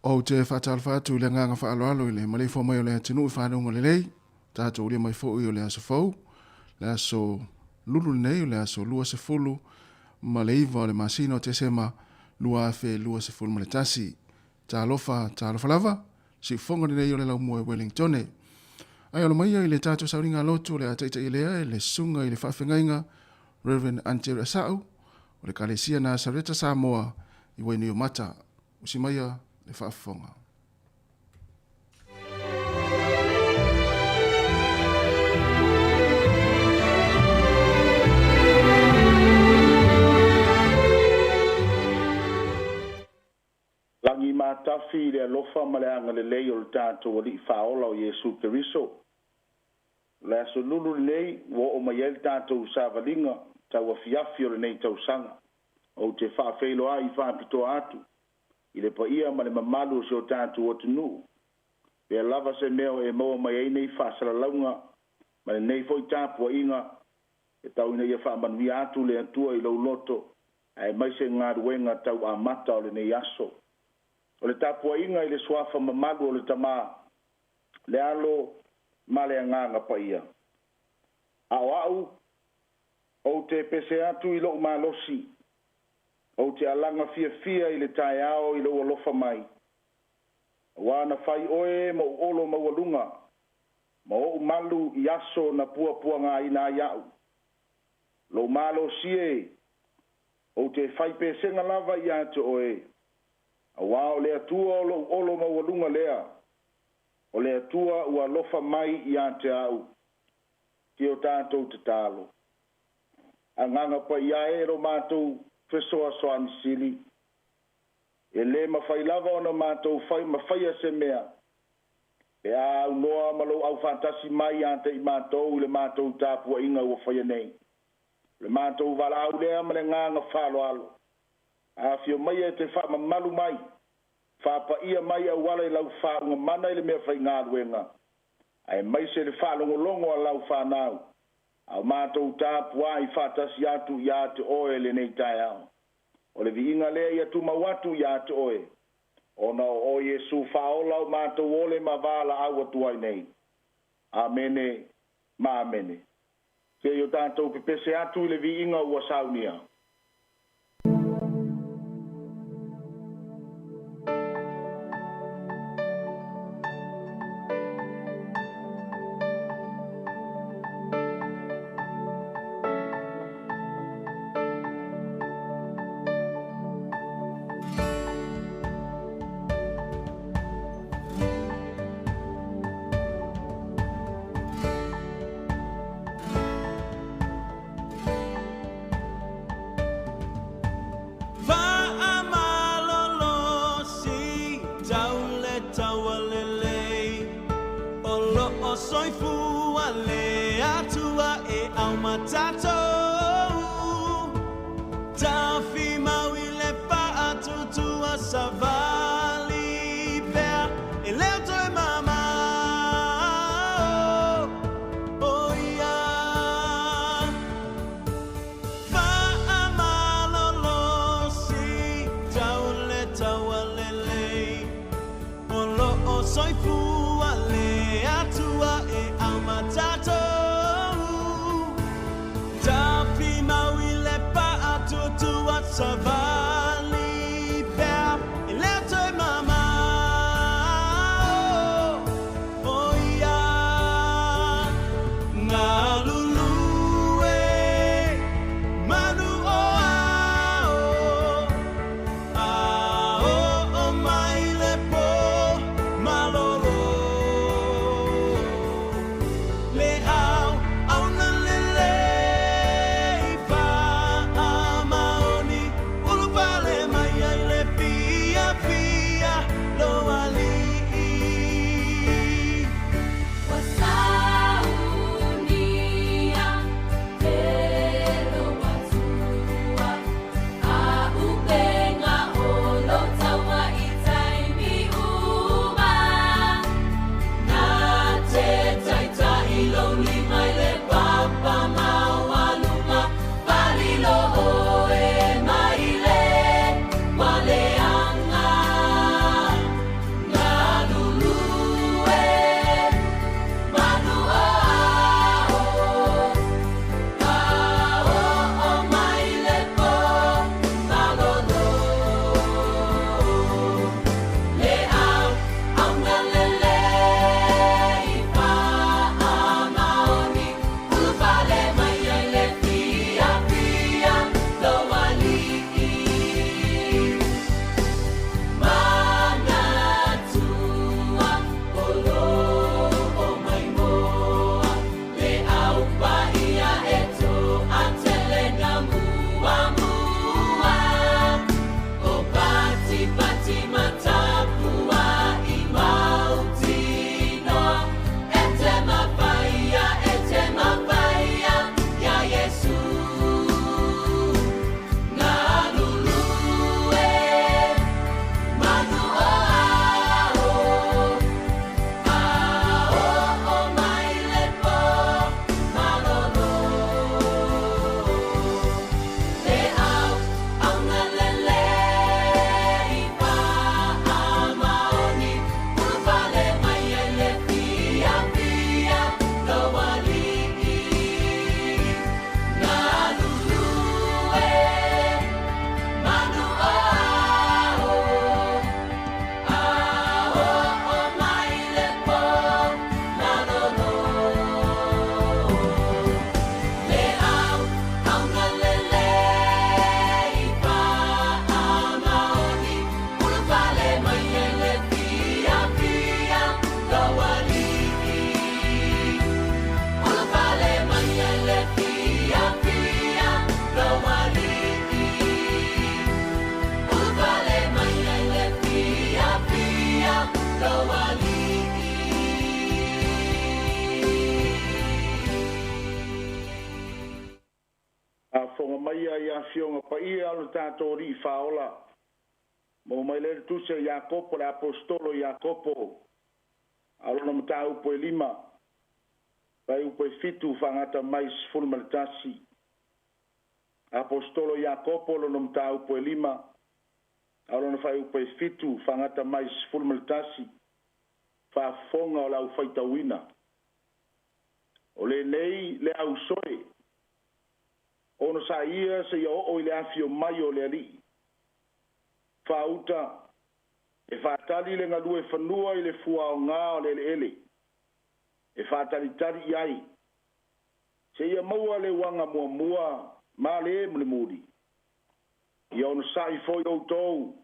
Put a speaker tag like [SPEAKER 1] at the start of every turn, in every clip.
[SPEAKER 1] O te whatalwhatu le nganga whaaloalo i le malefo mai o le atinu i whanonga le lei. Tātou lia mai fo i o le aso fau. Le aso lulu nei o le aso lua se fulu. Ma le iwa o le masino te sema lua fe lua se fulma le tasi. Talofa lava, si fonga ni rei o le lau mua Wellington. Ai alo mai i le tātou sauringa lotu le ataita i lea le sunga i le whawhengainga Reverend Antero Asau o le kalesia na Sareta Samoa i waini o mata usi mai le whaafonga.
[SPEAKER 2] Langi matafi le alofa ma le anga le lei o le tātou o li whaola o Yesu Keriso. Le aso lulu lei wo o mai el tātou savalinga tau a fiafi o le nei tau sanga. O te whaafeilo a i whaapito atu. I le pa ia ma le mamalu o se o tātou o tunu. Pea lava se meo e moa mai ei nei whaasala launga. Ma le nei foi tāpua inga. E tau ina ia whaamanui atu le atua i lau loto. Ai mai se ngā ruenga tau a mata o le nei aso. O le tapua inga i le suafa mamalu o le tama, le alo ma le anganga pa ia. Au, o te pese atu i lo malosi, o te alanga fia i le tae ao i lo alofa mai. Wana fai oe ma olo mawalunga, ma o malu i aso na pua ngā ina iau. Lo malosi o te fai pese lava i atu oe. Wao le atua olo mawalunga lea. O le atua ua lofa mai i ante au. Ki o tātou te talo. Anganga pa ia ero mātou fesoa soani sili. E le mawhai lava ona mātou mawhaia se mea. E au noa malo au fantasi mai ante i mātou le mātou tāpua inga ua whaia nei. Le mātou wala au lea ma le nganga whalo alo. A fio mai e te wha malu mai. Wha pa ia mai au wala i lau wha unga mana i le mea whai ngā ruenga. Ai mai se le wha longo a lau wha nau. Au mātou tāpua i whatasi atu i ate oe le nei tai au. O le vi inga lea i atu mawatu i ate oe. Ona o Yesu whaola o mātou ole ma wala au atu ai nei. Amene, ma amene. Ke i o tātou pepese atu i le vi inga ua saunia.
[SPEAKER 3] Malolo
[SPEAKER 2] ia ia fionga pa ia lo tātou ri whaola. Mo mai le tu se Iakopo le apostolo Iakopo. Alo na mta upo 5. Pai upo 7 whangata mai sifuru maletasi. Apostolo Iakopo lo na mta upo 5. Alo na whai upo 7 whangata mai sifuru maletasi. Whafonga o lau whaitawina. O le nei le au soe. Ono sa ia se ia o le afio mai o le ali. Fauta e fatali le ngalu e fanua i le fua o ngā o le ele. E fatali tari iai. Se ia maua le wanga mua mua ma le mle muri. Ia ono sa i foi o tou.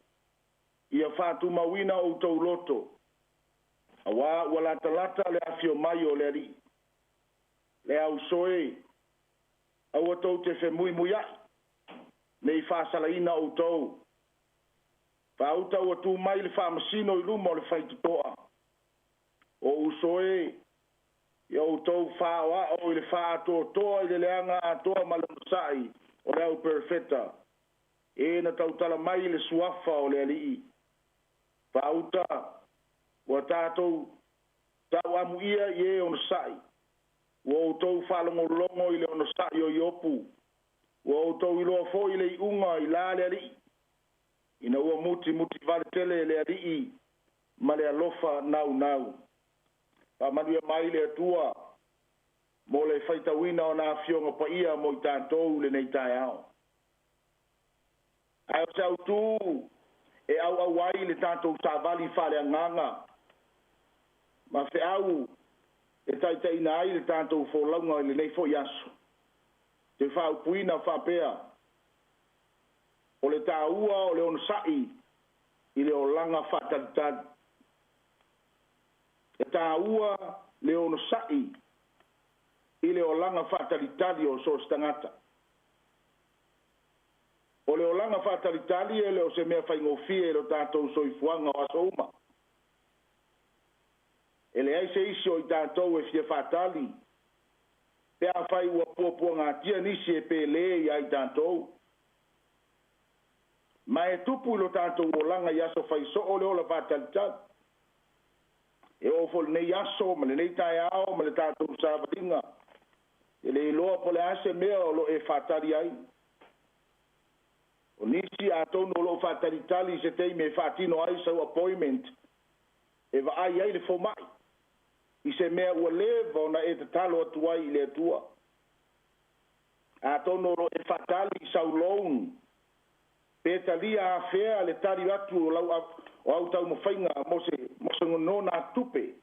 [SPEAKER 2] Ia fatu mawina o tou loto. Awa walata lata le afio mai o le ali. Le au soe. Awa tau te fe mui mui ai. Nei whasalaina o tou. Whauta ua tu mai le whamasino i luma o le whaitutoa. O usoe. Ia o tou whaoa o i le whaatoa toa i le leanga atoa malamusai o le au perfeta. E na tau tala mai le suafa o le alii. Whauta ua tātou tau amu ia i e ono sai. Ua o tou whalongolongo i le ono sai o iopu. Ua o tou iloa fo i le iunga i la le alii. Ina ua muti vale tele le alii ma le alofa nau. Pa manuia mai le atua mo le whaitawina o nā fionga pa ia mo i tātou le nei tai ao. Ai o sau tū e au ai le tātou tāwali whale anganga. Ma fe au e taitaina ai le tātou wholaunga le nei fo iaso. Te whau puina whapea. O le tāua o le ono sai i le o langa whataritari. E tāua le ono sai i le o langa whataritari o so stangata. O le o langa whataritari e le o se mea whaingofie e lo tātou soifuanga o aso uma. E le aise isi o i tātou e fia whatali. Pea whai ua puapua ngā tia nisi e pele i ai tātou. Ma e tupu lo tātou o langa i aso whai so o le ola whatalitari. E o fol nei aso, ma le nei tai ao, ma le tātou sāwaringa. E le loa po le ase mea o lo e whatari ai. O nisi a tono lo whataritali se tei me whatino ai sau appointment. E wa ai ai le fomai. I se mea ua lewa o na e te talo atu ai i le atua. A tono lo e whatali sau loan. Peta lia a fea le tari atu o lau o au tau mawhainga mo se ngonona tupe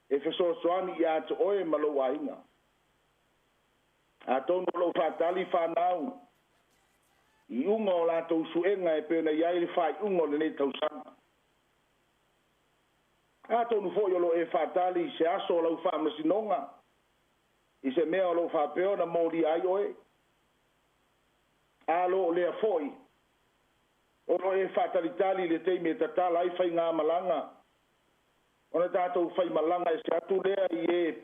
[SPEAKER 2] e whesoa soani i atu oe malo a inga. A tono lo whatali whanau i unga o la tau suenga e pena i aile whai unga o le ne tau sanga. A tono fo yo lo e whatali se aso o lau whamasinonga i se mea o lo whapeo na mori ai oe. A lo lea foi. O e whataritali le teime e tatala ai whai ngā malanga. O na tātou whai malanga e se atu lea i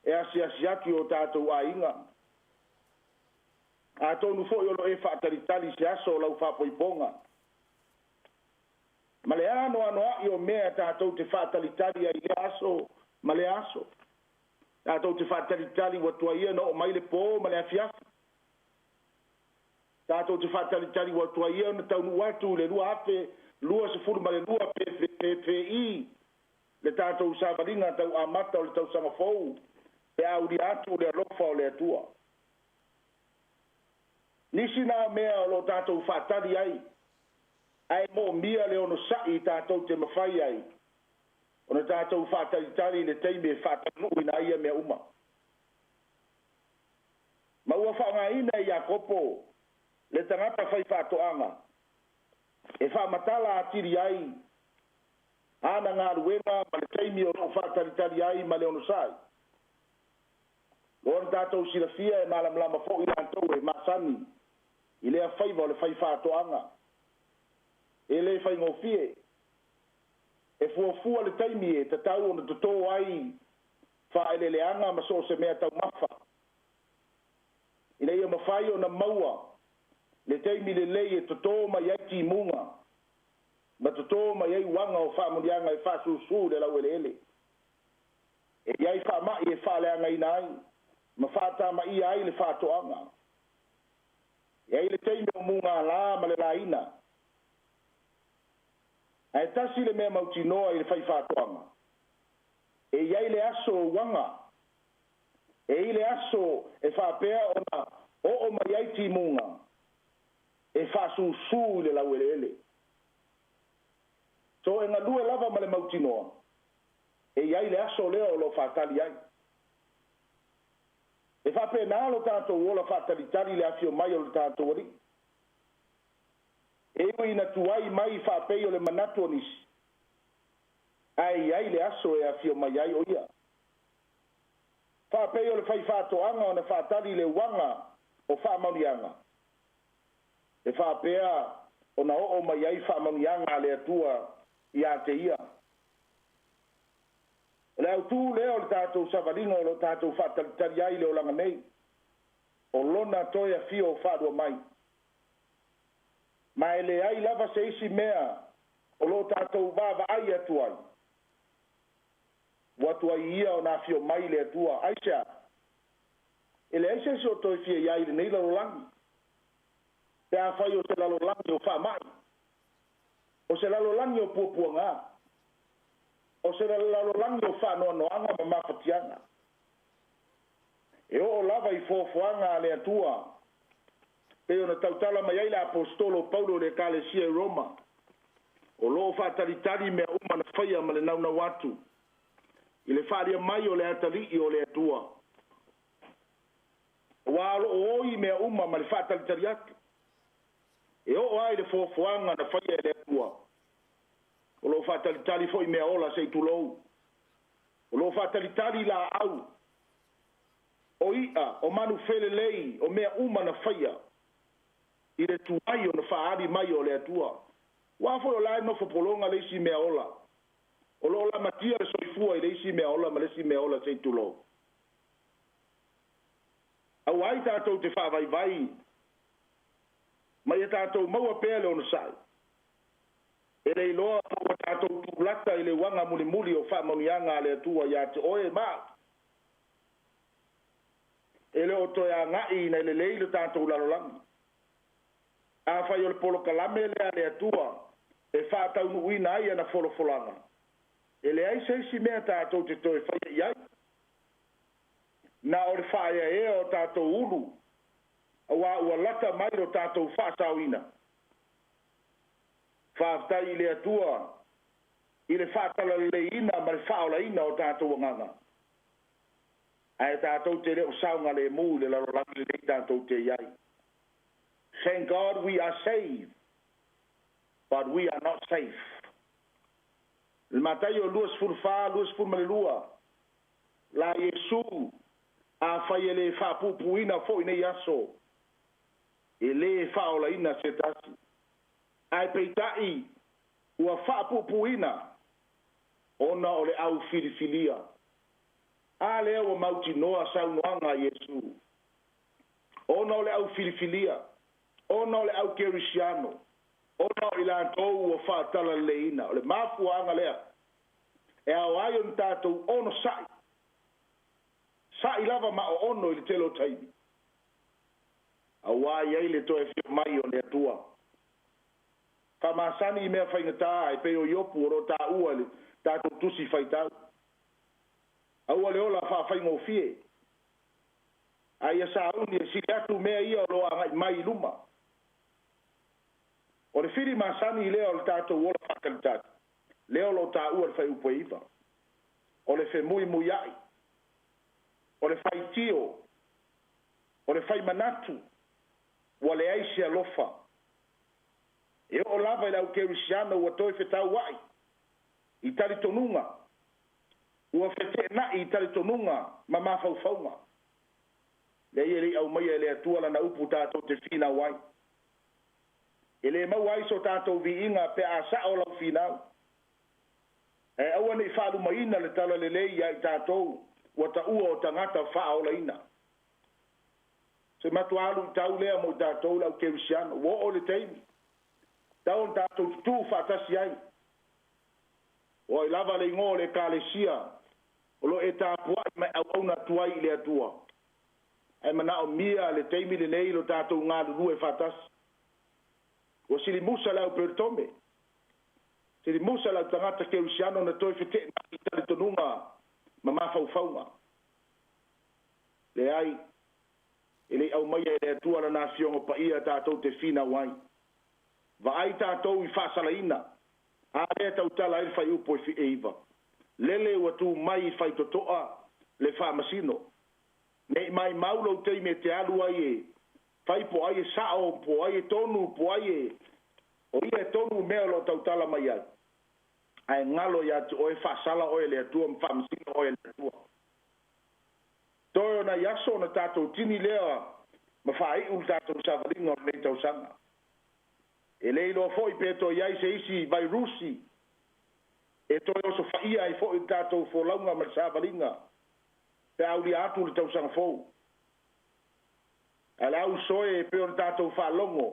[SPEAKER 2] e asi atu o tātou a inga. A tonu fo i olo e whataritali se aso o lau whapoiponga. Ma le ano ai o mea tātou te whataritali ai le aso, ma le aso. Tātou te whataritali watua ia no o mai le pō, ma le afiafi. Tātou te whataritari wa tua ia na taunu watu le lua ape, lua se furu ma le lua PPI. Le tātou sāwaringa tau amata o le tau sanga fau. E auri atu le alofa o le atua. Nisi nā mea o lo tātou whatari ai. Ai mo mia le ono sai tātou te mawhai ai. O na tātou whataritari le teime whataru ina ia mea uma. Ma ua whaungaina i Iakopo. Le tangata whai whātoanga. E whamatala atiri ai. Ana ngā ruenga ma le teimi o lo whataritari ai ma le ono sai. Lora tātou silafia e malamlama fo i antou e masani. I lea whaiva o le whai whātoanga. E le whai ngofie. E fuafua le teimi e te tau o na tuto ai whaeleleanga ma so se mea tau mafa. I le ia mawhai o na maua. le teimi le lei e totō mai ai timunga ma totō mai ai wanga o whaamunianga e whaasusu le lau ele e iai whaamai e whaaleanga ina ai ma whaatama ia ai le whaatoanga e ai le teimi o munga la ma le laina ai tasi le mea mautinoa i le whai whaatoanga e iai le aso wanga e i le aso e whaapea ona o mai ai timunga e whaasusu le lau ele so e ngalue lava ma le mautinoa e iai le aso leo lo whaatali ai e whape nā lo tātou ola whaatalitari le afio mai o le tātou ari e ui na tuai mai whapei o le manatu onisi ai ai le aso e afio mai ai o ia whapei o le whai whatoanga o na whaatali le wanga o whaamaunianga e whapea o na o mai ai whaamaunianga le atua i a te ia le au tū leo le tātou savalinga o le tātou whaatalitari ai leo langa nei o lona toi a fio o whaadua mai ma ele ai lava se isi mea o lo tātou vava ai atuai watu ai ia o na fio mai le atua aisha ele aisha se o toi fia iai le nei lalolangi te a whai o se lalolangi o wha mai o se lalolangi o puapuanga o se lalolangi o whanoanoanga ma mawhatianga e o lava i fōfuanga le atua pe ona tautala mai ai le apostolo Paulo le kalesia i Roma o lo whaataritari mea uma na whaia ma le nauna watu i le whaaria mai o le atali i o le atua walo o oi mea uma ma le whaataritari atu e o ai le fōfuanga na whaia le atua o lo whaataritari fo i mea ola sei tulou o lo whaataritari la au o ia o manu whelelei o mea uma na whaia i le tuai o na whaari mai o le atua. Wafo o lai no whapolonga le isi mea ola. O lo la matia le soifua i le isi mea ola ma le isi mea ola sei tulo. Au ai tātou te whawai vai. Mai e tātou maua pēa le ono sai. E le iloa o tātou tūlata i le wanga muli muli o whamanianga le atua ia te oe maa. E le o toi a ngai na le leilo tātou lalolangi. A whai o le polo kalame le a le atua, e whātau nuina ai ana wholofolanga. E le ai seisi mea tātou te toi whai iai. Na o le whaia e o tātou ulu, a wā ua lata mai o tātou whātauina. Whātai i le atua, i le whātala leina ma le whaolaina o tātou nganga. Ai tātou te reo saunga le mū le lalolangi le tātou te iai. Thank God we are saved, but we are not safe. Le matai o luas furfa, luas furmalelua. La Yesu a fai ele whapupuina fo ine yaso. Ele whaolaina se tasi. Ai peitai ua whapupuina ona o le au filifilia. A lea o mauti noa saunoanga Yesu. Ona o le au filifilia. Ona o le au kerisiano. Ona o ila tou o whaatala leina. O le mafuanga lea. E au ai on tātou ono sai. Sai lava ma o ono i le telo taimi. Au ai ai le toe fio mai o le atua. Whamasani i mea whaingatā e peo iopu o ro tā ua le tātou tusi whaitau. Au le ola whaingo fie. Ai a sauni e siri atu mea ia o loa mai luma. O le whiri masani leo le tātou ola whakalitati. Leo lo tā ua le whai upo iwa. O le whemui muiai. O le whai tio. O le whai manatu. Wa le aisi alofa. E o lava i lau kerisiano ua toi whetau wai. I tari tonunga. Ua whete na i tari tonunga ma mawhauwhaunga. Le ieri au mai e le atua lana upu tātou te whina wai. E le mau ai so tātou vi inga pe a sa o lau whinau. E aua nei whaalu maina le tala le lei ai tātou wa ta ua o tangata wha o laina. se matualu tau lea mo tātou lau kerisiano, wo o le teimi. Tau tātou tu whātasi ai. O i lava le ngō le kālesia, o lo e tāpua i mai au na tuai i le atua. Ai mana o mia le teimi le nei lo tātou ngā lulu e whātasi. O siri musa lau pertome. Siri musa lau tangata kerisiano na toi white na i tali tonunga ma mawhauwhaunga. Le ai, ele au mai e le atua na nafionga pa ia tātou te whina wai. Va ai tātou i whasala ina. A ea tau tala e whai upo e whi eiva. Lele ua tu mai i whai totoa le whamasino. Nei mai maulo tei me te alu ai e. Whai po ai e sao, po ai e tonu, po ai e. O ia e tonu mea lo tau tala mai ai. Ai ngalo ia tu oe whasala oe le atua, mwhamasino oe le atua. Toi ona yaso na tātou tini lea, ma whai ul tātou savaringa o nei tau sanga. E leilo foi peto iai se isi vai rusi. E toi oso whaia i foi tātou fo launga ma savaringa. Pe auli atu le tau sanga fou. A lau soe e peo tātou whalongo.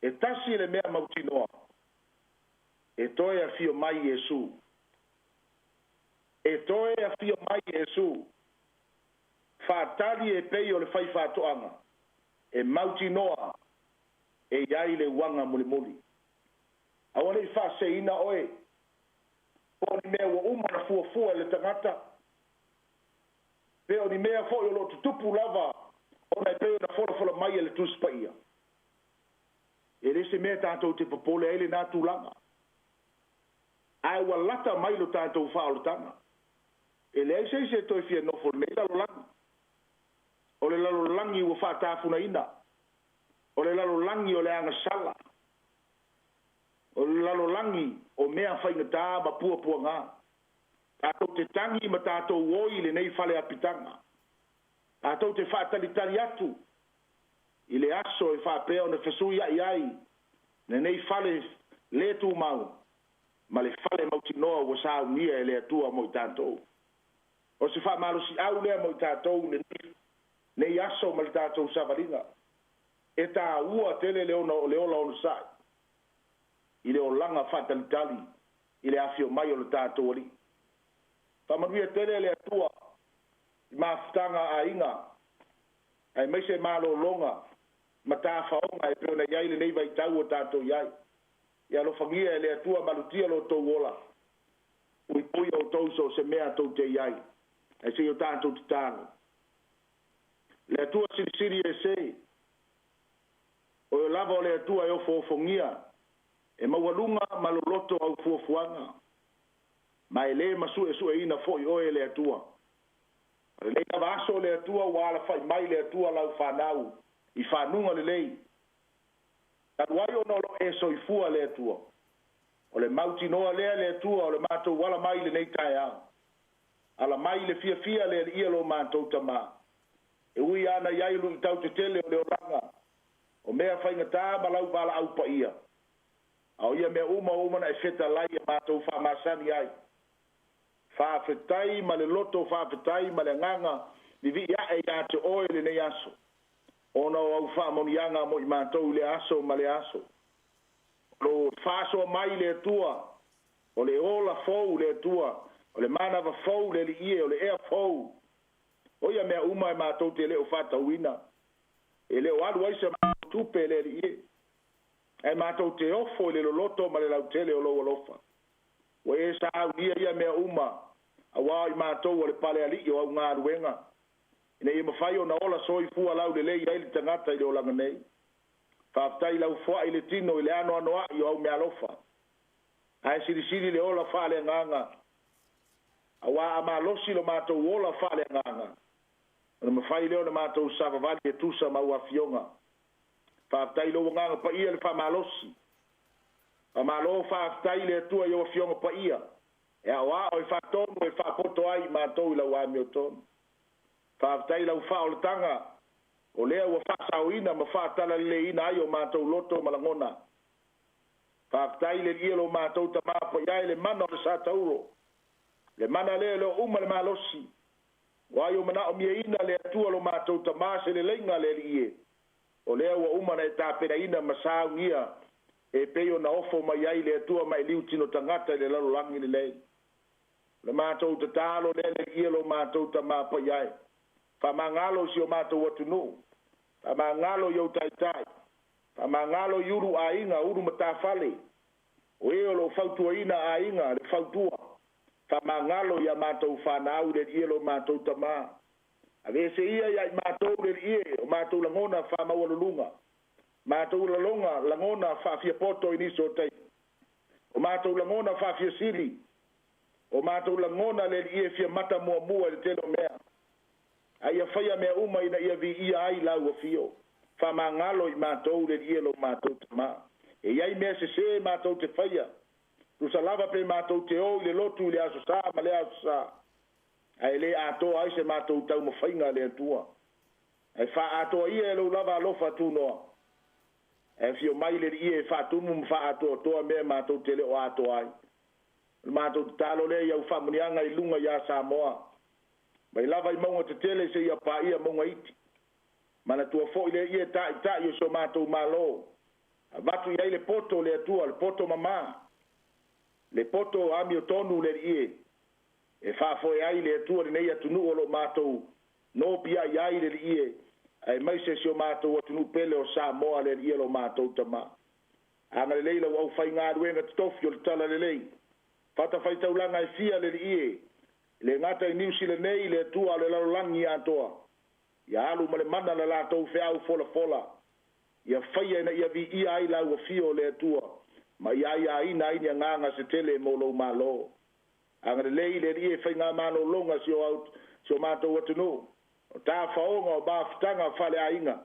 [SPEAKER 2] E tasi le mea mautinoa. E toi a fio mai Yesu. E toi a fio mai Yesu. Whātari e pei o le whai whātoanga. E mauti noa. E iai le wanga muli muli. Awane i whase ina oe. Po ni mea wa umana fua le tangata. Peo ni mea fo i lo tutupu lava. Ona e peo na fola mai le tuspa ia. E lese mea tātou te papole ele nā tūlanga. Ai wa lata mai lo tātou whaolotanga. E le se toi fia nofo me lalo langa. O le lalo langi ua whaatafuna ina. O le lalo langi o le anga sala. O le lalo langi o mea whaingatā ma pua ngā. Tātou te tangi ma tātou woi le nei whale apitanga. Tātou te whaatalitari atu. I le aso e whaapea o na whesui ai. Le nei whale le tū mau. Ma le whale mautinoa wa sāu nia e le atua mo i tātou. O se whaamalo si au lea mo i tātou le nei aso ma le tātou savaringa. E tā ua tele leona o leola o sai. I le o langa whatalitali. I le afio mai o le tātou ali. Whamanuia tele le atua. I mawhitanga a inga. Ai meise malo longa. Ma tā whaonga e peona iai le nei vai tau o tātou iai. Ia lo whangia e le atua malutia lo tau ola. Ui pui o tau so se mea tau te iai. E se o tātou te tāno. Le atua siri e se. O lava o le atua e ofo ofongia. E maualunga maloloto au fuafuanga. Ma e le masu e sue ina foi oe le atua. Le leina vaso le atua wala fai mai le atua lau whanau. I whanunga le lei. Taruai o nolo e soifua le atua. O le mauti noa lea le atua o le mātou wala mai le nei tae au. Ala mai le fia le ia lo mātou tama. E ui ana iailu i tau te tele o le oranga. O mea whaingatā malau wala au pa ia. Au ia mea uma na e feta lai e mātou whamasani ai. Whawhetai ma le loto, whawhetai ma le nganga, ni vi ia e ia te oe le nei aso. Ona o au whamonianga mo i mātou le aso ma le aso. Lo whaso mai le tua, o le ola fou le tua, o le manava fou le li ie, o le ea fou. O ia mea uma e mātou te leo whatauina. E leo alu aisa mātou tupe le li ie. E mātou te ofo le loloto ma le lautele o lo alofa. O e sa au ia mea uma, a wā i mātou o le pale ali o au ngā ruenga. Ina i mawhai o na ola soi fua lau le lei ai le tangata i le olanga nei. Whaftai lau fua i le tino i le ano anoa i o au mea lofa. Ai siri le ola wha le nganga. A wā a mā losi lo mātou ola wha le nganga. Ana mawhai leo na mātou savavali e tusa mau a fionga. Whaftai lo nganga pa ia le wha mā losi. A mā lo whaftai le tua i o fionga pa ia. E a wā o i whatonu e whapoto ai mātou i lau a mio tonu. Whaftai lau wha o le tanga. O lea ua whasauina ma whatala le ina ai o mātou loto malangona. Whaftai le ielo mātou ta māpo iai le mana o le sātauro. Le mana le uma le malosi. wa yo mana o mia ina le atua lo mātou tamase le lenga le ie o lea ua umana e tāpena ina masaugia e peo na ofo mai ai le atua mai liu tino tangata le lalolangi le lei le mātou te tālo le ie lo mātou tamapa iai fa mangalo si o mātou watunu fa mangalo yo taitai fa mangalo yuru a inga uru matafale o eo lo fautua ina a inga le fautua fa mangalo ya mātou whanau le ie lo mātou tama ave se ia ya mātou le ie o mātou langona fa mawalulunga mātou lalonga langona fa fia poto iniso tei o mātou langona fa fia siri o mātou langona le ie fia mata mua mua le telo mea ai faya me uma ina ia vi ia ai la o fio fa mangalo I mātou le ie lo mātou tama e ai me se mātou te faya tu salava pe mātou te o le lotu le aso sa ma le aso sa ai le ato ai se mātou tau mo fainga le atua ai fa ato ia lo lava lofa tu no e fio mai le ie fa tu mo fa ato to me mātou te le o ato ai mātou talo le ia fa munianga I lunga ya Samoa mai lava I maunga te tele se ia pa ia maunga iti mana tua fo ile ia ta yo so mātou malo vatu ia le poto le atua le poto mama le poto ami o tonu le ie e fa fo ai le atua le nei atu no lo mātou no pia ai le ie ai mai se so mātou atu no pele o Samoa le ie lo mātou tama anga le leila au fai ngā ruenga tofio le tala le lei fata fai taulanga I fia le ie le ngata I New Zealand nei le tua le lalolangi atoa ia alu ma le mana la latou fe au fola ia faia na ia vi ia ai lau fio le tua ma ia ina ina nganga se tele mo lo malo anga le le ie fai ngā mano longa si o out si o mato watunu o ta faonga o ba ftanga fale ainga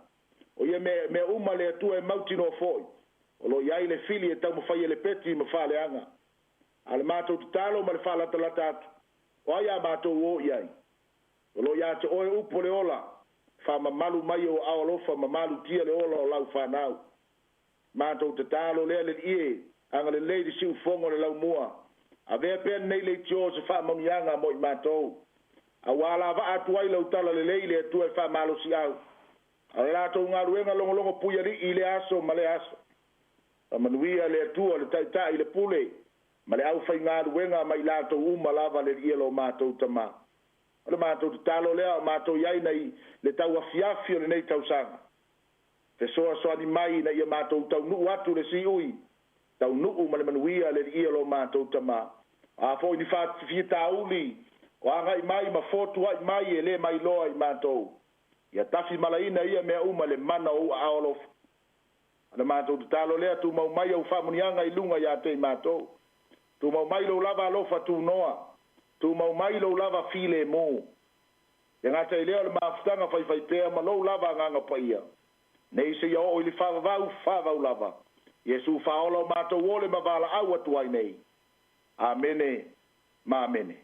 [SPEAKER 2] o ia me uma le tua e mautino foi o lo ia le fili e tau mo fai le peti mo fale anga ale mato talo ma le fala talata o ia mato o ia o lo ia te oe upo le ola fa mamalu mai o awalofa mamalu tia le ola o lau whanau mato te talo le ie anga le leidi siu fongo le lau mua a vea pen nei le tio se fa mamianga mo I mato a wala va atu ai lau tala le leile atu e fa malo si au a le lato ngā ruenga longo puia ri I le aso ma le aso a manuia le atua le taitai le pule ma le au fai ngā ruenga ma I lato uma lava le ielo mato tama le mato talo lea mato iai nei le tau afiafio le nei tau sanga te soa soani mai na ia mato tau nuu atu le si ui tau nuu ma le manuia le ielo mato tama a fo ni fa fita uli o anga I mai ma fotu ai mai e le mai loa I mato ia tafi malaina ia mea uma le mana o aolof le mato talo lea tu mau mai au fa munianga I lunga ia te mato tu mau mai lo lava lofa tu noa tu mau mai lo lava file mo e ngata I leo le mafutanga fai pea ma lo lava nganga paia nei se yo ili fa vau lava Yesu fa ola mato wole ma vala au atu ai nei amene ma amene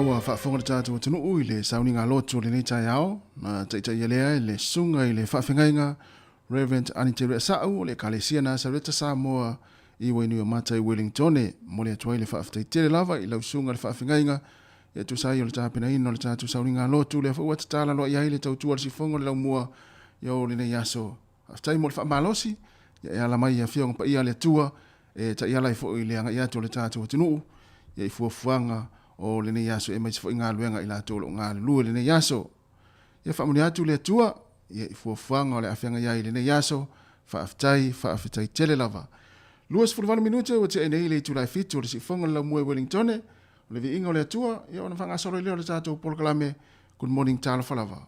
[SPEAKER 1] Ua whaafonga tātou tunu ui le sauni ngā lotu le nei tai ao na taitai lea le sunga I le whaafengainga Reverend Anita Reasau le Kalesia na Sareta Samoa I wainu o mata I Wellington mo le atuai le whaafetai tere lava I lau sunga le whaafengainga e tu sai o le tāpena ino le tātou sauni ngā lotu le whauata tāla loa iai le tautua le sifonga le lau mua yo le nei aso aftai mo le whaamalosi ia e ala mai ia fionga pa ia le tua e ta ia lai fo I le anga ia to le tātou tunu ia I fuafuanga o le nei aso e mai se fo ngā luenga I la tolo ngā lua le nei aso. Ia whaamuni atu le atua, ia I fuafuanga o le awhianga iai le nei aso, whaafetai tele lava. Luas 41 minute o te enei le tulai fitu o le sifonga le lau mua Wellington, o le vi inga o le atua, ia ona whangasoro I leo le tātou Polokalame, good morning tāla whalava.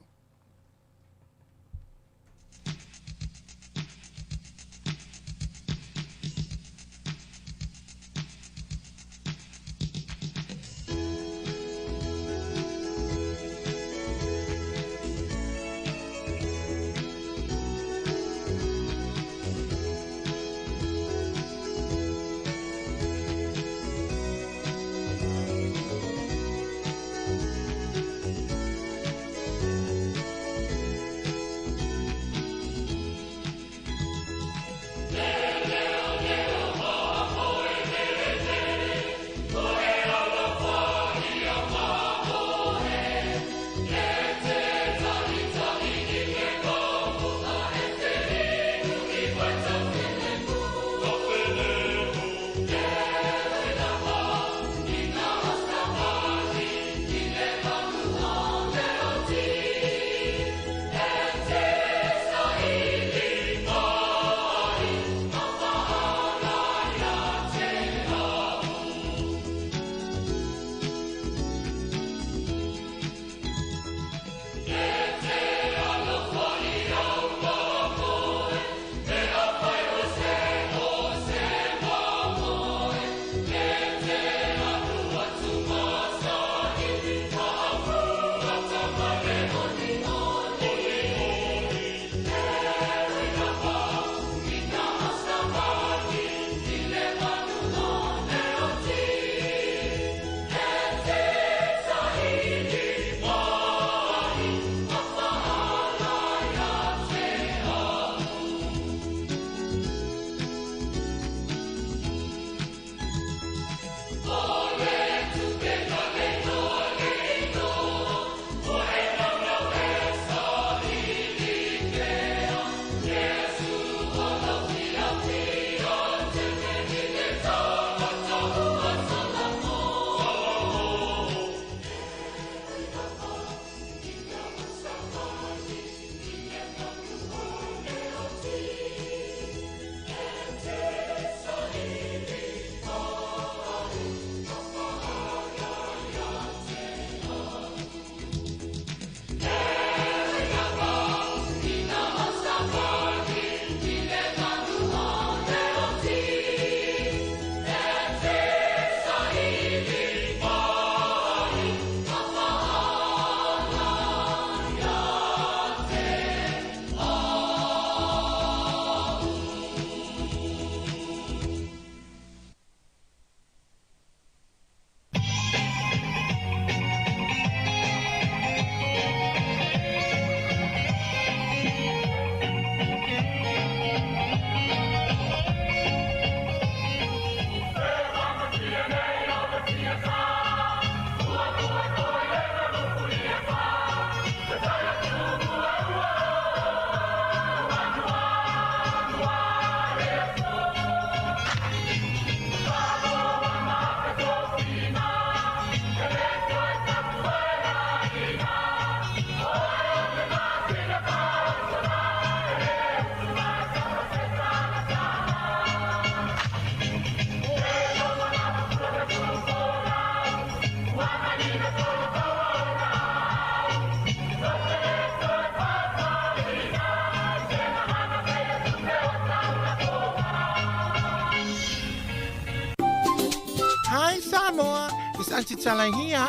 [SPEAKER 3] Santitala here.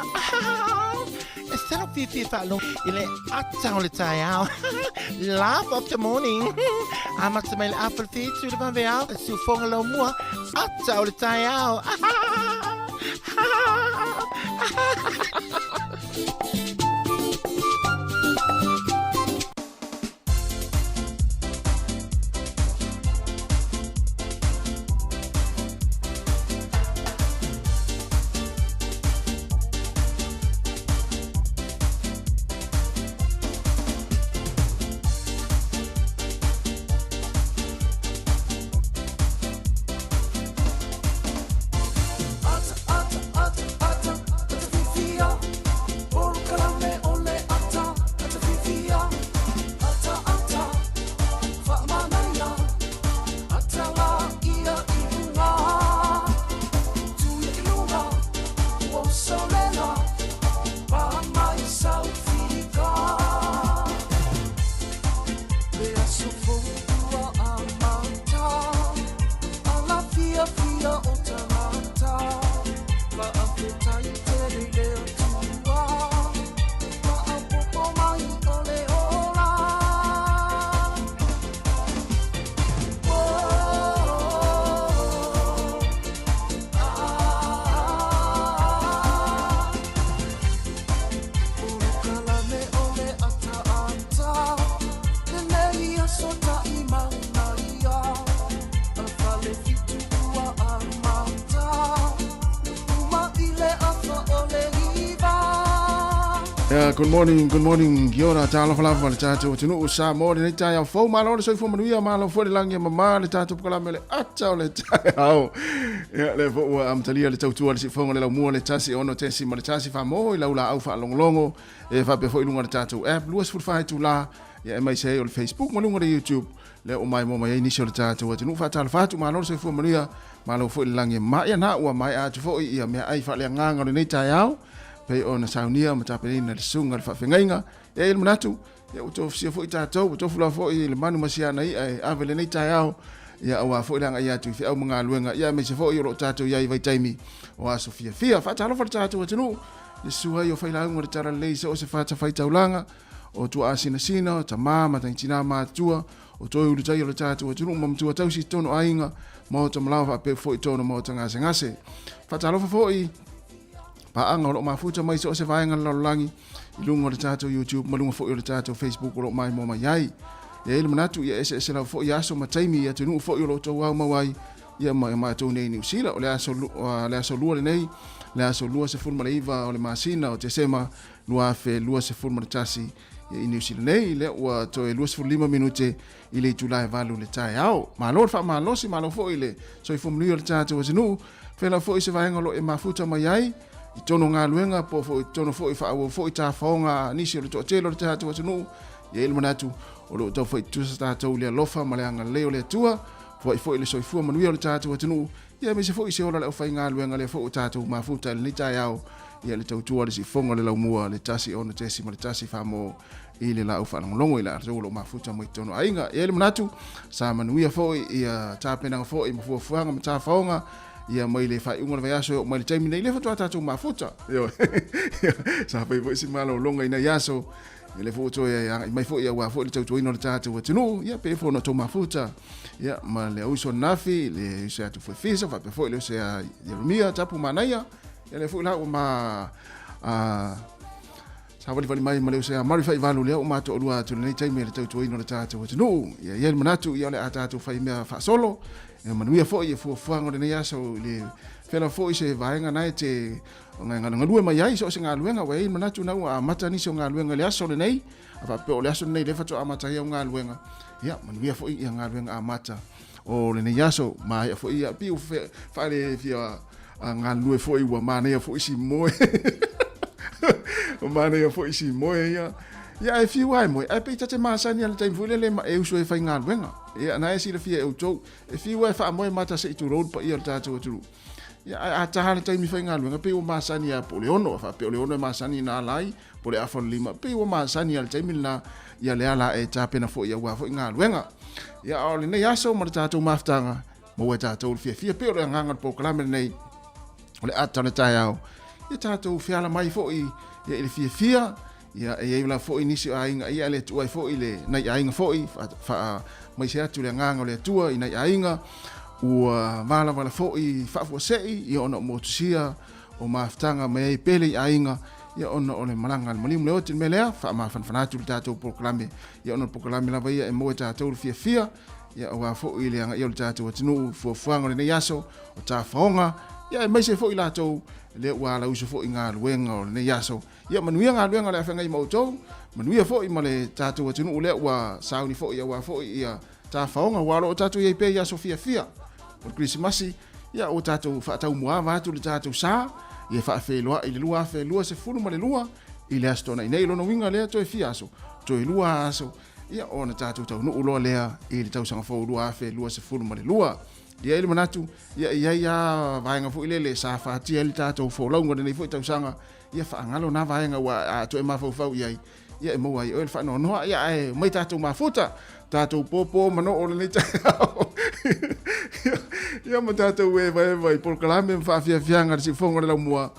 [SPEAKER 3] Esther Fifi Falo, il est attends le tailleur. Laugh of the morning. Amaximel apple feet sur le vin vert, sur fond le mois. Attends le tailleur.
[SPEAKER 1] Good morning, kia ora, tālo whalawha le tātou tunu o sā mōre nei tai au fau, mālo le soifo manuia, mālo fwere langi mamā le tātou pukalame le atau le tai au. Le fo ua amtalia le tautua le si whaunga le lau mua le tasi ono tesi ma le tasi wha mō, i lau la au wha longolongo, e whape fo ilunga le tātou app, luas furwhai tu la, ia e mai se o le Facebook, malunga le YouTube, le o mai mō mai nisi o le tātou tunu wha tālo whatu, mālo le soifo manuia, mālo fwere langi ma ia na ua mai atu fo ia mea ai wha le nganga le nei tai au, pe ona saunia matapelina le sunga le fafengainga e il manatu ya uto fsia fo itato uto fula fo le manu masiana i ave le nei taiao ya awa fo langa ia tu fi au mga luenga ya me se fo i ro tato ya i vai taimi o aso fia fata lo fa tato tunu le sua yo faila ngore tara le se o se fata faita ulanga o tu asina sina ta mama ta tina ma tua o to u tai lo tato tunu mam tua tausi tono ainga mo to mlava pe fo tono mo tanga ngase fata lo fo i pa anga lo mafuta mai so se vaenga lo langi ilungo le tato YouTube malunga fo le tato Facebook lo mai mo mai ai ya il manatu ya ese la fo ya so mataimi ya tunu fo lo to wa mai ya ma to nei ni sila o le aso lu le nei le aso lu se forma leiva o le masina o te sema lua fe lua se forma le tasi ya i New Zealand nei le wa to e lua se 5 minute ile July valu le tai au ma lo fa ma lo si ma lo fo ile so i forma le tato wa tunu fe la fo se vaenga lo e mafuta mai ai i tono ngā luenga po fo i tono fo i whaawa fo i tā whaonga nisi o le toa telo le te hatu atunu i e ilmanatu o lo tau fo i tusa tātou lea lofa ma le anga leo lea tua fo i fo i le soifua manuia o le tātou atunu i e me se fo i se ola le o whai ngā luenga lea fo o tātou mafuta le nitai au i e le tautua le si fonga le laumua le tasi ona tesi ma le tasi whamo i le lau whanangolongo i la arzo lo mafuta mo i tono ainga i e ilmanatu sa manuia fo i tāpenanga fo i mafua fuanga ma tā whaonga ia mai le fai unga le yaso mai le taimi nei le fatua tatu mafuta yo sa fai vo si malo longa ina yaso le foto ya mai fo ia wa fo le tatu ino le tatu tunu ia pe fo no to mafuta ia ma le uso nafi le se atu fo fisa fa pe fo le se ya mia tapu manaya ia le fo la ma sa vali mai ma le se mari fai valu le o ma to lua tu nei taimi le tatu ino le tatu tunu ia manatu ia le atatu fai mea fa solo e manuia fo i fo fuanga le nei aso le fela fo i se vaenga nai te nga lue mai ai so se nga luenga wei manatu na a mata ni so nga luenga le aso le nei a pe o le aso nei le fatu a mata ia nga luenga ia manuia fo i nga luenga a mata o le nei aso mai fo i pi fa le fia nga lue fo i wa mana fo i si moe o mana fo i si moe ia e fiu ai moi ai pe tate masani al time fule le ma e uso e fai nga luenga ia na e si le fia e uto e fiu ai fa moi mata se tu road pa ia tatu tu ia a tahana time fai nga luenga pe o masani a Poleono fa Poleono masani na lai pole a fon lima pe o masani al time na ia le ala e tape na fo ia wa fo nga luenga ia o le nei aso ma tatu maftanga mo e tatu fia pe o nganga po klame nei ole atana tai au ia tātou whiala mai fo'i ia ili fia ia e ia la fo'i nisi o ainga ia le tuai fo'i le nai ainga fo'i mai se atu le nganga o le atua i nai ainga ua wala fo'i whafua sei ia ona o motusia o maftanga mai pele i ainga ia ona o le malanga le malimu le oti me lea whaamawhanwhanatu le tātou proklame ia ona proklame lava ia e moe tātou le fia ia o a fo'i le anga ia le tātou atinu fuafuanga le nei aso o tā whaonga ia e mai se fo'i lātou le ua la uso fo'i ngā luenga o le nei aso ia manuia ngā luenga le awhenga i mautou manuia fo'i ma le tātou atinu le ua sauni fo'i ia ua fo'i ia tā whaonga walo o tātou iei pe ia so fia o le Krismasi ia o tātou whaatau mua vātu le tātou sā ia whaafeloa i le lua whaelua se funu ma le lua i le astona i nei lono winga lea toi fia aso toi lua aso ia o na tātou tau nuu loa lea i le tau sanga fau lua whaelua se funu ma le lua ia ili manatu ia vaenga fu ile le sa whaatia ili tātou whaulaunga nei fu i tau sanga ia whaangalo na vaenga wa a toi mawhau ia e maua i oel whanau noa ia e mai tātou mafuta tātou popo mano o le nei tātou ia ma tātou e vai polkalame mwhaafia fianga si fonga le lau mua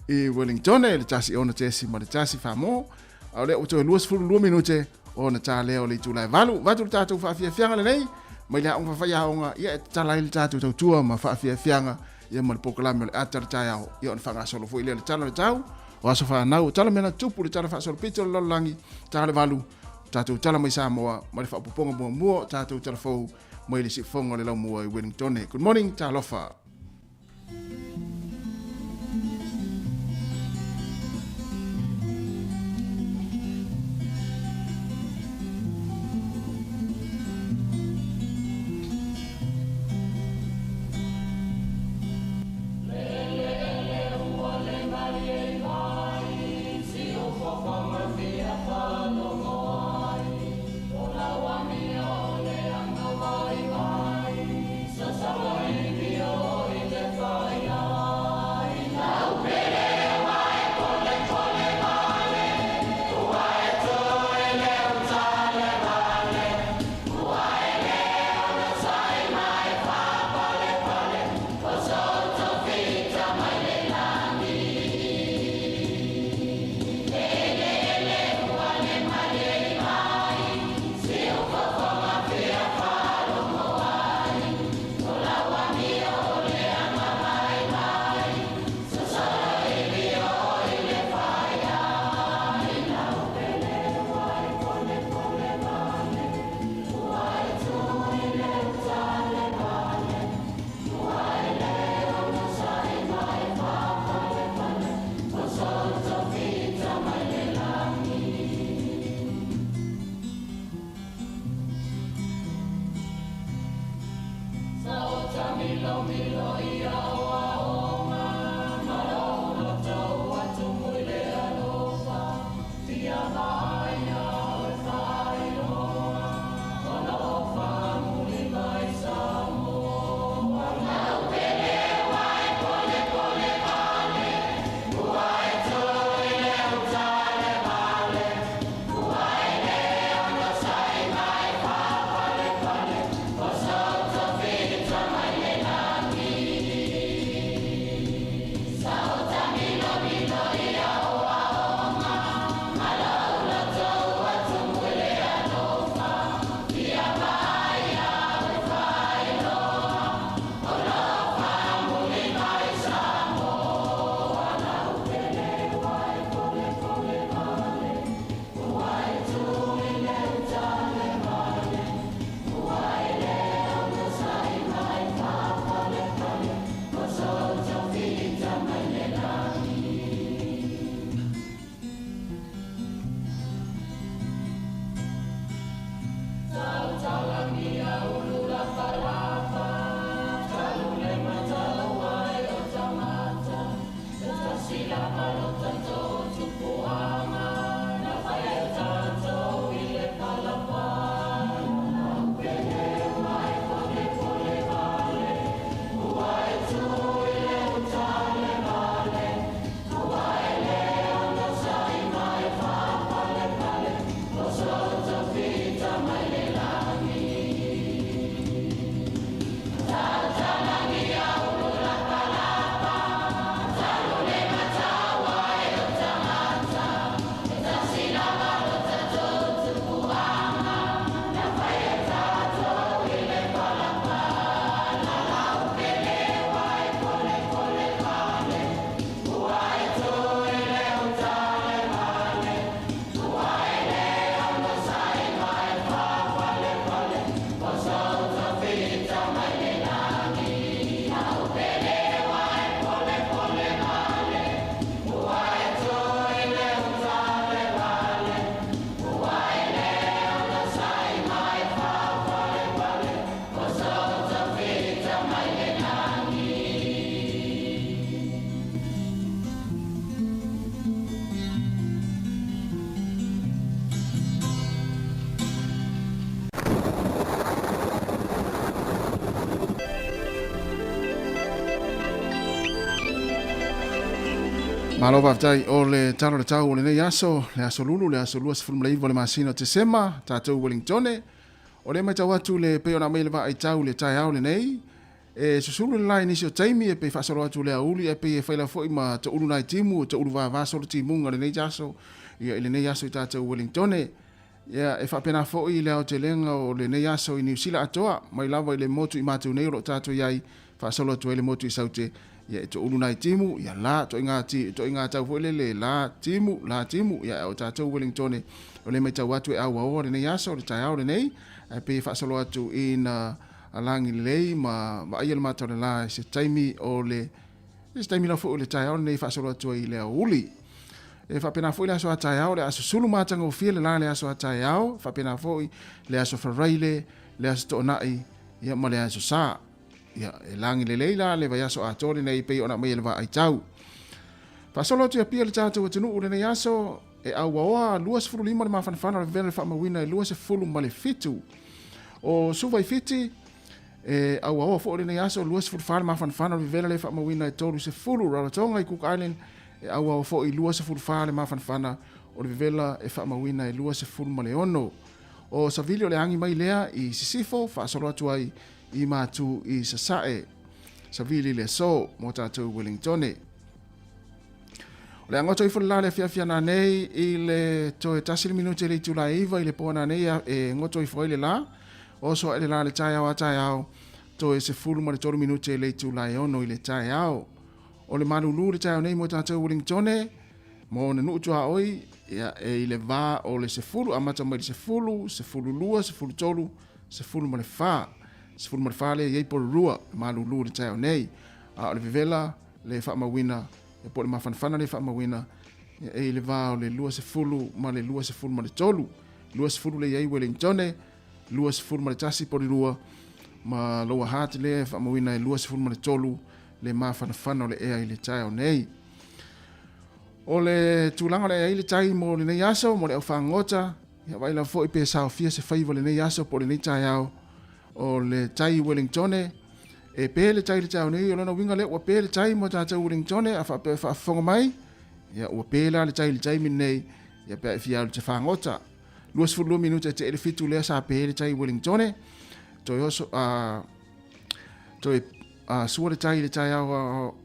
[SPEAKER 1] i Wellington le tasi ona tesi ma le tasi whamo au le o toi luas furu lua minute o na tā leo le tūlai valu vatu le tātou whaafia fianga le nei mai le aunga whawhai aonga ia e talai le tātou tau tua ma whaafia fianga ia ma le polkalame le atar tai au ia on whanga solo fu ile le tala le tau o aso whanau tala mena tupu le tala whaasolo pito le lolangi tala le valu tātou tala mai Samoa ma le whaapuponga mua tātou tala fau mai le si fonga le lau mua i Wellington. Good morning, talofa.
[SPEAKER 4] Sa sa
[SPEAKER 1] Malo vaftai o le talo le tau o le nei aso, le aso lulu, le aso lua se fulmleivo le masino te sema, tātou Wellingtone. O le mai tau atu le peo na mai le va ai tau le tai au le nei. E susulu le lai nisi o taimi e pe whasaro atu le auli e pe e whaila fo ima ta ulu nai timu, ta ulu va vaso le timunga le nei aso, ia le nei aso i tātou Wellingtone. Ia e whapena fo i le au te lenga o le nei aso i New Zealand atoa, mai lava i le motu i mātou nei o tātou iai, whasaro atu e le motu i saute. Ia to ulu nai timu ia la to inga tau fole le la timu ia o tātou Wellingtone o le mai tau atu e au le nei aso le tai au le nei e pe whaasalo atu ina alangi lei ma ai le matau le la se taimi o le la fo le tai au le nei whaasalo atu i le uli e whapena fo le aso a tai au le aso sulu matanga o fia le la le aso a tai au whapena fo le aso wharaile le aso to nai ia ma le aso saa ia e langi le leila le vai aso a tole nei pe ona mai le va ai tau. Fa solo tu pia le tatu o tunu le nei aso e au wa luas fulu lima le mafana le vele fa mawina e luas fulu male fitu. O suva fiti e au wa fo le nei aso luas fulu fa mafana le vele le fa mawina e tolu se fulu Rarotonga i Cook Island e au wa fo i luas fulu fa le mafana o le vela e fa mawina e luas fulu male ono. O savilio le angi mai lea i sisifo fa solo tu ai i mātu i sasae, sa vili le so, mo tātou Wellingtone. O le angoto i whulala le fiafia nā nei, i le toe tasiri minute le tula iwa, i le pōna nei e ngoto i whaile la, oso e le la le tai au, toe se fulu ma le tolu minute le tula i ono i le tai au. O le malulu le tai au nei mo tātou Wellingtone, mo na nuutua oi, i le vā o le se fulu, amata mai se fulu lua, se fulu tolu, se fulu ma le wha. Se fulu marfale yei por rua malulu le tai nei a le vivela le fa mawina e por mafanfana le fa mawina e le va le lua se fulu ma le lua se fulu ma le tolu lua se fulu le yei Wellingtone lua se fulu ma le tasi por rua ma loa hat le fa mawina e lua se fulu ma le tolu le mafanfana le e le tai nei o le tulanga le le tai mo le nei aso mo le fangota ya vai la fo i pe sa fia se fai le nei aso por le nei tai au o le tai Wellingtone e pe le tai le tau nei o lona winga le o pe le tai mo tātou Wellingtone a fa fonga mai ia o pe la le tai min nei ia pe fia le te whangota luas fulu minute te ele fitu le sa pe le tai Wellingtone toi oso sua le tai au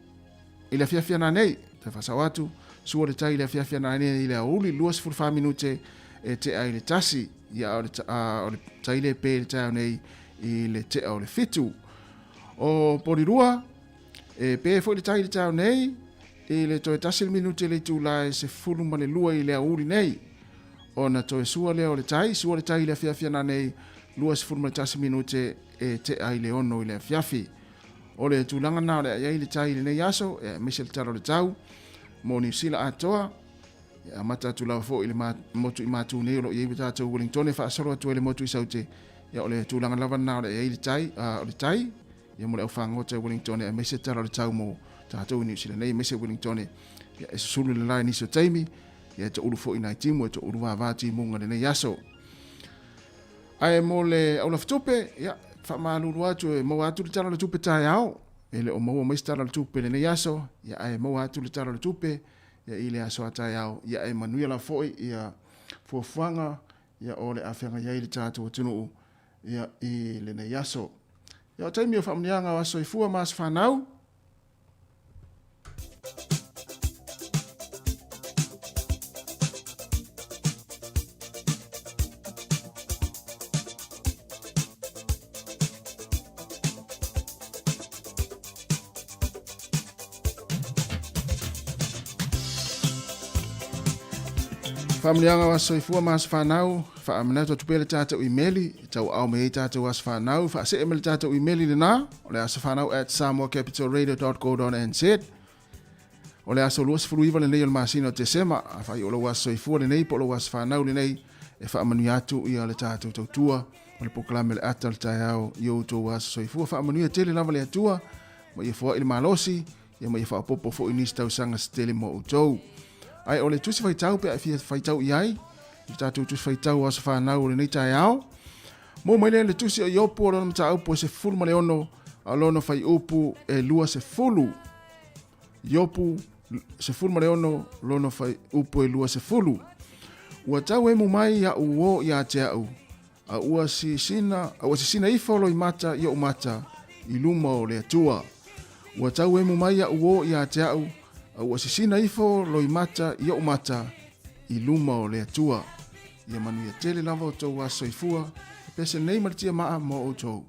[SPEAKER 1] i le fia na nei te whasawatu sua le tai le fia na nei i le auli luas fulu fa minute e te ai le tasi ia o le tai le pe le tau nei i le te au le fitu. O porirua, e pe fo le tai le tau nei, i le toe tasil minute le tūlai se fulu ma le lua i le auri nei. O na toe sua le tai le fiafia na nei, lua se fulu ma le tasil minute e te ai le ono i le fiafi. O le tūlanga nao le ai le tai le nei aso, e mese le taro le tau, mo New Zealand atoa, e amata tūlawa fo i le motu i mātu nei, o lo i ewe tātou Wellingtone, wha asoro atu e le motu i saute, ia o le tūlanga lawa nao le ei le tai, ia mo le au whangota Wellingtone, e mese tara le tau mo tātou New Zealand, nei mese Wellingtone, ia e susulu le lai niso taimi, ia te uru fo i nai timu, e te uru wāwāti munga le nei aso. Ai mo le au la ftupe, ia, wha maaluru atu, e mau atu le tara le tupe tai au, e le o mau o meisi tara le tupe le nei aso, ia ai mau atu le tara le tupe, ia i le aso a tai au, ia e manuia la foi, ia fuafuanga, ia o le awhenga iai le tātou atunu ia i le nei aso. Ia o taimi o whamnianga o aso i fua maas whanau. Whamnianga o aso i fua maas whanau. Fa amana to tupele tata emaili tau au me tata was fanau fa se email tata emaili na ole asa fanau @samoacapitalradio.co.nz ole asa luas fruiva le nei masino te sema fa yo lo was i fu le nei po lo was fanau le nei e fa amanu atu i le tata to tua ole proclame le atal tau yo to was so i fu fa amanu tele lava le tua mo i fu il malosi e mo i fa popo fo inista usanga stele mo utou ai ole tusi fa tau pe fa tau iai i tātou tu whaitau asa whanau le nei tai au. Mō mai le tusi o iopu o lona mta aupu se fulu ma le ono a lona whai upu e lua se fulu. Iopu se fulu ma le ono lono fai upo e lua se fulu. Ua tau e mu mai ya uo ya te au. A ua si sina ifo lo i mata i o mata i luma o le atua. Ua tau e mu mai ya uo ya te au. A ua si sina ifo lo i mata i o mata i luma o le atua. Ia manu ia tele lava o tau a soifua. Pese nei maritia maa mo o tau.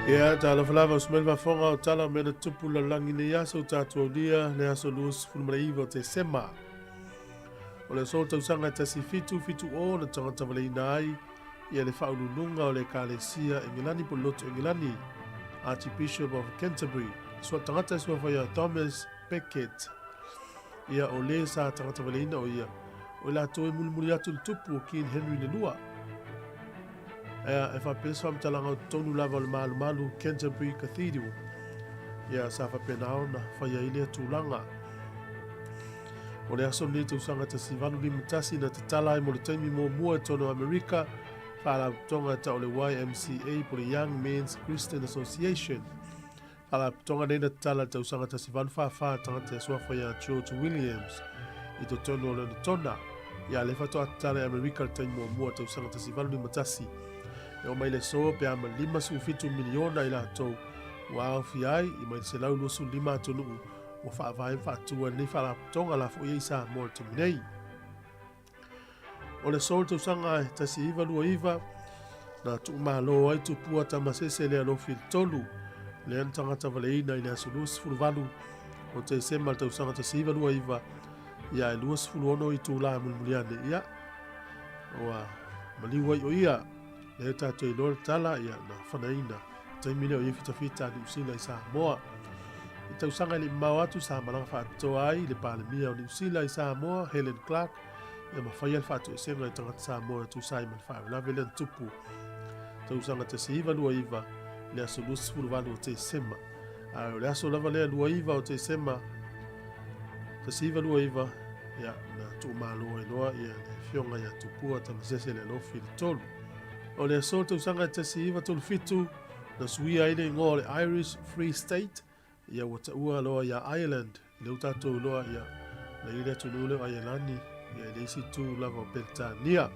[SPEAKER 4] Ia talofa lava o smel vafonga o tala mena tupu la langi ne aso tatua dia le aso luas fulmalaiva o te sema. O le so tausanga tasi fitu o na tangata waleina ai ia le whaulununga o le kalesia Engilani po loto Engilani, Archbishop of Canterbury, sua tangata sua whaia Thomas Becket. Ia o le sa tangata waleina o ia, o la toe mulimuli atu le tupu o King Henry le lua. Ia e whapesa whamtalanga o tonu lava o le malu Canterbury Cathedral. Ia sa whapenao na whaia ile tūlanga. O le aso ni tausanga tasi vanu li mutasi na te tala i mo le taimi mo mua e tono Amerika, whala tonga ta o le YMCA po le Young Men's Christian Association. Whala tonga neina tala tausanga tasi vanu wha tangata e sua whaia George Williams i to tono o le tona. Ia le whatoa tala i Amerika le taimi mo mua tausanga tasi vanu li mutasi. E o mai le so pe ama 5 miliona i la tau wa fi ai i mai se lau lusu 5 tonu o fa vai fa tua ni fa la tonga la fo i sa mo te nei o le sol tu sanga ta si iva lu iva na tu ma lo ai tu pua ta ma se le lo fil tolu le antanga ta vale ina ina su lus fu valu o te se mal tu sanga ta si iva lu iva ia lus fu ono i tu la mulmuliane ia wa mali wa ia le tato i lor tala ia na whanaina. Tai mine o iwhita whita ni usila i Samoa. I tausanga li mau atu sa malanga whaatoa ai le palemia o ni usila i Samoa, Helen Clark, ia mawhai al whaato i senga i tangata Samoa tu sai man whaavelawe le tupu. Tausanga te se iwa lua iwa, le aso lusi fuluwalu o te sema. O le aso lava lea lua iwa o te sema, te se iwa lua iwa, ia na tu malo e loa ia le fionga ia tupua ta masese le lofi le tolu. O le aso tausanga te se iwa tolu fitu, na suia ile ngō le Irish Free State, ia wata ua loa ia Ireland, le utato loa ia na ile tunule o Ielani, ia le isi tu lava o Beltania.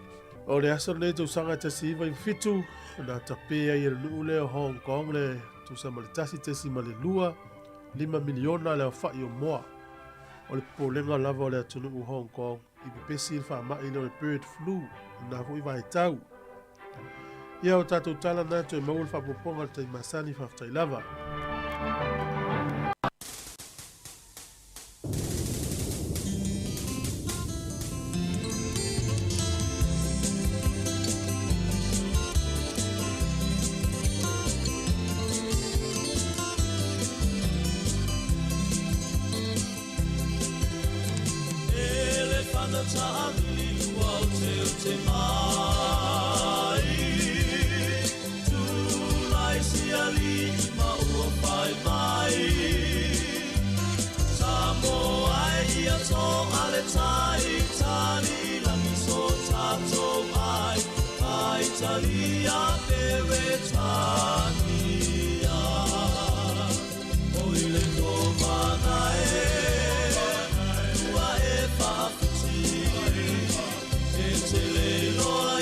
[SPEAKER 4] O le aso le tausanga te se iwa i fitu, na tapea i le nule o Hong Kong le tausama le tasi te si ma le lua, 5 miliona le o whai o moa. O le polenga lava o le atunu u Hong Kong, i pepesi il wha mai le bird flu, na hui vai tau. Ia o tātou tala nātou e maul whapoponga te masani whaftai lava.
[SPEAKER 5] Loa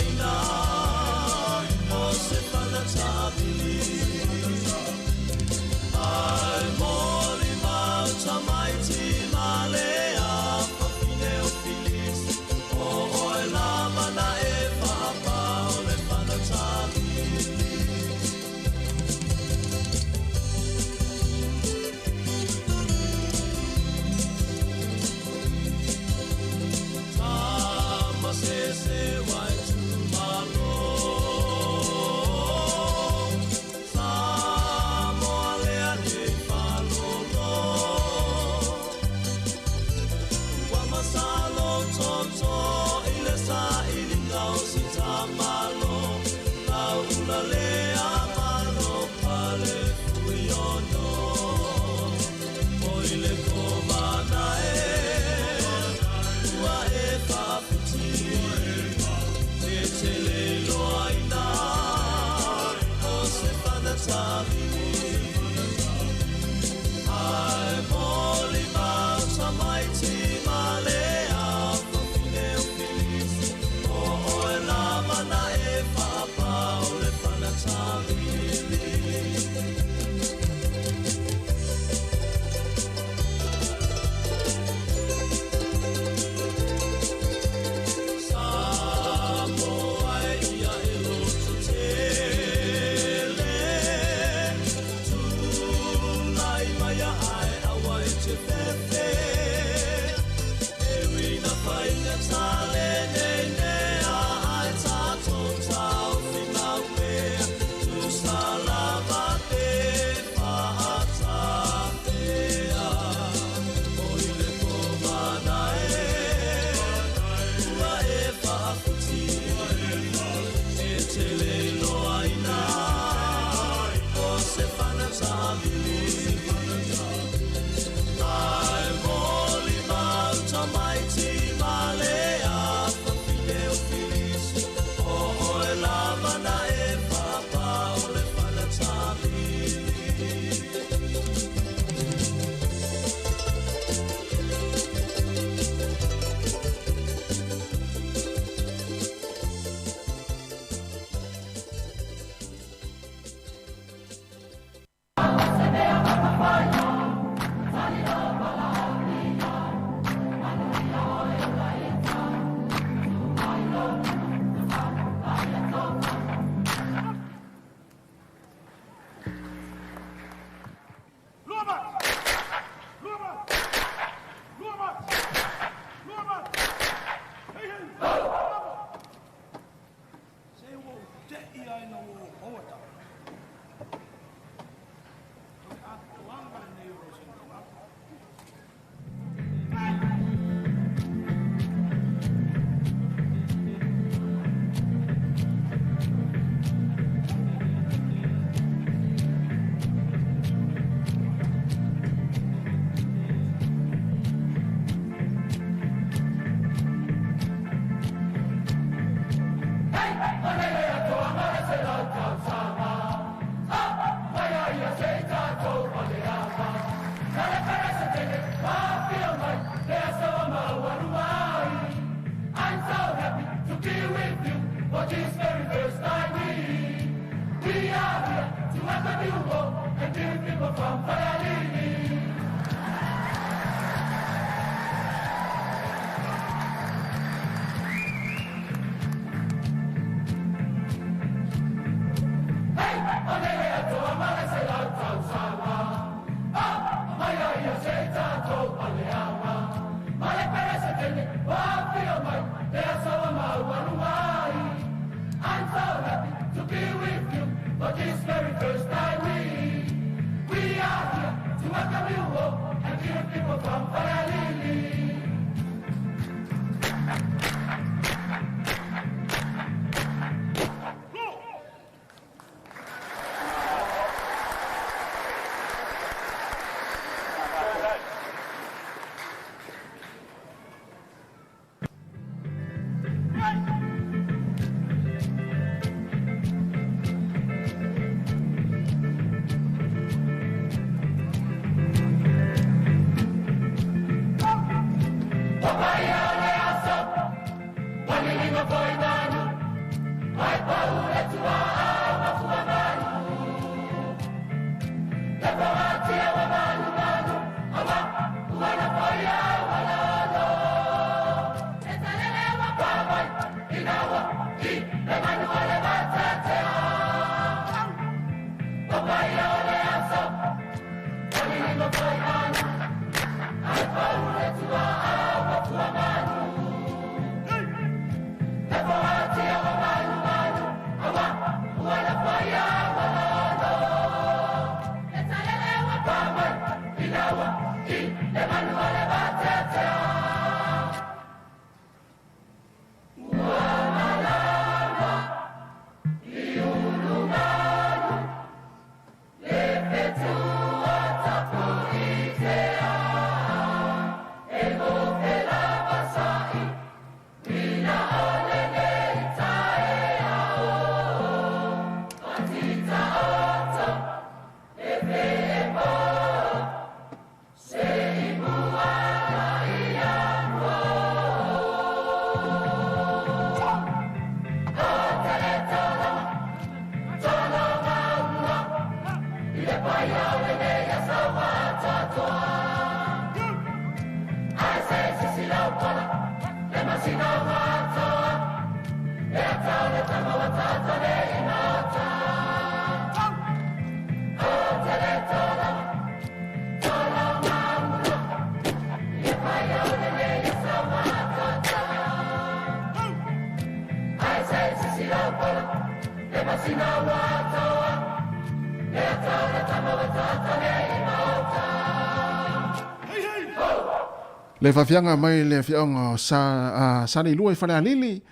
[SPEAKER 1] Le fafianga mai le fionga sa ni lua I whale alili.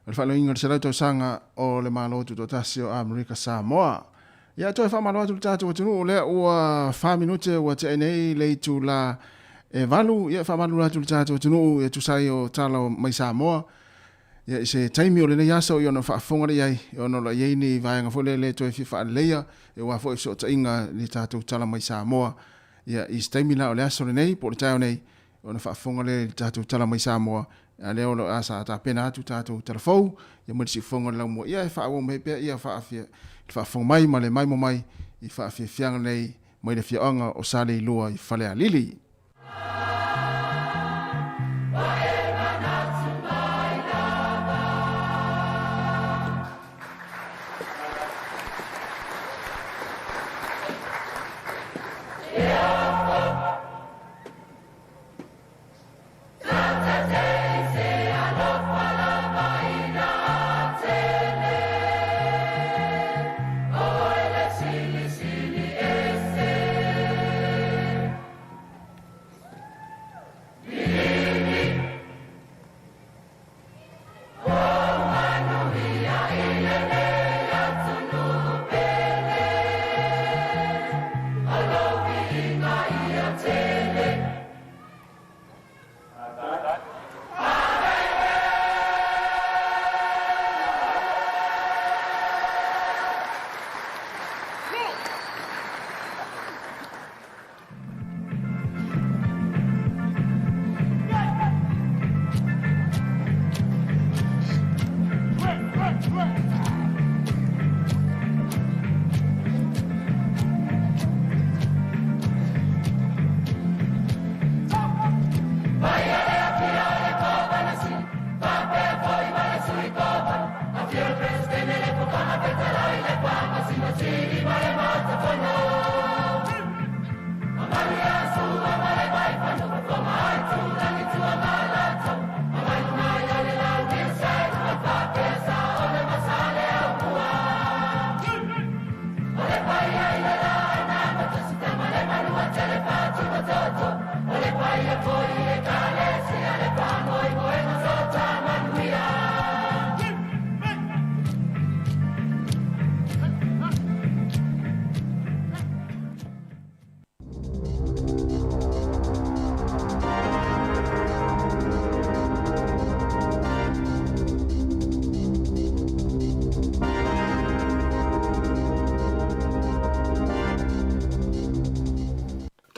[SPEAKER 1] O le whale inga se rautou sanga o le malotu to tasio Amerika Samoa. Ia toi whamalo atu tātou atunu o lea ua 5 minute ua te enei le tu la e valu. Ia whamalo atu tātou atunu e tu sai o tala mai Samoa. Ia se taimi o le nei asa o iona whaafonga iai. Iona la ieini vaenga fole le toi fifa leia. E ua fo iso ta inga li tātou tala mai Samoa. Ia is taimi la o le aso le nei, po le tau nei. Ona whaafonga le tātou tala mai Samoa. A leo lo asa ta pena atu tātou telefou. Ia mwere si fonga lau mua. Ia e whaawau mei pia, ia whaafia. I whaafonga mai, ma le mai mo mai. I whaafia fianga nei, mai le fiaonga o sale I lua I whale a lili.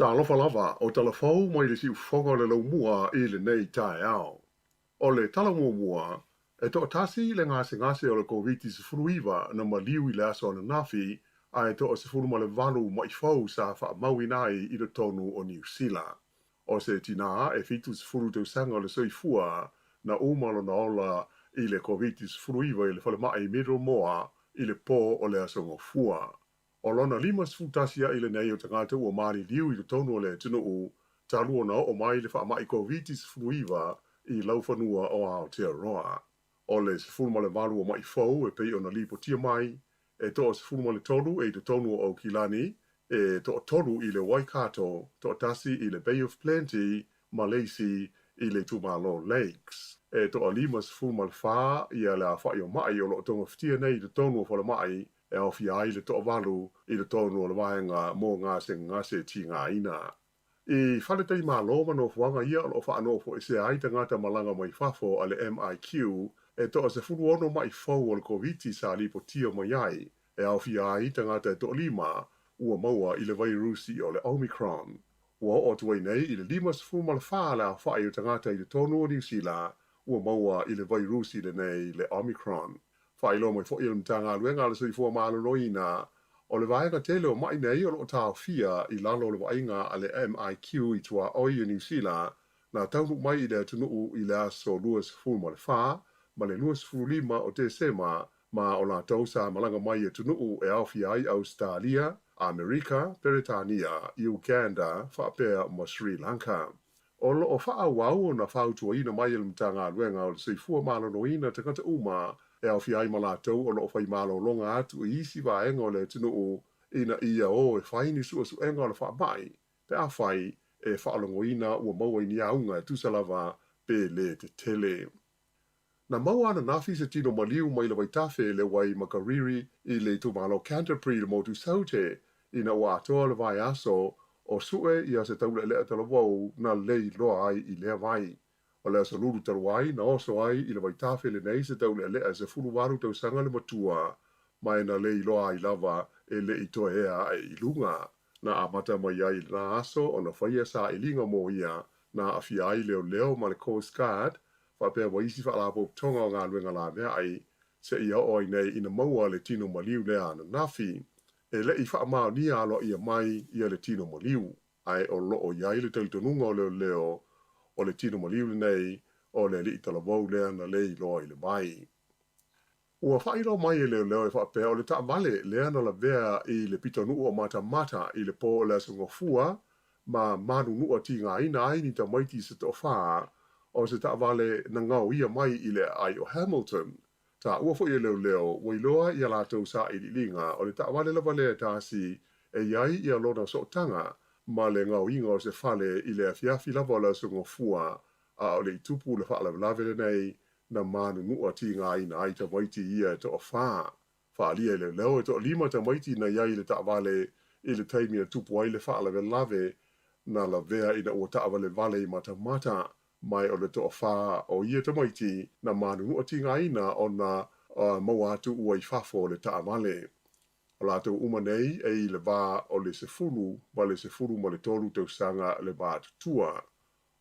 [SPEAKER 4] Alofa lava o talafou mai le siu whonga le lau mua I le nei tae au. O le tala mua e to tasi le ngase o le COVID-19 na maliu I le aso ana nafi a e to o se furu ma le valu mai fau sa wha maui nai I le tonu o New Zealand. O se tina e fitu se furu tau sanga o le soifua na umalo na ola I le COVID-19 I le whale mai midro moa I le po o le aso ngofua. O lona 5 sfutasia I le nei o tangata ua maari liu I le tonu o le tunu u, talua na o mai le wha mai COVID-19 I laufanua o Aotearoa. O le sefulu ma le valu o mai fau e pei o na lipo tia mai, e to o sefulu ma le tolu e te tonu o Kilani, e to o tolu I le Waikato, to o tasi I le Bay of Plenty, Malaysia I le Tumalo Lakes. E to o 5 sefulu ma le wha I le a whai o mai o lo tonga fitia nei te tonu o whala mai, e au fia I le to valu I le tonu o le waenga mō ngase ti ngā ina. I whale tei mā loma no fuanga ia o wha anofo I se aita ngata malanga mai fafo a le MIQ e to se furu ono mai fau o le COVID sa lipo tia mai ai e au fia aita ngata e to 5 ua maua I le vairusi o le Omicron. Ua o tuai nei I le 5 sefulu ma le wha le a whai o tangata I le tonu o New Zealand ua maua I le vairusi le nei le Omicron. Whailo mai fo ilum tanga luenga le sui fua maalo loina. O le vaenga tele o mai nei o lo tau fia I lalo le vaenga a le MIQ I tua oi o New Zealand na taunu mai I le tunu I le aso luas fulu ma le wha, ma le luas fulu 5 o te sema ma o la tausa malanga mai e tunu e au fia I Australia, Amerika, Britania, Uganda, whaapea ma Sri Lanka. O lo o wha wau na whautua ina mai ilum tanga luenga o le sui fua maalo loina te kata uma e au fiai malatou o lo fai malo longa atu I isi vaenga o le tunu ina ia o e whaini su enga o le wha mai. Te a whai
[SPEAKER 5] e whaalongoina ua maua ini aunga e tusalava pe le te tele. Na maua ana nafi se tino maliu mai le waitafe le wai makariri i le tumalo Canterbury le motu saute ina ua atoa le vai aso o sue ia se taule lea talavau na lei loa ai i lea vai. O lea sa lulu taruai na oso ai i le waitafe le nei se taule lea se fulu waru tau sanga le matua mai na lei loa ai lava e le itoa ea ai i lunga. Na amata mai ai na aso o na whaia sa i linga mo ia na afi ai leo ma le Coast Guard whapea wa isi whaalapo tonga o ngā luenga la mea ai se ia oi nei ina maua le tino maliu lea na nafi e le i whaamao ni alo ia mai ia le tino maliu ai o loo iai le tautonunga o leo o le tino maliu nei o le li talavou lea na lei loa i le mai. Ua whairo mai e leo e whapea o le taamale lea na la vea i le pitonu o mata i le po o le asungofua ma manu nua ti ngā ina ai ni ta maiti se to whaa o se taavale na ngau ia mai i le ai o Hamilton. Ta ua fo i leo wailoa i alatou sa i linga o le taavale lava lea tasi e iai i alona so tanga ma le ngau inga o se fale i le afiafi lava o le asungofua a o le itupu le whaalave nei na manu nua ti ngā ina ai ta maiti ia to whaa. Whaalia i leo e to lima ta maiti na iai le taavale i le taimi a tupu ai le whaalave na la vea ina ua taavale vale i mata mai o le to whaa o ia ta maiti na manu nua ti ngā ina o na maua atu ua i whafo le taamale. O lātou umanei e i le vā o le sefulu ma le tolu tau sanga le vā tutua.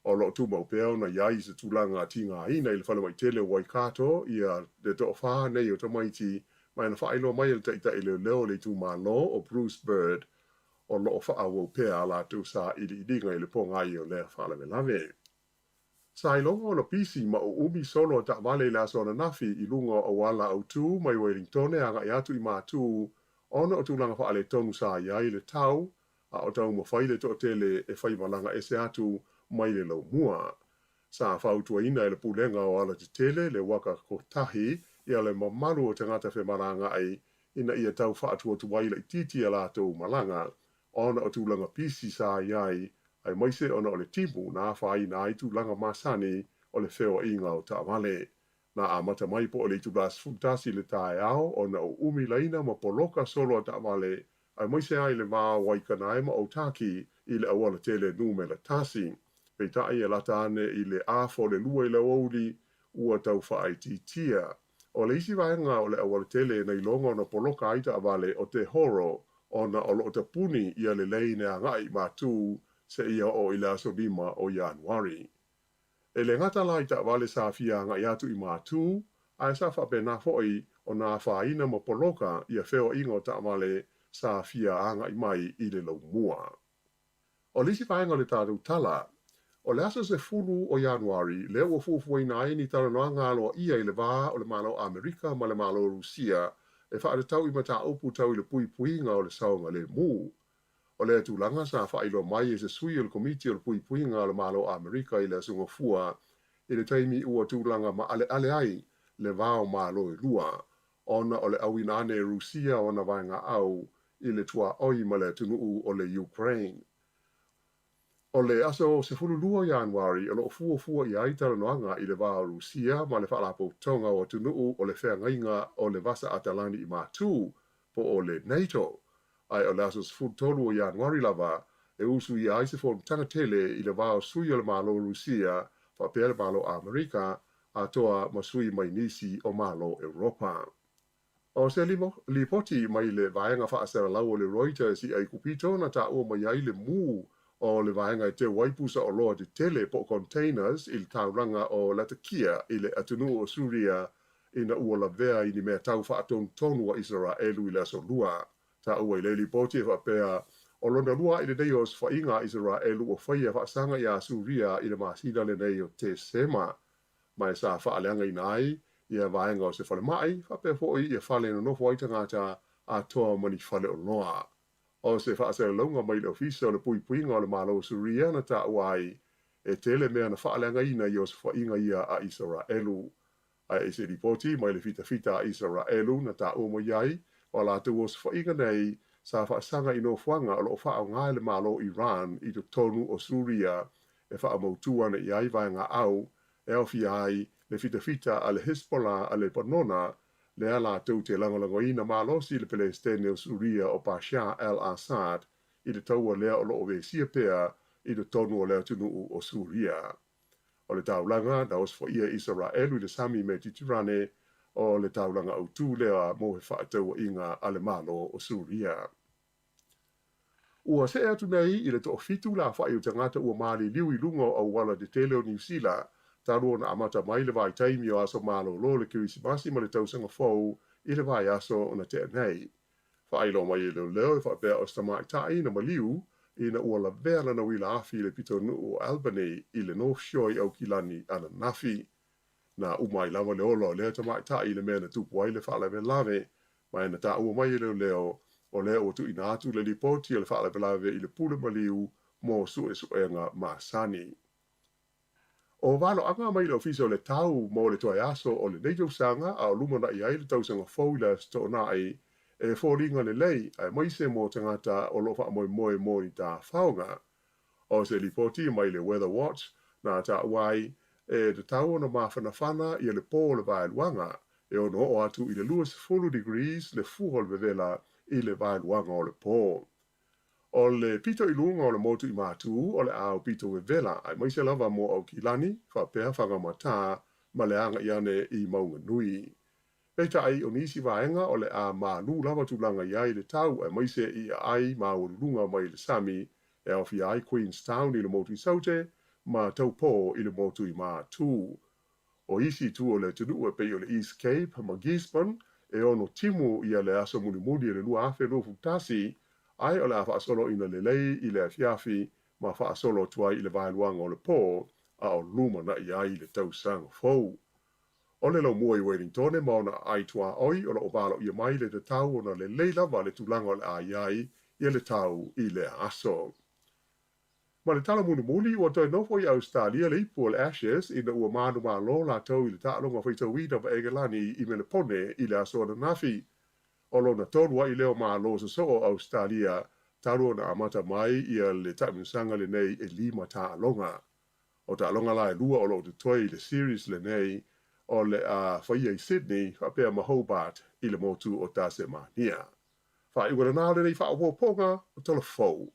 [SPEAKER 5] O lo tu mau peo na iai se tulanga ti ngā ina i le whale mai tele Waikato ia le to whaa nei o ta maiti mai na whailo mai le taita i leo le tu malo o Bruce Bird o lo wha au pea lātou sa i ringa i le pongai o le whaalame lave. Sa ilonga o na pisi ma o umi solo ta vale la so na nafi i lunga o wala au tu mai Wellington a ngai atu i mātu ona o tūlanga wha ale tonu sa iai le tau a o tau ma whaile to tele e whai malanga ese atu mai le lau mua. Sa whautua ina e le pulenga o ala te tele le waka kotahi ia le mamaru o tangata whe maranga ai ina ia tau wha atua tuwai le titi a lātou malanga ona o tūlanga pisi sa iai ai maise ona o le timu na whai na ai tūlanga masani o le wheo inga o ta vale. Na amata mai po o le tūlas futasi le tae ao ona o umi laina ma poloka solo o ta vale ai maise ai le maa waikana e ma o taki i le awala tele nume la tasi. Peita ai e lata ane i le afo le lua i le ouli ua tau whaai titia. O le isi vaenga o le awala tele na ilonga ona poloka aita vale o te horo ona o lo te puni ia le leine a ngai mātū se ia o ila so lima o Januari. E le ngata lai ta vale sa fia ngai atu i mātū, ai sa whape na foi o nā whaina ma poloka ia wheo ingo ta vale sa fia a ngai mai i le lau mua. O lisi vaenga le tātou tala, o le aso se fulu o Januari, leo o fufuai na ai ni tala noa ngalo ia i le vā o le malo Amerika ma le malo Rusia, e whaare tau i mata upu tau i le puipuinga o le saonga le mū. O le tūlanga sa whailo mai e se sui o le komiti o le puipuinga o le malo Amerika i le asunga fua, i le taimi ua tūlanga ma ale ai le vāo malo e lua, ona o le awinane Rusia o na vaenga au i le tua oi ma le tunuu o le Ukraine. O le aso se fulu lua Januari o lo fua i aitara noanga i le vāo Rusia ma le whaalapo tonga o tunuu o le whea ngainga o le vasa atalani i mātū po o le NATO. Ai o le aso se fulu tolu o Januari lava e usu i aise fo tanga tele i le vāo sui o le malo Rusia fa pia le malo Amerika a toa masui mai nisi o malo Europa. O se lipoti mai le vaenga whaasera lau o le Reuters i ai kupito na ta ua mai ai le mū o le vaenga i te waipusa o loa te tele po containers i le tauranga o Latakia i le atunu o Suria i na ua la vea i ni mea tau whaatonu tonu wa Israelu i le aso lua. Ta ua i le lipoti e whapea o londa lua i le deos whainga Israelu o whaia whaasanga i a Suria i le masina le nei o te sema. Mai sa whaaleanga i nai i a vaenga o se whale mai, whapea fōi i a whale no nofo aitangata a toa mani whale o loa. O se whaasera launga mai le ofisa o le puipuinga o le malo Suria na ta uai e tele mea na whaaleanga ina i o se whainga ia a Israelu. Ai e se ripoti mai le fita a Israelu na ta ua mai ai o la tu o se whainga nei sa whaasanga ino whanga o lo wha o ngā le malo Iran i te tonu o Suria e wha mautua na i ai vai ngā au e awhi ai le fita a le Hezbollah a le Panona le ala tau te langolango ina malosi le Palestine o Suria o Bashar al-Assad i te taua lea o loo vesia pea i te tonu o lea tunu o Suria. O le taulanga na os fo ia Israelu i le sami me titirane o le taulanga au tū lea mo he whaatau inga ale malo o Suria. Ua se atu nei i le to fitu la whai o tangata ua maali liu i lungo au wala de tele o New Zealand taru na amata mai le vai taimi o aso malo lo le kirisimasi ma le tausanga fau i le vai aso o na te nei. Whai lo mai leo leo i whapea o stamai tai na maliu i na ua la vela na wila afi le pito nu o Albany i le North Shore au kilani ana nafi. Na umai lama le olo leo tamai tai le mea na tupu ai le wha lave lave mai na ta ua mai leo leo o leo o tu ina atu le lipoti le wha lave lave i le pule maliu mo sue suenga masani. O walo anga mai le ofisa o le tau mo le toa aso o le neitau sanga a o luma na i ai le tau sanga fawila sto nai e fōringa le lei ai maise mo tangata o lo wha moe mo i ta whaonga. O se lipoti mai le Weather Watch na ta wai e te tau na mawhanawhana i le pō le vaeluanga e ono o atu i le 20 degrees le fuhol vevela i le vaeluanga o le pō. O le pito i lunga o le motu i mātu o le au pito vevela ai maise lava mo au kilani whapea whangamata ma le anga iane i maunga nui. Peta ai o nisi vaenga o le a malu lava tulanga iai le tau ai maise i ai ma o lunga mai le sami e au fi ai Queenstown i le motu i saute ma taupo i le motu i mātu. O isi tu o le tunu e pei o le East Cape ma Gisborne e ono timu i le aso muni e le lua afe lo futasi ai o le a whaasolo ina le lei i le afiafi ma whaasolo tuai i le vaeluanga o le pō a o luma na i ai le tausanga fau. O le lau mua i Wellington e mauna ai tua oi o le obalo i mai le te tau o na le leilava le tulanga o le ai i le tau i le aso. Ma le tala muni ua toi nofo i Australia le ipu o le Ashes i na ua manu malo la tau i le taalonga whaitau ida va egelani i me le pone i le aso na nafi. O lo na tolua i leo malo so o Australia taru na amata mai i le taimusanga le nei e 5 taalonga. O taalonga la e lua o lo te toi le series le nei o le a whaia i Sydney whapea ma Hobart i le motu o Tasmania. Wha i wana nāre nei wha o ponga o tola fau.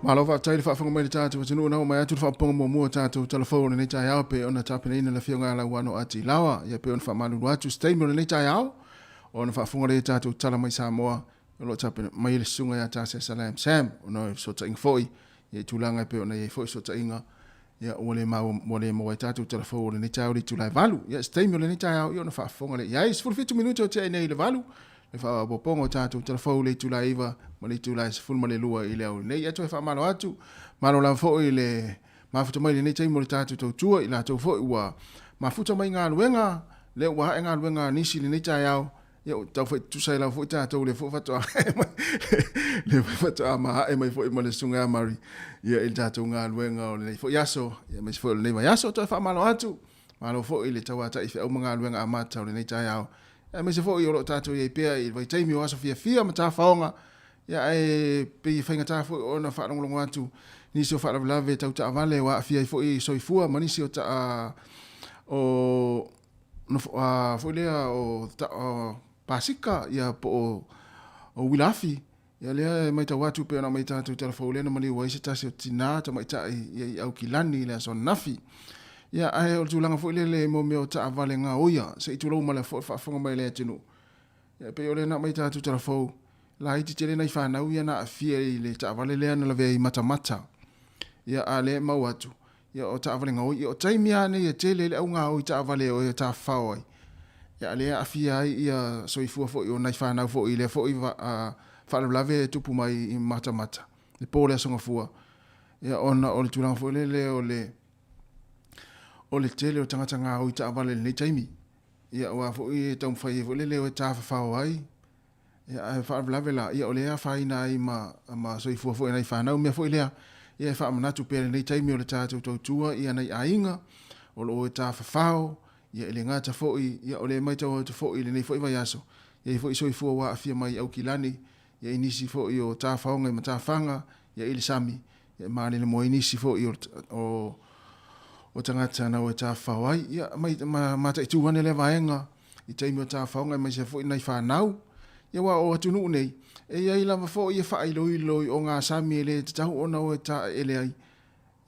[SPEAKER 1] Malo va tai fa fonga mai tatu wa tunu na mai atu fa ponga mo mo tatu telefone ni tai au pe ona tapena ina la fionga la wano ati lawa ya pe on fa malu atu statement ni tai au ona fa fonga le tatu tala mai Samoa lo tapena mai le sunga ya tase salam sam ona so ta ingfoi ye tulanga pe ona ye foi so ta inga ya ole mo tatu telefone ni tai tu lai valu ya statement ni tai au ona fa fonga le ya is for 5 minutos te nei le valu e fa bo pongo tatu telefone le tu laiva mali tu lai ful mali lua ile au nei atu fa malo atu malo la fo ile mafuta mai nei tai mo tatu to tua ila to fo wa mafuta mai nga luenga le wa nga luenga nisi nei tai au ya tau fo tu sai la fo tatu le fo fa to le fa to ma e mai fo mo le sunga mari ya il tatu nga luenga le fo yaso ya mai fo le yaso to fa malo atu malo fo ile tawata ife au nga luenga amata nei tai au e me se fo i oro tatu e pea i vai taimi o aso fia ma ta faonga ya e pe fainga ta fo ona fa longo atu ni so fa la ve tau ta vale wa fia fo i so i fua mani si o ta o no fo le o ta pasika ya po o wilafi ya le mai ta watu pe na mai ta tu telefone na mali wa se ta se tina ta mai ta i au kilani le so nafi ya ai o tulanga fo le mo me o ta vale nga oia se tu lo mala fo fa fonga mai le tinu ya pe ole na mai ta tu telefo la iti tele na fa na uia na afia le ta vale le na le mata ya ale ma watu ya o ta vale nga oia o taimi ane ya tele le nga o ta vale o ta fa oi ya ale afia ia so i fu fo o na fa na fo ile fo i fa la ve tu pu mai mata le pole so nga fu ya ona o tulanga fo le o le tele o tangata ngā o i ta avale nei taimi. Ia o a fo i tau mwhai e fo lele o e ta whawhau ai. ia whaavelave la ia o lea whaina i ma soifua fo i nei whanau mea fo i lea ia e whaamanatu pere nei taimi o le tātou tautua ia nei ainga o lo e tā whawhao ia ele ngata fo i ia o le mai tau au fo i le nei fo i vai aso ia i fo i soifua wa afia mai au kilani ia inisi fo i o tā whaonga i ma tā whanga ia ili sami ia maani le mo inisi fo i o tangata na o e tā whawai ia ma ta i tūwane le vaenga i taimi o tā whaonga i mai se fo i nei whanau ia wa o atunu nei e ia ila ma fo ia fa ilo o ngā sami ele te tahu ona o e ta ele ai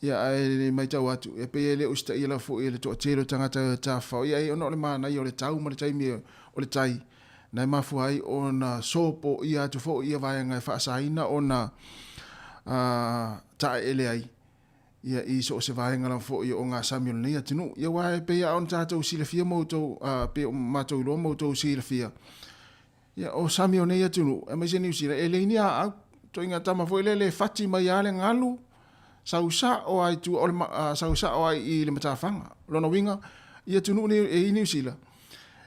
[SPEAKER 1] ia e mai tau atu e pe ele usta ia la fo ele to tero tangata ta fa ia e ona le mana i o le tau ma le taimi o le tai na mafu ai ona sopo ia tu fo ia vai ngai fa saina ona ta ele ai ia i so se vai ngala fo ia o ngā sami o nei atunu ia wa e pe ia on tātou silafia mo to pe matou lo mo to silafia ia o sami o nei atunu e mai se ni usira e le ni a to inga tama fo le fati mai ale ngalu sausa o ai tu o sausa o ai i le matafanga lona winga ia tunu ni e ni usila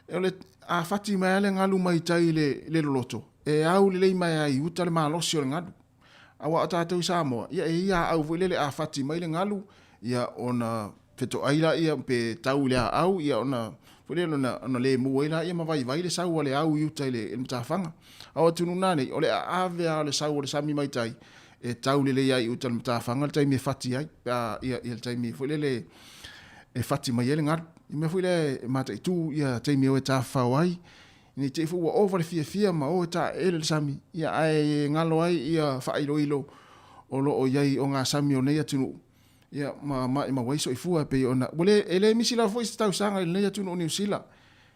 [SPEAKER 1] e le a fati mai ale ngalu mai tai le loto e au le mai ai uta le malosi o ngadu awa tātou sa mo ia au fo le a fati mai le ngalu ia ona feto aila ia pe tau le au ia ona fole ona le mo ila ia ma vai le sau le au uta le matafanga awa tunu nane o le ave le sau le sami mai tai e tau le ia uta le matafanga le tai me fati ai ia le tai me fole le e fati mai le ngar i me fole mata tu ia tai me o ta fawai ni te fu over fia ma o ta ele sami ia ai ngalo ai ia fa ilo o lo o yai o nga sami o nei atunu ia ma waiso i fua pe ona bole ele misila fo sta usanga le atunu ni usila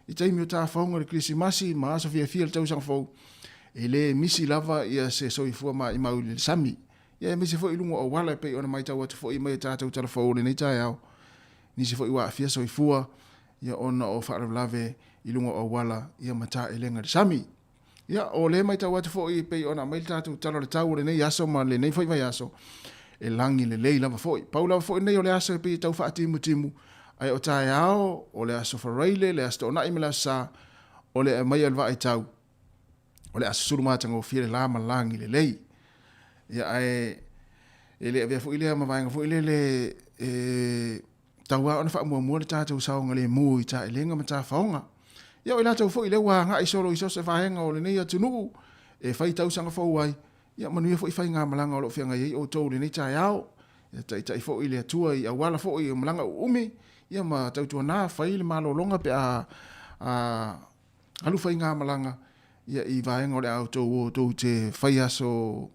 [SPEAKER 1] i tai me ta faunga le krisimasi ma so fia tau sang fo ele misila va ia se so i fua ma i mau le sami ia misi fo ilungo o wala pe ona mai tau atu fo i mai tau telefone nei tai au ni se fo i wa fia so i fua ia ona o fa lave ilungo o wala ia mata elenga le sami ia o le mai tau atu fo i pe ona mai tau talo le tau le nei aso ma le nei fo i vai aso e langi le lei lava fo i paula fo nei o le aso pe tau fa timu ai o tai ao o le aso fareile le aso na imela sa o le mai alva ai tau o le aso suruma tango fie la ma langi le lei ia ai ele avea fo ile ma vai fo ile le taua ona fa mo le tatu saunga le mu i ta elenga ma ta faunga ia ila tau fo ile wa nga i solo i so se vaenga o le nei atunu e fai tau sanga fo wai ia manu fo i fai nga malanga o lo fianga i o to le nei ta yao ia tai fo ile atua i awala fo i malanga umi ia ma tau tu na fai le malo longa pe a alu fai nga malanga ia i vaenga o le auto o to te fai aso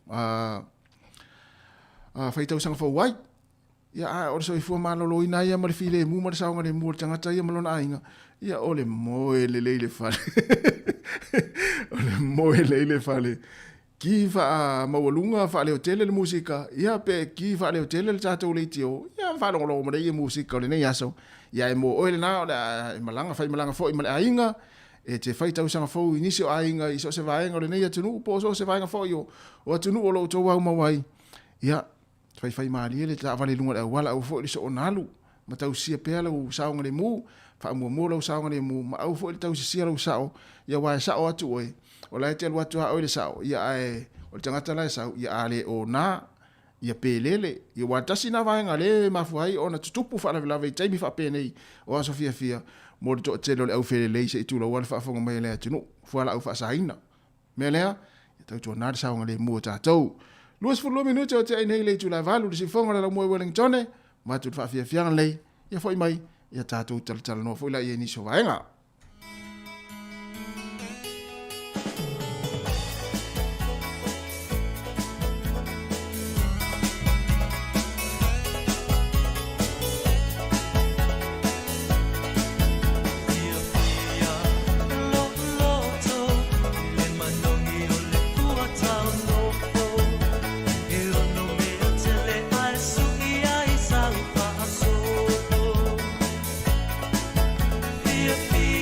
[SPEAKER 1] fai tau sanga fo wai ia o so i fu malo lo ina ia ma le file mu ma saunga le mu tangata ia malona ainga ia ole moe le fale ole moe le fale ki fa mawalunga fa le hotel le musika ia pe ki fa le hotel le tato le tio ia fa lo mo le musika le nei aso ia mo ole na e malanga fo i mal ainga e te fai tau sanga fo inisi o ainga i so se vaenga le nei atunu po so se vaenga fo yo o atunu o lo to wa mawai ia fai mali le ta vale lunga wala o fo le so onalu ma tau sia pela u saunga le mu fa mo lo saunga le mu ma au fo le tau sia lo sao ia wa sao atu oi o la te lo atu o le sao ia ai o tangata la sao ia ale o na ia pelele ia wa tasina vaenga le mafuai ona tutupu fa la ve taimi fa penei o Sofia mo to telo le au fele le se tu lo wa fa fonga mai le tunu fo la au fa saina me le tau tu na saunga le mu ta tau Luas fu lo minuto o te ai nei le tu la valu si fonga la mo Wellington ma tu fa fia le ia foi mai ia tatu tal no foi la ia ni so vaenga
[SPEAKER 6] Feel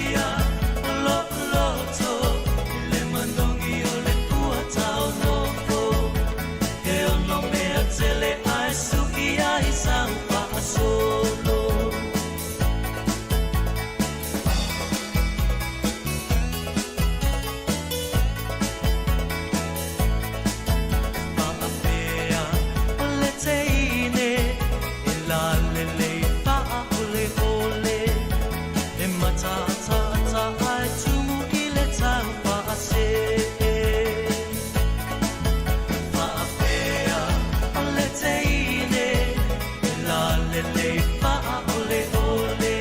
[SPEAKER 6] ole ole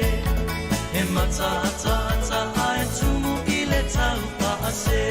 [SPEAKER 6] e matata ta ai tumu I le tau paase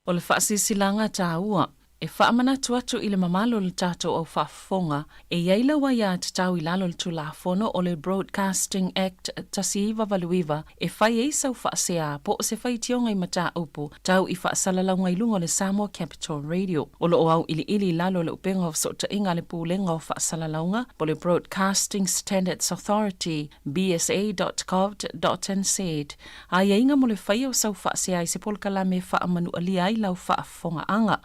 [SPEAKER 7] O le whaasisilanga tā ua, e whaamana tuatu I le mamalo le tātou au whaafonga, e iaila wa ia te tau I lalo le tulafono o le Broadcasting Act tasiiwa valuiwa, e whai e sau whaasea po o se whai tionga I mata upu, tau I whaasalalanga I lunga le Samoa Capital Radio. O lo o au ili lalo le upenga o sota inga le pūlenga o whaasalalanga, po le Broadcasting Standards Authority, bsa.gov.nz. A ia inga mo le whai o sau whaasea I se polkala me whaamanu alia I lau whaafonga anga.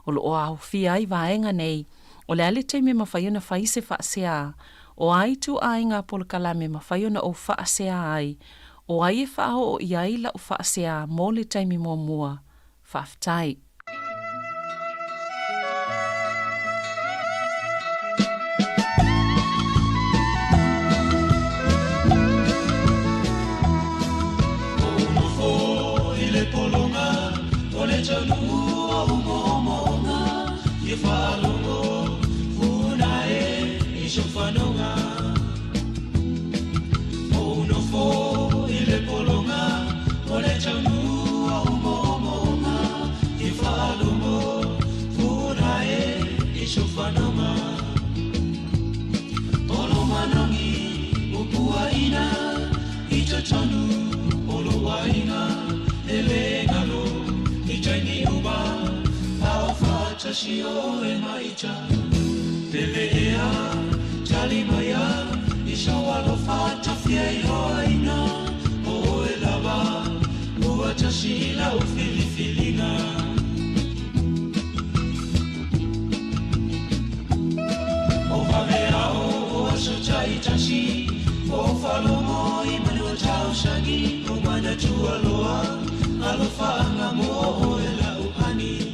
[SPEAKER 7] O lo o au fia ai vaenga nei, o le ale te me mawhaiona whai se whaasea, o ai tu ainga polkala me mawhaiona o whaasea ai, o ai e whao o iai la o whaasea mō le taimi mō mua, whaftai.
[SPEAKER 6] Ye falongo funae ishofanonga ono fo ile polonga ole chanu omonga ye falongo funae ishofanonga olo manongi upuaina ichochanu olo waina elegalo ichaini uba Shio e maicha Pelea Chalimaya Ishawalo fata fia ihoaina O elava Ua chashila o filifilina O vavea o ashochai chashi O falomo imanu chao shagi O mana chua loa Alofa angamo o ela upani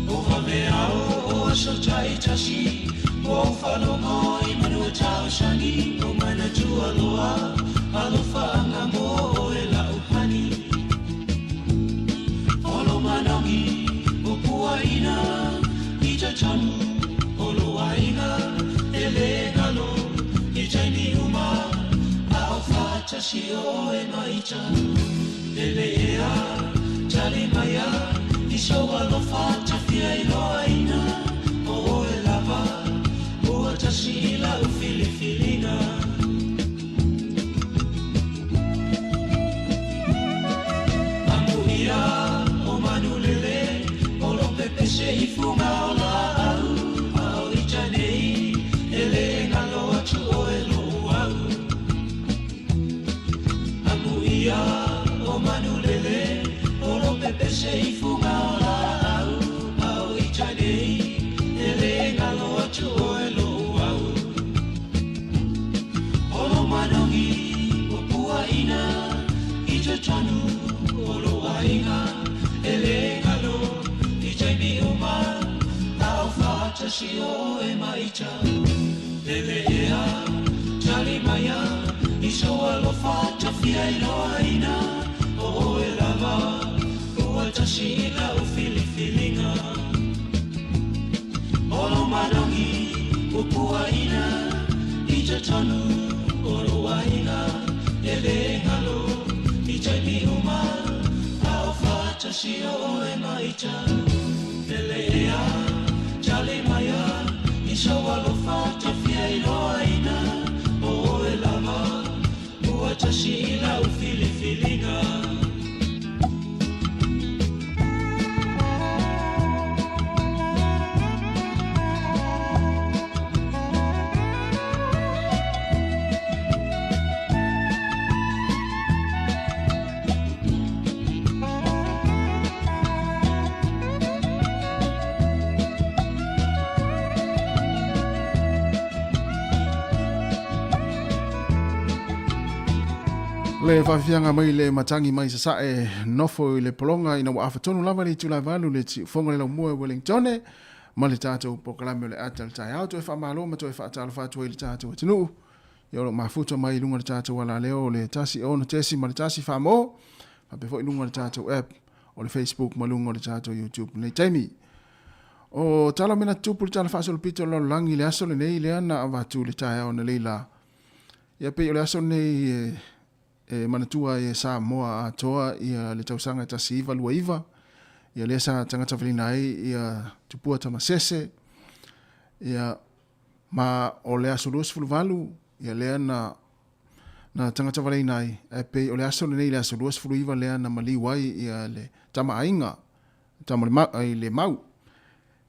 [SPEAKER 6] O shochai chashi o falomo imanu chao shangi o mana chua loa alofa angamo o ela upani olo manongi o puaina ija chanu olo waina ele galo ijaini uma alfa chashi o e maicha ele ea chali maya Ishowa lo fata fia iloaina O elava O tashila o filifilina Amuia O manulele O lo pepese ifunga o la au Ao ichanei Ele ngalo atu o elo au Amuia O manulele O lo pepese ifunga Chanu olo wainga ele galo ijaini uma alfa tasi o e maita lele ea tali maya iso alofa tafia iloa ina o e lava ua tasi ila u filifilinga olo madongi upua ina ita tonu olo waina ele ngalo ita mi uma alfa tasi o e maita lele ea tali maya iso alofa tafia iloa ina o e lava ua tasi ila u filifilinga
[SPEAKER 1] Le whawhianga mai le matangi mai sa sae nofo i le polonga ina wa awhatonu lava le tula valu le ti whonga le lau mua Wellingtone ma le tātou pokalame le atal tai auto e whamalo ma to e whaatalo whātua i le tātou e tinu i oro mafuta mai lunga le tātou wala leo le tasi o na tesi ma le tasi whamo ma pe fo i lunga le tātou app o le Facebook ma lunga le tātou YouTube nei taimi o tala mena tupu le tala whaasolo pito lo langi le aso le nei le ana avatu le tai au na leila ia pe o le aso nei manatua e sa moa atoa ia le tausanga tasi iwa lua iwa ia le sa tangata whalina ai ia tupua tamasese ia ma o le aso luas fuluvalu ia lea na tangata whalina ai e pe o le aso le nei le aso luas fulu iwa lea na maliwai ia le tama ainga tama le mau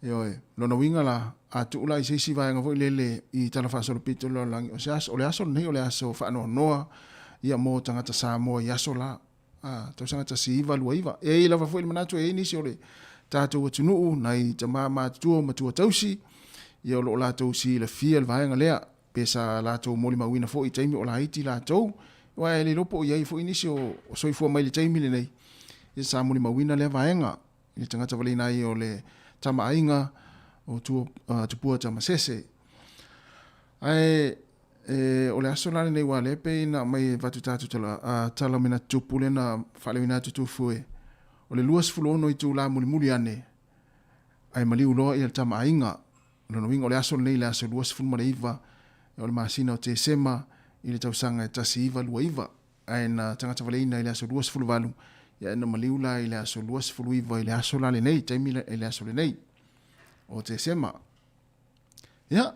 [SPEAKER 1] ioe lona winga la atu ula i seisi vaenga vo ilele i talafa solo pito lo langi o le aso nei o le aso whaanoa noa ia mo tangata sa mo yaso la tau sanga tasi iwa lua iwa e lava fo i manatu e nisi o le tātou atunuu nai ta maa tutua matua tausi ia o lo la tausi le fia le vaenga lea pesa la tau moli mawina fo i taimi o la haiti la tau wa e le lopo iai fo i nisi o soifua mai le taimi le nei ia sa moli mawina lea vaenga i tangata wale nai o le tama ainga o tupua tama sese o le aso lale nei wale pe na mai vatu tatu tala mena tupu le na whale wina tutufu o le luas fulono i tu la muli ane ai maliu loa i le tama ainga lono winga o le aso nei le aso luas fulma le iwa o le masina o te sema i le tausanga e tasi iwa lua iwa ai na tangata wale ina i le aso luas fulu walu ia na maliu la i le aso luas fulu iwa i le aso lale nei taimi i le aso le nei o te sema ia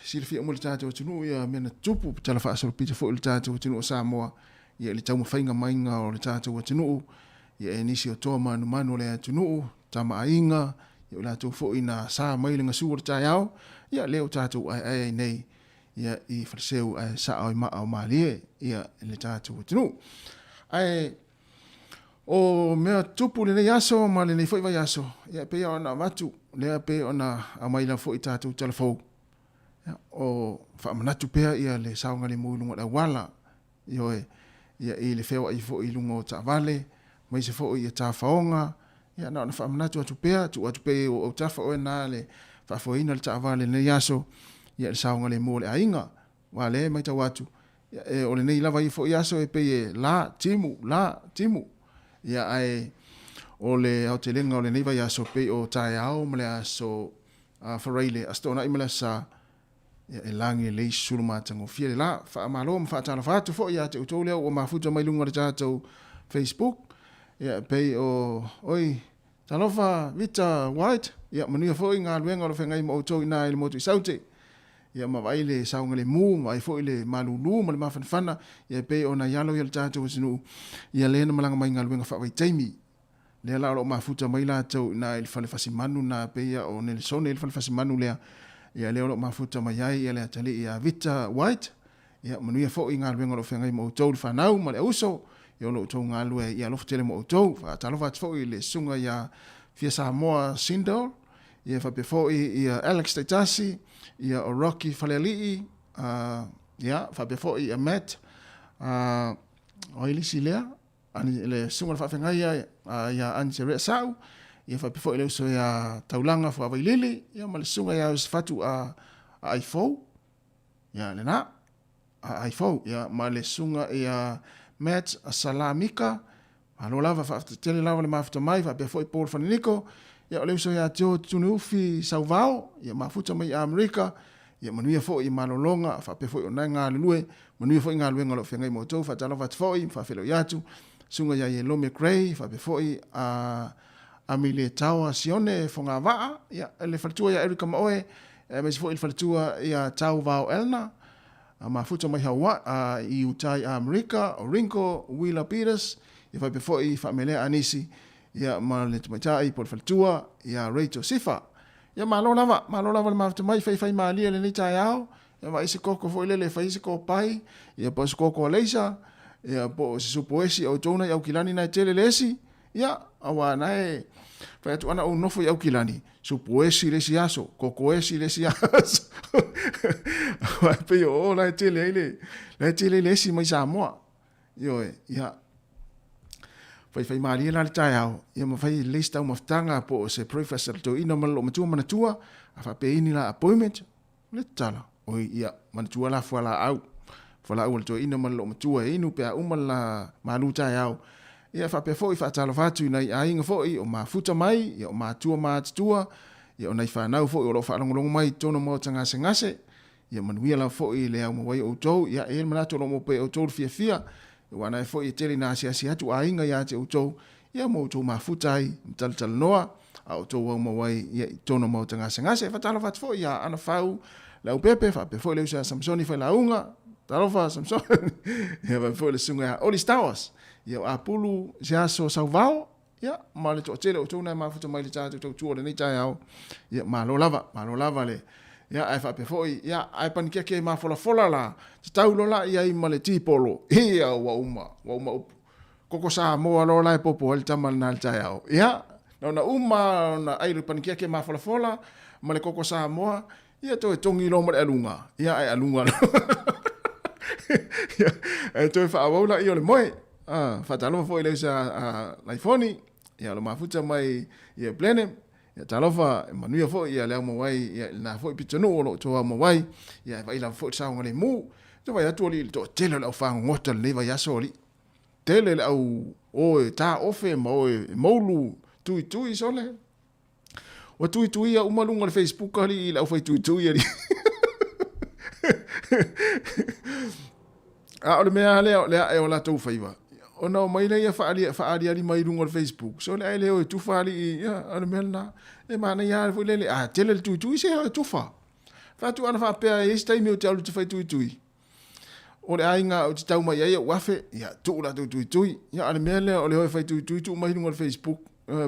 [SPEAKER 1] sila fia mo le tātou atunu ia mena tupu tala whaasoro pita fo i le tātou atunu o Samoa ia le tauma whainga mainga o le tātou atunu ia e nisi o toa manu le atunu tama ainga ia o lātou fo i na sā mailinga su o le tai au ia leo tātou ai nei ia i wharseu ai sa au maa o maalie ia le tātou atunu ai o mea tupu le nei aso ma le nei fo i vai aso ia pe ia ona watu lea pe ona a maila fo i tātou telefou o whaamanatu pea ia le saunga le mūlunga la wala ia i le whewa i fo i lunga o Tāwale mai se fo i tā whaonga ia na whaamanatu atu pea tu atu pea o tafa o na le whaafoina le Tāwale le aso ia le saunga le mūle a inga wa le mai tau atu o le nei lava i fo i aso e pea la timu ia ai o le au te lenga o le nei vai aso pea o tae au ma le aso whareile astona imala sa e langi le sulu matango fia le la fa malo ma fa tala fa tu fo ia te uto le o ma futa mai lunga le tātou Facebook ia pe o oi talofa vita white ia manu fo inga luenga lo fenga i mo to ina i mo tu saute ia ma vai le saunga le mu mai fo le malulu ma le mafana ia pe ona yalo ia le tātou sinu ia le na malanga mai nga luenga fa vai taimi le la lo ma futa mai la to ina il fa le fasimanu na pe ia o ne sone il fa le fasimanu le ia leo lo mafuta mai ai ia le atali ia vita white ia manuia fo i ngā luenga lo whengai mo utou le whanau ma le uso ia lo utou ngā lue ia lo tele mo utou talo wat fo i le sunga ia fia Samoa Sindor ia whape fo i Alex Taitasi ia o Rocky Falelii ia whape fo i Matt o ilisi lea ani le sunga le whengai ia Anse Rea Sau ia fa pefo ile so ia taulanga fa vailili ia ma le sunga ia se fatu a aifou ia lena a aifou ia ma le sunga ia Matt Salamika alo lava fa tele lava le mafta mai fa pefo i Paul Faniniko ia ole so ia jo tunufi sauvao ia mafuta mai Amerika ia manuia fo i malolonga fa pefo o nanga lue manuia fo i ngalue ngalo fengai moto fa talo fa fo i fa felo yatu sunga ia ye Lome Gray fa pefo i a mile tawa sione fonga va ia le faltua ia Erika Maoe me fo il faltua ia tau vao Elna mafuta mai hawa i utai Amerika Orinko Willa Peters ia fa pefo i fa mele anisi ia ma le tamaita i por faltua ia Rachel Sifa ia malo lava le mafta mai fai mali le nita yao ia mai se koko fo le fai se ko pai ia po se koko leisa ia po se supoesi o tona ia kilani na tele lesi ia awa nae fai tu ana o nofo ia kilani supoesi lesi aso koko esi lesi aso wa pe o la tele lesi mai Samoa yo ia fai mali la taiao ia ma fai lista o maftanga po se professor to ina malo matua manatua fa pe ini la appointment le tala o ia manatua la fala au to ina malo matua inu pe umala malu taiao ia fa pe foi fa tala fatu nei ainga foi o mafuta mai ia o matua matua ia o nei fa nau foi o lo fa longo mai tono mo tanga sengase ia manuia la foi le au mo wai o to ia e manato lo mo pe o to fia wana fo i tele na sia tu ainga ya te uto ia mo to mafutai tal noa au to mo wai ia tono mo tanga sengase fa tala fat fo ia ana fau la upepe fa pe fo le usa Samsoni fa la unga talo fa Samson ia va fo le sunga Oli Stars ia apulu ja so salvao ia ma le to tele o to na mafuta mai le tatu to tu le ni tai au ia malo lava le ia ai fa pe foi ia ai pan ke ma fola la taulo la ia i male tipolo ia wa uma koko sa mo lo la popo el tamal na taiao ia na uma na ai pan ke ma fola male koko sa mo ia to tongi lo male alunga ia ai alunga ia ai to fa awala ia le moi fa talo foi le sa iPhone ia lo mafuta mai ia plenem ia talofa manuia fo ia le mo wai ia na fo pitano lo to mo wai ia vai la fo sa ngale mu to vai atu li to tele la fa ngota le vai asoli tele au o ta ofe mo tu sole o tu ia umalunga le Facebook ali la fa tu ia o le mea le o la to faiva ona mai le fa ali mai lungo Facebook so le ele o tu fa ali ya ana melna e mana ya fu le tele tu se tu fa tu ana fa pe esta mi o te tu fa tu o le ainga o te tau mai ya wafe ya tu la tu ya ana mele o le fa tu mai lungo Facebook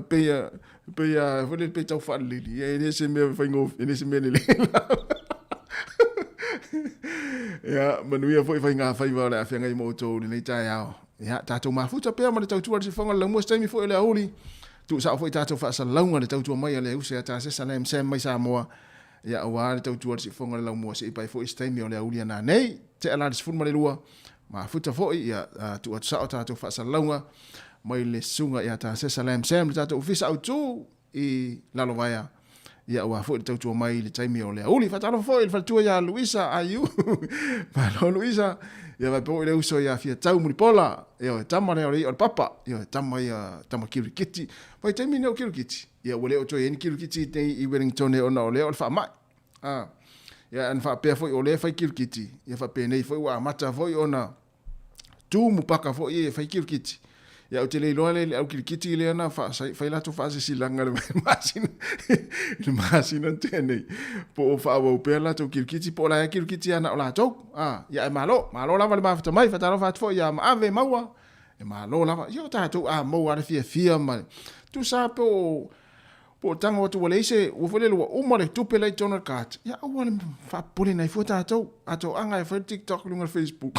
[SPEAKER 1] pe ya fu le pe tau fa le ya ne se me fa ngo ne se me le ya manuia foi fa nga fa va le afenga i moto ni tai ao ya tato mafuta pe ma le tautua se fonga la mo stemi foi le auli tu sa foi tato fa sa launga le tautua mai le usa ta se salem sem mai Samoa ya wa le tautua se fonga la mo se pai foi stemi le auli na nei te ala se fun ma le lua mafuta foi ya tu sa tato fa sa launga mai le sunga ya ta se salem sem tato ofisa au tu i la lovaya ia wa fo te tu mai le taimi o le uli fa talo fo il fa tu ya Luisa ayu ma lo Luisa ia va po le uso ya fia tau muri pola ia tamare o papa ia tama kirikiti vai taimi no kirikiti ia wole o to en kirikiti te i Wellington e ona o le fa mai ia an fa pe fo o le fa kirikiti ia fa pe nei fo wa mata fo ona tu mu paka fo ia fa kirikiti ya o te le loale au kirikiti le ana fa la to fa se silanga le masina tene po fa o pe la to kirikiti po la kirikiti ana o la to ya malo la vale ma fa mai fa ta fa fo ya ave maua e malo la yo ta to mo ara fia ma tu sa po tanga o tu wale se o fole lo o mo le tupe le toner cat ya o wale fa pole na fo ta to ato anga e fa TikTok lunga Facebook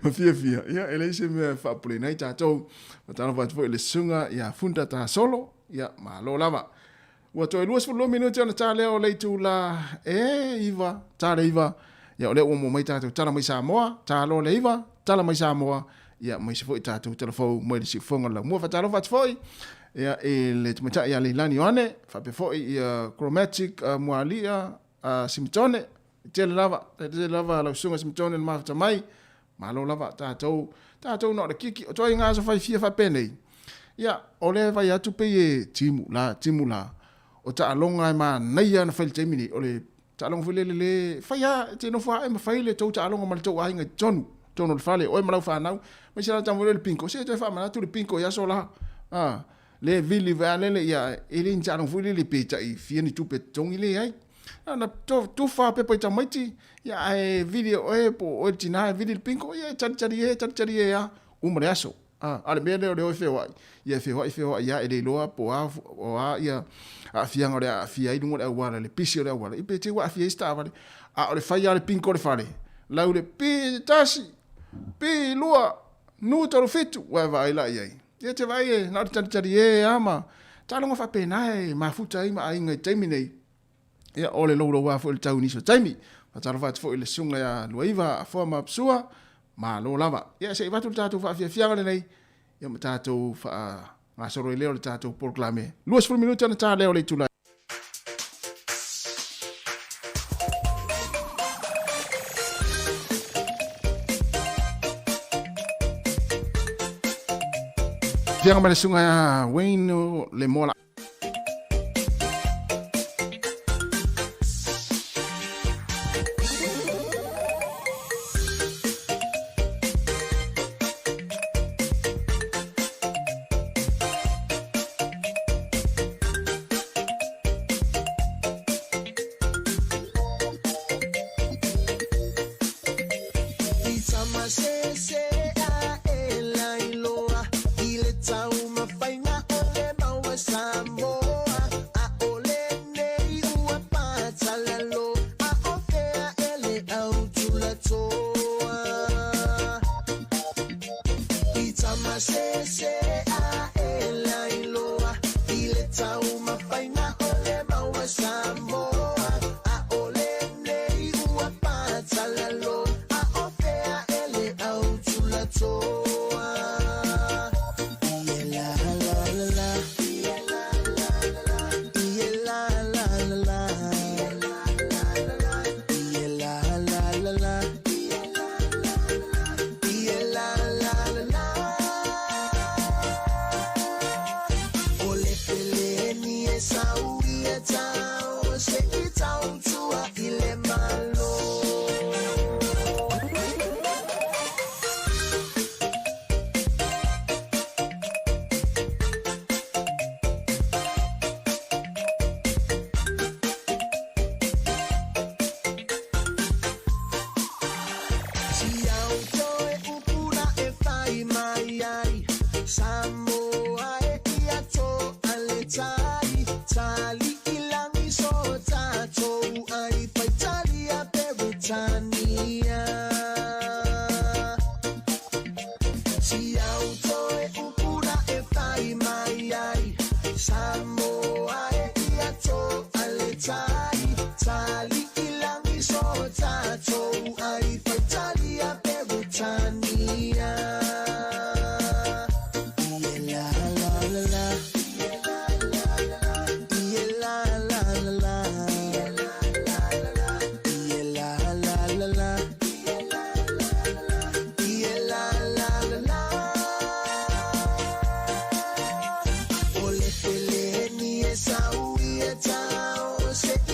[SPEAKER 1] ma fia ya ele se me fa pole na ta to ta fa fo le sunga ya funta ta solo ya malo lava o to luas fo lo minuti ona ta le o le tu la iva ta le iva ya o le o mo mai ta to ta mai Samoa ta lo le iva ta mai Samoa ya mai se fo ta to telefo mo le si fonga la mo fa ta lo fa foi ia le tumata ia le lani one fa pe fo ia chromatic mualia simtone te lava la sunga simtone ma fa mai ma lo lava tatou no le kiki o toi nga so fai fia fa penei ia ole vai atu pe e timu la o ta longa ma nei ana fa te mini ole ta longa fule le fa ya te no fa e ma fa le ta longa ma to ainga tonu le fale o ma la fa nau ma sira ta mo le pinko se te fa ma tu le pinko ya so la le vili va le ia ele in ta longa fule le pe ta i fia ni tu pe tongi le ai na tu fa pe ta maiti ya e video o po o tina video le pinko ya tari ya umre aso ale mele o feo ia feo ia ele loa po a ia a fianga le a fia i dungo le wala le pisi le wala i pe te wa fia sta vale a le fai ale pinko le fale la le pi tasi pi loa nu to fitu wa vai la ia ia te vai na tari ama talonga fa pena e ma futa i ma inga terminate ia ole lo wa fo le tau ni so taimi pa tala fa fo le sunga ya loiva fo ma psua ma lo lava ia se va tu tatu fa fia le nei ia ma tatu fa ma so le le tatu proclame luas for minuto na ta le tu la Fianga ma le sunga ya Wayne le mola
[SPEAKER 8] Sauia tau se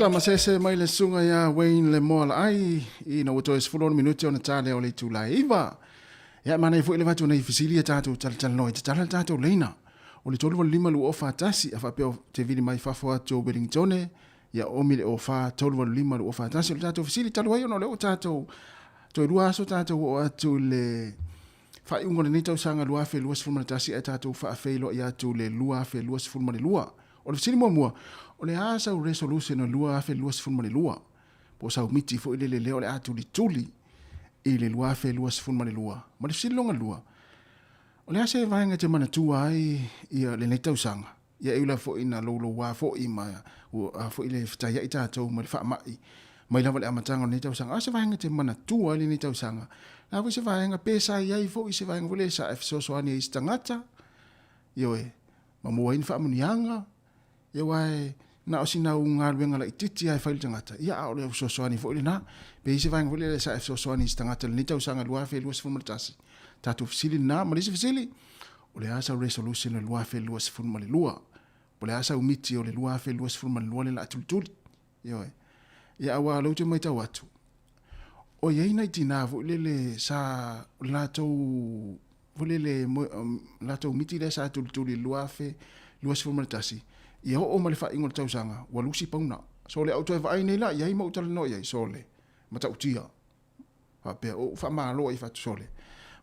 [SPEAKER 1] Sa masese mai le sunga ya Wayne le mola ai I na uto esfulon minuti ona tale o le tulai iwa. Ya mana I fu ile watu na ifisilia tatu tal noi tatu leina. O le tolu lima lu ofa tasi afa pe te vili mai fafo atu Wellington ya omi le ofa tolu lima lu ofa tasi le tatu fisili talu ai ona le o tatu to rua so tatu o atu le fa ungo le nita usanga lua fe lua sifulma tasi e tatu fa fe lo ya tu le lua fe lua sifulma le lua. O le fisili mua o le asa o resolution o lua fe lua sifulma le lua. Po sa umiti fo ile le leo le atu li tuli I le lua fe lua sifulma le lua. Ma le fisili longa lua. O le asa e vaenga te mana tua ai ia le nita usanga. Ia eula fo ina lolo wa fo I ma fo ile fitaya I tātou ma le wha mai. Mai lawa le amatanga o nita usanga. Asa vaenga te mana tua le nita usanga. Na fu se vaenga pesa iai fo I se vaenga vole sa e fisosoani I stangata. Ioe, ma mua ini wha amunianga. Ia wae, na o sina u ngā ruenga la I titi ai whaile tangata. Ia au le fisosoani fo ile na. Pe isi vaenga vole sa e fisosoani I stangata le nita usanga lua fe lua sifun maritasi. Tatu fisili na, malisi fisili. O le asa resolution le lua fe lua sifun mali lua. O le asa umiti o le lua fe lua sifun mali lua le la atulituli. Ioe, ia awa lau te maita watu. O iei nei tina volele sa latou volele latou miti le sa tulituli lua fe lua sifun maritasi. Ia o male fa ingol tausanga walusi pauna. So le auto vai nei la iei mo tala no iei so le mata utia. Pa pe o fa malo I fa sole.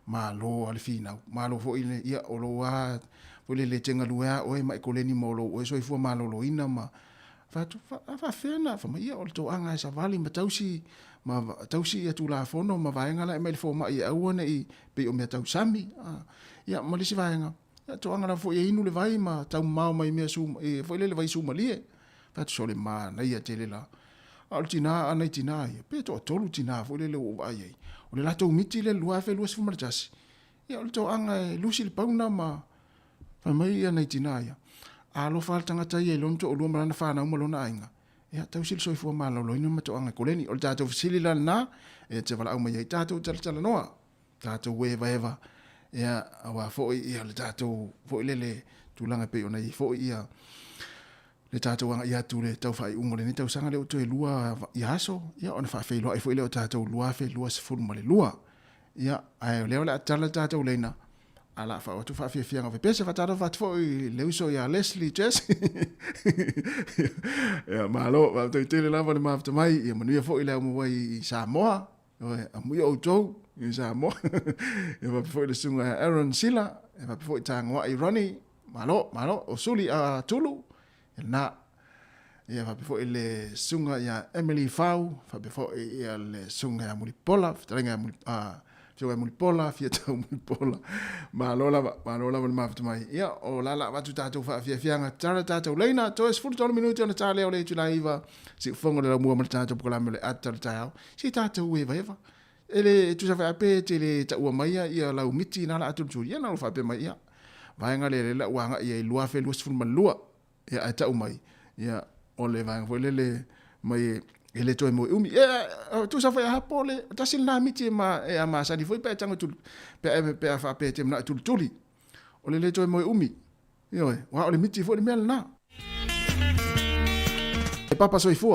[SPEAKER 1] Malo al fina. Malo fo ile ia o lo wa volele tenga lua o e mai koleni molo o so I fu malo lo ina ma fa fena fa ia o to anga sa vali matausi ma tausi ya tula fono ma vaenga la me fo ma ia ona I pe o me tau sami ia ma lisi vaenga ya to anga la fo ia inu le vai ma tau mau mai me su e fo le vai su malie fa to le ma na ia tele la altina ana tina ia pe to tolu tina fo le o vai o le lato miti le lua fe lua fu marjas ia o to anga lusi le pauna ma fa mai ia na tina ia alo fa tangata ia lonto o lua marana fa na umalo ainga ia tau sil soi fu malo lo ina mato anga koleni o tato fisili la na e te vala au mai tato tala noa tato weva eva ia awa fo ia le tato fo ile tulanga pe ona I fo ia le tato anga ia tu le tau fai ungole ni tau sanga le to lua ia so ia ona fa fe lo fo ile o tato lua fe lua se fulu male lua ia ai le ola tala tato leina ala fa o tu fa fia nga pesa fa tata fa fo le uso ya Leslie Jess ya malo va to tele la va ma mai ia manu fo ile mo I Samoa o mu o to I Samoa ia va fo le sunga Aaron Sila ia va fo tanga I Ronnie malo o suli a tulu na ia va fo le sunga ya Emily Fau fa fo ia le sunga ya Mulipola tanga Joe Mulipola, Fiat Mulipola. Malola mafta mai. Ia o lala watu tātou whaafianga tara tātou leina. To es 40 minuti ona tāle o le tula iwa. Si fongo le mua mara tātou pukalame le atara tāau. Si tātou eva. Ele tu sa whaape te le ta ua maia ia lau miti nala aturu. Ia nalo whaape mai ia. Vaenga le la uanga ia I lua fe lua sifun malua. Ia a tau mai. Ia o le vaenga fo le mai ele toi mo umi tu sa fa pole tasil na miti ma e ama sa di foi pe tanga tu pe fa pe tem na tuli o le toi mo umi yo wa o le miti foi mel na e papa so ifo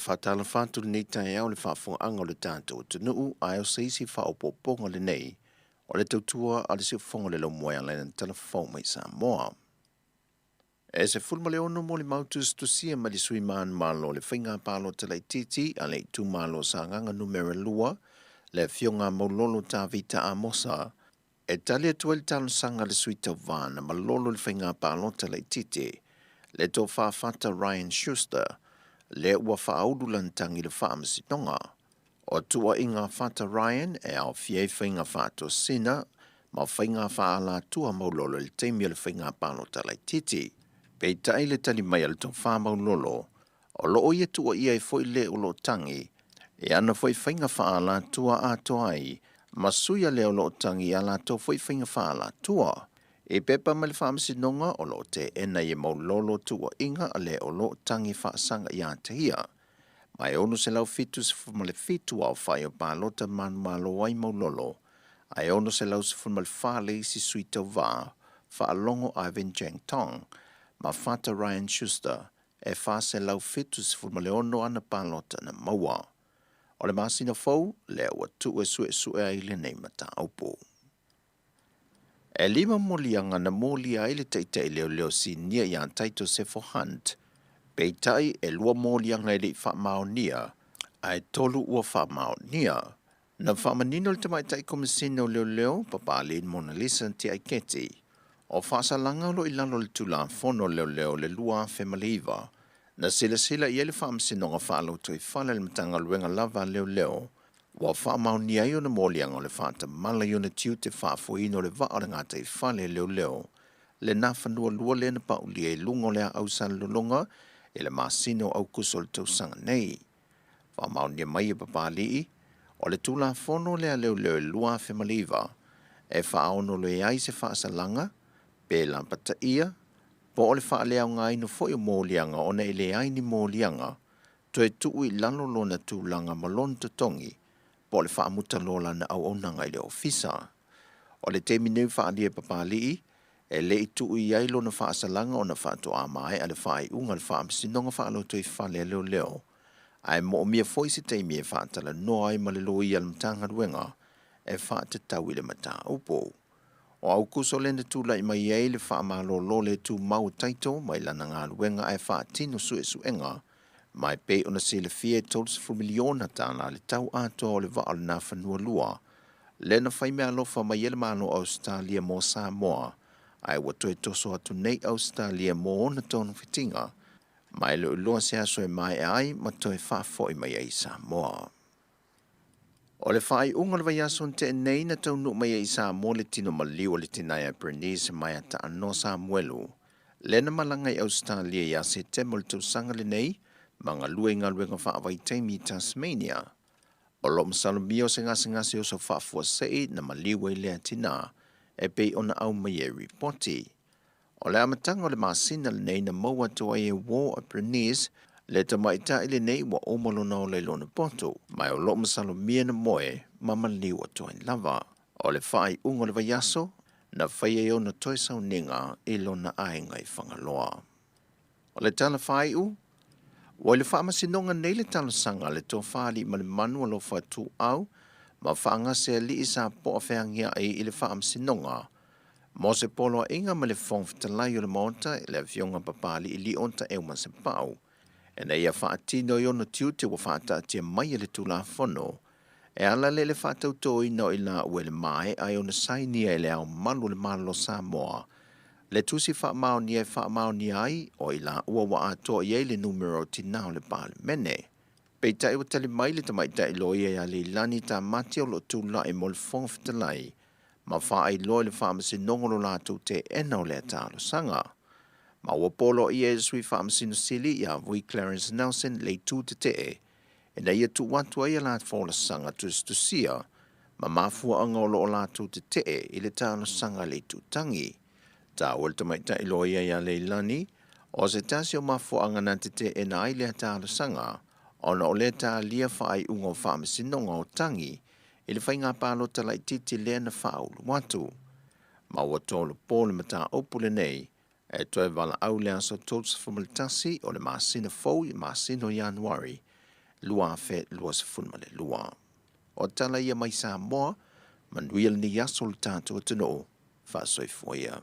[SPEAKER 8] Whatala whātu nei tai au le whaafonga o le tātou tunuu ai o seisi whaopoponga le nei o le tautua a le siufonga le lomoe a lena telefon mai Samoa. E se fulma le ono mo le mautus tusia ma le sui maan malo le whainga palo tala titi a le tu malo sa nganga numero lua le fionga maulolo tā vita a mosa e tali atua le talo sanga le sui tau vana ma lolo le whainga palo tala titi le tō whaafata Ryan Schuster le ua whaaudu lantangi le whaamasitonga. O tua inga whata Ryan e au fiei whainga whaato sina, ma whainga whaala tua maulolo le teimia le whainga palo talai titi. Pei tai le tali mai al tō wha maulolo, o loo ia tua ia e foi le o lo tangi, e ana foi whainga whaala tua a toai, ma suia le o lo tangi ala tō foi whainga whaala tua. E pepa ma le whaamasinonga o lo te ena i maulolo tua inga a le o lo tangi whaasanga i atahia. Mai ono se lau fitu se fuma le fitu au whai o pālota manu malo wai maulolo. Ai ono se lau se fuma le whale si sui tau wā, whaalongo Ivan Jang Tong, ma whata Ryan Schuster, e wha se lau fitu se fuma le ono ana pālota na maua. O le masina fau, le ua tu e sue ai le nei mata aupo. E lima molianga na molia ai le teitei leo si nia i an taito se for hunt. Peitai e lua molianga i le whaamaonia, ai tolu ua whaamaonia. Na whaamanino le tamaitai komisino leo papalin Mona Lisa ti ai keti. O whaasalanga lo i lalo le tula fono leo le lua whemaliva. Na sila i ele whaamasinonga whaalo tui whale le matanga luenga lava leo. Wa whaamaonia i o na molianga o le whaata mala i o na tiu te whaafuino le waa o ngata i whale leo. Le na whanua lua le na pauli e lungo lea au salulunga e le masino au kusol tausanga nei. Whaamaonia mai e papali o le tula fono lea leo e lua whemaliva. E whaaono le ai se whaasalanga, pe lampata ia, po o le whaalea o ngai no foi o molianga o na e le ai ni molianga, to e tuu i lalo lona tūlanga malon tatongi, po le whaamuta lola na au onanga i le ofisa. O le te mineu whaalia papali e le i tuu i ailo na whaasalanga o na whaato a mai a le whaai unga le whaamisinonga whaaloto i whale leo. Ai mo mia foi se te mia whaatala noa ai malelo i alamtanga ruenga e whaata tau i le mata upo. O au kuso lenda tūla i mai ei le whaamalo lo le tū mau taito mai lana ngā ruenga ai whaatino suenga mai pe ona sile fie tols fu miliona tana le tau ato o le vaal na whanua lua. Le na whai mea lofa mai ele mano Australia mo Samoa ai watoe toso atu nei Australia mo ona tonu fitinga. Mai le uloa se aso e mai ai ma toe whaafoi mai ai Samoa. O le whaai unga le vai aso te nei na taunu mai ai Samoa le tino maliu le tinai a Bernice mai a ta ano Samuelu. Le na malangai Australia ia se te mo le tausanga le nei manga luenga whaavai teimi Tasmania. O lo msalumio se ngasi o so whaafua sei na maliu e lea tina e pei ona au mai e ripoti. O le amatanga o le masina le nei na maua toa e wō a Bernice le tamaita i le nei wa omolona o le lona poto mai o lo msalumia na moe ma maliu a toa lava. O le whaai unga le vaiaso na whaia o na toi sau ninga e lona ainga I whangaloa. O le tala whai u, o le whaamasinonga nei le tala sanga le tō whaali ma le manu alo whatu au, ma whaangase li isa po a whaangia I le whaamasinonga, mo se polo inga ma le whongwhitalai o le maota le avionga papali I li onta euma se pau, e nei a whaatino I ono tiu te wa whaata tia mai le tula whono, e ala le whaatauto I no I la ue le mai ai ona sainia I le au manu le malo Samoa, le tusi whaamau ni e whaamau ni ai o I la ua wa ato I le numero tinao le pale mene. Pei tai wa tali mai le tamai tai loia ia le lani ta mati o lo tula I mo le whongwhitalai, ma wha ai loa le whaamasi nongolo lātou te ena o le atalo sanga. Ma ua polo I e sui whaamasi no sili ia vui Clarence Nelson le tū te e na ia tu watu ai la fola sanga tusia, ma mafua anga o lo lātou te I le talo sanga le tu tangi. Ta ol tamai tai loia ia le lani, o se tasi o mafua anga na te e na ai le talo sanga, ona o le ta lia whaai ungo whaamasi nonga o tangi, I le whainga pālo talai titi lea na whaulu watu. Ma ua tōlu pōle mata opule nei, e toi wala au lea so tōtsa whamaltasi o le māsina fau I māsino Januari, lua fe lua se funmale lua. O tala ia mai Samoa, manuia ni yaso le tātou tino, whasoi fuia.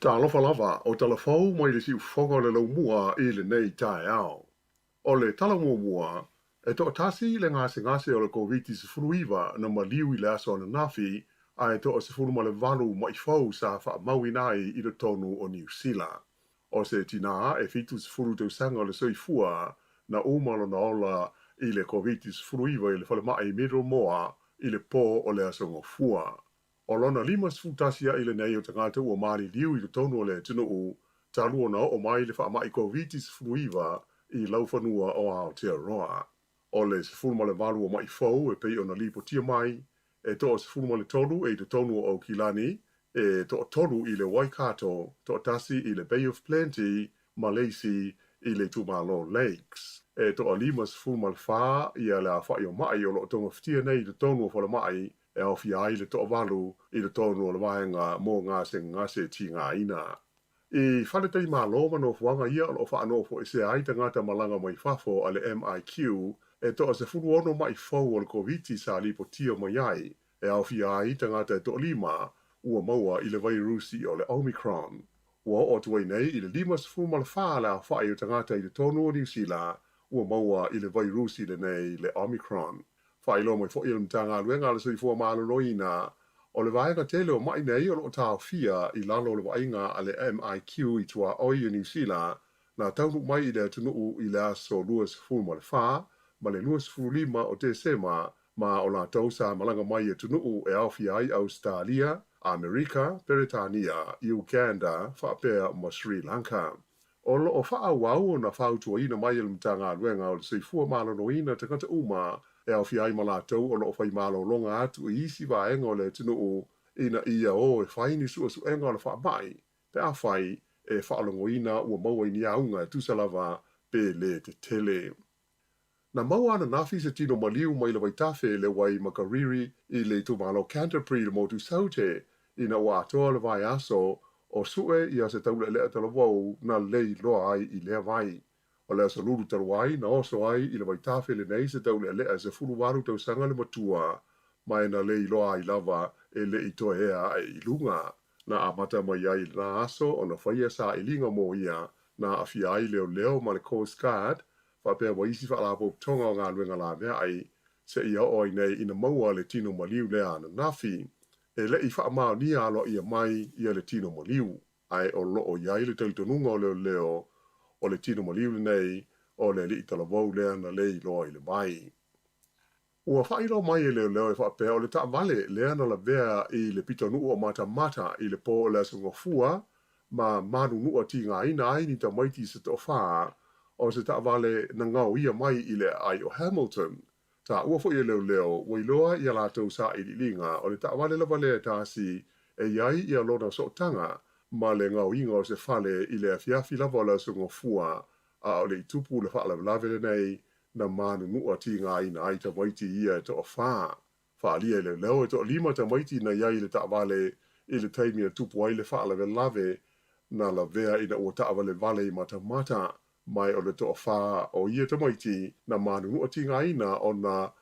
[SPEAKER 5] Ta alofa lava o talafau mai le siu whonga le lau mua I le nei tae ao. O le tala mua e to tasi le ngase o le COVID-19 na maliu I le aso na nafi a e to o se furu ma le valu mai fau sa wha maui nai I le tonu o New Zealand. O se tina e fitu se furu te usanga o le soifua na umalo na ola I le COVID-19 I le whale mai middle moa I le po o le aso ngofua. O lona lima sfutasia I le nei o tangata ua maari liu I le tonu o le tino u talua na o mai le wha mai COVID-19 I laufanua o Aotearoa. O le sefulu le valu o mai fau e pei o na lipo tia mai, e to o sefulu le tolu e te tonu o Kilani, e to o tolu I le Waikato, to o tasi I le Bay of Plenty, Malaysia I le Tumalo Lakes. E to o lima sefulu le wha I le a whai o mai o lo tonga fitia nei I le tonu o whala mai, e au fia ai le to o valu I le tonu o le wahenga mō ngase ti ngā ina. I whanetei mā loma no fuanga ia o wha anofo e se ai tangata malanga mai fafo ale MIQ, e to o se furu ono mai fau o le COVID sa lipo tia mai ai, e au fia ai tangata e to lima, ua maua I le vairusi o le Omicron. Ua o tuai nei I le lima se furu mala wha la whai o tangata I le tonu o New Zealand, ua maua I le vairusi le nei le Omicron. Whai lo mai fo I le mtanga luenga le sui fua malo loina, o le vaenga tele o mai nei o lo tau fia I lalo le vaenga a le MIQ I tua oi o New Zealand, na taunu mai I le tunuu I le aso luas fulu ma le wha, ma le luas fulu lima o te sema, ma o la tausa malanga mai e tunuu e au fia I Australia, Amerika, Peritania, Uganda, whaapea ma Sri Lanka. O lo o wha wau na whautua ina mai le mtanga luenga o le sui fua malo no ina te kata uma, e au fiai malatou o loo whai malo longa atu I isi vaenga o le tino o ina ia o e whaini sua suenga o le wha mai, pe a whai e whaalongo ina ua maua ini aunga e tusalava pe le te tele. Na maua ana nafi se tino maliu mai le waitafe le wai makariri I le tumalo Canterbury le motu saute ina ua atoa le vai aso o sue ia se taule lea talavau na lei loa ai I lea vai. O lea sa lulu taruai na oso ai I le waitafe le nei se taule lea se furu waru tau sanga le matua mai na lei loa ai lava e le ito ea e ilunga. Na amata mai ai na aso o na whaia sa ilinga mo ia na awhi ai leo ma le Coast Guard whapea wa isi whaalapo tonga o ngā luenga la mea ai se ia oi nei ina maua le tino maliu lea na nafi e le I whaamao ni alo ia mai ia le tino maliu ai o loo iai le tautonunga o leo o le tino maliu le nei o le li talavou lea na lei loa I le mai. Ua whairo mai e leo e whapea o le ta vale lea na la vea I le pitonu o mata I le po le asungofua ma manu nua ti ngā ina ai ni ta maiti se to whaa o se taawale na ngau ia mai i le ai o Hamilton. Ta ua fo i leo wailoa i ala tau sa i linga o le taawale lava le tasi e iai i alona sotanga ma le ngau inga o se fale i le afiafi lava o la sungo fua a o le tupu le whaala lavele nei na manu mua ti ngā ina ai ta maiti ia e to o whaa. Whaalia le leo e to lima ta maiti na iai le taawale i le taimi a tupu ai le whaala lave na la vea ina ua taawale vale i mata mai o le to o whaa o ia ta maiti na manu mua ti ngā ina o na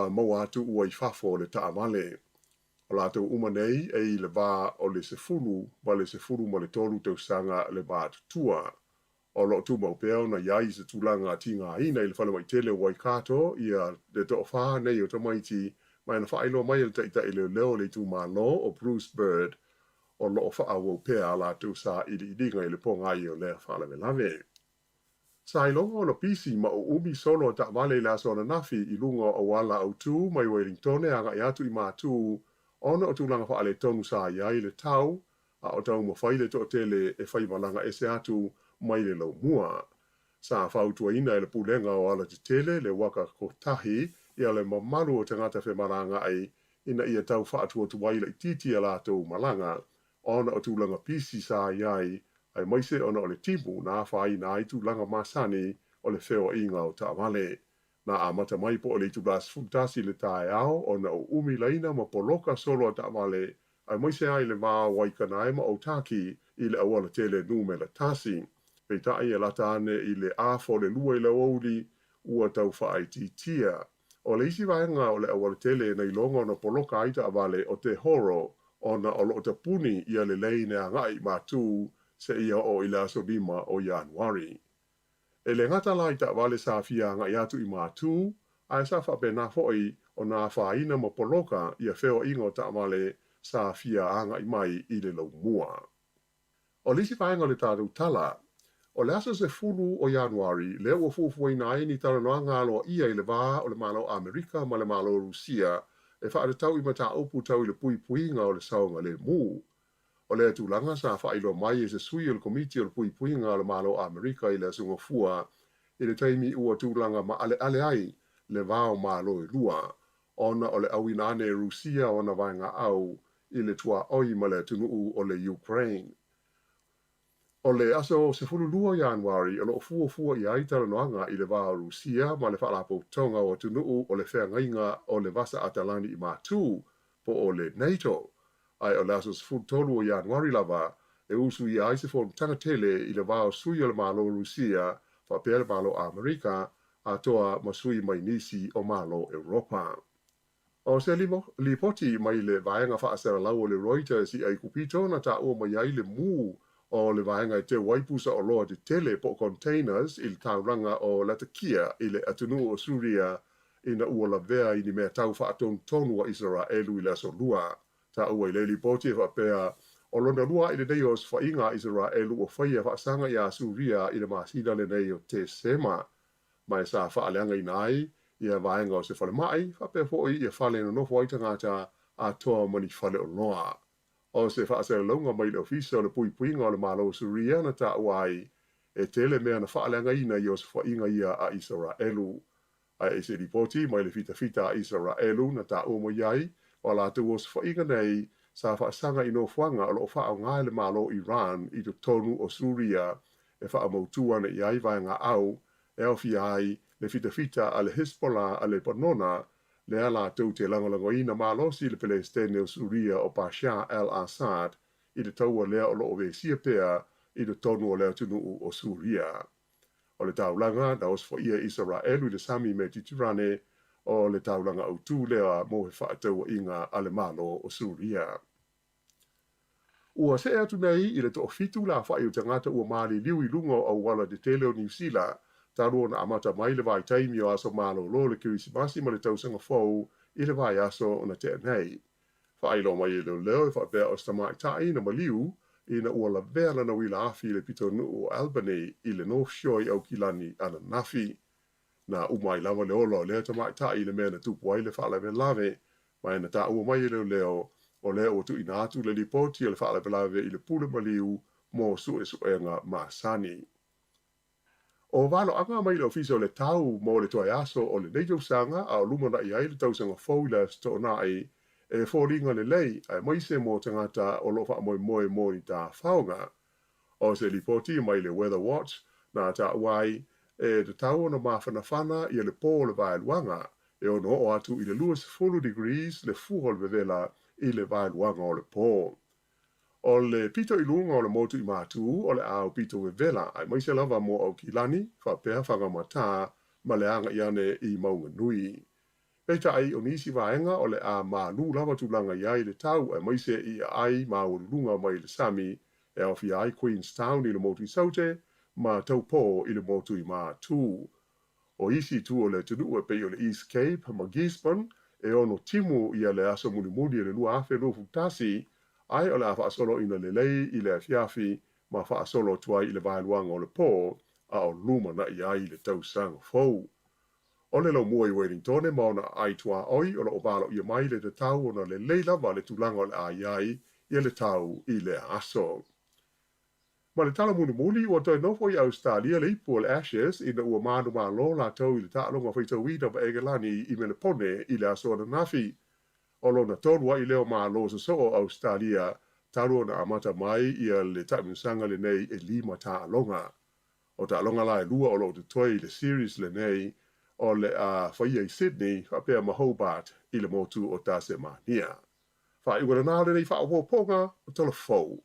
[SPEAKER 5] maua atu ua i whafo le taawale. O lātou umanei e i le vā o le sefulu ma le tolu tau sanga le vā tutua. O lo tu mau peo na iai se tulanga ti ngā ina i le whana mai tele wai kato ia le to o wha nei o tamaiti mai na whailo mai le taita i leo le tu malo o Bruce Bird o lo o wha au pea la tu sa i dinga i le ponga i o le whala me lave. Sa i longa o na pisi ma o umi solo ta vale la so na nafi i lunga o wala au tu mai Wellington e anga i atu i mātu ona o tūlanga wha ale tonu sa iai le tau a o tau ma whaile to tele e whai malanga e se atu mai le lau mua. Sa whautua ina e le pulenga o ala te tele le waka ko tahi i ale mamaru o tangata whe maranga ai ina ia tau whaatua tuwaila i titi a lātou malanga ona o tūlanga pisi sa iai ai maise ona o le timu na whai na ai tūlanga masani o le wheo inga o taamale. Na amata mai po o le tūlas funtasi le tae ao ona o umi laina ma poloka solo o taamale ai maise ai le vā waikana e ma o taki i le awala tele nume la tasi. Peta ai lata ane i le afo le lua i le ouli ua tau whaai titia. O le isi vaenga o le awala tele na ilonga na poloka aita avale o te horo ona o lo te puni ia le leine a ngai mātū se ia o i le aso lima o Januari. E le ngata la ita avale sa fia ngai atu i mātū, ai sa whape na foi o na whaina ma poloka ia wheo ingo ta avale sa fia anga i mai i le lau mua. O lisi vaenga le tātou tala, o le aso se fulu o Januari, le ua fuafua ina ai ni tala noa ngalo ia i le vā o le malo Amerika ma le malo Rusia, e wha tau i mata upu tau i le pui puinga o le saunga le mu. O le tūlanga sa whailo mai e se sui o le komiti o le pui puinga o le malo Amerika i le asunga fua, i le taimi ua tūlanga ma ale ai le vāo malo e lua, ona o le awinane Rusia o na vaenga au i le tua oi ma le tunuu o le Ukraine. O le aso se fulu lua Januari, o lo fua i aita noanga i le vā Rusia ma le whaalapo tonga o tunuu o le whea ngainga o le vasa atalani i mātū po o le NATO. Ai o le aso se fulu tolu o Januari lava, e usu i aise fo tanga tele i le vā sui o le malo Rusia, whapea le malo Amerika, a toa masui mai nisi o malo Europa. O se lipoti mai le vaenga whaasera lau o le Reuters i ai kupito na ta o mai ai le mu o le vaenga i te waipusa o loa te tele po containers i le tauranga o Latakia i le atunu o Suria i na ua la vea i ni mea tau whaatonu tonu a Israelu i le aso lua. Ta ua i le lipoti e whapea o lona lua i le nei o whainga Israelu o whaia whaasanga i a Suria i le masina le nei o te sema. Mai sa whaaleanga i nai i a vaenga o se whale mai, whapea fōi i a whale no nofo aita ngata a toa mani whale o loa. O se whaasera launga mai le ofisa o le pui puinga o le malo Suria na ta uai e tele mea na whaaleanga ina i o se whainga ia a Israelu. Ai e se ripoti mai le fita a Israelu na ta umo iai o la tu o se whainga nei sa whaasanga i no fuanga o lo wha o ngai le malo Iran i to tonu o Suria e wha mautua na iai vaenga au e au fi ai le fita a le Hezbollah a le Panona le ala tau te langolango ina malosi le Palestine o Suria o Bashar al-Assad i le taua lea o loo vesia pea i le tonu o lea tunu o Suria. O le taulanga na osfo ia Israelu i le sami me titirane o le taulanga au tu lea mo he whaataua inga ale malo o Suria. Ua se atu nei i le to fitu la whai o tangata ua maali liu i lungo au wala de tele o New Zealand taru na amata mai le vai taimi o aso malo lo le kirisimasi ma le tausanga fau i le vai aso na te nei. Whailo mai e leo e whapea o stamai tai na maliu i na ua la vela na wila afi le pito nuu o Albany i le North Shore i au kilani ana nafi. Na umai lava le olo leo tamai tai le mea na tupu ai le whaala lave mai na ta ua mai e leo o leo o tu ina atu le lipoti le whaala lave i le pule maliu mo su e suenga masani. O valo anga mai le ofisa o le tau mo le toa aso o le nejo sanga a o luma na iai le tau sanga fōila sto na ai e fōringa le lei ai mai se mo tangata o lofa moe moe mo i tā whaonga. O se lipoti mai le Weather Watch na ta wai e te tau na mawhanawhana i le pō le vaeluanga e ono o atu i le 20 degrees le fuhol vevela i le vaeluanga o le pō. O le pito i lunga o le motu i mātu o le au pito vevela ai mai se lava mo au kilani whapea whangamata ma le anga i ane i maunga nui. Peita ai o nisi vaenga o le a mālu lava tulanga iai le tau ai mai se i ai maulunga mai le Sami e au fi ai Queenstown i le motu i saute ma taupō i le motu i mātu. O isi tu o le tunu e pei o le East Cape ma Gisborne e ono timu i le aso muni le lua afe lo futasi ai o le a whaasolo ina le lei i le afiafi ma whaasolo tuai i le vaeluanga o le pō a o luma na i ai le tausanga fau. O le lau mua i Wellington ma ona ai tua oi o le ovalo i mai le te tau ona le lei lava le tulanga o le a iai i le tau i le aso. Ma le tala muni ua toi nofo i Australia le ipu o le Ashes ina ua manu ma lo la tau i le taalonga whaitau ida pa egelani i mele pone i le aso na nafi. O lona tolua i leo ma lo sa so o Australia talu na amata mai i le taimusanga le nei e 5 taalonga. O taalonga la e lua o lo te toi le series le nei o le a whaia i Sydney whapea ma Hobart i le motu o Tasmania. Wha i wana nāre nei wha o ponga o tala fau.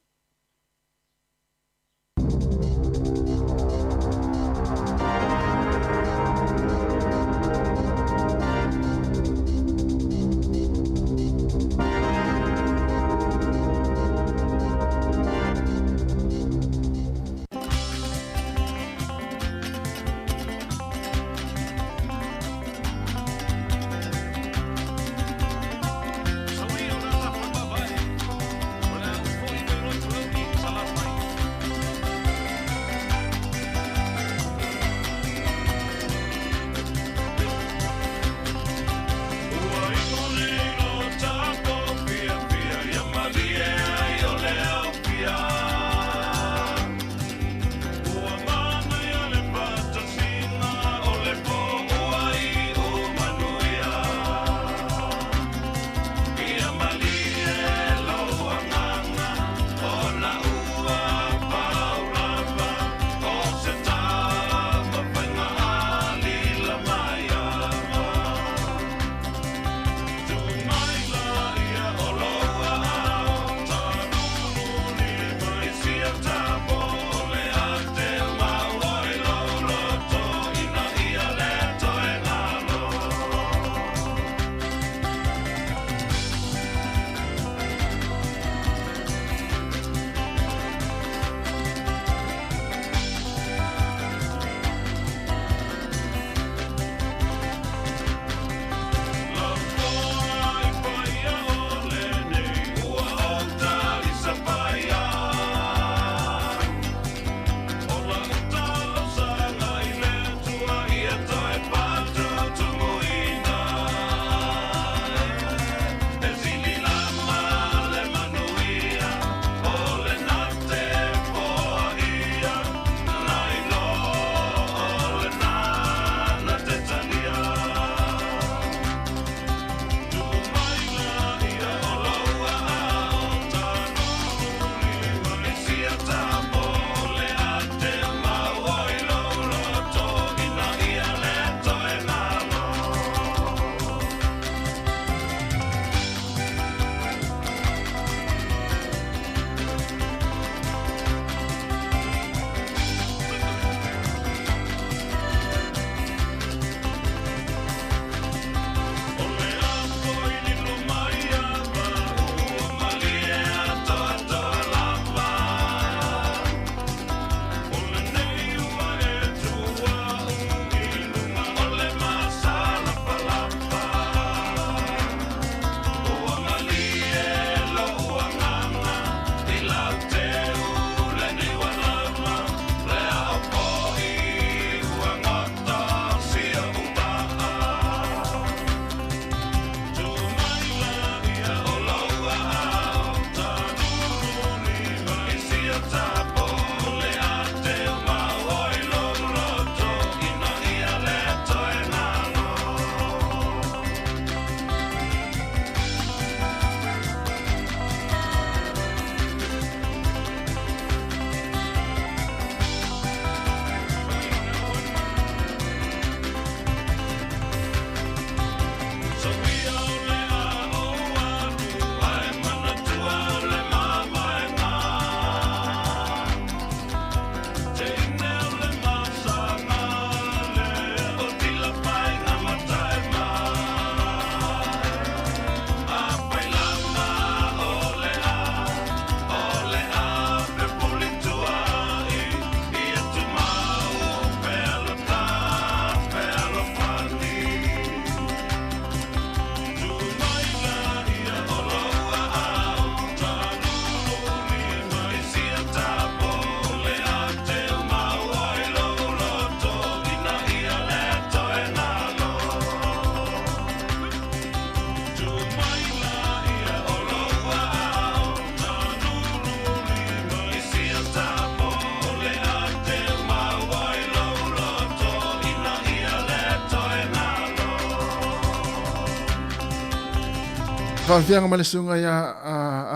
[SPEAKER 1] Whawhianga malesunga ia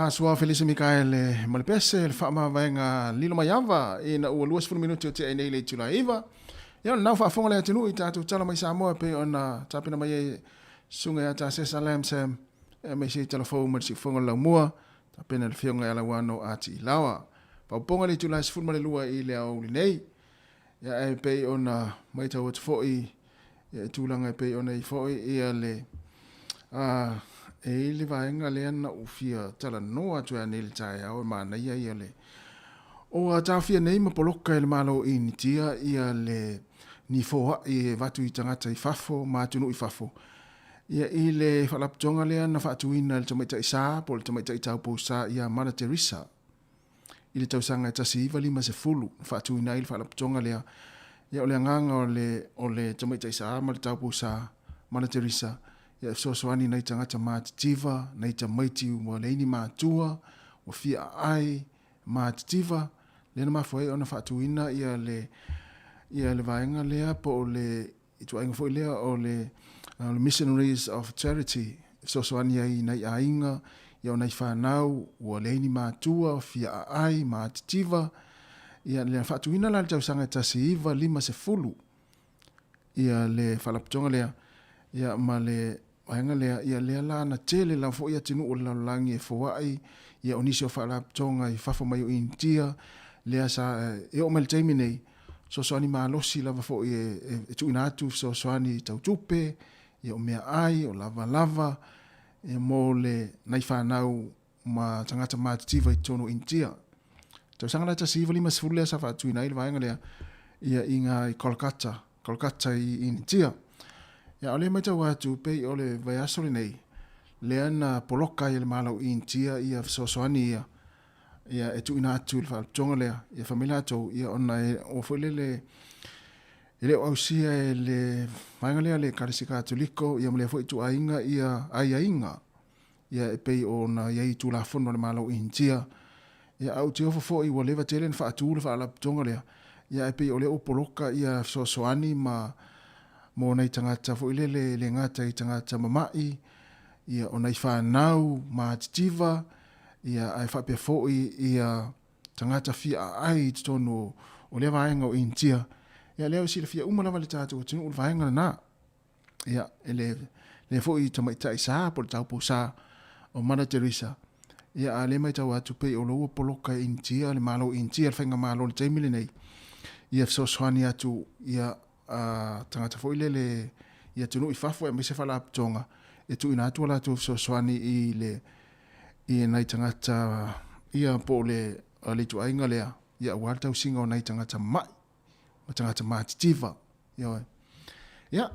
[SPEAKER 1] a sua Felisa Mikaele Malipese, le whaama vaenga lilo mai awa i na ua 20 minuti o te ainei le tula iwa. Ia nau whaafonga lea tinu i tātou tala mai Samoa pe o na tāpina mai e sunga ia tā Sesa Lamsam e mai se telefou ma si whonga lau mua tāpina le whionga ala wano ati i lawa. Pauponga le tula sifun male lua i lea o li nei. Ia e pe o na mai tau atu fōi e tūlanga e pe o na i fōi ia le e le vaenga le ana ufia tala noa tu ane le tae au e mana ia ia le. O a tawhia nei ma poloka e le malo i ni tia ia le ni foa i vatu i tangata i fafo, ma tunu i fafo. Ia i le whalaptonga le ana whaatuina le tamaita i saa, po le tamaita i taupo saa ia Mana Teresa. I le tausanga e tasi iwa 50 whaatuina i le whalaptonga lea. Ia o le anganga o le tamaita i saa, ma le taupo saa, Mana Teresa. Ia sosoani nei tangata mātitiva, nei ta maiti ua leini mātua, o fia ai mātitiva, lena mawhai ona whaatuina ia le vaenga lea po o le, itua inga fwoi lea o le Missionaries of Charity, sosoani ai nei ainga, ia o nei whanau, ua leini mātua, o fia ai mātitiva, ia le whaatuina la le tausanga tasi iwa 50, ia le whalaptonga lea, ia ma le waenga lea ia lea la na tele la fo ia tinu o la langi e foai ia onisi o whala tonga i fafo mai o intia lea sa e o mele teimi nei so soani maalosi lava fo e tuina atu so soani tautupe ia o mea ai o lava e mo le nai whanau ma tangata mātitiva i tono intia tau sanga la tasi iwa 50 lea sa whaatuina i le waenga lea ia inga i Kolkata i intia. Ia ole mai tau atu pei ole vai asole nei. Le ana poloka i le malau i intia ia sosoani ia e tuina atu le whatonga lea. Ia whamila atu ia ona e o whaile le o ausia e le vaenga lea le karisika atuliko ia mlea fwoi tu ainga ia ainga. Ia e pei ona ia i tu la fono le malau i intia. Ia au te ofo fwoi ua lewa tele na whaatu le whaalaputonga lea. Ia e pei ole o poloka ia sosoani mo nei tangata fo ile le ngata i tangata mamai ia o nei whanau mātitiva ia ai whapea fo ia tangata fia ai tono o le vaenga o intia ia leo si le fia umalawa le tātou tinu o le vaenga na ia le fo i tamaita i saa po le taupo saa o Mana Teresa ia a le mai tau atu pei o loa poloka intia le malo intia le whainga malo le taimile nei ia fsoswani atu ia tangata fo ile ia tunu i fafo e mai se whala tonga e tu ina atu la tu soani i nei tangata ia po le tu ainga lea ia walta usinga o nei tangata mai o tangata mātitiva ia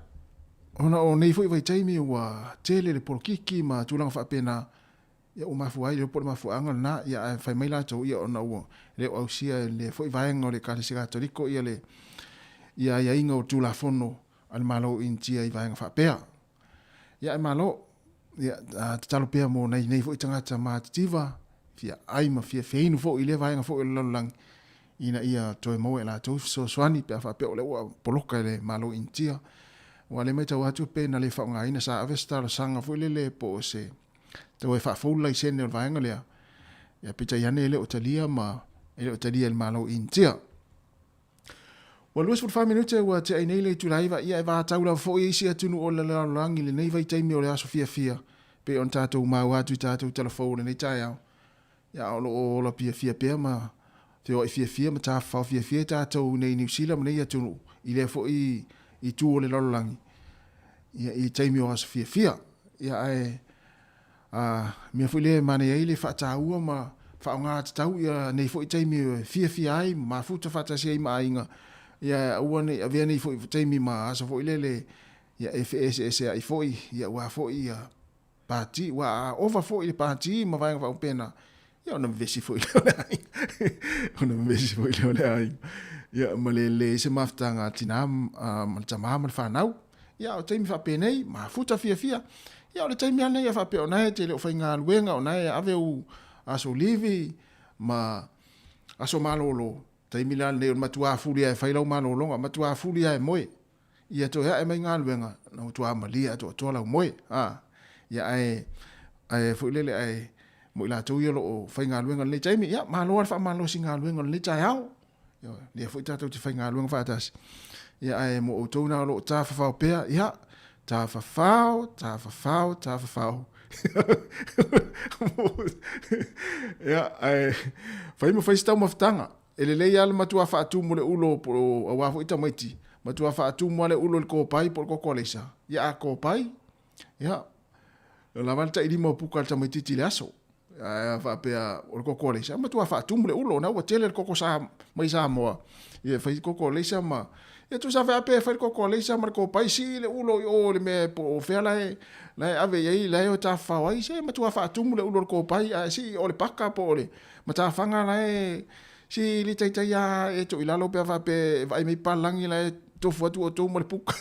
[SPEAKER 1] ona o nei fo i vai taimi ua tele le polokiki ma tulanga whapena ia o mafu ai le po mafu anga na ia fai mai la tu ia ona ua le au sia le fo i vaenga o le karisika toriko ia le ia inga o tula fono al malo intia i vaenga whapea. Ia e malo, ia tatalo pea mo nei fo i tangata mātitiva, fia aima, fia feinu fo i le vaenga fo i lalulang ina ia toi mo e la tau so swani pea whapea o le ua poloka i le malo intia. Wa le mai tau atu pe na le whaunga ina sa avesta la sanga fo i le po o se tau e whafoula i sene o vaenga lea. Ia pita iane ele o talia ma ele o talia il malo intia. Wa luas 45 minute wa te ainei le tulaiva ia e vātau la fo i isi atunu o le langi le nei vai taimi o le aso fia pe on tātou mau atu tātou telefone nei tai au ia o la fia pea ma te o i fia ma tā whau fia tātou nei New Zealand nei atunu i le fo i tu o le langi ia i taimi o aso fia ia e mea fo i le mane ei le whaataua ma whaonga tau ia nei fo i taimi fia ai ma futa whaatasia i mainga ia uane avia nei foi taimi ma asa foi lele ia FSS ai foi ia wa foi ia party wa over foi le party ma vai va pena ia ona vesi foi le ai ia malele se maftanga tinam maltama fanau ia o taimi fa penei ma futa fia ia o taimi ana ia fa pe ona te le fainga luenga ona ave u aso livi ma aso malolo taimi la le matua fulia e failau malo longa matua fulia e moe ia to ya e mai ngaluenga no tua malia to la moe ia e ai fo lele ai mo ila tu yo lo fa nga luenga le taimi ya ma lo fa ma lo singa luenga le tai au yo le fo ta tu fa nga luenga fa tas ya ai mo o tu na lo ta fa pe ya ta fa ya ai fa mo fa sta mo ftanga ele le ya ma tu fa tu mo le ulo po wa fo ita maiti ma tu fa tu mo le ulo ko pai por ko kolesa ya ko pai ya la valta ili mo puka ta maiti ti le aso fa pe o ko kolesa ma tu fa tu mo le ulo na wa tele ko sa mai sa mo ye fa ko kolesa ma e tu sa fa pe fa ko kolesa ma ko pai si le ulo o le me po fe la ave ye la o ta fa wai se ma tu fa tu mo le ulo ko pai si o le paka po le ma ta fanga la si li tai ya e to ilalo pe va pe vai me palangi la to foto o to mo le puka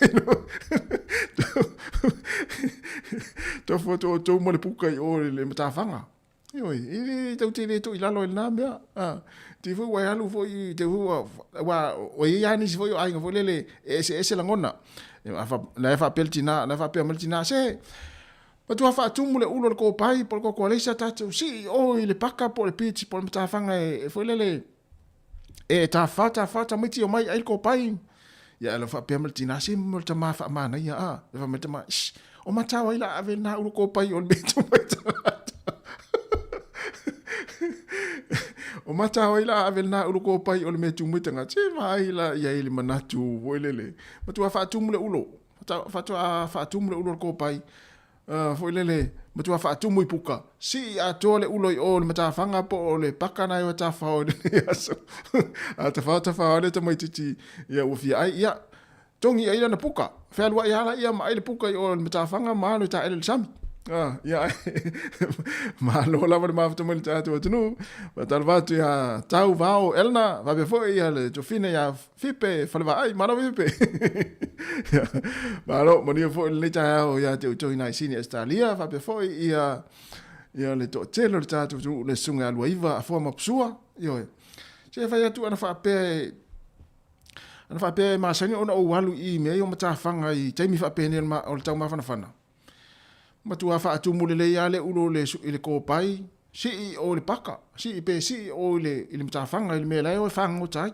[SPEAKER 1] to foto o to mo le puka o le mata fanga yo i to ti le to ilalo el na mea ti fu wa halu fo i te fu wa o ya ni fo yo ai fo le ese la ngona la fa peltina la fa pe meltina se ma tu fa tu mo le ulo ko pai por ko le sa ta si o le paka por le pitch por mata fanga e fo le e ta fata miti o mai ai ko pai ya la fa pemel tina sim mo ta ma fa mana ya fa meta ma o mata wa ila ave na u ko pai o beto o mata wa ila ave na u ko pai o metu mita nga che mai la ya ile manatu wolele ma tu fa tu mo le ulo fa tu mo le ulo ko pai foi lele ma tu fa tu mo puka si a tole ulo o mata fanga po le pakana yo ta fa o aso a ta fa o le ta mai titi ya o fi ai ya tongi ai na puka fa lwa ya la ya mai le puka o mata fanga ma lo ta el sam ya ma lo la ma fa mo ta tu no ma tal va tu ya tau vao elna va be foi ya le to fine ya fipe fa va ai ma no fipe ya ma lo mo ni foi le ta ya te to ina sini estalia va be foi ya le to telo ta tu le sunga lo iva a forma psua yo se fa ya tu ana fa pe ma sani ona o walu i me yo mata fanga i taimi fa pe ne ma o tau ma fana ma tu fa tu mo le ya le ulo le ko pai si o le paka si pe si o le mata fanga le me la o fanga o tai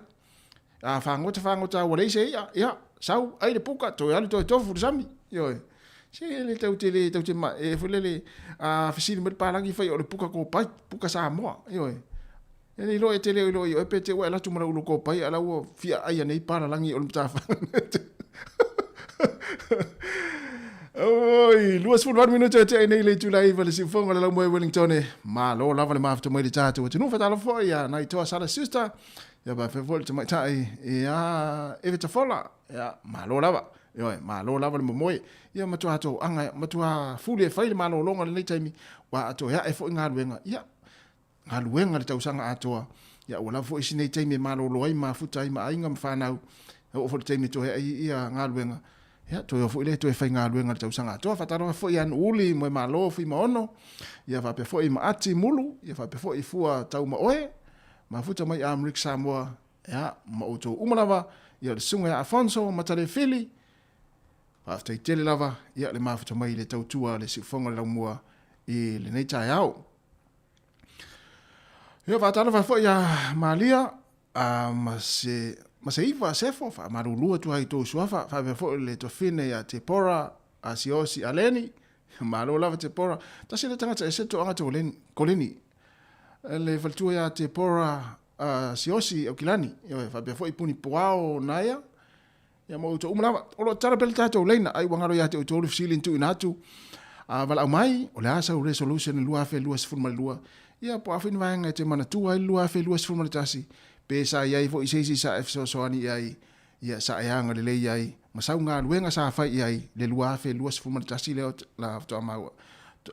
[SPEAKER 1] a fanga ta wale se ya sau ai le puka to ya le to fu sami yo si le tau te ma e fu le a fisi me palangi fa o le puka ko pai puka sa mo yo ele lo e tele lo e pe te wa la tu mo ulo ko pai ala o fia ai nei para langi o le mata fanga oi luas fu 1 minuto te nei le tulai vale si fonga la mo Wellington ma lo lava le mafto mo di tato tu no fatalo fo ya na ito sala sister ya ba fe volte mai tai ya evita fola ya ma lo lava yo ma lo lava le mo ya ma tu ato anga ma tu fu le fai ma lo longa le taimi wa ato ya e fo nga luenga ya nga luenga le tau sanga ato ya wala fo isi nei taimi ma lo lo ai ma fu tai ma ainga mfana o fo taimi to ya nga luenga ya to yo fuile to e fai nga luenga tau sanga to fa taro fo yan uli mo malo fi ma ono ya fa pe fo i ma ati mulu ya fa pe fo i fua tau ma oe ma futa mai Amrik Samoa ya ma oto umalawa ya le sunga ya Afonso matale fili fa te tele lava ya le ma futa mai le tau tua le sifonga la mua i le nei tai au ya fa taro fa fo ya Malia ma se iwa sefo fa marulua tu ai to suafa fa be fo le to fine ya te pora a siosi aleni ma lo lava te pora ta se le tanga se to anga to len koleni le faltua ya te pora a siosi o kilani yo fa be fo ipuni poao naya ya mo to umlava o lo tara pel tato lena ai wangaro ya te to filin tu inatu a vala mai o le asa resolution lua fe lua se forma lua ya po afin vanga te mana tu ai lua fe lua se forma tasi pesa yai fo isisi sa efso soani yai ya sa yanga le yai masau nga luenga sa fai yai le lua fe lua se fuma tasi le la to ma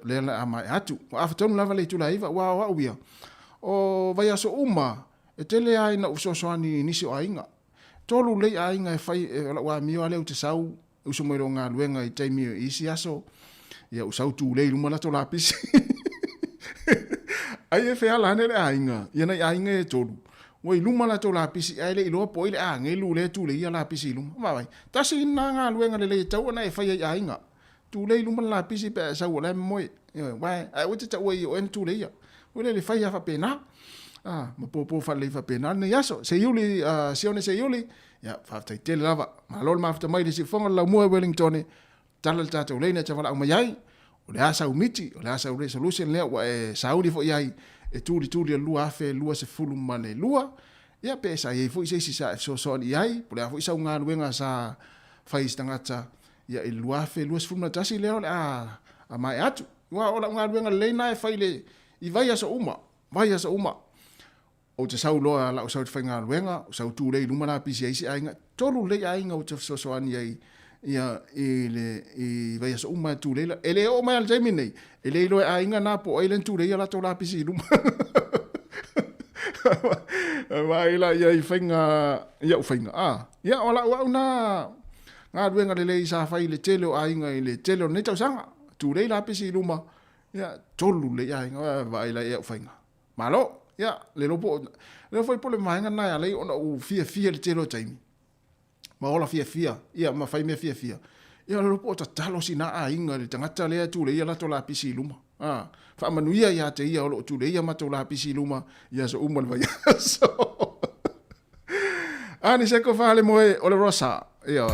[SPEAKER 1] le la ama atu afa tonu lava le tula iva wa uia o vai aso uma e tele ai na uso soani nisi o ainga tolu le ainga e fai wa mi o le te sau uso mo nga luenga i taimi isi aso ya usau tu le luma la to la pisi ai e fe ala ne ainga ya na ainga e tolu woi luma la to la pisi ai le ilo po ile ngelu le tu le ia la pisi luma mai tasi na nga luenga le tau na e fai ai inga tu le luma la pisi pe sa wala moi wai ai o te ta oi o en tu le ia o le fai fa pena ma po fa le fa pena ne yaso se yuli se one se yuli ya fa tai te lava ma lol ma fa mai le si fonga la mo Wellington tala tata le ne ta wala ma yai o le asa umiti o le asa resolution le wa saudi fo yai e tuli lua afe lua se fulu mane lua ia pe sa ye fo se sa so ni yai po le fo sa unga wenga sa fai stangata ia e lua afe lua se fulu na tasi le a mai atu wa ola unga wenga le na e fai le i vai asa uma o te sau loa la o sau te whainga luenga, o sau tū rei lumana pisi aisi ainga, tolu rei ainga o te sosoani ai, ia i vai asa uma tū reila, e le o mai al jaimi nei, e le loe ainga nā po ailen tū rei ala tō la pisi i luma. Vai la ia i whainga, ia u whainga, ia o la ua una, ngā luenga le i sa whai le tele o ainga i le tele o nei tau sanga, tū rei la pisi i luma, ia tolu rei ainga, vai la ia u whainga. Malo, ya le lopo le foi pole mai ngana ya le ona u fia le telo taimi ma ola fia ia ma fai me fia ia le lopo ta talo sina a inga le tangata le tu le ia la to la pisi luma fa manuia ya te ia o tu le ia ma to la pisi luma ia so umal vai so ani se ko fa le moe o le rosa ia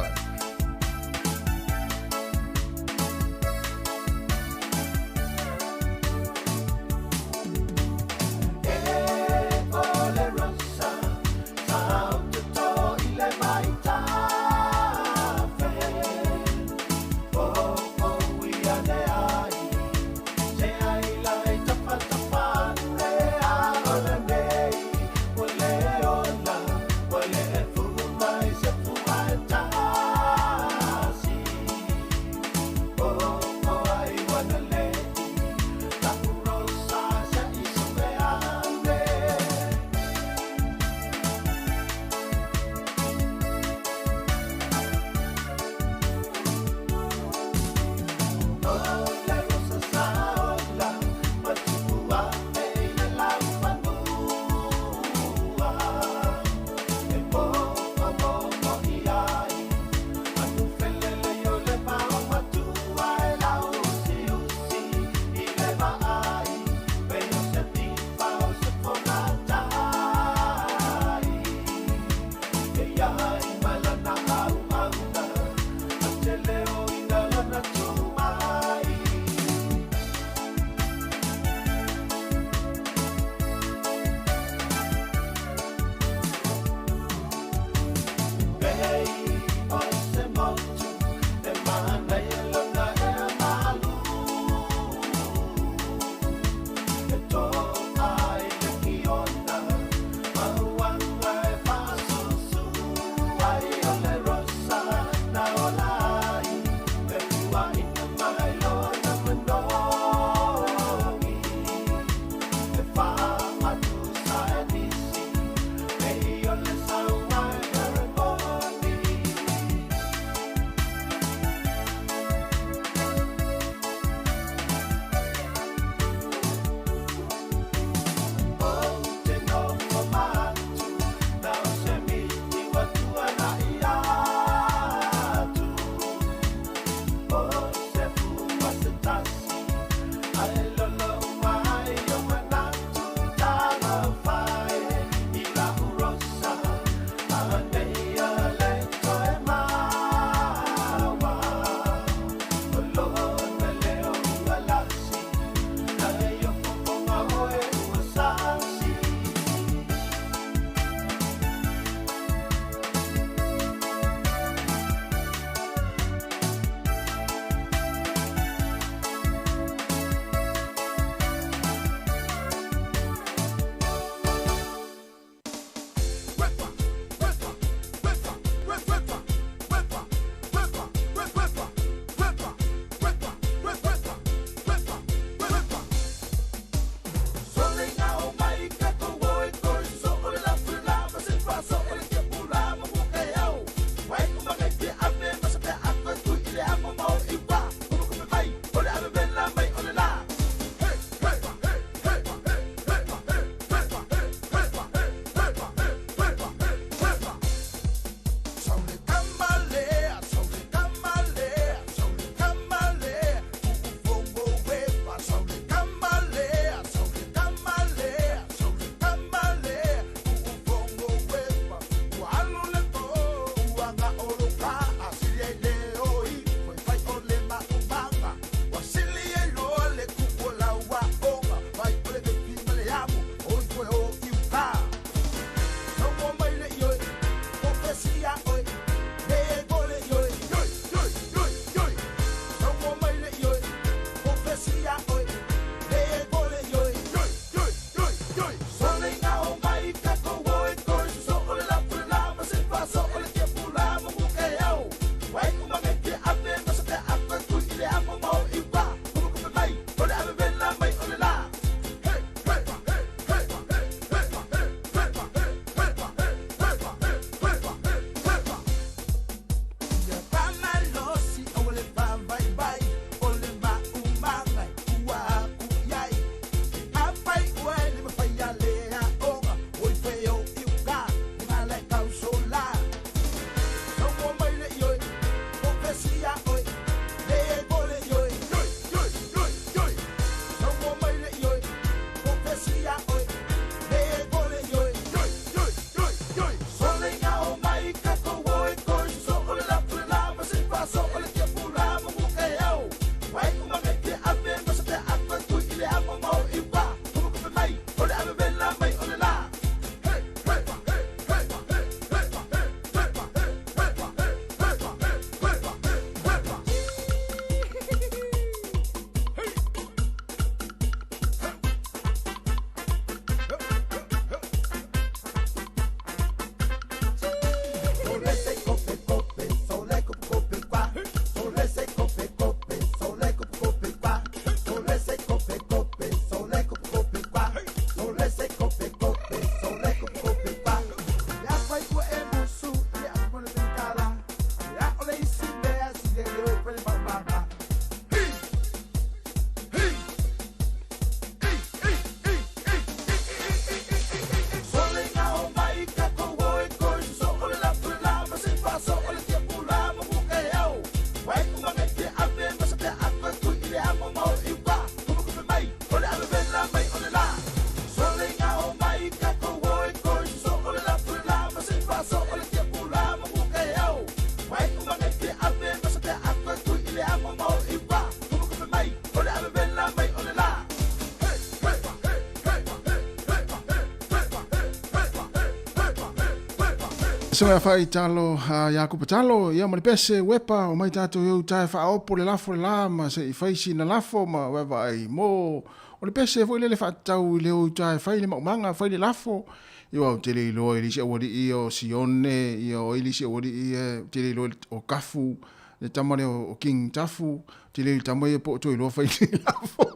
[SPEAKER 1] sunga fai talo ya ku patalo ya mali pese wepa o mai tato yo tai fa opo le lafo le la ma se fai si na lafo ma we vai mo o le pese foi le fa tau le o tai fai le manga fai le lafo yo au te le lo ili se wori I o sione yo ili se wori I te le lo o kafu le tamale o king tafu te le tamale po to lo fai le lafo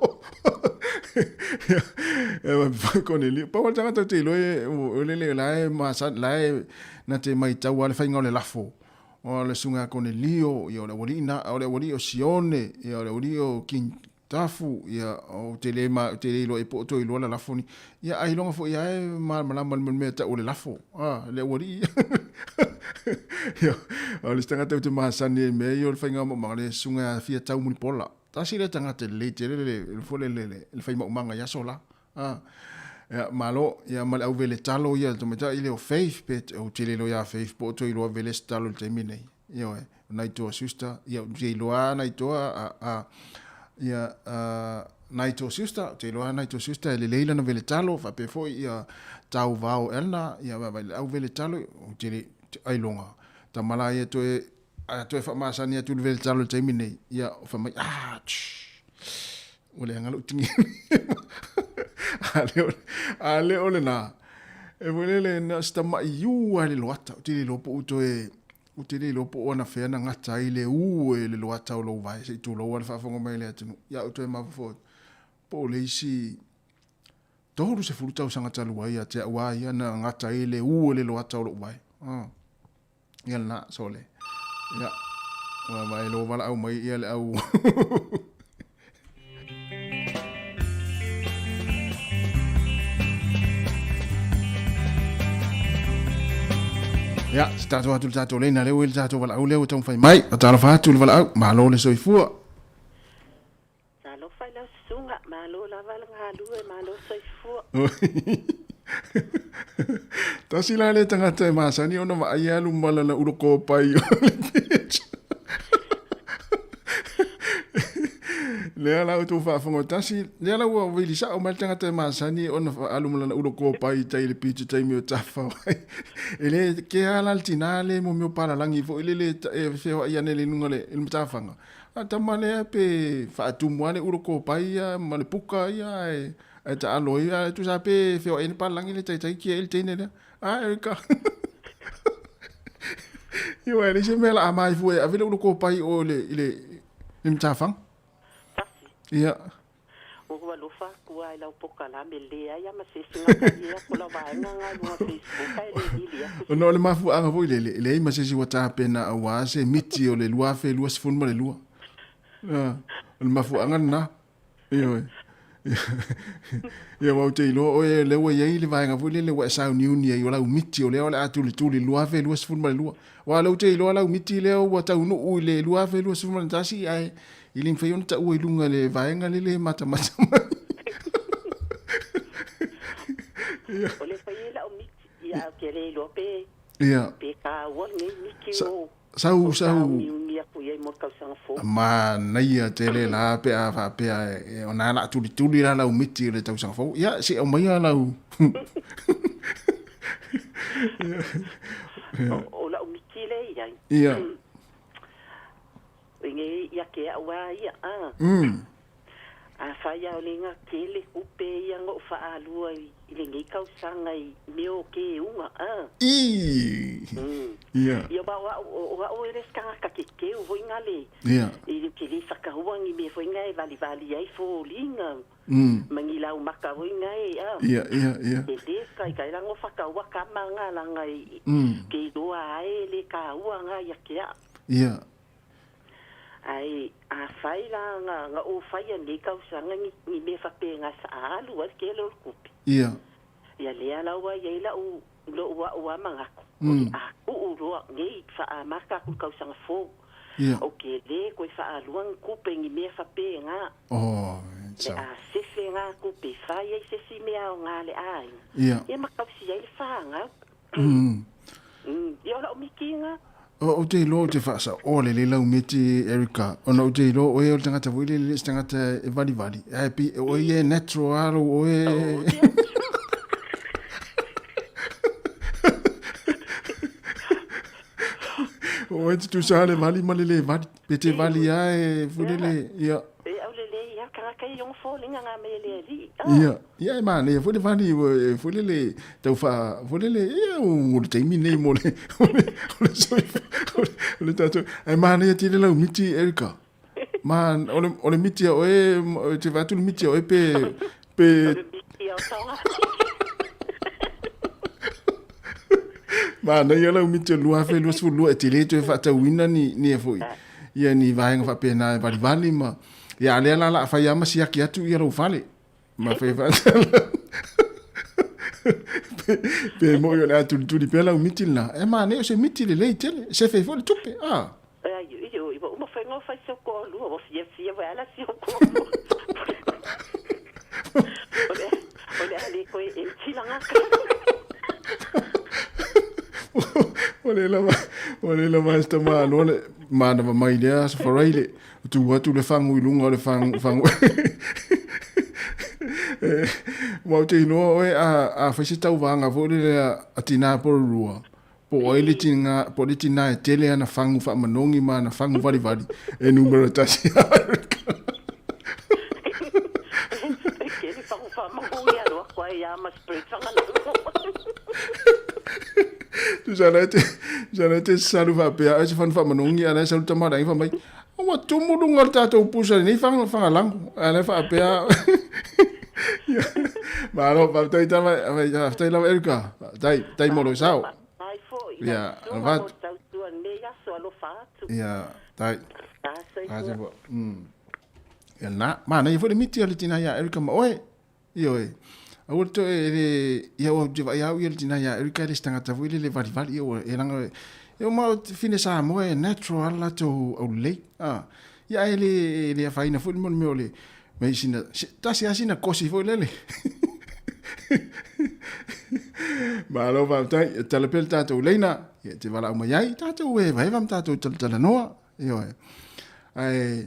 [SPEAKER 1] con ele pa wala tanga te lo o le la ma sa la na te mai tau ale fai ngole lafo o le sunga con elio yo le wori na o le wori o sione yo le wori o king tafu ya o te le lo e po to lo la lafo ni ya ai longa fo ya ma me ta o le lafo le wori yo o le tanga te ma sa ni me yo le fai ngamo ma le sunga fia tau muni pola tasi le tanga te le fo le fai manga ya sola ya malo ya mal au vele talo ya to meta ile o faith pet o tele lo ya faith po to ilo vele talo te mine yo nai to sister ya je lo nai to ya nai to sister te lo nai to sister le leila no vele talo fa pe foi ya tau vao elna ya au vele talo o tele ai longa ta mala ye to e fa masani tu vele talo te mine ya fa mai ole ngalo tingi ale ole na e volele na stama iu ale loata tili lopo uto e utili lopo ona fe na ngata ile u le loata o lo vai se tu lo wa fa fongo mai le atu ya uto e ma fo po le si todo se furuta usanga talu wa ya te wa ya na ngata ile u le loata o lo vai ya na sole ya wa mai lo wala au mai ya le au ya stato atu tato le na le wel tato wala au le o tom fai mai ata fa atu wala au ma lo le soifua
[SPEAKER 9] na lo fai la sunga ma lo la wala ngalu e ma lo soifua
[SPEAKER 1] tasi la le tanga te ma sani ona ma ia lu mala la ulo ko pai le ala tu fa fongo tasi le ala wo vili sa o mal tanga te ma sani ona alu mala la ulo ko pai tai le pitu tai mi o tafa ele ke ala tinale mo mi para langi fo ele fe ia ne le ngole il mtafanga ata male pe fa tu mo ale ulo ko pai ya male puka ya e ta alo ya tu sa pe fe en pa langi le tai tai ki el tene le erika yo ele je mela amai fu a vile ulo ko pai o le ile mtafanga ya
[SPEAKER 9] o wa lo fa ku ai la poka la me le ya ma se singa ya ko la va nga no Facebook ai le dili ya
[SPEAKER 1] no le mafu anga vo le ma se si wata pena wa se miti o le lua fe lua sfun mo le lua le mafu anga na yo ya wa te lo o le wa ye le va nga vo le wa sa ni uni yo la miti o le atu le tu le lua fe lua sfun mo le lua wa lo te lo la miti le o ta unu u le lua fe lua sfun mo tasi ai ilim fe yon ta u ilunga le vaenga le mata
[SPEAKER 9] ole fa yela o mi ya kele lo pe
[SPEAKER 1] ya
[SPEAKER 9] pe ka won ni ki o
[SPEAKER 1] sau
[SPEAKER 9] mi ya ku ye mo ka sang fo
[SPEAKER 1] ma naia tele la pe a fa pe ona la tuli la umiti le tau sang fo ya si o mai la u
[SPEAKER 9] o la umiti le
[SPEAKER 1] ya
[SPEAKER 9] nge ya ke wa ya a fa ya linga kele upe ya ngo fa alu ile nge ka sanga me o ke unga
[SPEAKER 1] ya
[SPEAKER 9] ya ba wa o res ka ke o ngale
[SPEAKER 1] ya
[SPEAKER 9] ile ke li fa ka wangi me fo ngai vali ai fo linga mangila o maka o ngai
[SPEAKER 1] ya
[SPEAKER 9] ele ka la ngo fa ka wa ka manga la ngai ke do ai le ka wa ngai ya ke
[SPEAKER 1] ya
[SPEAKER 9] ai a fai la nga o fai ni ka usanga ni me fa pe nga sa alu wa ke lo kupi
[SPEAKER 1] ya
[SPEAKER 9] le ala wa ye la o lo wa manga ko o ro ngi fa a marka ku ka usanga fo o ke le ko fa alu ang kupe ni me fa pe nga a se fe nga kupe fa ye se si me a nga le ai ye ma ka si ye fa nga yo la o mikinga
[SPEAKER 1] o te lo te fasa o le lau meti Erika ona o te lo o e o tangata wile le tangata e vali happy o e natural o e O e tu sale vali malele vali pete vali ai fulele ia.
[SPEAKER 9] E au le ia kanga kai yung falling nga mele ali.
[SPEAKER 1] Ia mane fule vali fulele tau fa fulele ia o te mine mo le. Le tato ai mane ti le lau miti Erika. Man ole miti o e te vatu miti o e pe Mana ia lau miti lua fe lua su lua e te le tu e fa tau wina ni e foi. Ia ni vaenga fa pena e vali ma. Ia le la fa ia ma si aki atu ia lau fale. Ma fe fa. Pe mo yo la tu di pela miti la. E ma ne se miti le tele. Se fe fo le tupe. Ah.
[SPEAKER 9] Io uma foi ngo fa so ko lu o si va la si ko. Ole ali ko e tilanga. Ole la mais tama no le mana mai le so faraile tu le fangu ilunga le fangu mo te no a fashita wanga vo le atina por rua po ele tinga po le tina e tele ana fangu fa manongi mana fangu vali e numero tasi ke le fangu fa manongi alo kwa ya mas pretsanga
[SPEAKER 1] tu janete salu va pe a se fan fa manongi ana salu tamara fa mai o tu mudu ngal tato pusa ni fa lang ana fa pe a ma no pa tai tama tai la Erika tai molo sao ya va ya tai ya na ma na ifo de miti ali tina ya Erika ma oe io Auto ia o jiva ia ia tina ia Erika le stanga tavu le vali o e langa e ma fine sa mo e natural la to o le ia ele fa ina fu mo me le me sina ta si asina kosi fo lele ma lo va tai telepel tato leina e te vala o mai tato e vai vam tato tala noa io ai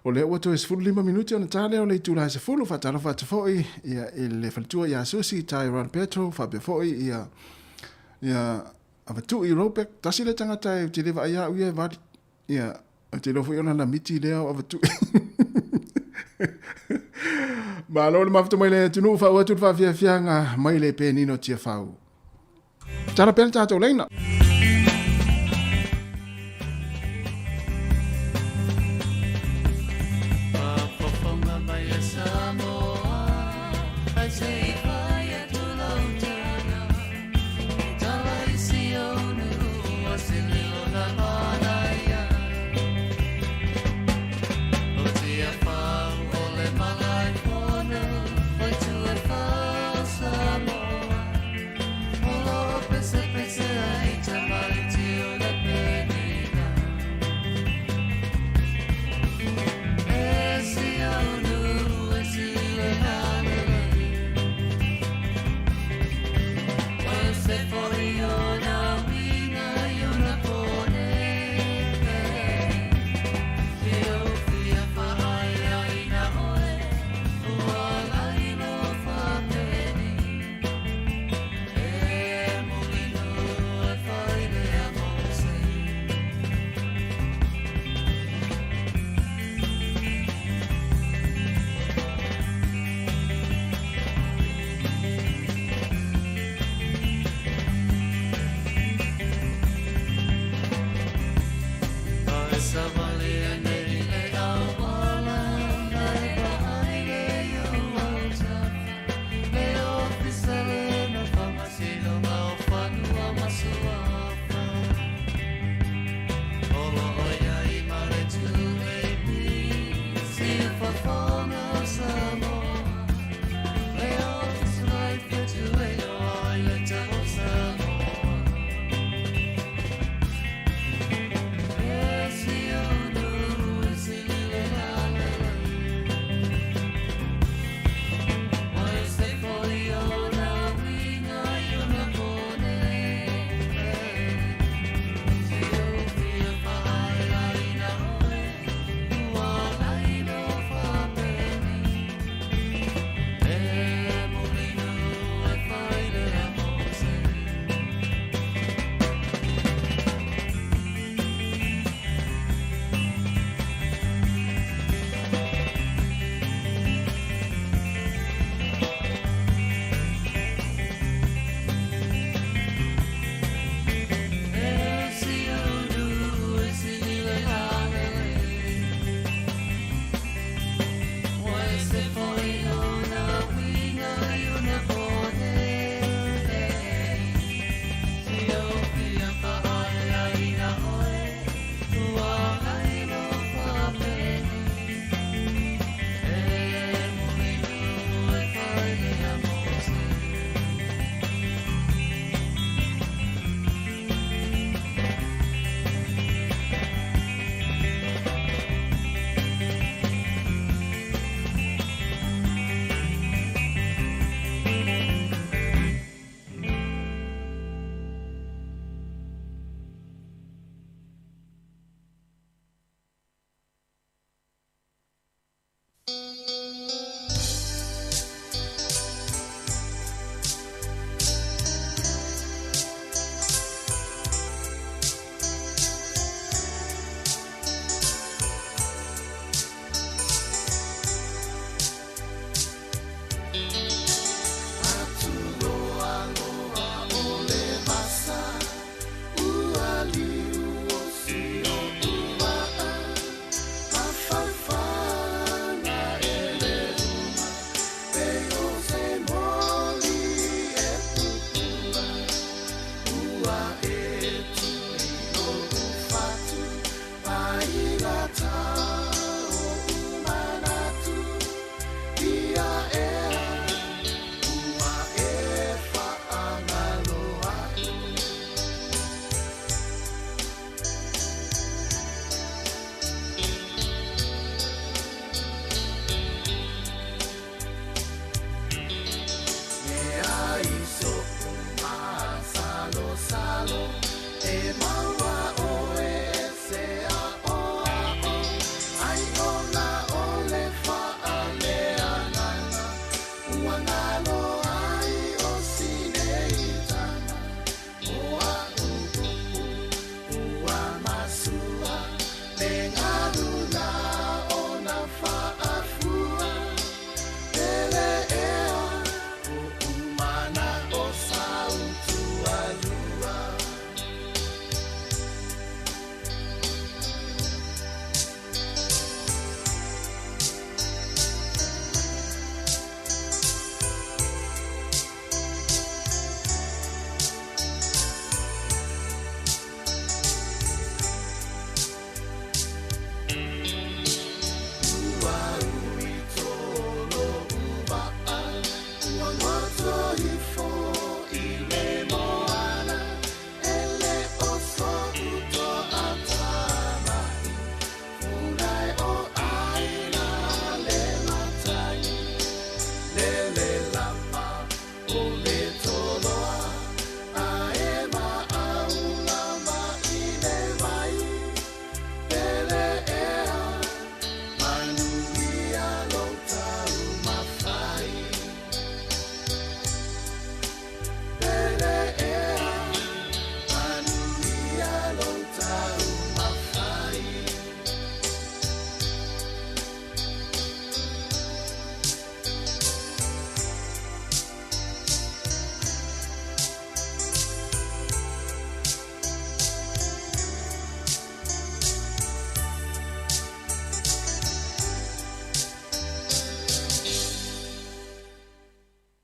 [SPEAKER 1] o le wato es fulu 5 minuti ona tale o le tula se fulu fa tala fa foi ia le faltua ia susi tai ron petro fa be foi ia avatu Europe tasi le tanga tai te leva ia ia va ia te lo foi ona na miti le avatu ma lo ma fto mai le tunu fa watu fa fianga mai le penino tia fau tala pel tato leina
[SPEAKER 6] Surprise,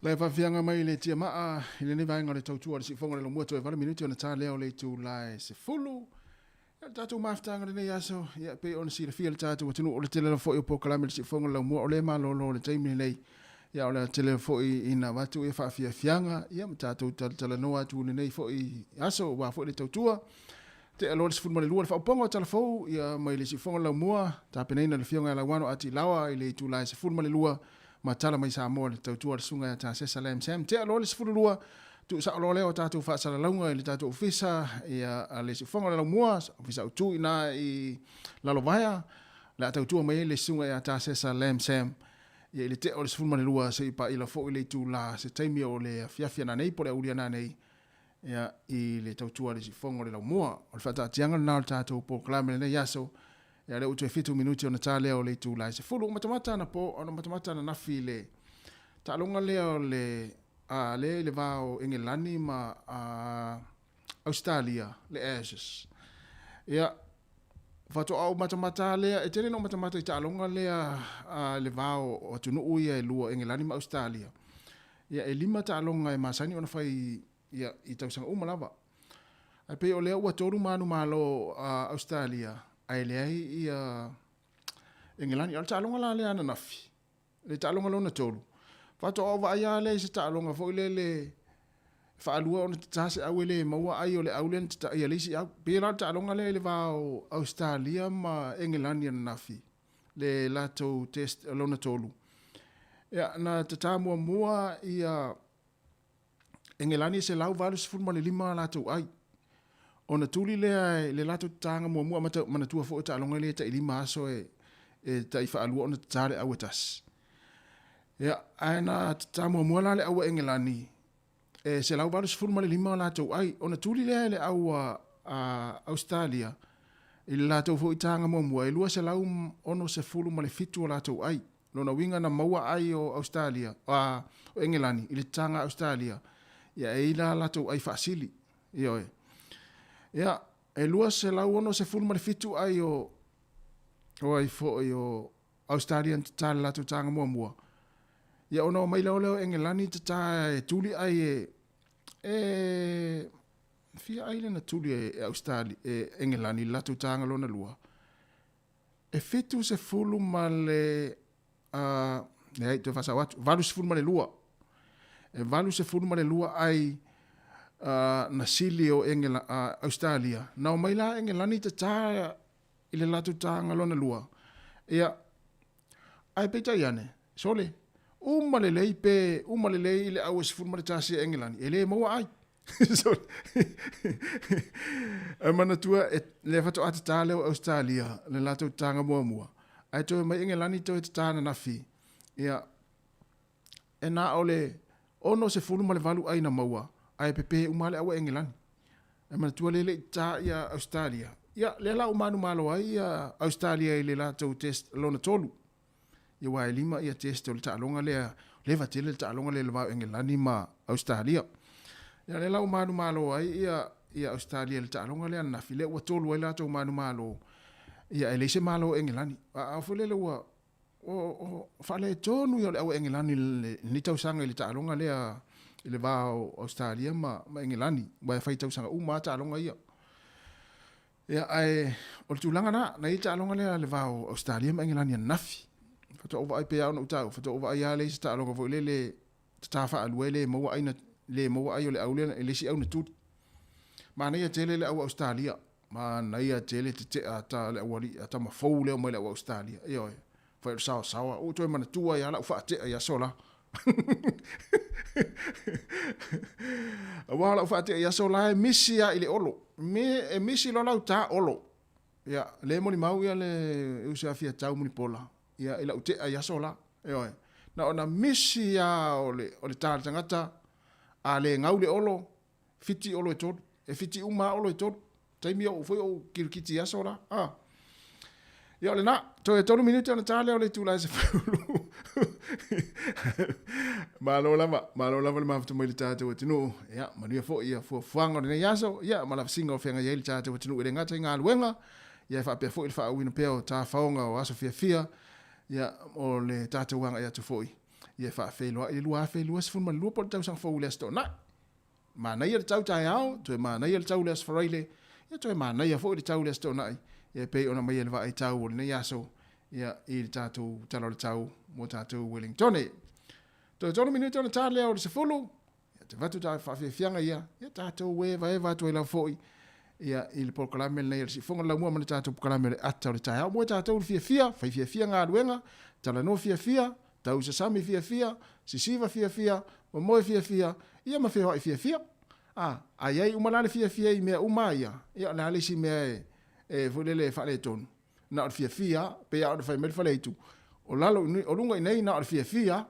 [SPEAKER 1] Le whawhianga mai le tia maa, i le nevaenga le tautua le si whonga le lo muato e wala minuti o na tā leo le tū lai se fulu. Ia tātou maftanga le nei aso, ia pe ona si le fia le tātou atinu o le tele la fo i o pokalame le si whonga le mua o le malo lo le taimi nei. Ia o le tele fo i ina watu e whawhia fianga, ia ma tātou tala noa tu le nei fo i aso wa fo i le tautua. Te alo le si fulma le lua le whaoponga o tala fo, ia mai le si whonga le mua, tā peneina le fionga la wano ati lawa i le tū lai se fulma le lua, ma tala mai sa mo le tautua le sunga ta sesa lem sam te alo le sfulua tu sa lo le o tatu fa sala longa le tatu ofisa ia le sifonga le mua ofisa tu ina i la lovaya la tautua mai le sunga ta sesa lem sam ia le te o le sfulma le lua se pa ila fo le tu la se taimi o le fiafia na nei po le uria na nei ia i le tautua le sifonga le mua o fata tianga na tatu po klame le yaso ya le utu e fitu minuti o na tā leo le tū lai se fulu matamata na po o na matamata na nafi le tā longa leo le vao Engelani ma Australia le Ashes ya fato au matamata lea e tere no matamata i tā longa lea le vao o tunu uia e lua Engelani ma Australia ya e lima tā longa e masani o na fai ya i tausanga umalava ai pe o lea ua toru manu malo Australia ai le ai ia Engelani al talonga la le ana nafi le talonga lona tolu fato ova ia le se talonga fo le fa alua ona tase awele maua ai ole aulen ta ia le si pela talonga le va Australia ma Engelani ana nafi le lato test lona tolu ya na tatamu mua ia Engelani se lau valus fulma le lima lato ai ona tuli le lato tanga mo mana tua fo ta longa le ta ilima so e ta ifa alu ona tare awetas ya ana ta mo la le awa Engelani se lau balus fulma le lima lato ai ona tuli le awa Australia il lato fo tanga mo e lua se lau ono se fulu ma le fitu lato ai lona winga na maua ai o Australia o Engelani il tanga Australia ya e ila lato ai fasili yo ya e lua se lau ono se fulma le fitu ai o ai fo o Australian tala la tanga mua ya ono mai leo Engelani tata e tuli ai e fia ai na tuli e Australia e Engelani la tanga lona lua e fitu se fulma le nei te fasa wat valu se fulma le lua e valu se fulma le lua ai na sili o Australia na o mai la Engelani tata ile latu tanga lona lua ia ai pe taiane sole umalelei ile au se fulma tasi Engelani ele mo ai so mana tua le fato atale o Australia le latu tanga mua ai to mai Engelani to tana na fi ia ena ole ono se fulma le valu ai na maua ai pepe umale au Engelani mana tua le ta ia Australia ia le la umanu malo ai Australia ile la to test lona tolu ia wa lima ia test o ta longa le vatele ta longa le va Engelani ma Australia ia le la umanu malo ai ia Australia le ta longa le na file wa tolu ai la to umanu malo ia ele se malo Engelani a fole le wa o fale tonu ia au Engelani ni tau sanga le ta longa le va Australia ma Engelani wa fai tau sanga uma ta longa ia ya ai o tulanga na ita longa le va Australia ma Engelani nafi fato over ai pe au no tau fato over ai le sta longa vo le tafa alwele mo ai na le mo ai le aule le si au na tut ma na ia tele le au Australia ma na ia tele te ata le wali ata ma fo le mo le Australia io fa sa o to mana tua ia la fa te ia sola wala fa te ia sola misia ile olo misi lo lauta olo ya le mo ni mau ya le usa fia tau mo ni pola ya ila ute ia sola yo na ona misi ya ole tangata ale ngau le olo fiti olo to e fiti uma olo to taimi o foi o kirkiti ya sola ya le na to e tolu minuti ona tale ole tu la se malo lava le mafta mai tata o tinu ya manu fo ia fo fanga ne yaso ya mala singa fenga ye tata o tinu e ngata nga luenga ya fa pe fo il fa wina pe o ta faonga o aso fia ya o le tata wanga ya tu foi Ia whaafeilua, i lua whaafeilua se funma lua po tau sang fau le sto na. Mana ia tau tai au, tu mana ia tau le sfaraile, ia tu mana ia fo le tau le sto na. Ia pe ona mai le vai tau le ia so. Ia i le tatu talo le tau mo tatu Wellington. To tono minu tona tale o se fulu. Ia te vatu tai whaafefianga ia. Ia tatu weva eva tu la foi. Ia i le proklame le ia si fonga la mua mana tatu proklame le ata le tai au mo tatu fia fia ngā ruenga, tala no fia. Tau se sami fia, si siva fia, o moe fia, ia ma fia fia. Ai ai umalale fia i mea umaia, ia na alisi mea fulele whale tonu. Na o fia, pe au fai mele whale tu. O lalo, o lunga i nei na o fia,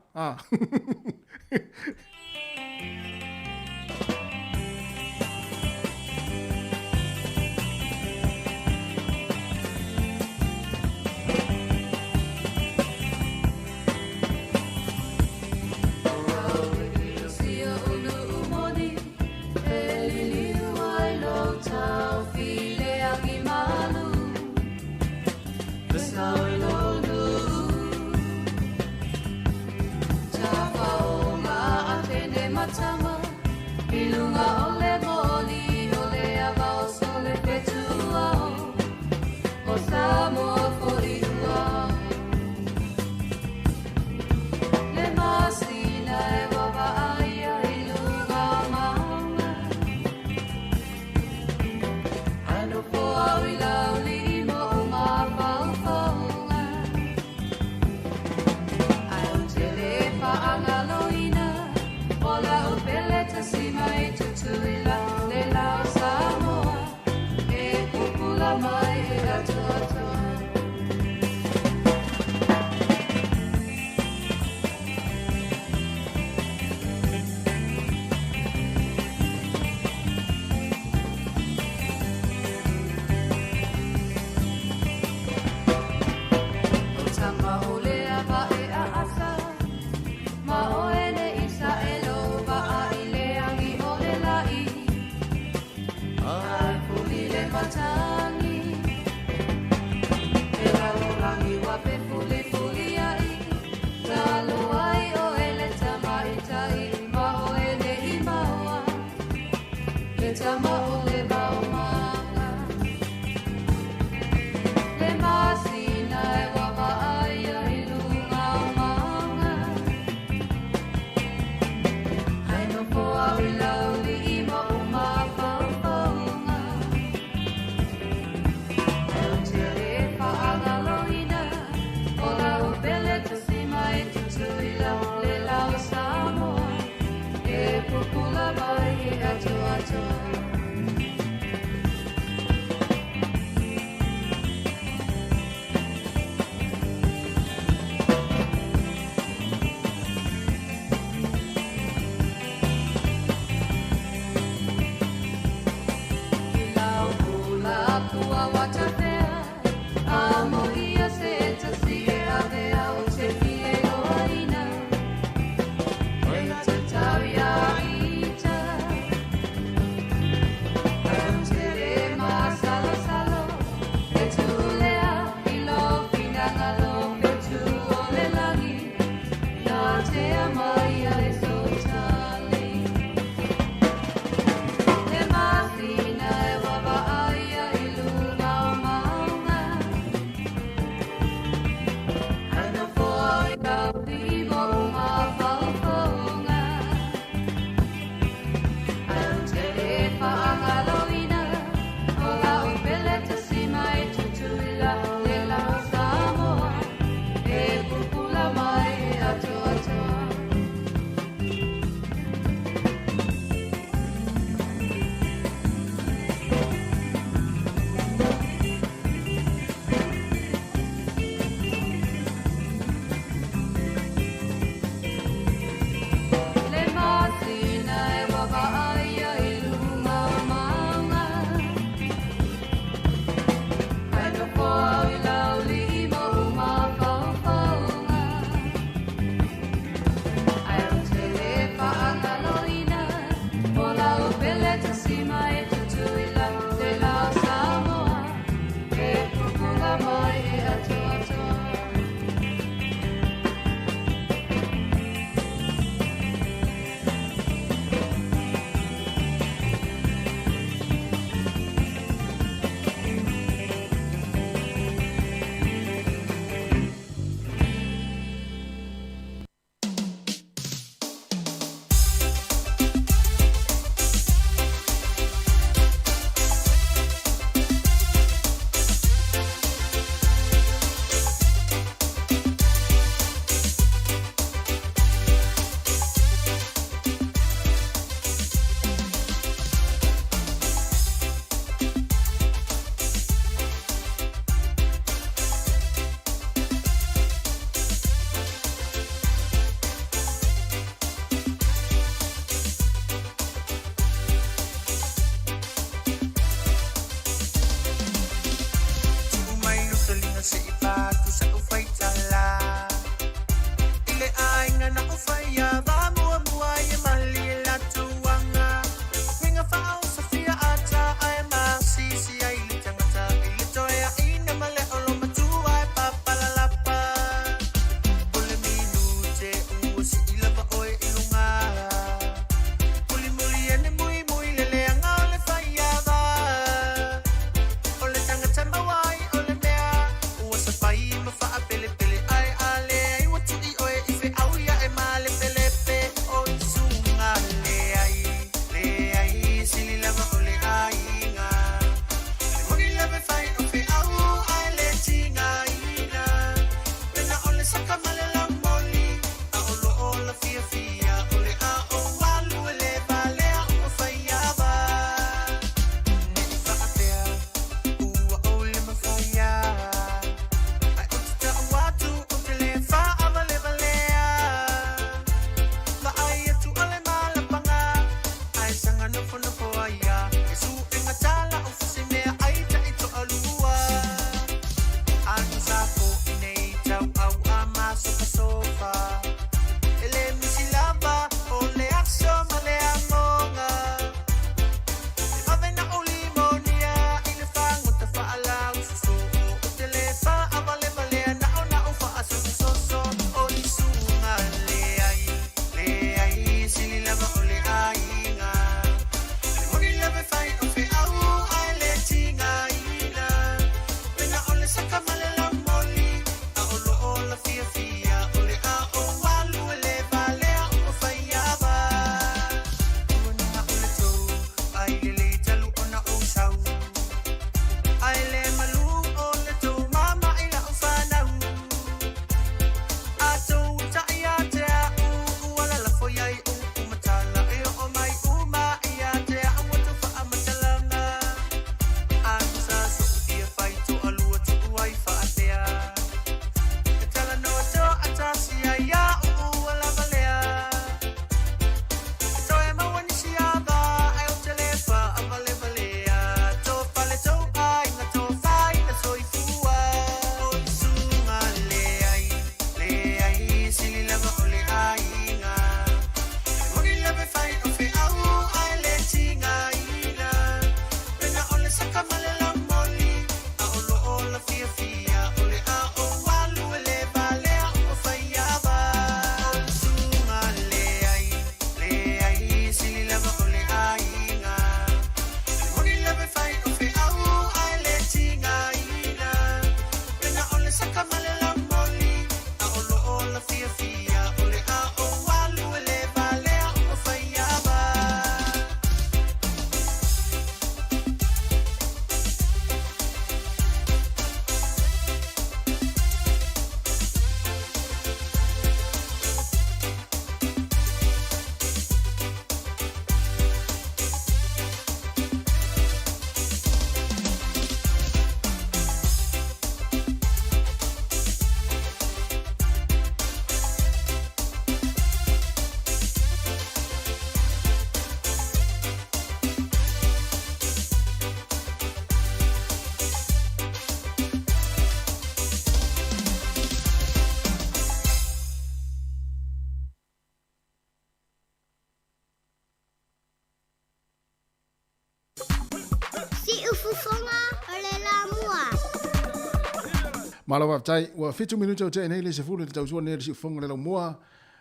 [SPEAKER 1] Malawa tai wa fitu minuto o te nei le se fulu te tau ne le fonga le moa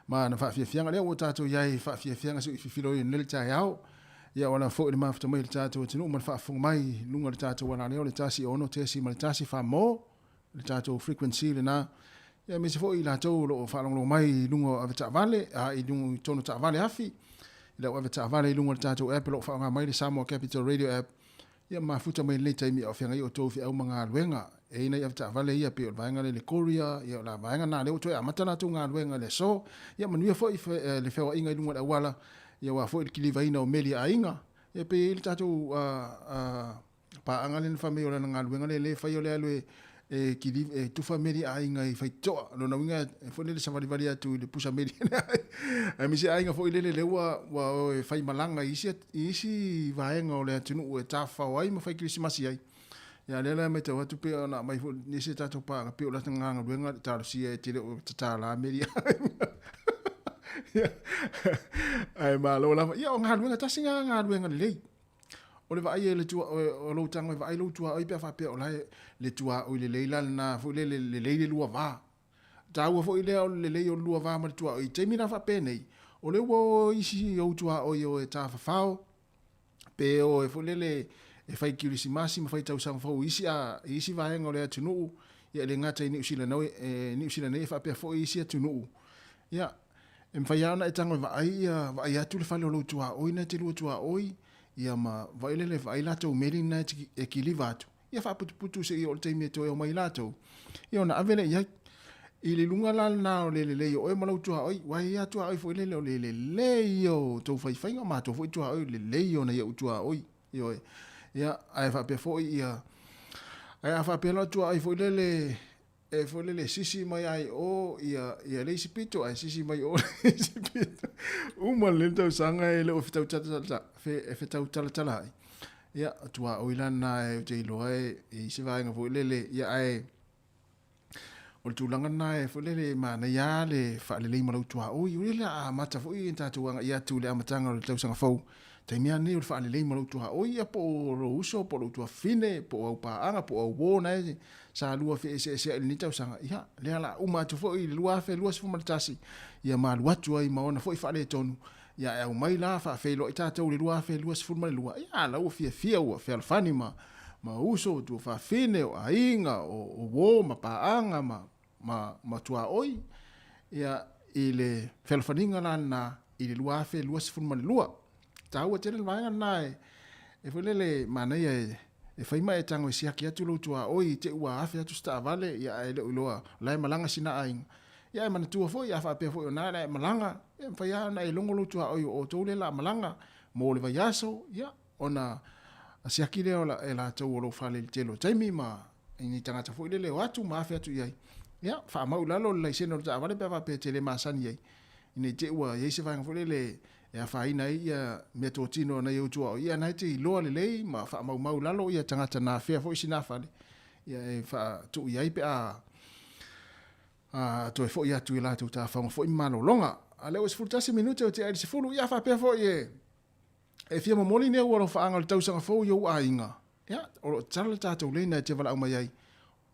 [SPEAKER 1] ma na fa fianga le o tato yai fa fianga se filo i nel tai au ia ona fo le mafta mai le tato tinu ma fa fonga mai lunga le tato wana le tasi ono te si ma le tasi fa mo le tato frequency le na ia me se fo i la to lo fa lo mai lunga aveta vale a i lunga tono ta vale afi le aveta vale lunga le tato app lo fa mai le Samoa Capital Radio app ia mafuta mai le taimi o fianga i o tofi au manga luenga e nei avta vale ia pe o vaenga le Korea ia la vaenga na le o toi amatana tu nga luenga le so ia manuia fo le feo inga i lunga la wala ia wa fo ki liva ina o meli a inga ia pe il tatu pa anga le family o nga luenga le fa yo le alwe e ki liva e tu family a inga i fai to no na winga fo le sa vali vali tu le pusa meli a mi se a inga fo ile le wa fai malanga isi vaenga o le tunu e tafa o ai ma fai Christmas ai ya le me te watu pe na mai fo ni se tato pa pe o la tanga luenga ta si e tele o ta la meri ai ma lo la ya nga luenga ta singa nga luenga le o le vai le tu o lo tanga vai lo tu ai pe fa pe o la le tu o le leila na fo le lua va ta o fo ile o le o lua va ma tu ai te mina fa pe nei o le wo isi o tu o yo e ta fa fao pe o fo le e fai Krismasi ma fai tau sang fo isi vaenga o le atunu ia le ngata i New Zealand New Zealand e fa pe fo isi atunu ia em fai ana e tanga vai atu le fale o lo tua oi na te lo tua oi ia ma vai le vai lato meri na e kilivatu ia fa putu se i o te me to o mai lato ia na avele ia i le lunga la na o le o e ma lo tua oi vai atu oi fo le o to fai ma to fo tua oi le o na ia tua oi io ia ai fa pe fo ia ai fa pe lo tu ai fo le sisi mai ai o ia le sipito ai sisi mai o sipito uma le tau sanga ele o fitau tata fitau tala ia tu a oilana e te lo ai i se vai nga fo le ia ai o tu langa na e fo le mana ia le fa le malo tu a o i le a mata fo i tatu ia tu le amatanga o tau sanga fo te mea ne o fa le malo tu a o ia po ro uso po lo tu fine po au pa anga po au bona e sa lua fe se ni tau sanga ia le ala uma tu fo i lua fe lua se fo maltasi ia ma lua tu ai ma ona fo i fa le tonu ia e mai la fa fe lo ita tau le lua fe lua se fo mal lua ia la o fia o fe alfani ma uso tu fa fine o ainga o wo ma pa anga ma tu a oi ia ile fe alfaninga na ile lua fe lua se fo mal lua tau te le vanga nai e fo le mana ia e fai mai tango sia ki atu lo tua oi te ua afi atu sta vale ia e le uloa lai malanga sina aing ia e mana tua fo ia fa pe fo na lai malanga e fai ana e longo lo tua oi o tole la malanga mo le vai aso ia ona sia ki le ola e la tau lo fa le telo taimi ma ni tanga ta fo le watu ma afi atu ia ia fa mau lalo lai seno ta vale pe fa pe tele masani ia ni te ua ia se vanga fo le e fa ina ia me to tino na eu tua ia na te lo le ma fa mau lalo ia tangata na fe fo sina fa ia e fa tu ia pe a to fo ia tu la tu ta fa fo malo longa ale os fultasi minute o te ai se fulu ia fa pe fo e fia mo moli ne o fa angal tau sanga fo yo ainga ia o tsala ta to le na te vala o mai ai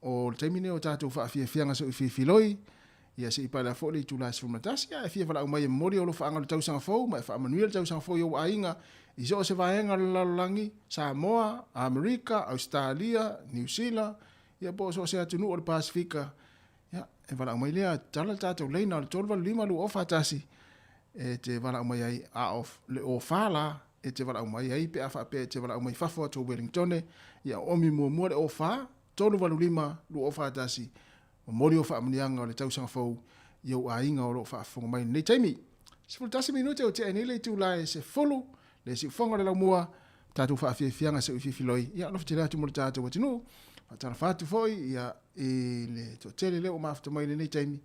[SPEAKER 1] o te mine o ta to fa fia nga so filoi ia se ipa la fo le tu la se matasi ia fia vala o mai mori o fa angal tau sanga fo ma fa manuel tau sanga fo yo ainga i so se vaenga lalangi Samoa, Amerika, Australia, New Zealand ia po so se atunu o Pasifika ia e vala o mai le tala ta to le na le tolva lima lu ofa tasi e te vala o mai ai a of le o fala e te vala o mai ai pe afa pe te vala o mai fafo to Wellington ia o mi mo le o fa tolu valu lima lu ofa tasi o mori o fa mnianga o le tau sanga fo yo ainga o lo fa fo mai nei taimi se fultasi minute o te nei le tu la se folo le si fonga le la mua tatu fa fianga se filoi ia no te la tu mo tatu watinu tala fatu foi ia le to tele le o mafta mai nei taimi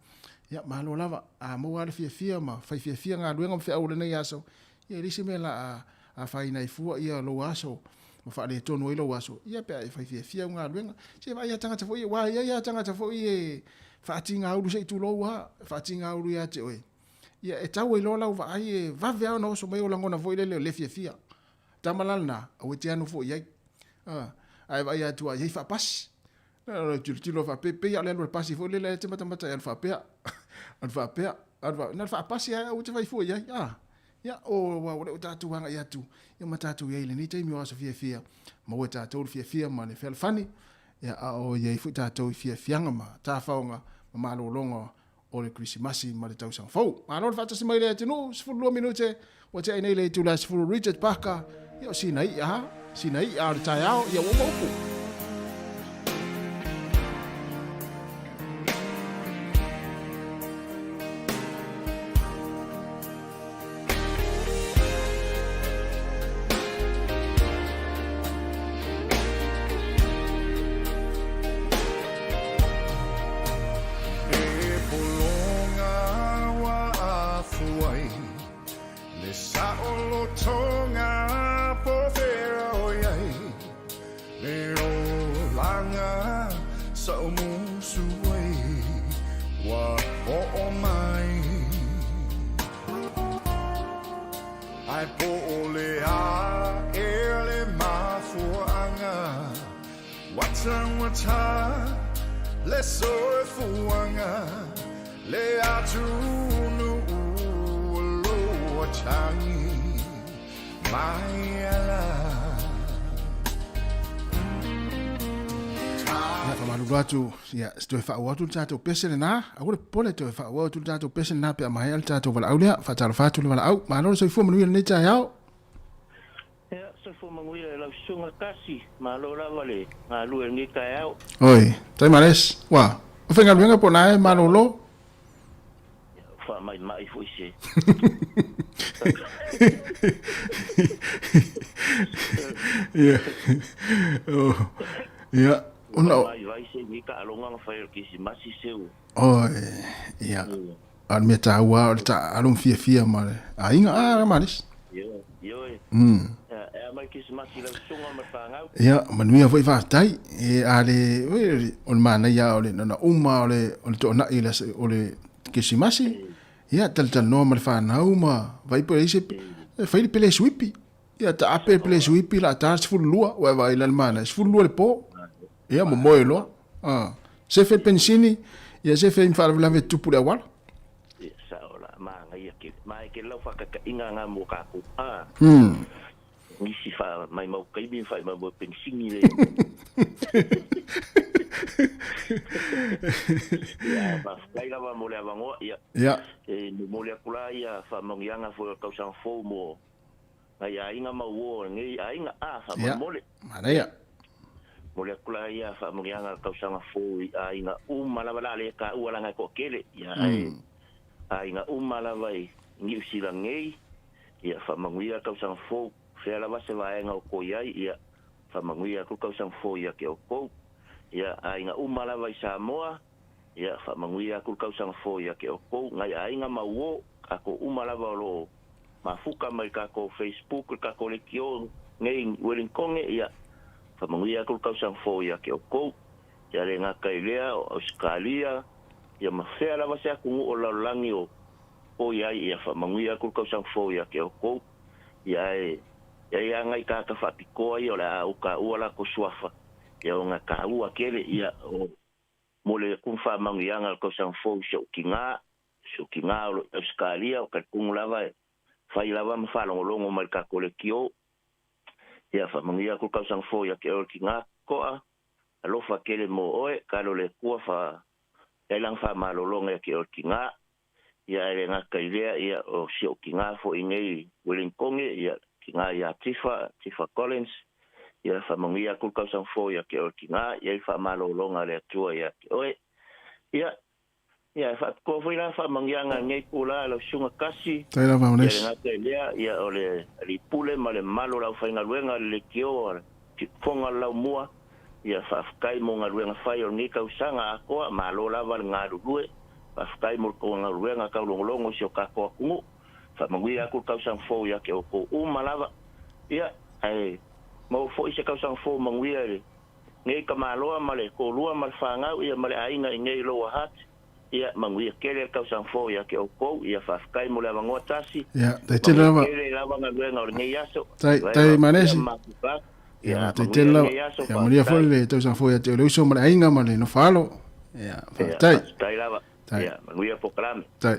[SPEAKER 1] ia malo lava a mo ala fia ma fai fia nga luenga fe au le nei aso ia lisi me la a fai nei fu ia lo aso ma fa le tonu ilo aso ia pe fai fia nga luenga se vai ia tanga foi wa ia tanga foi e fa tinga au se tu lo wa fa tinga au ia te oi ia e tau ilo la va ai va vea no so mai o langona foi le fia tamalana o te anu foi ai ai vai atu ai fa pas tilo fa pe ya le pasi fo le te mata ya fa pe an fa pe na fa pasi ya o te vai fo ya o wa o tatu wanga ya tu ya matatu ya ile ni te mi wa fia ma o tatu fia ma le fel fani ya o ya fu tatu fia ma ta faunga ma lo longo o le Krismasi ma le tau sang fo ma lo fa tasi mai le tino 10 minute o te nei le tu la Richard Parker ya sinai a le taiao ya o mo ya sto fa wa tu tato pese na agora pole to fa wa tu tato pese na pe ma hel tato wala aulia fa tar fa tu wala au ma no so fu manu ni ta yao
[SPEAKER 10] ya so fu manu la sunga kasi ma lo la vale ma lu ni ka yao
[SPEAKER 1] oi tai males wa o fenga luenga po na ma lo
[SPEAKER 10] fa mai fu ise
[SPEAKER 1] ya oh ya
[SPEAKER 10] Una vai se ni ka longa fa ki si masi seu.
[SPEAKER 1] Oh, ya. Al meta wa ta alum fia male. Ainga malis.
[SPEAKER 10] Yo. Mai ki si masi la sunga ma fanga.
[SPEAKER 1] Ya, manuia foi fa tai e ale on mana ya ole na ole to na ile ole ki si masi. Ya tal no mal fa na uma vai por ese fai pele swipi. Ya ta apel pele swipi la ta fu lua wa vai la mana fu lua le po. Ya mo moelo se fe pensini ya se fe infar la ve tu pula wala
[SPEAKER 10] sa ola ma ngai ke mai ke lo fa ka inga nga mo ka ku ni si fa mai mo kai bin fa ma bo pensini le ya ba kai la ba mo le bango ya mo le kula ya fa mo yanga fo ka sang fo mo ai inga ma wo ngai inga fa mo le
[SPEAKER 1] mana ya
[SPEAKER 10] Mole kula ia fa murianga kausanga fo inga malawala le ka ualanga ko kele ia inga malawa ngi usila ngei ia fa manguia kausanga fo fe la base va nga ko ia fa manguia ko kausanga fo ia ke ko ia inga malawa Samoa ia fa manguia ko kausanga fo ia ke ko ngai inga mawo ako malawa lo mafuka mai ka ko Facebook ka ko le kio ngei Wellington ia fa manguia ko kausang fo ia ke ko ya le nga kailea Australia ya mafea la base ku o la langi o ia fa manguia ko kausang fo ia ke ko ya ngai ka fa piko ia la o ka ola ko suafa ya nga ka ua kele ia o mole ku fa manguia nga kausang fo so kinga o Australia o ka ku lava fa lava ma lo longo mal ka ko le kio ya fa mangia ko kausang fo ya ke kinga ko alo fa kele mo oe ka lo le ku fa elang fa malolonga ya ke kinga ya le nga ka idea ya o sio kinga fo inei Wellington ya kinga ya Tifa Collins ya fa mangia ko kausang fo ya ke kinga ya fa malolonga le tua ya oe ya fa ko foi la fa mangia ngai kula lo sunga kasi
[SPEAKER 1] tai la vaones
[SPEAKER 10] ya ole li pule male malo la fa ngaluenga le kio ki fonga la mua ya fa kai mo ngaluenga fa yo ni ka usanga ko malo la val ngalue fa kai mo ko ngaluenga ka longo sio ka ko ku fa mangia ko ka usang fo ya ke ko malava ya mo fo ise ka usang fo mangia ngai ka malo male ko lua mal fa nga ya male ainga ngai lo hat ia manguia kele kausang fo ia ke ko ia fa kai mo lava ngotasi
[SPEAKER 1] ya tai te lava
[SPEAKER 10] kele lava nga luenga o ngai aso
[SPEAKER 1] tai manesi Ya te tela ya maria fo le to sa fo ya te le uso ma ainga ma le no falo ya tai
[SPEAKER 10] tai lava ya manguia fo kalam
[SPEAKER 1] tai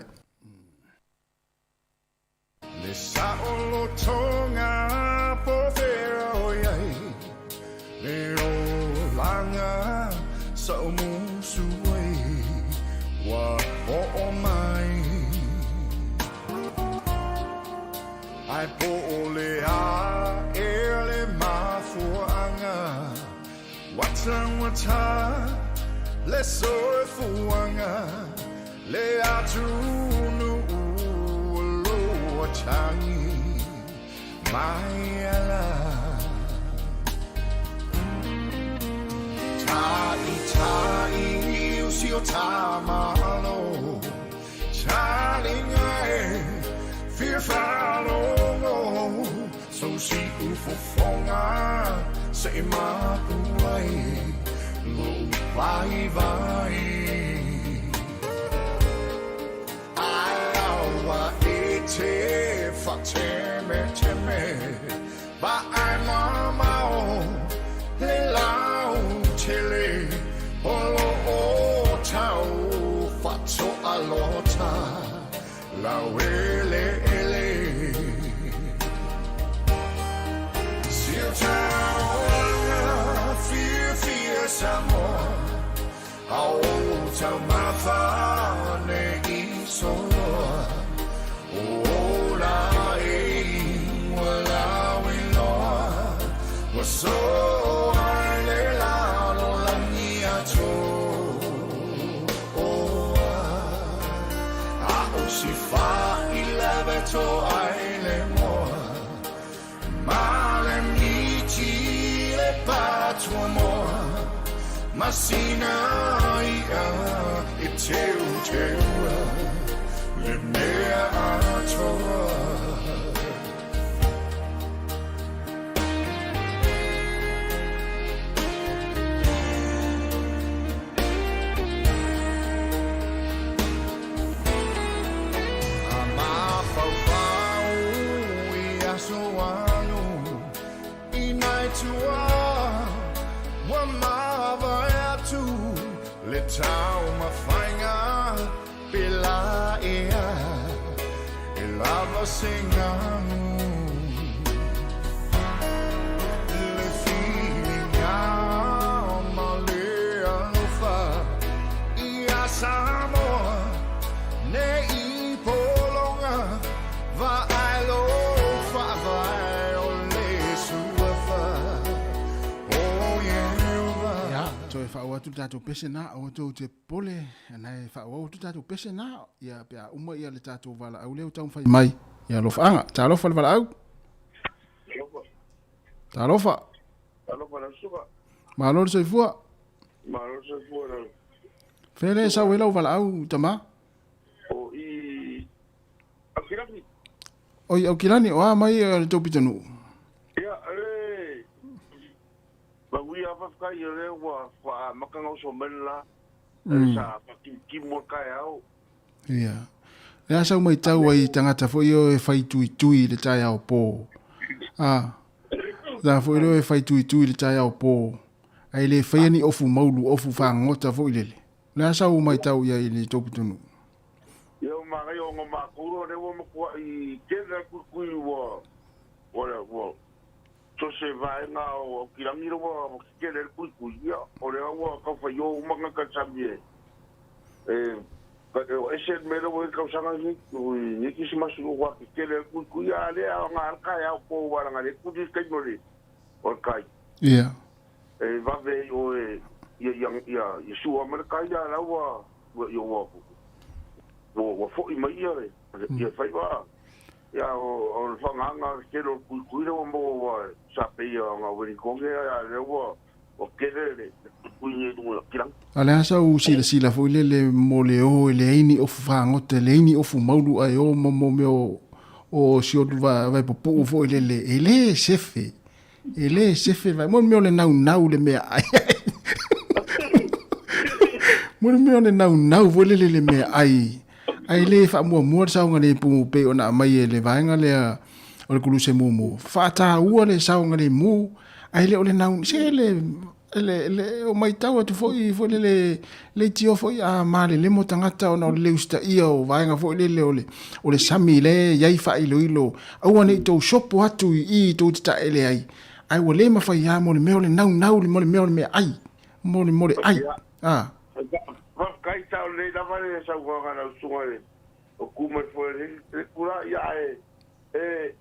[SPEAKER 11] le saolo tonga po vero yai le o langa sa mu suai wa o mai ai po le a ele ma fu anga wata le so fu anga le atu nu lo changi mai ala tai usio tamalo chalinga fear follow so si ufofonga sa imakuay lo vai alawa ete fateme teme ba ai mama le lau chele olo o tau fatso alota la wele ele fear samor au tamafa ne isolo ola wala wilo so ale la lo la mia cho si fa il veto ai mo male amici le patro amor ma sina ia e teu le mea atro tau mafainga pela ea e lava singamu le fininga malea lufa ia samoa ne I polonga va ai lo fa vai o le suafa oh yeah
[SPEAKER 1] so fa wa tu tato pesena o to te pole na fa wa tu tato pesena ya pe uma ia le tato vala au le tau fai mai ya lo fanga ta lo fa vala au ta lo fa
[SPEAKER 2] la suka
[SPEAKER 1] ma lo se fua
[SPEAKER 2] ma lo se fua na
[SPEAKER 1] fere sa wela vala au tama
[SPEAKER 2] o I akirani
[SPEAKER 1] oi au kilani o mai le to pitanu
[SPEAKER 2] ya ba wi ava kai re wa fa makanga so menla sa ki mo kai au
[SPEAKER 1] ia ya sa mai tau ai tangata fo yo e fai tui le tai au po da fo yo e fai tui le tai au po ai le fai ni ofu maulu ofu fa ngota fo ile le sa mai tau ia ile to pitunu
[SPEAKER 2] yo ma yo ma kuro re wo ko I kena ku wo so se vai na o kirangi ro ke le ku ya o le wa ka fa yo manga ka sabie ka o ese me lo ka usanga ni ki sima su wa ke le ku ya le nga ka ya ko wa nga le ku di ke no le o kai
[SPEAKER 1] yeah
[SPEAKER 2] va ve o ya su wa mer ka ya la wa yo wa fo I mai ya ya fa va ya o fanga ke lo ku ro mo wa sa pe ya nga wi ko ke ya le wa o ke le ku ni du kirang
[SPEAKER 1] ala sa u sila fo ile mo le o le ini o fa ngote le ini o fu maulu ai o mo me o sio va popo fo ele sefe vai mo me le nau le me ai mo me le nau vo le me ai le fa mo sa nga le pu pe ona mai le vai nga le o le kuluse mo fa ta u le sa nga le mu ai le ole nau se le o mai tau atu foi le tio foi a male le mo tangata ona o le usta ia o vaenga foi le ole sami le yai fa ilo au ane to shopo atu I to ta ele ai wo le ma fa ya mo le me ole nau le mo le me ole me ai mo le ai
[SPEAKER 12] kai tau le da vale sa wa na suare o kuma foi le kura ya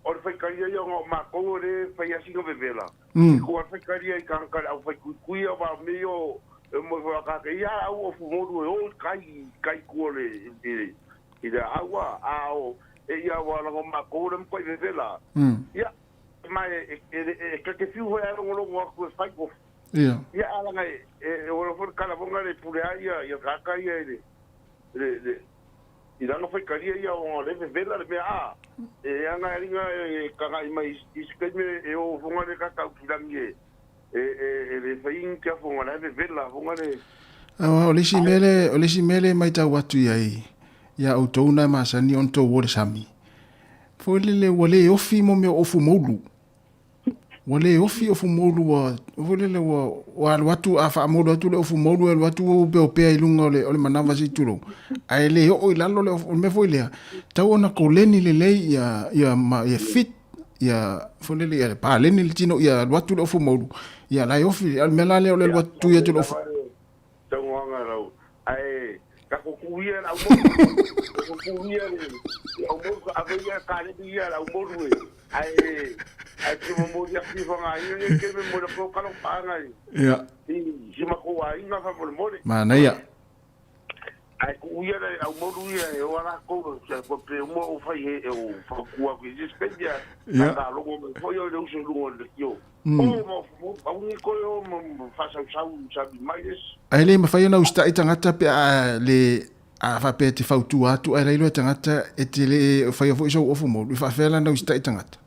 [SPEAKER 12] o le whaikaria ia ngā mākou re whaia singa vevela. Ko a whaikaria I kankara au whaikui a wā me o mo whakaka ia au o fumoru e o kai kua le I re aua a o ia wā lango mākou re mkoi vevela. Ia, mai e kake fiu hoi a rongo aku e whaikof. Ia alanga e ora for kalavonga le purea ia kaka ia le I ranga whaikaria ia o le vevela le mea anga ringa kaka I mai iskeme o fonga le kakau kirangi le whaing kia fonga le vevela fonga le
[SPEAKER 1] o le si mele mai tau watu ia au touna masani on to wole sami fo le wale ofi mo me ofu moulu wale ofi ofu moulu wa watu a fa moulu atu le ofu moulu e watu be pe ilunga ole manava si tulo ai le o ilalo le me foi le tau ona ko leni le ia fit ia fo le ia pa leni le tino ia watu le ofu moulu ia la ofi al melale ole watu ia tulo
[SPEAKER 12] tau anga rau ai ka ko kuia au mo kuia au mo avia ka le ia au mo ai que mo dia fifa ngai que me mo ko kalo pangai
[SPEAKER 1] ya
[SPEAKER 12] si ma ko ai nga fa mo mo
[SPEAKER 1] mana ya
[SPEAKER 12] ai ku ia au mo ia o ala ko se ko pe mo o fa e o fa ku a que despedia anda logo me foi o de uso lugo de yo mo au ni ko mo fa sa sabe mais
[SPEAKER 1] ai le ma fa na usta itangata pe le a fa pe te fautu atu ai le tangata e te le fa foi so ofu mo fa fela na usta itangata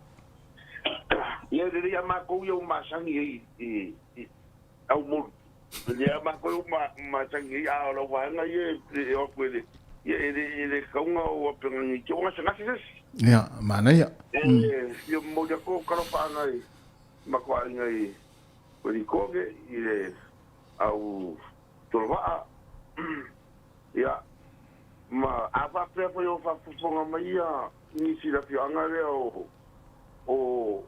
[SPEAKER 12] ia le ia mako ia masangi au mo ia mako masangi a lo wanga ia o kwele ia ele kaunga o pengi ki o ngasa ngasi
[SPEAKER 1] ia mana ia
[SPEAKER 12] ia mo ia ko karo pa ngai mako ngai ko di koge ile au tolva ia ma ava prepo yo fa fonga mai ia ni si la fianga le o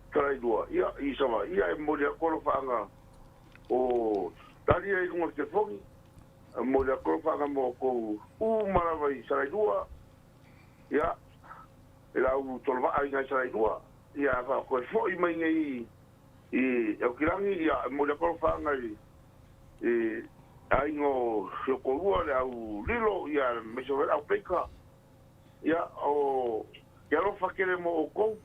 [SPEAKER 12] Traidua, ia isama, ia moria kolo fanga o tali ai como que fogi, moria kolo fanga mo ko maravai Traidua, ia ela o tolva ai na Traidua, ia fa ko foi mai ngai eu kirangi ia moria kolo fanga ai no sokolua le au lilo ia me sovera au peka, ia o ia lo fakele mo ko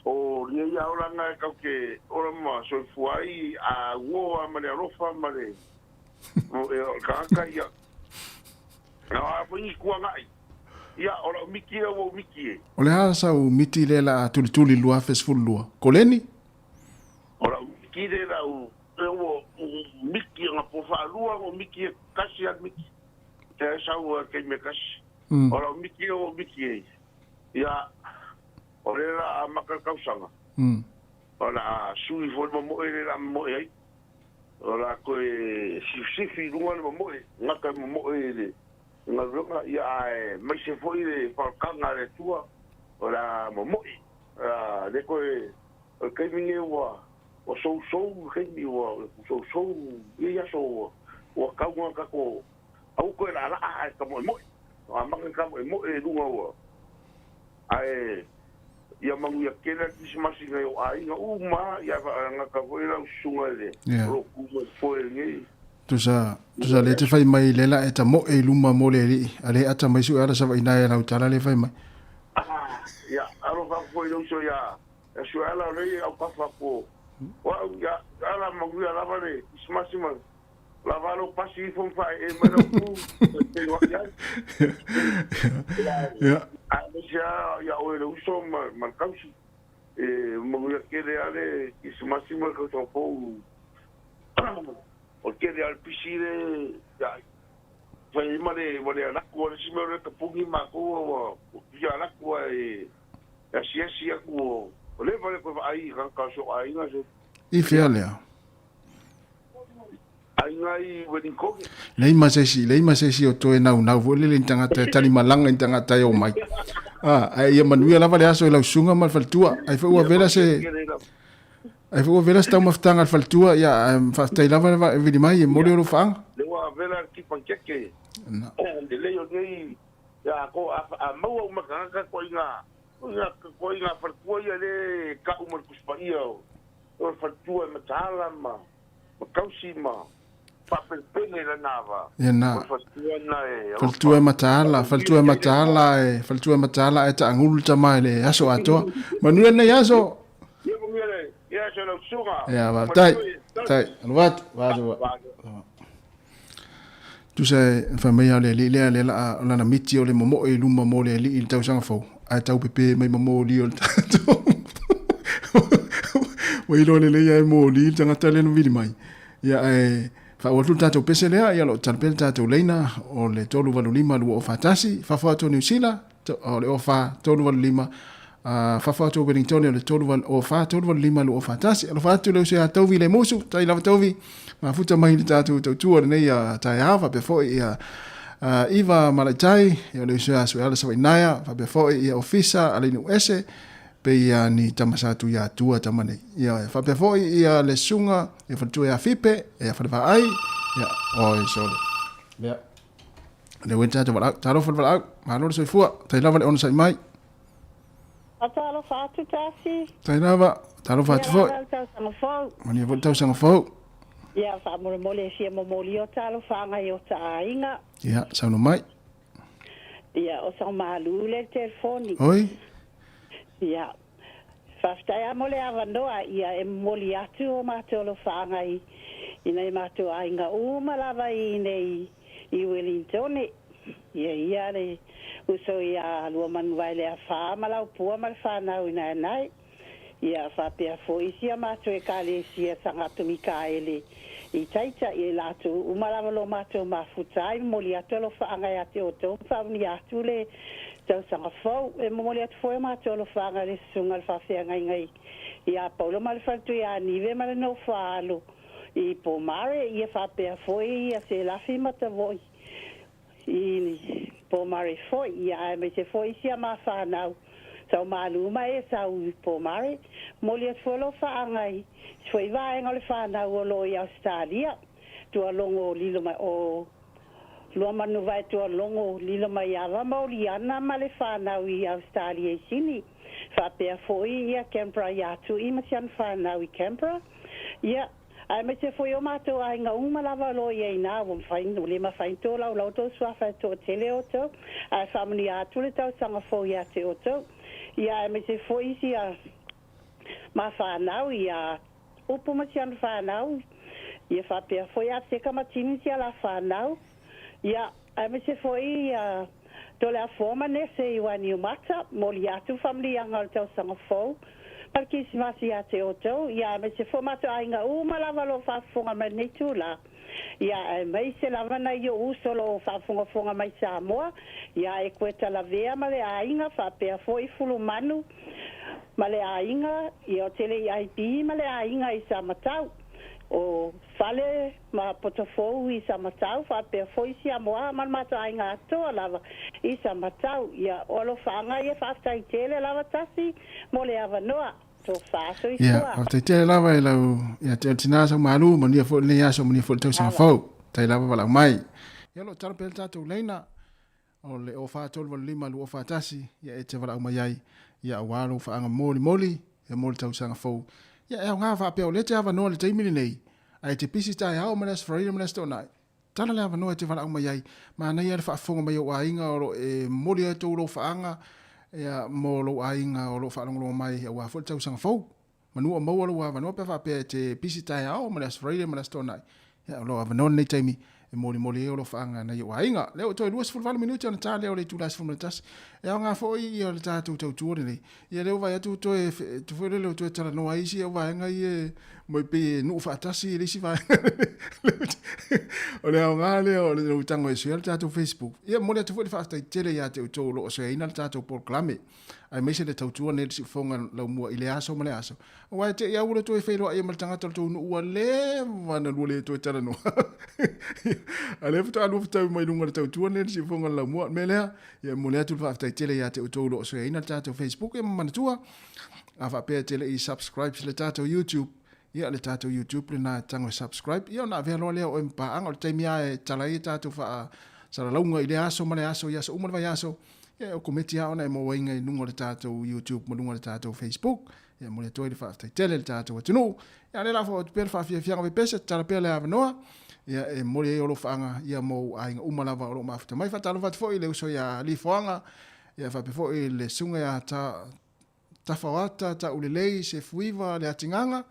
[SPEAKER 12] o ria ia ora nga ka ke ora ma so fuai a wo a mane rofa mane o ka ia na po ni ku nga ia ora miki o miki
[SPEAKER 1] o le asa o miti le la tuli lua festival lua koleni
[SPEAKER 12] ora miki le la o miki nga po fa lua o miki kasi at miki te sa o ke me kasi ora miki o miki ia ora la makakau sanga ora sui fo mo ele la mo ai ora ko sifi lunga mo ngaka mo ele nga roka ia mai se foi le falkanga le tua ora mo de ko ke minge wa o so ke mi wa so ia so o ka ka ko au ko la ka mo a maka mo e lunga wa ai ia mangu ia kena kisimasi ngai o ai nga uma ia nga ka voila usunga le ro kuma foi ngai
[SPEAKER 1] tu sa le te fai mai lela eta mo e luma mo le ale ata mai su ala sa vai na la utala le fai mai
[SPEAKER 12] ia aro fa foi no so ia su ala le au pa fa ko wa ia ala mangu ia la vale kisimasi ma la valo pasi fon fa e mana ku
[SPEAKER 1] ia
[SPEAKER 12] ya o le uso mal causi mo ya quiere ale is máximo que to po o quiere al pisire ya fai mare la ko si me le pungi ma ko ya la ko ya si ku O le vale ko ai ka so ai nga so.
[SPEAKER 1] I fea lea.
[SPEAKER 12] Ai ngai wedding ko.
[SPEAKER 1] Lei masesi o toe nau vo le tangata tali malanga i tangata o mai. Ai ia manuia lava le aso i lau sunga mal faltua. Ai fa ua vela se ai fa ua vela sta maftanga al faltua ia fa tai lava vidi mai e mole o fanga.
[SPEAKER 12] Le ua vela ki pankeke. De le yo nei ya ko a mau makanga ko inga. Ko inga faltua ia le ka umar kuspaia. O faltua matala ma. Kausi ma. Papelpene la nava.
[SPEAKER 1] Ia na. Faltua matala e ta angulu tamai le aso atoa. Manuia nei aso.
[SPEAKER 12] Ia mungere, ia so lo suga.
[SPEAKER 1] Ia va tai. Alwat, va. Tu sai famia le la na miti o le momo e luma mo le li tau sanga fo. Ai tau pepe mai momo li o tato. Wai lo le ia mo li tanga tale no vidi mai. Ia ai fa o tu tato pese lea ia lo tarpel tato leina o le tolu valu lima lu o fatasi fa fa to New Zealand o le o fa tolu valu lima fa fa to Wellington le tolu valu o fa tolu valu lima lu o fatasi lo fa tu le se atovi le musu tai la tovi ma futa mai le tato tu nei ia tai ava pe fo ia Iva Malatai ia le se aso ala sa naya fa pe fo ia ofisa ale no ese pe ia ni tamasatu ia tua tamane ia fa pe foi ia le sunga e fa tu ia fipe ia fa ai ia o sole ia le wenta te wala taro fa wala ma no so fu tai lava le on sai mai
[SPEAKER 13] atalo fa tu tasi
[SPEAKER 1] tai lava taro fa tu fo mani volta sang fo
[SPEAKER 13] ia fa mo le sia mo molio talo fa nga yo ta inga
[SPEAKER 1] ia sa no mai
[SPEAKER 13] ia o sa malu le telefoni
[SPEAKER 1] oi
[SPEAKER 13] ia faftai amole avanoa ia e moli atu o matolo whangai ina i mato ainga umalava i nei i Wellington ia le uso ia lua manuai le a whamalau pua mal whanau ina nai ia whapea foisia mato e kale sia sangatu Mikaele i taita i lato umalava lo mato mafutai moli atu lo whangai ate o tau whauni atu le tau sanga fau e momoli atu foi ma tolo fanga le sunga le fafea ngai ia paulo mal faltu ia nive mal no falo i po mare ia fapea foi ia se la fima ta voi i po mare foi ia me se foi sia ma fanau sau maluma e sau po mare moli atu foi lo fanga i foi vai ngol fanau lo i Australia tu alongo lilo mai o Lua manu vai tu longo lilo mai ava mauliana ma le whanau i Australia i sini. Whapea foi ia Canberra ia tu i masian whanau i Canberra. Ia, ai me te foi o mato ai nga umalawa lo i eina o mwhain o le mawhain tō lau tō suafa tō tele o tō. Ai whamuni a tu le tau sanga foi a te o tō. Ia, ai me te foi si a ma whanau i a upu masian whanau. Ia whapea foi a te kamatini si a la whanau. Ia, ai me se foi tole a forma ne se iwani umata, moli atu family anga tau sanga fau. Parki si masi a te oto, ia me se foi mato ainga umalawa lo whafunga mai nei tūla. Ia, ai mei se lava na i o usolo whafunga mai Samoa. Ia, e koe talavea ma le ainga, whapea foi fulu manu. Ma le ainga, i o tele i IP ma le ainga i Samatau. O fale ma potofou i Samatau fa pe foi si amoa mal mata ainga to lava i Samatau ia o lo fanga ia fa tai tele lava tasi mole ava noa to fa so i
[SPEAKER 1] ia o te tele lava i lau ia te tina sa malu mo ni fo le ia so mo ni fo tau sa fo tai lava wala mai ia lo tarpel tatu leina o le o fa tol lima lu o fa tasi ia e te wala mai ai ia walo fa anga moli e moli tau sa fo ia e nga fa pe o le te ava no le te mini nei ai te pisi tai hao manas Florida manas tōnai. Tana lea wanoa te wala mai ai. Ma nei ala whaafonga mai o ainga o e mori e tō lo whaanga ea mo lo ainga o lo whaalongolo mai au a fwoi tau sanga fau. Manua maua lo wanoa pe whapea te pisi tai hao manas Florida manas tōnai. Ea lo wanoa nei taimi e mori e o lo whaanga nei o ainga. Leo toi luas fulwala minuti ana tā leo le tūlas fulmatas. Ea ngā fwoi i o le tātou tau tuore nei. Ia leo vai atu toi tu fwere leo toi tala noa isi au vaenga i e mo pe nu fa tasi le si va o le ngale o le tango e sia tato Facebook ia mo le tofo fa tele ya te to lo se ina tato proclame ai me se le tautua ne si fonga la mo ile aso mo le aso wa te ia uro to e felo ai mal tanga to no ua le wana lu le to tala no ale futa lu futa mo lunga tautua ne si fonga la mo me le ia mo le tu fa tele ya te to lo se ina tato Facebook e man tua afa pe tele i subscribe le tato YouTube ia le tato YouTube le na tango subscribe ia na velo le o empa ang o te mia e tala i tato fa sara launga ile aso male aso ia so umar vai aso ia o komiti a ona e mo wainga i nungo le tato YouTube mo nungo le tato Facebook ia mo le toi le fa tele le tato tunu ia le la fo per fa fia fia pesa tala pe le avanoa ia e mo le o lo fanga ia mo ainga umalava o lo mafta mai fa talo fa fo ile so ia li foanga ia fa pe fo ile sunga ya ta fawata ta ulelei se fuiva le atinganga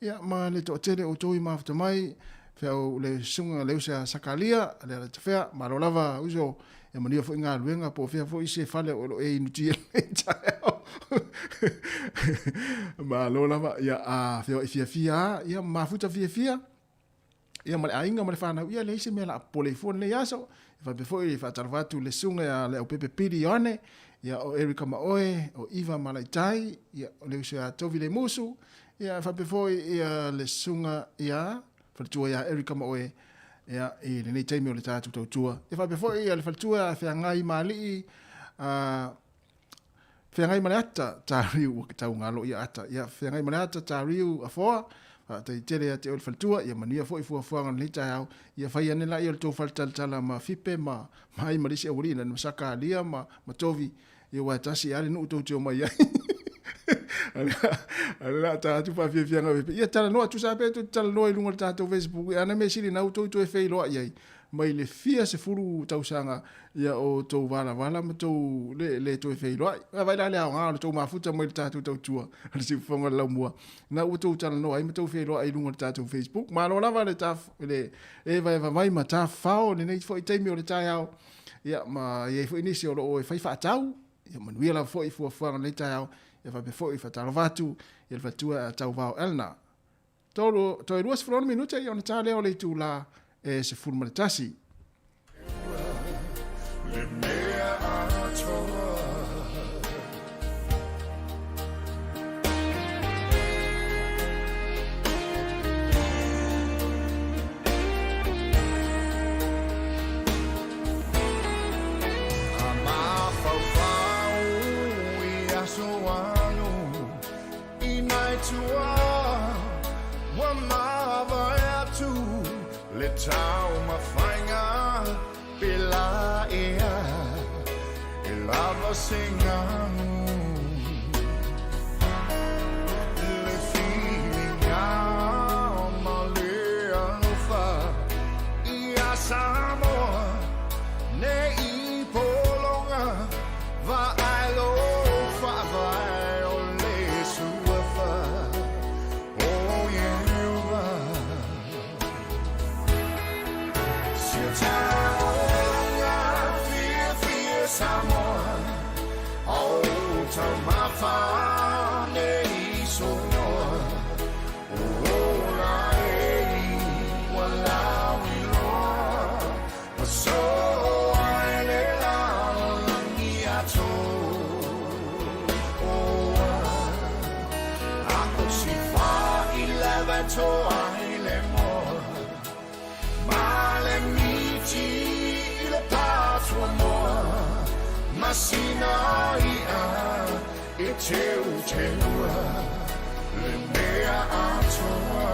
[SPEAKER 1] ia ma le to tele o toi mafta mai fe o le sunga le usa sakalia le tafea ma lo lava uso e mania fo inga luenga po fe fo ise fale o e inuti ma lo lava ia a fe fia fia ia ma futa fia fia ia ma ainga ma le fana ia le ise me la polefone le yaso fa be fo i fa tarvatu le sunga ya le o pepe piri one ia o Erika Maoe o Iva Malaitai ia o le usa Tovi le Musu ia fa be fo ia le sunga ia fa tua ia Erika Maoe ia i le nei taimi o le tatu tautua ia fa be fo ia le fa tua fe ngai mali fe ngai maliata tariu o tau ngalo ia ata ia fe ngai maliata tariu a foa te tele ya te o le faltua ia mania fo i fuafuanga le tau ia fai ane la ia le tau faltala ma fipe ma mai marisi a urina na saka alia ma tovi ia watasi ale no tau tio mai ai ala tatu fa fia fia ngawe ia tala no tu sabe tu tala no i lunga tatu Facebook ana me sili na uto e fei lo ai mai le fia se furu tau sanga ia o tau vala ma tau le to e fei lo ai vai la le nga tau mafuta mai tatu tau tua si fonga la mua na uto tala no ai tau fei lo ai lunga tatu Facebook ma lo lava le taf le e vai ma ta fao ne nei fo i taimi o le tai au ia ma ia fo inisi o lo e fai fa tau ia manuia la fo i fuafuanga le tai au ia fa be fo i fa talavatu ia fa tua tau vao elna tolo to i 2 minuta ia ona tale o le tu la e se furma le tasi
[SPEAKER 11] le mea atoa tau mawhainga pela ea e lava singangu le whininga ma le anufa i a Samoa ne i polonga va ailo whaavai o le suafa o yewa Samoa, oh, tamafa nei sonoa, oh, lai, walawi loa, so ai le langi ato, oh, ako si fa I levato ai le moa, ma le miti le patro moa. Masina ia e teu teua le mea atoa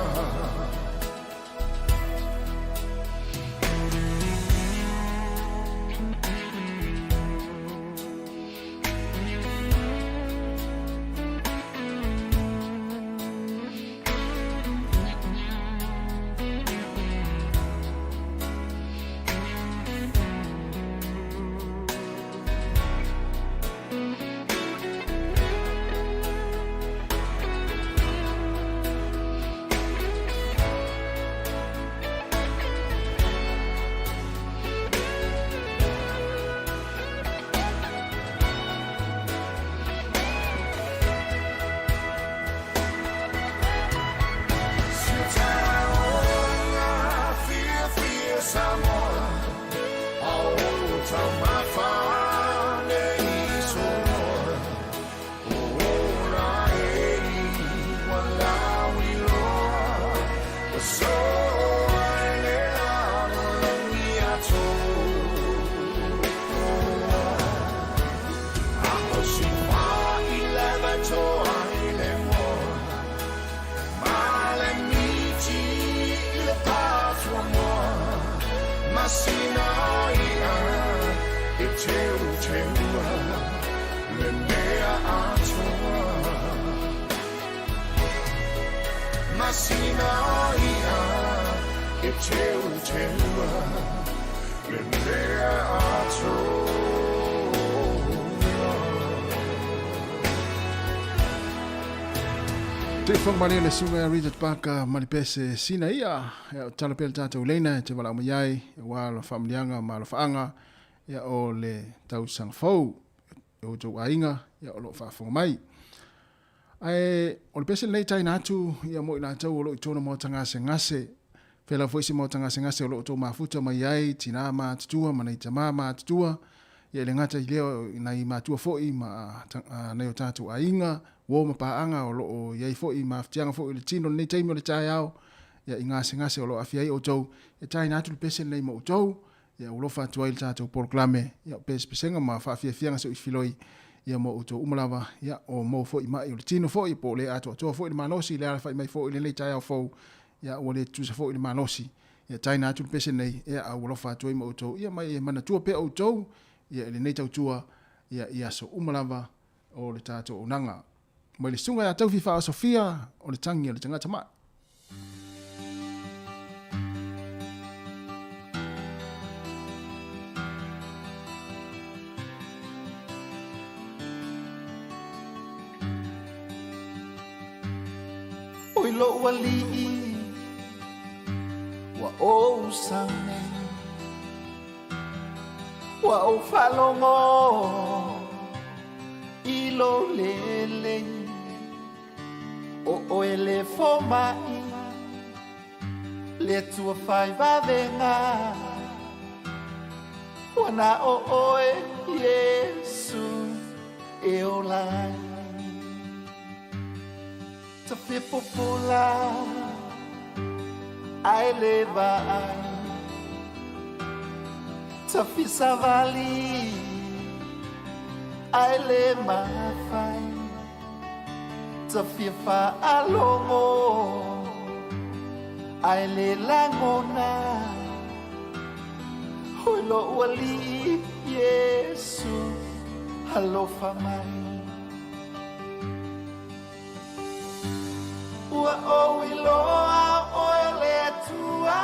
[SPEAKER 11] tewa le mea ato
[SPEAKER 1] Te whangmane le sunga Richard Parker malipese sina ia talapel tātou leina te wala mayai wa la whamlianga ma la whaanga ia o le tausanga fau o tau ainga ia o lo whaafonga mai. O le pese nei tai natu ia mo ina tau o lo i tona mo tangase ngase Pela foisi mo tangase ngase o lo tau mafuta mai ai tina ma tutua ma nei tama ma tutua ia le ngata i leo nai matua foi ma nei o tātou ainga wo ma paanga o lo iai foi ma ftianga foi le tino nei taimi o le tai au ia ngase o lo afiai o tau e tai natu le pese nei mo tau ia o lo fatua i le tātou porklame ia pese pesenga ma whaafianga so i filoi ia mo uto umalawa ia o mo foi mai o le tino foi po le ato foi le manosi le ala fai mai foi le nei tai au fo ia o le tusa foi le manosi ia tai natu le pese nei ia o lo fatua i mo uto ia mai mana tua pe o tau ia le nei tau tua ia so umalawa o le tātou onanga. Mai le sunga ya tau fifa o Sofia o le tangi o le tangata mai.
[SPEAKER 6] Oi lo wali wa o sane wa o falongo ilo lele o ele fomai le tua fai va venga wana o e Yesu e o lai ta fi popula ai leva ai ta fi savali ai le mafai ta fi fa alongo ai le langona holo wali Yesu halo famai wa o iloa o ele tua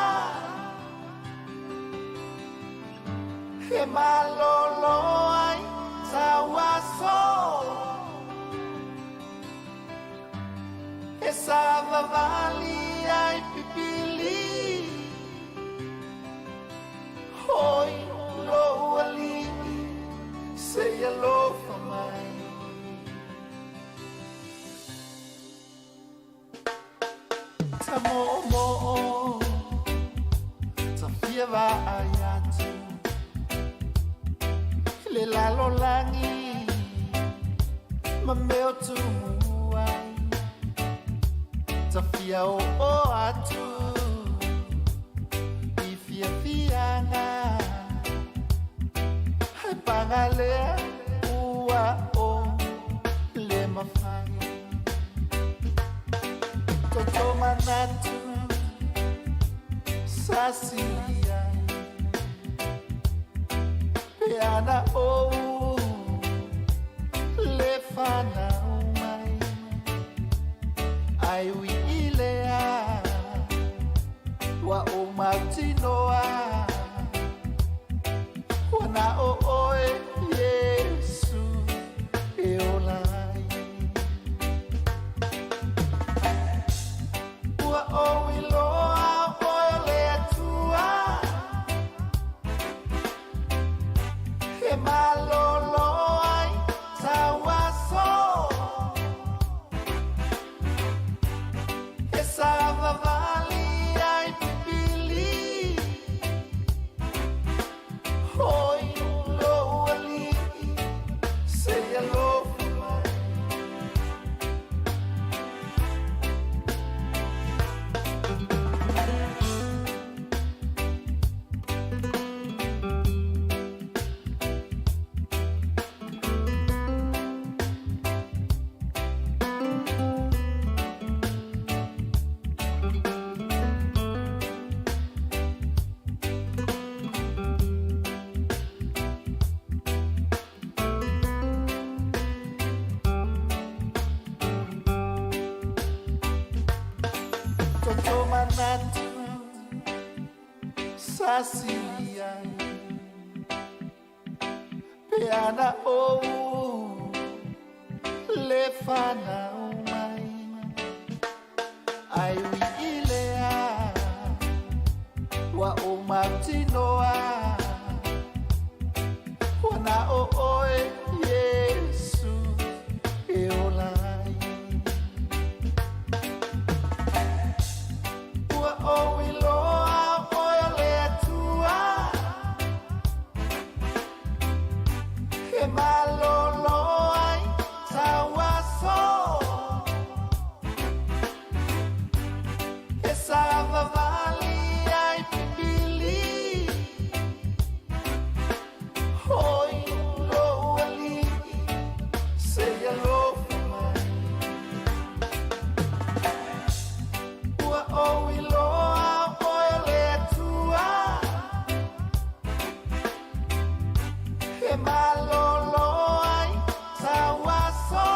[SPEAKER 6] he malolo ai tawaso esa vavali ai pipili hoi lo ali say hello for my Tamomo Tafieva ayatu Le lalo langi Mameo tumuai Tafia o atu Ifia fianga Hai pangale ua o le mafangi Toto manatu Sasilia Peana o Le fana umai Ai wi ilea Wa o matinoa Wana o oe yeah
[SPEAKER 11] asilia peana o le fana umai ai ilea wa o matinoa wana o oe Yesu e olai wa o iloa oe le tua e malolo ai tawaso e savavali ai pipili hoi lo ali se lo fumai wa o iloa oe le tua e malolo ai tawaso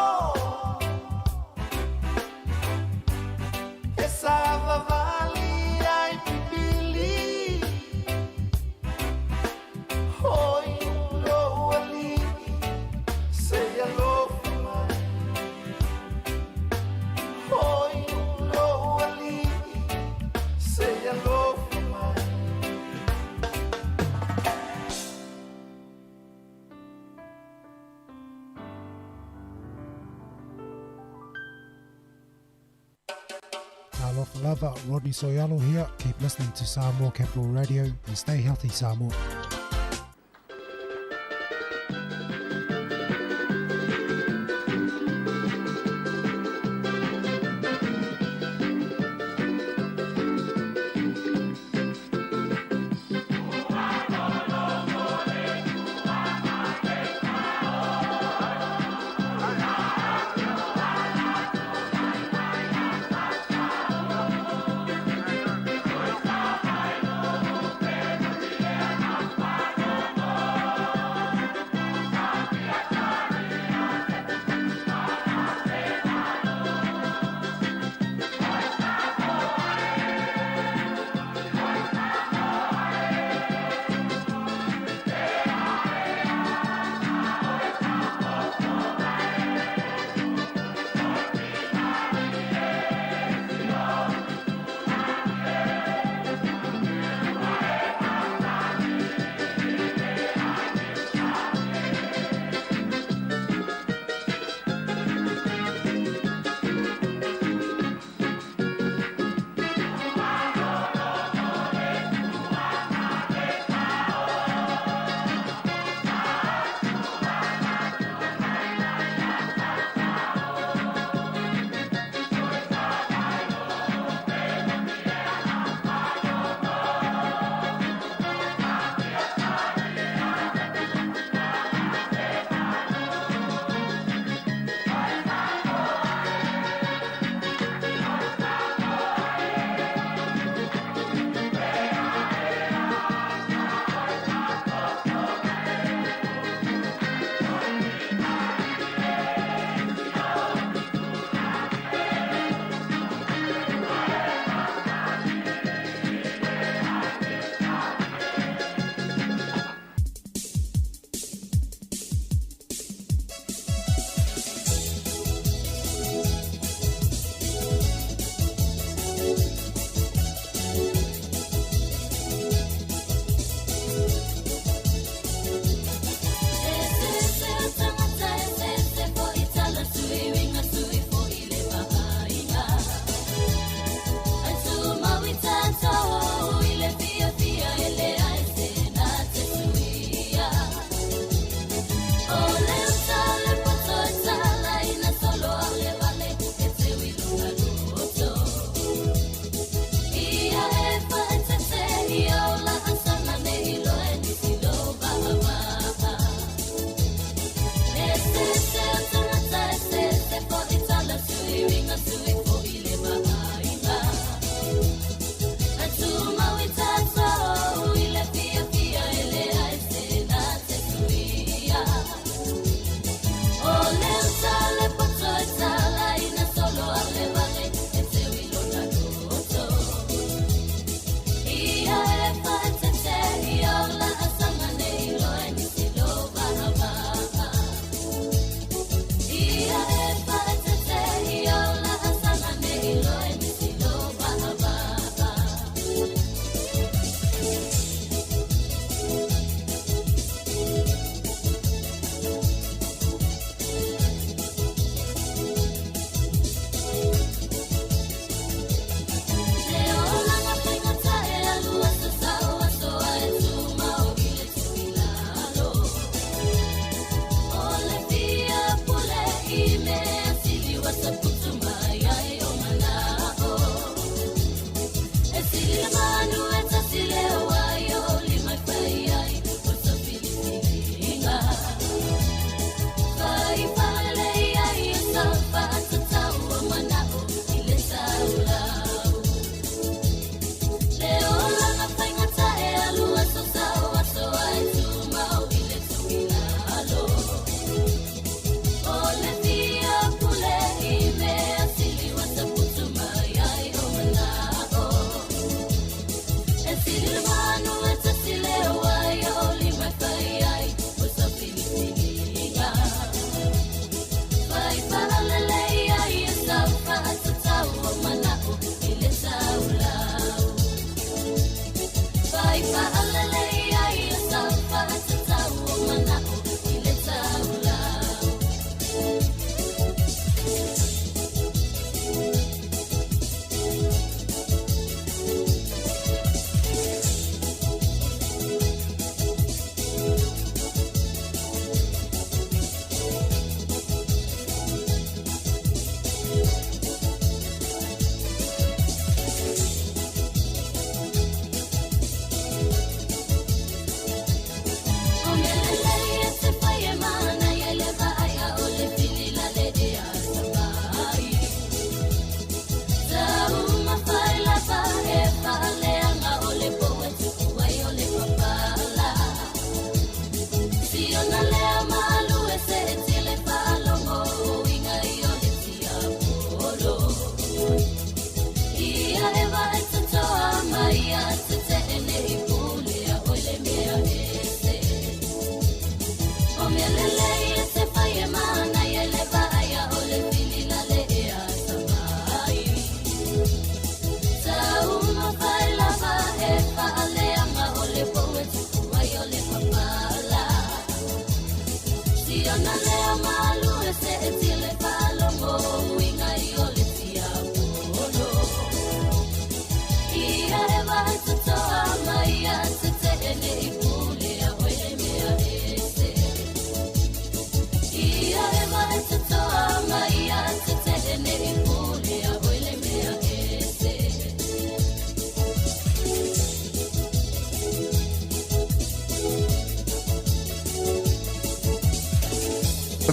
[SPEAKER 11] e savavali ai pipili hoi lo ali se lo fumai hoi lo ali se lo fumai
[SPEAKER 14] Alofa Lava, Rodney Soyalo here. Keep listening to Samoa Capital Radio and stay healthy, Samoa.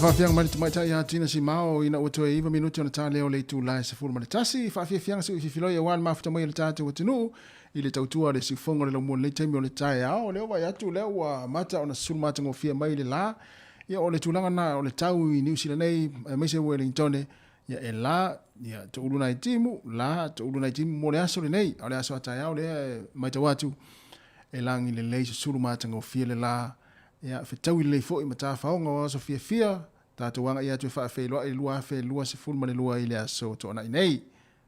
[SPEAKER 1] Whawhianga mani te maitai a tina si mao ina ua toe iwa minuti ona tā leo le tu lai se fulu mani tasi. Whawhianga si uwhifiloi e wan mafuta mai le tāte wa tinu. I le tautua le si fonga le laumua le teimi o le tae ao. Leo wai atu leo wa mata ona sulu mata ngofia mai le la. Ia o le tulanga na o le tau i New Zealand nei. Meise Wellington. Ia e la. Ia to ulu nai timu. La to ulu nai timu mo le aso le nei. O le aso a tae ao le maita watu. E langi le leise sulu mata ngofia le la. Ia whetau i le fo i mata whaonga o aso fia fia. Tātou wanga ia tu whaafeilua i lua whaelua se fulma le lua i le aso tōna i nei.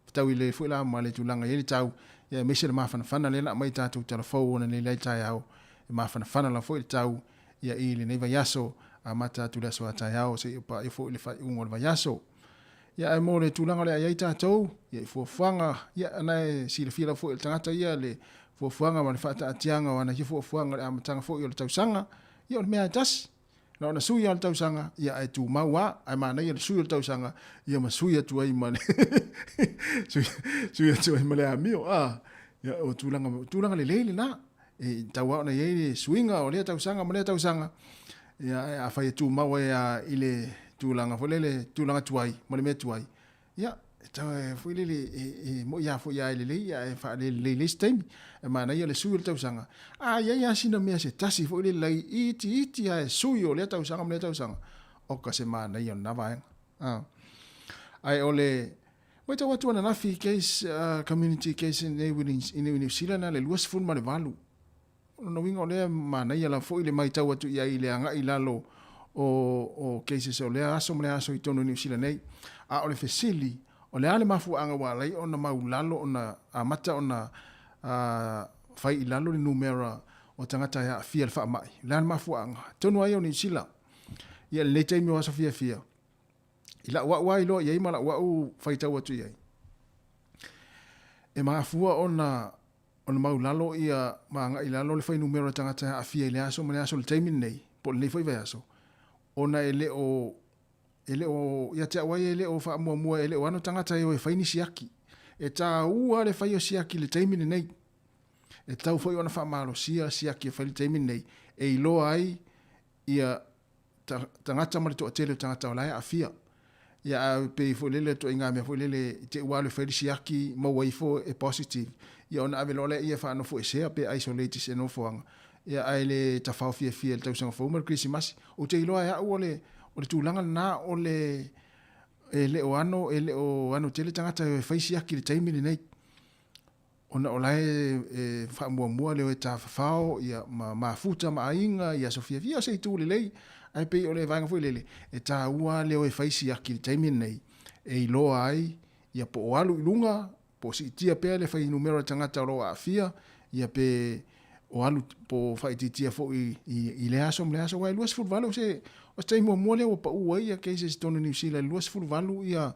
[SPEAKER 1] Whetau i le fo i la ma le tūlanga i le tau. Ia mese le mawhanawhana le na mai tātou telefou ona le leitai au. E mawhanawhana la fo i le tau. Ia i le nei vai aso a mata tu le aso a tai au. Se i pa i fo i le whai ungo le vai aso. Ia e mo le tūlanga le ai tātou. Ia i fuafuanga. Ia anai si le fila fo i le tangata ia le fuafuanga ma le whaata atianga o ana hi fuafuanga le amatanga fo i le tausanga. Ia o le mea tasi. Na ona sui al tausanga ia e tu maua ai mana ia sui al tausanga ia ma sui atu ai mane sui atu ai male amio ia o tulanga le na e tawa na ye suinga o le tausanga male tausanga ia a fai tu maua ia ile tulanga folele tulanga tuai male me tuai ia tawa foi le mo ia foi ia le ia e fa le stem e mana ia le sui al tausanga ia sina mea se tasi foi le lai iti ai sui o le tausanga me tausanga o ka se mana ia na vai ai ole mo te watu na fi case community case in New Zealand le luas fun ma le valu no wingo le mana ia la foi le mai tau atu ia ile anga ilalo o cases o le aso i tonu New Zealand nei o le fesili o le ale mafu anga walai ona maulalo ona amata ona fai ilalo le numera o tangata ya fia le wha mai. Le ale mafu anga. Tonu ai o ni sila. Ia le teimi o aso fia. Ila wa ilo ia ima la wa u fai tau atu iai. E maafua ona maulalo ia maanga ilalo le fai numera tangata ya fia ile aso mane aso le teimi nei. Po le fai vai aso. Ona ele o ia te awai ele o wha mua ele o ano tangata e o e whaini siaki. E tā ua le whai o siaki le teimine nei. E tau whai ona wha maro siaki e whai le teimine nei. E iloa ai ia tangata mare toa tele o tangata o lai a fia. Ia a pe fo lele to inga mea fo lele te ua le whai siaki maua ifo e positive. Ia ona ave lole ia wha anofo e sea pe isolated se no foanga. Ia ai le ta whao fia le tau sanga whaumar Christmas. O te iloa ia ua le o le tūlanga na o le o ano tele tangata e whaisi aki le taimini nei. Ona o lai whaamua leo e tā whawhao ia mafuta ainga ia sofia via se tūle lei. Ai pei o le vanga fwoi lele. E tā ua leo e whaisi aki le taimini nei. E iloa ai ia po o alu ilunga po si tia pea le whai numero tangata o roa a fia ia pe o alu po whai titia fo i le aso wai luas fulvalo se o stay mo le o pa ua ia cases tonu New Zealand luas fulvalo ia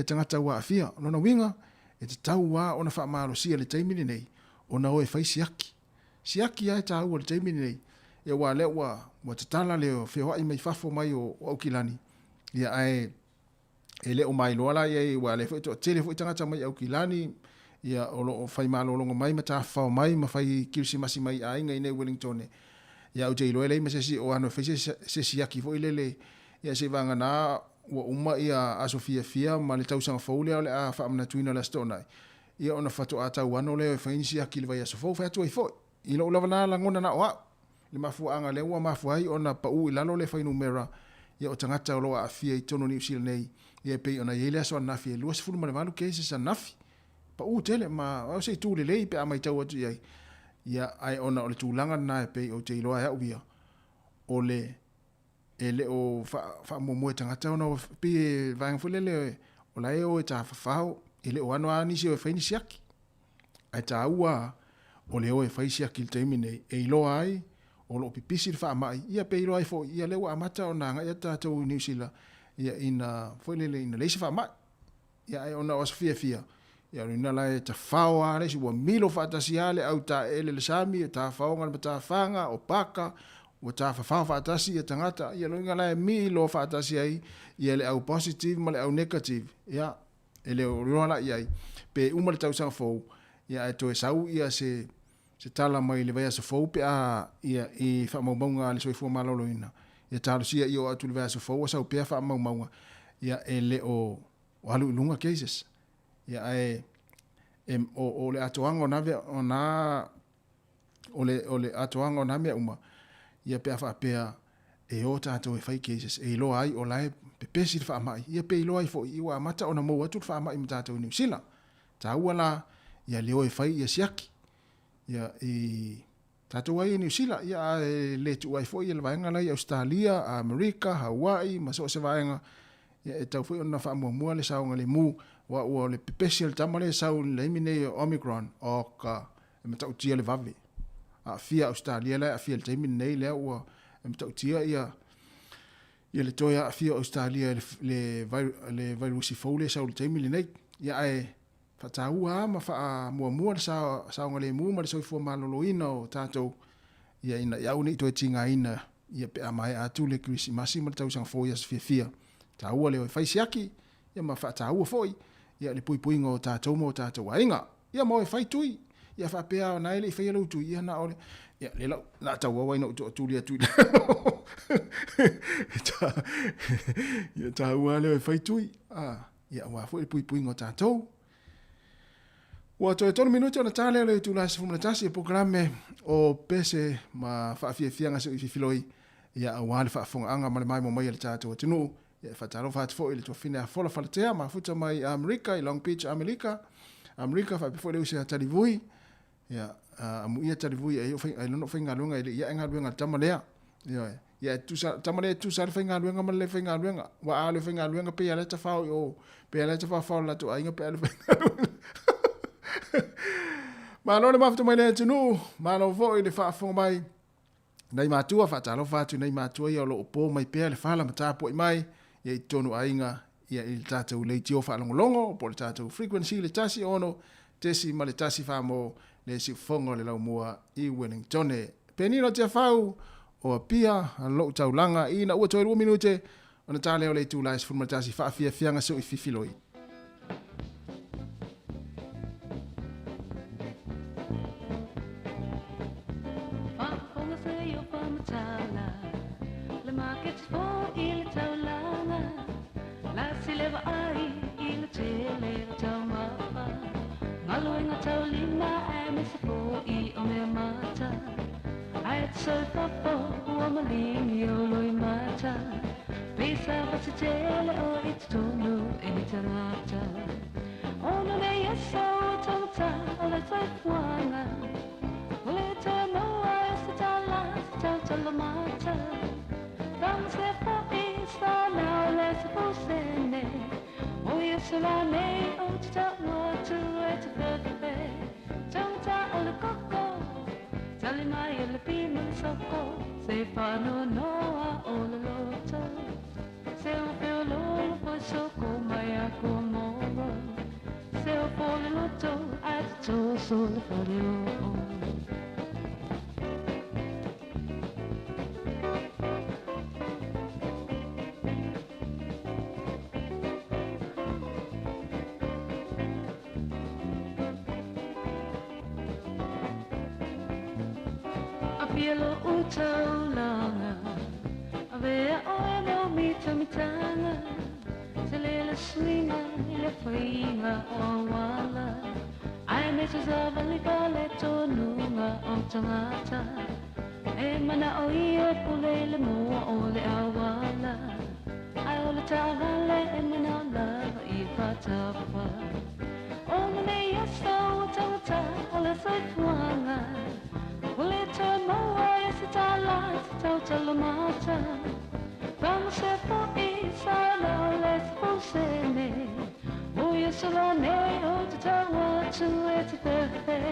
[SPEAKER 1] tangata wa afia no na winga e te tau wa ona wha maaro sia le taimini nei ona o e whai siaki ai tā ua le taimini nei ia wa le wa te tala leo whio ai mai fafo mai o Aukilani ia ai e le o mai loala ia wa le fo tele fo tangata mai Aukilani ia o whai malolongo mai ma tā whao mai ma whai kirsimasi mai a inga i nei Wellington ia o te ilo elei ma se si o ano whai se siaki fo ilele ia se vanga na ua uma ia aso fia ma le tausanga faule o le a whaamna tuina la stonai ia ona whato a tau ano leo e whai siaki le vai aso fo whai atu ai fo ilo ulawa na langona na oa le mafu anga le ua mafu ai ona pa u ilalo le whai numera ia o tangata o loa a fia i tono New Zealand nei ia pei ona iele aso anafi e luas fulu ma le valu cases anafi pa u tele ma o se tu le lei pe a mai tau atu iai ia ai ona o le tūlanga na e pei o te iloa ea uia o le ele o wha momoe tangata ona o pi e vanga fulele o la e o e ta whawhao ele o ano anisi o e whaini siaki ai ta ua o le o e whai siaki le taimi nei e iloa ai o lo pipisi le whaamai, ia peiro ai fo, ia lewa amata o nanga, ia tātou New Zealand, ia ina, foi lele ina leisi whaamai, ia ai ona was fia, ia rina lai ta whao are, si wa milo whaatasi ale, au ta ele le sami, ta whaonga le ta whanga, o paka, o ta whao whaatasi, ia tangata, ia rina lai milo whaatasi ai, ia le au positive, ma le au negative, ia, ele o rola ia, pe umale tau sanga fo, ia e toe sau, ia se tala mai le vea se fo, pe a, ia i whaamaunga le soifua malolo ina, ia talo sia i o atu le vea se fo, sau pe a whaamaunga, ia ele o halu ilunga cases, ia o le atoanga o nave o na o le atoanga o name uma ia pe afa pea e o tato e fai cases e lo ai o lai pe pesi fa mai ia pe lo ai fo i wa mata ona mo atu fa mai mata New Zealand ta wala ia le o e fai ia siaki ia i tato ai New Zealand ia le tu ai fo ia le vaenga lai Australia, America, Hawaii, maso se vaenga ia e tau foi ona fa mo le saunga le mu wa le special tamale sau le mine Omicron o ka me tau tia le vave a fia Australia la a fia le mine le o me tau tia ia le toya a fia Australia le virus fole sau le mine nei ia e fa tau ma fa mo le saunga le mu ma le soi fo maloloina o tato ia ina ia uni to tinga ina ia pe mai atu le Christmas ma tau sang fo ia fia tau le fai siaki ia ma fa tau foi ia le pui ngo tātou mo tātou ainga ia mo e fai tui ia fa pea na ele fai lo tui ia na ole ia le lau na tau wa no tu lia tui ia tau le fai tui ia wa foi pui ngo tātou wa to 3 minutos na tale le tu la se fumla tasi programe o pese ma fa fia nga se filoi ia wa le fa fonga anga ma mai mo mai le tātou tunu ia fatalo fat fo ile to fina fola falatea ma futa mai America i Long Beach America fa before le usia talivui ia amu ia talivui ai no finga lunga ile ia nga lunga tamalea ia tu tamalea tu sa finga lunga ma le finga lunga wa ale finga lunga pe ala tafa o pe ala tafa fa la to ainga pe ala ma no le mafto mai le tunu ma no vo ile fa fo mai nei matua fatalo fatu nei matua ia lo po mai pe le fala mata po mai ia i tonu ainga ia i tātou leiti o whaalongolongo po le tātou frequency le tasi ono tesi ma le tasi whamo le si fongo le lau mua i Wellington penino te whau o a pia an lo taulanga i na ua toi 2 minute o na tāle o le tū lais fun ma le tasi whaafia fianga so i fifiloi
[SPEAKER 15] Pielo utaulanga Avea oe no mita mitanga Selele swinga ile fainga o wala Ai me tuzava likale tonunga o tangata E mana o ia pulele mua o le awala Ai o le tagale e mana lava I patapa O mene yasa utangata o le saifuanga Ole tomoa ese tala tau mata Vamos a por isa la les posene Oye solo ne o tawa tu et pepe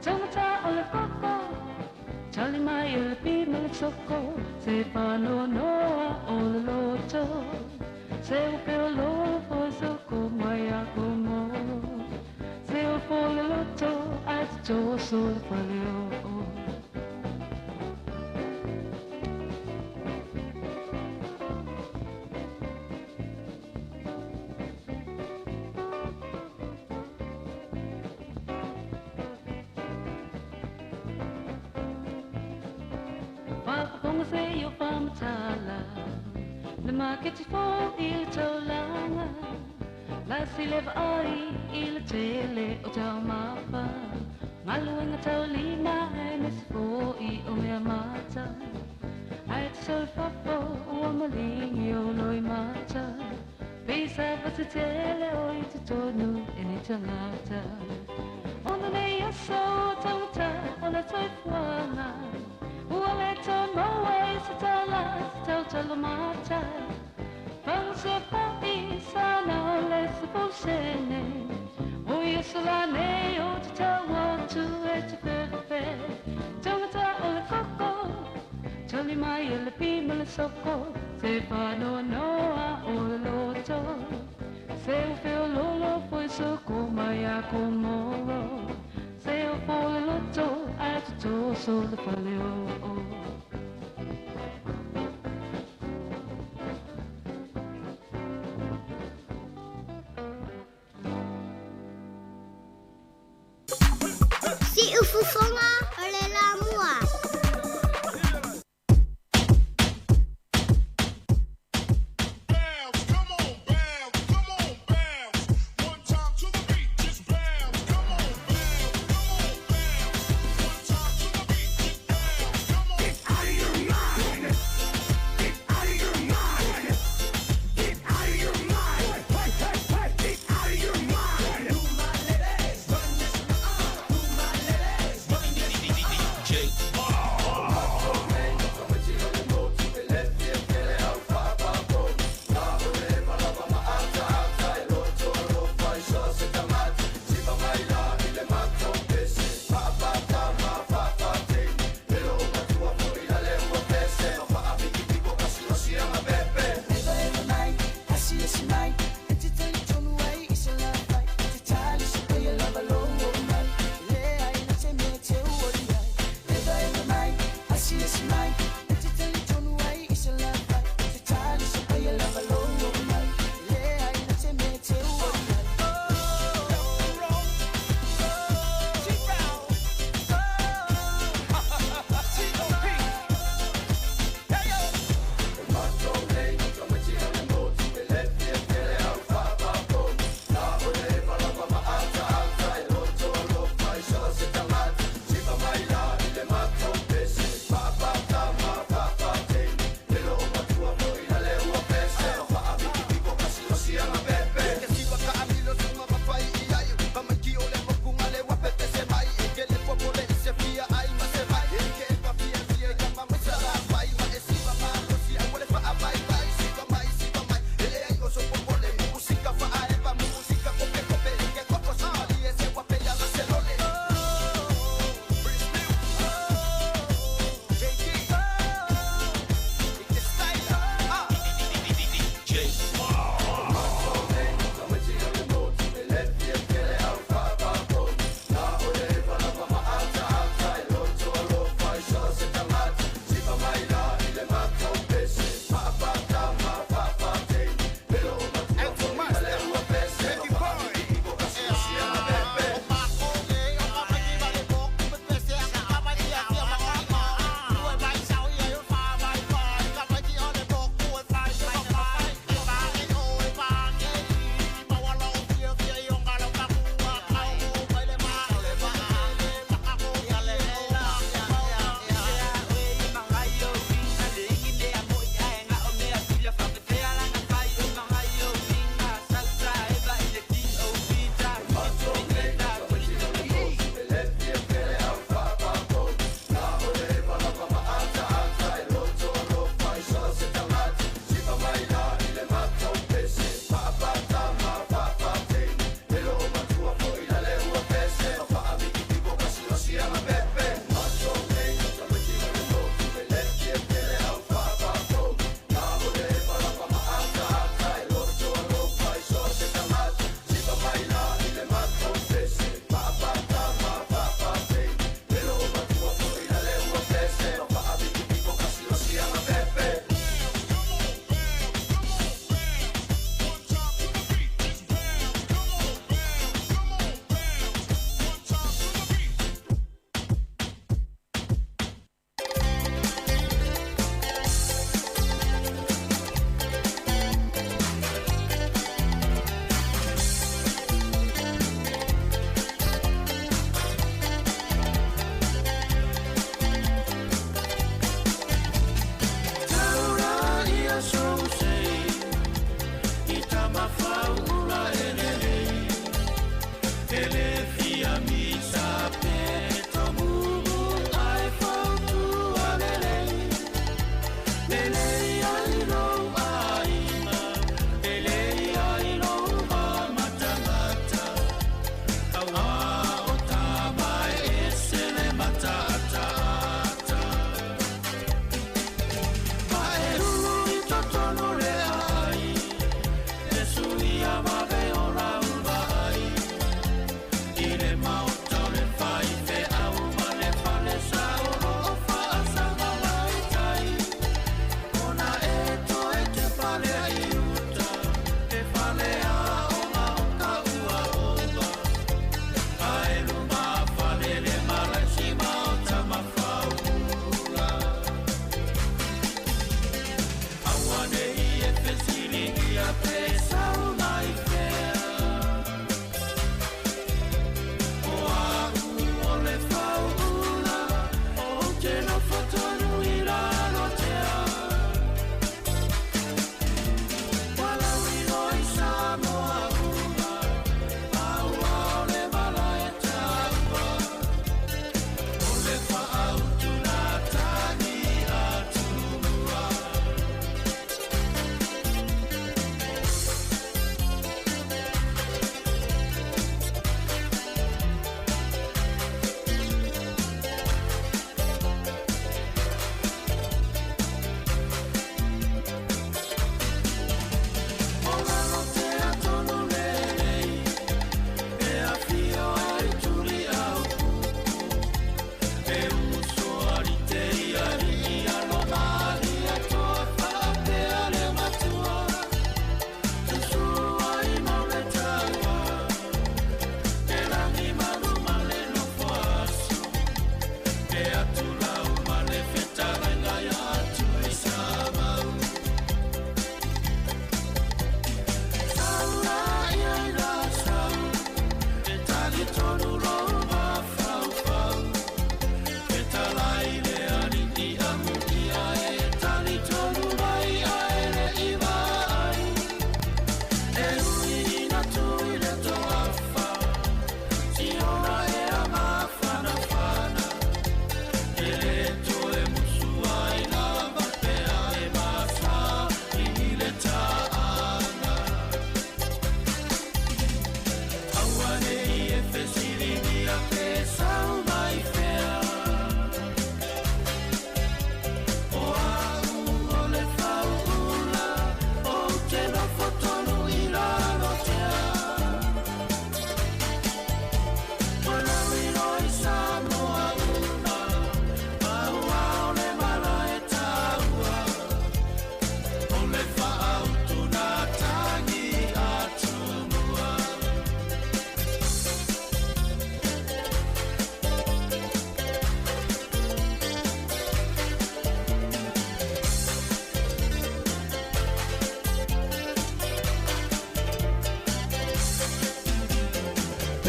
[SPEAKER 15] Tomata ole coco Tali mai le pi soko se pano noa o le loto se o peo lo fo soko mai a como se o fo le loto a to so le paleo Say your farm tala, the market for il tolanga, la sileva ai il tele o tamapa, maluanga taulina nes for I o mea mata, ai so fapo o malingi o loi mata, pesa pasitele o I tonu e tangata, on the day so tauta on the toifuana. Ualeta mawai satala satala mata Panse papi sana lesa posene Oye solane o tatawa tu eti pepe Tangata o le koko Tali mai le pima le soko Se pano noa o le loto Se o feo lolo foi soko mai a komoro Se o fo le loto to so the paleo
[SPEAKER 16] Si ufufonga ole la mua
[SPEAKER 6] Get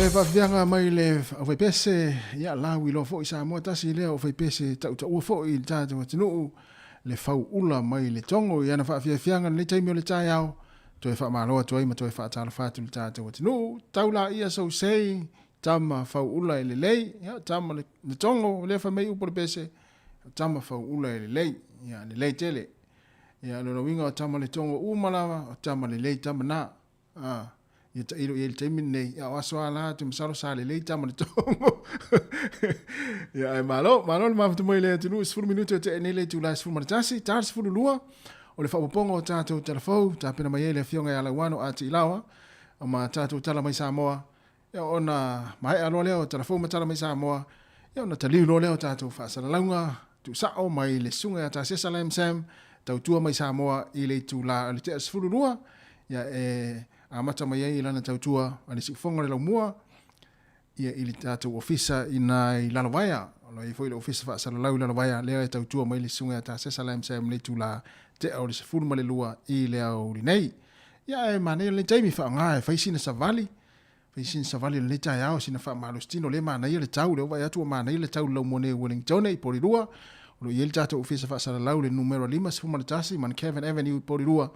[SPEAKER 1] Le whawhianga mai le whaipese, ia lawi lo fo i sa moa tasi lea o whaipese tau ua fo i tātou atinuu, le whau ula mai le tongo, i ana whawhianga le taimi o le tai au, toi whamaloa toi ma toi whaatala whātu le tātou atinuu, tau la ia sau sei, tama whau ula e le lei, ia tama le tongo, le whamei upo le pese, tama whau ula e le lei, ia le lei tele, ia lona winga o tama le tongo umalawa, o tama le lei tama na, ia ta ilo ia le taimi nei, ia o aso ala tu masalo sa le lei tama le tongo, ia e malo le mawhatu mai le atinu, 10 minuto te nei le tu la 10 maritasi, ta 10 lua, o le whapapongo o tātou telefou, ta pena mai le fionga i ala wano ati ilawa, o ma tātou tala mai Samoa, ia ona mai alo leo telefou ma tala mai Samoa, ia ona taliu lo leo tātou whaasara launga, tu sao mai le sunga ta sesa la Sam, tau tua mai Samoa i le tu la le te 10 lua, ia a mata mai ai lana tautua ani si fonga le laumua ia ili tātou ofisa ina i Lalawaya o i foi le ofisa fa sala lau Lalawaya lea e tautua mai le sunga ta sesa la MSM le tula te au le sefulu ma le lua i le au li nei ia e mane le taimi fa nga e faisina savali le tai au sina fa malustino le mana ia le tau le vai atu mana ia le tau lau mone Wellington i Porirua o i le tātou ofisa fa sala lau le numero 5 sefuma le tasi man Kevin Avenue Porirua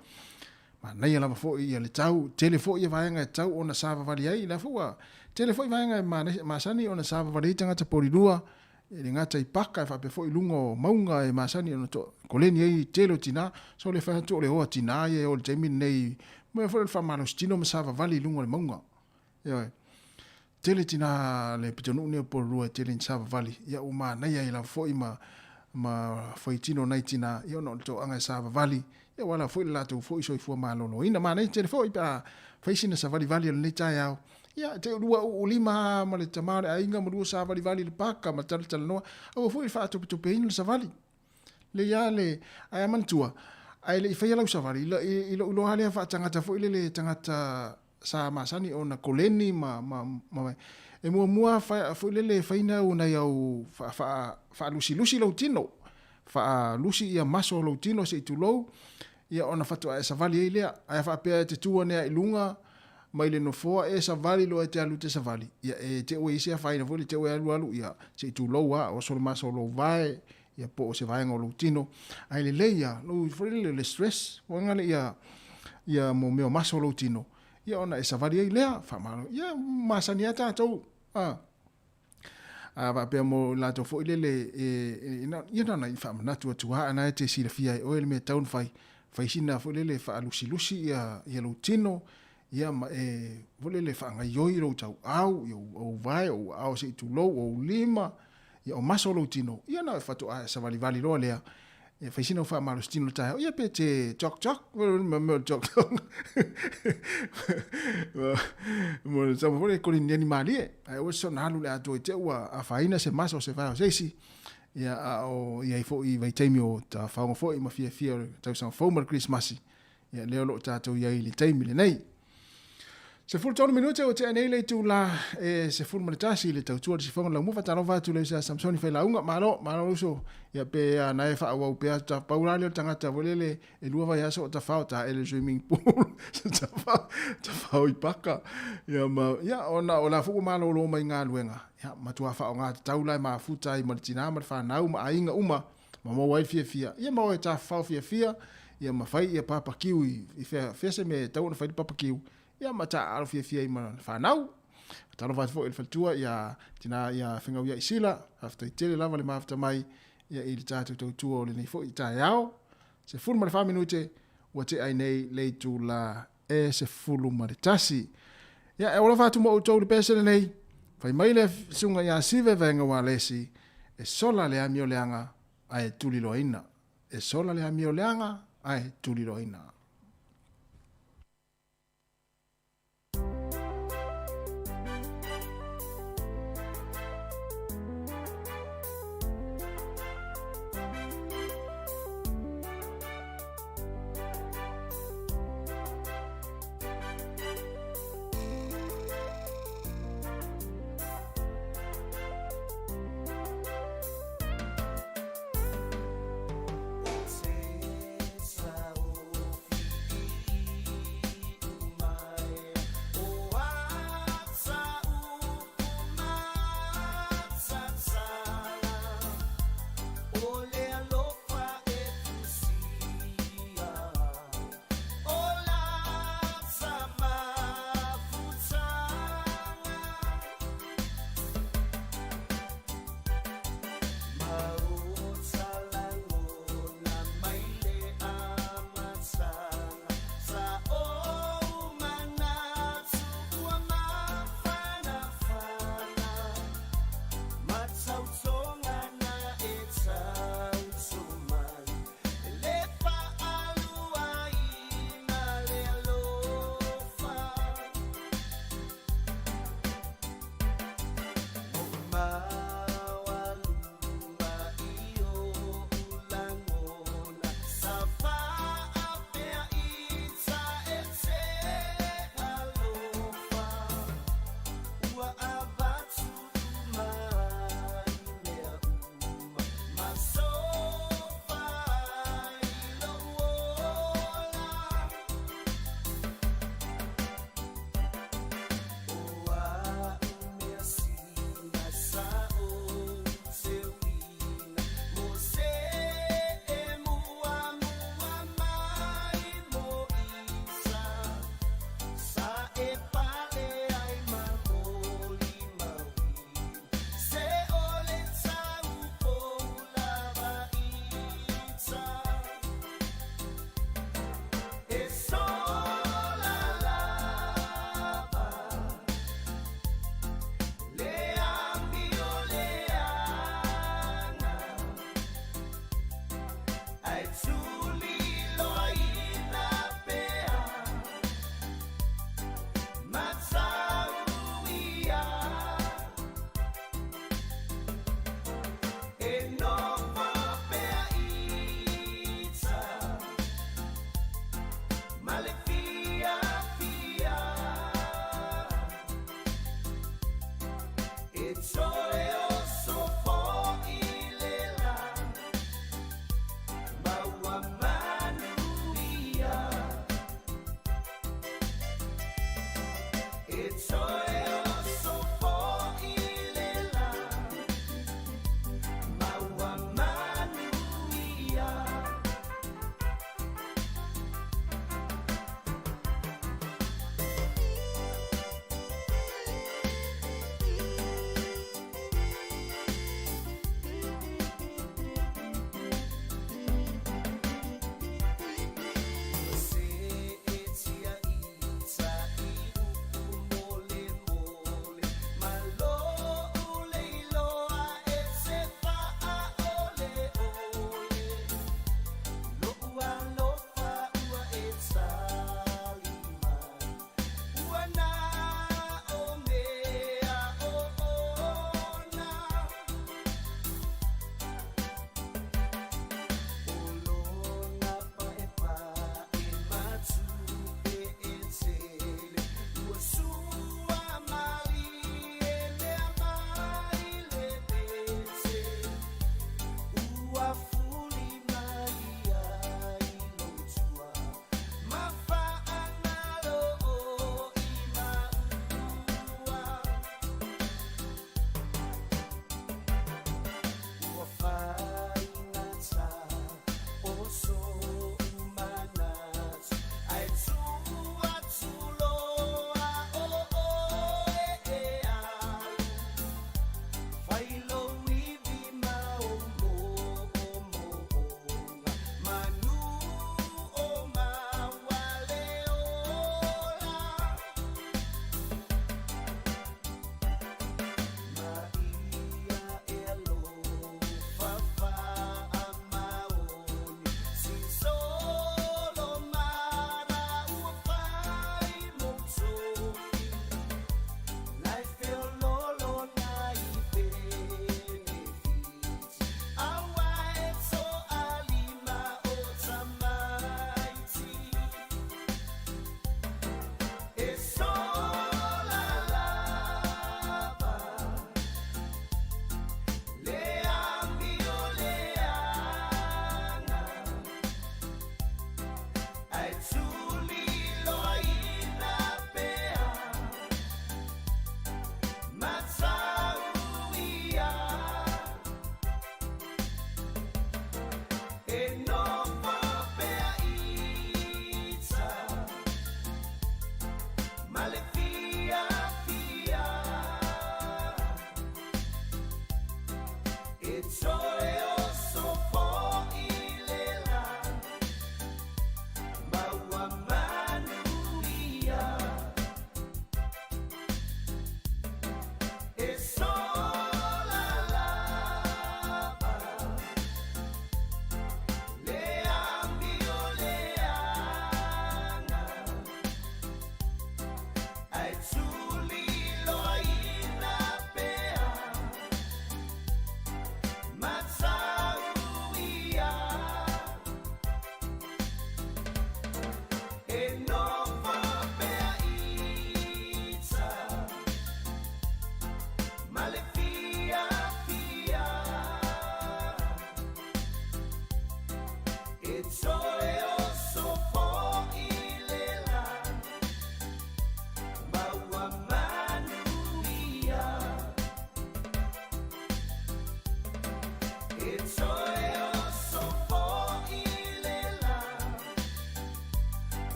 [SPEAKER 1] ma nei ala fo ia le tau telefo ia vaenga tau ona sava vali ai la fo telefo ia vaenga ma sani ona sava vali tanga te Porirua e ngata i paka fa pe fo i lungo maunga e ma sani ona to koleni ai telo tina so le fa to le o tina ia o le temi nei me fo le fa mano stino ma sava vali lungo le maunga ia tele tina le pitonu ne Porirua tele sava vali ia o ma nei ai la fo i ma fo i tino nei tina ia no to anga sava vali e wala foi la tu foi soi fu malolo ina ma nei telefo i pa faisina sa vali le tai au ia te lua o lima ma le tamare ainga mo sa vali le paka ma tal no o foi fa tu pein sa vali le ya le ai mantua ai le fa la sa vali i lo hale fa tanga ta foi le tanga ta sa masani ona koleni ma e mua fa foi le faina una eu fa lusi lo tino fa lusi ia maso lo tino se tu lo ia ona fatu e savali ile ai fa pe te tua ne ilunga mai le no fo e savali lo e te alu te savali ia e te o isi fa ina voli te o alu ia se tu lo wa o so maso lo vai ia po se vai ngolo tino ai le leia lo fo le stress o ngale ia mo me maso lo tino ia ona e savali ile fa malo ia masania ta to va pe mo la to fo ile ina na fa na tu ana te si le fia o le me town fai sina fo le fa lusi ia lo tino ia ma fo le fa nga yo ro tau au yo o vai o au se tu lo o lima ia o maso lo tino ia na fa to sa vali lo le e fai sina fa malo tino ta ia pe te chok me chok mo sa mo le kolini animali ai o so na lu le ato te wa a faina se maso se fa se si ia o ia fo i vai taimi o ta fa fo i ma fia ta sa fo mar Christmas ia le lo ta to ia i taimi le nei se ful tonu minute o te nei le tu la se ful mar tasi le tau tu se fo la mo fa ta no va tu le sa Samsoni fa la unga malo so ia pe na e fa wa pe ta paula le tanga ta volele e lua vai aso ta fa ta el swimming pool ta fa i paka ia ma ia ona ola fu malo lo mai nga luenga ia ma tu fa nga taula ma futa i martina ma fa na uma ainga uma ma mo wai fia ia ma o ta fa fia ia ma fai ia papa kiu i fe se me ta una fai papa kiu ia ma ta al fia i ma fa na ta no va fo il faltua ia tina ia finga ia isila after tele lava le ma after mai ia il tatu tu o le ni fo i ta yao se fulu ma fa minute o te ai nei le tu la se fulu ma tasi ia e ola fa tu mo to le pese nei fai mai le sunga ia sive venga wa lesi e sola le amio leanga ai tuli loina e sola le amio leanga ai tuli loina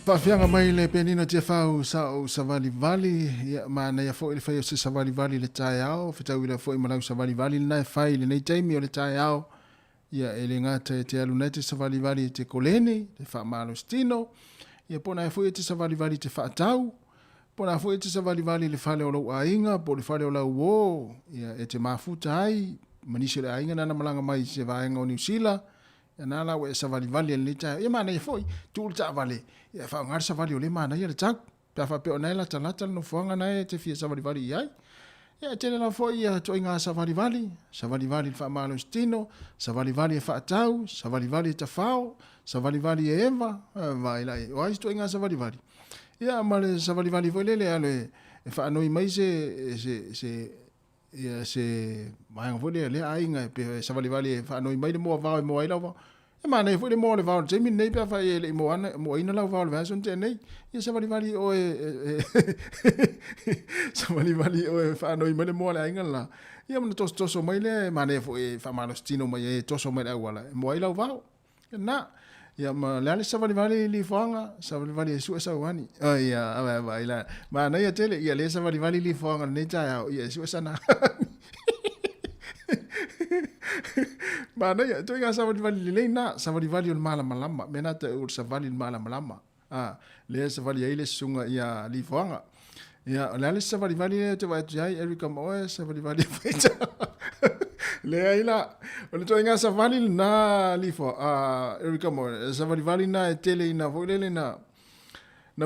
[SPEAKER 1] Whawhianga mai le penina tia whau sa vali vali, mana ia fo i le whai o se sa vali vali le tae ao, whitau i le fo i malau sa vali vali le nai whai le nei taimi o le tae ao, ia e le ngata e te alunete sa vali vali te kolene, te wha malo stino, ia pona e fo i te sa vali vali te wha tau, pona e fo i te sa vali vali le whale o lau ainga, po le whale o lau o, ia e te mafuta ai, manise le ainga nana malanga mai se vaenga o New Zealand, ia nana we sa vali vali le tae, ia mana ia fo i, tu le tae vali, ia wha ngar sa vali o le mana ia le tau, pia wha peo nei la talata no fuanga nei te fia sa vali vali iai, ia tene la fo ia to inga sa vali vali le wha malo stino, sa vali vali e wha tau, sa vali vali e ta whao, sa vali vali e eva, vai lai, o ais to inga sa vali vali. Ia ma le sa vali vali foi lele ale, e wha anoi mai se maanga foi le ainga, pe sa vali vali e wha anoi mai le moa vao e moa ila vao, e mana e foi le moa le vao, te min nei pia wha e le moa ina lau vao le vason te nei, ia sa vali vali o sa vali vali o e wha anoi mai le moa le ainga la, ia mana toso mai le, mana e foi wha malo stino mai e toso mai le awala, e moa ila vao, na, ia ma le ale sa vali vali li whanga, sa vali vali e sua sa wani, ia, awa, ila, mana ia tele, ia le sa vali vali li whanga, nei tae au, ia sua sana, mana ia, toi ngā sa vali vali li lei na, sa vali vali o le malama lama, mena te ur sa vali le malama lama, le sa vali ai le sunga ia li whanga, ia, le ale sa vali vali le te waitu ai, Erika Moe, sa vali vali whaita, le ai la, o le toi ngā sa vali na li wha, Erika Moe, sa vali vali na e tele ina voilele na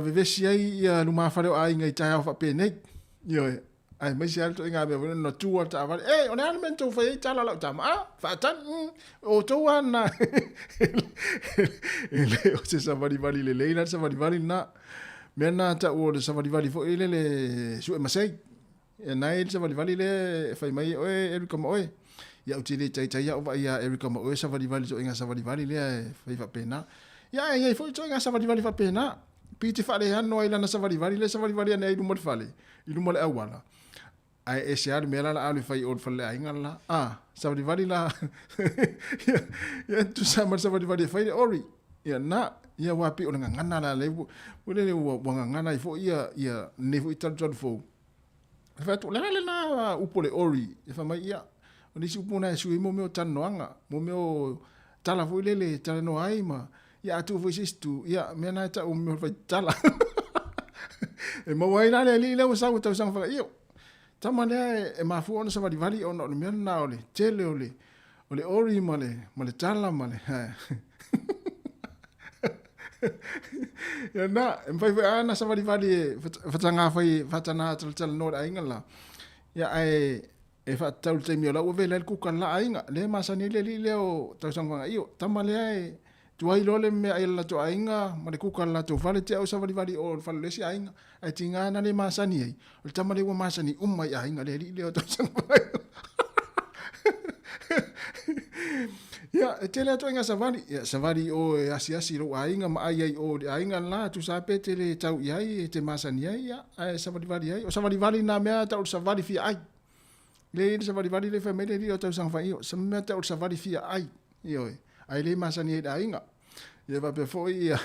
[SPEAKER 1] vevesi ai ia lumawhareo ai ngai tae au whape nei, ioe, ai mai se alto inga me no tua ta vale o ne alimento fai tala la tama fa tan o to ana ele o se sa vali vali le leina sa vali vali na mena ta o sa vali vali fo ele le su e masai e nai sa vali vali le fai mai o Erika Moe ia utile tai tai ia o ia Erika Moe sa vali vali so inga sa vali vali le fai fa pena ia ia fo to inga sa vali vali fa pena piti fa le hanno ila na sa vali vali le sa vali vali nei du mo fale i du mo le awala ai e se ale mela la ale fai o fale ainga la savali vali la ya tu sama savali vali fai ori ya na ya wapi o ngana la le le wa ngana ifo ya ne fo ital fo fa tu la na upole ori fa mai ya o nisi upona su mo me o tanoanga mo me o tala fo le tala no ai ma ya tu fo sistu ya me na ta o me fa tala e mo wai na le le o sa ta sang fa io tamane e mafu ona sa vali ona me na ole tele ole ori male tala male ya na mfai ana sa vali fatanga fai fatana tal no ainga la ya ai e fa tau te mi la o vele ku kan la ainga le masani le o tau sang fa io tamale ai tu ai lole me ai la tu ainga male ku kan la tu vale te o sa vali o fa le si ainga ai tinga na le masani ai o tamale o masani mai ainga le o tau sang fa ya tele to inga savali o asi ro ainga ma ai o ainga la tu sa petele tau ai te masani ai ya savali vali ai o savali vali na me ta o savali fi ai le savali vali le famele ri o tau sang fa io sa me ta o savali fi ai io ai le masani ai ainga ye va pe foi ya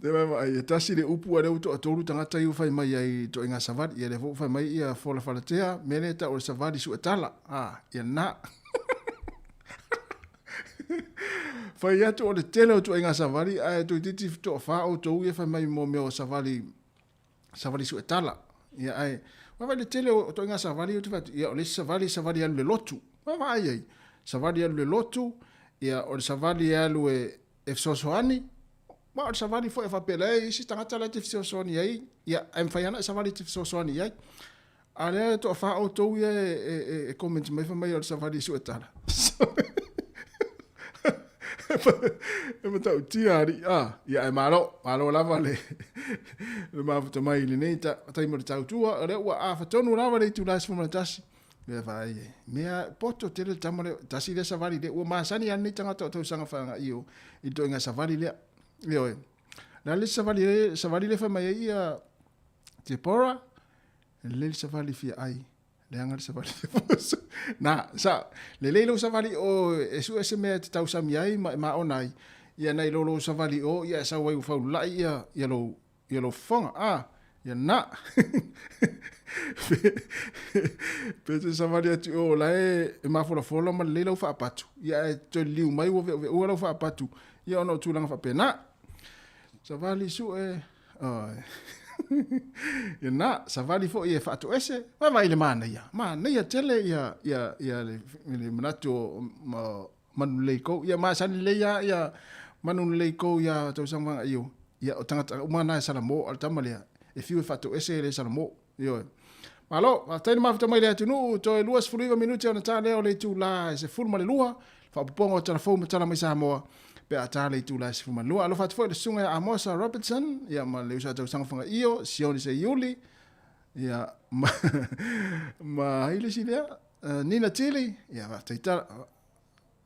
[SPEAKER 1] Dema mai tasi le upu ale uto atolu tanga tai u fai mai ai to inga savali ye le fo fai mai ia fola falatea mele ta o savali su atala ya na fai ya to le tele to inga savali ai to titi to fa o to ye fai mai mo me o savali su atala ya ai wa le tele to inga savali o to fa ya le savali al le lotu wa ai savali al le lotu ya o savali alu e sosoani ma o savali fo e fa pele si tangata la tif sosoani ai ya em fa yana savali tif sosoani ai ale to fa o to e comment me fa mai o savali su etala e mata o tiari ya e malo la vale le ma futa mai le neta tai mo tau tua ale wa a fa tonu la vale tu las fo tasi me vai me poto tele tamale tasi le savali de o masani an ni tanga to sanga fa io i to inga savali le io na le savali le fa mai ia te pora le savali fi ai le anga savali na sa le lo savali o esu me tau sami ai ma onai ia nei lo savali o ia sa wai fa la ia lo fonga ya na pete savali atu o la e mafola fola ma le lo fa patu ya to liu mai o lo fa patu ya no tu lang fa pena savali su ya na savali fo e fa to ese vai le mana ya tele ya le manato manu le ko ya ma san le ya manu le ko ya to sanga yo ya o tanga mana salamo al tamale e fiu fa to ese le salamo yo malo tani mafta mai le tunu to e luas fuluiva minuti ona tale o le tu la se fulma le lua fa pongo telefone tala mai sa mo pe atale tu la se fulma lua lo fa fo le sunga Amosa Robertson ya ma le usa tau sanga fanga io sioni se yuli ya ma ile silia Nina Tili ya va taita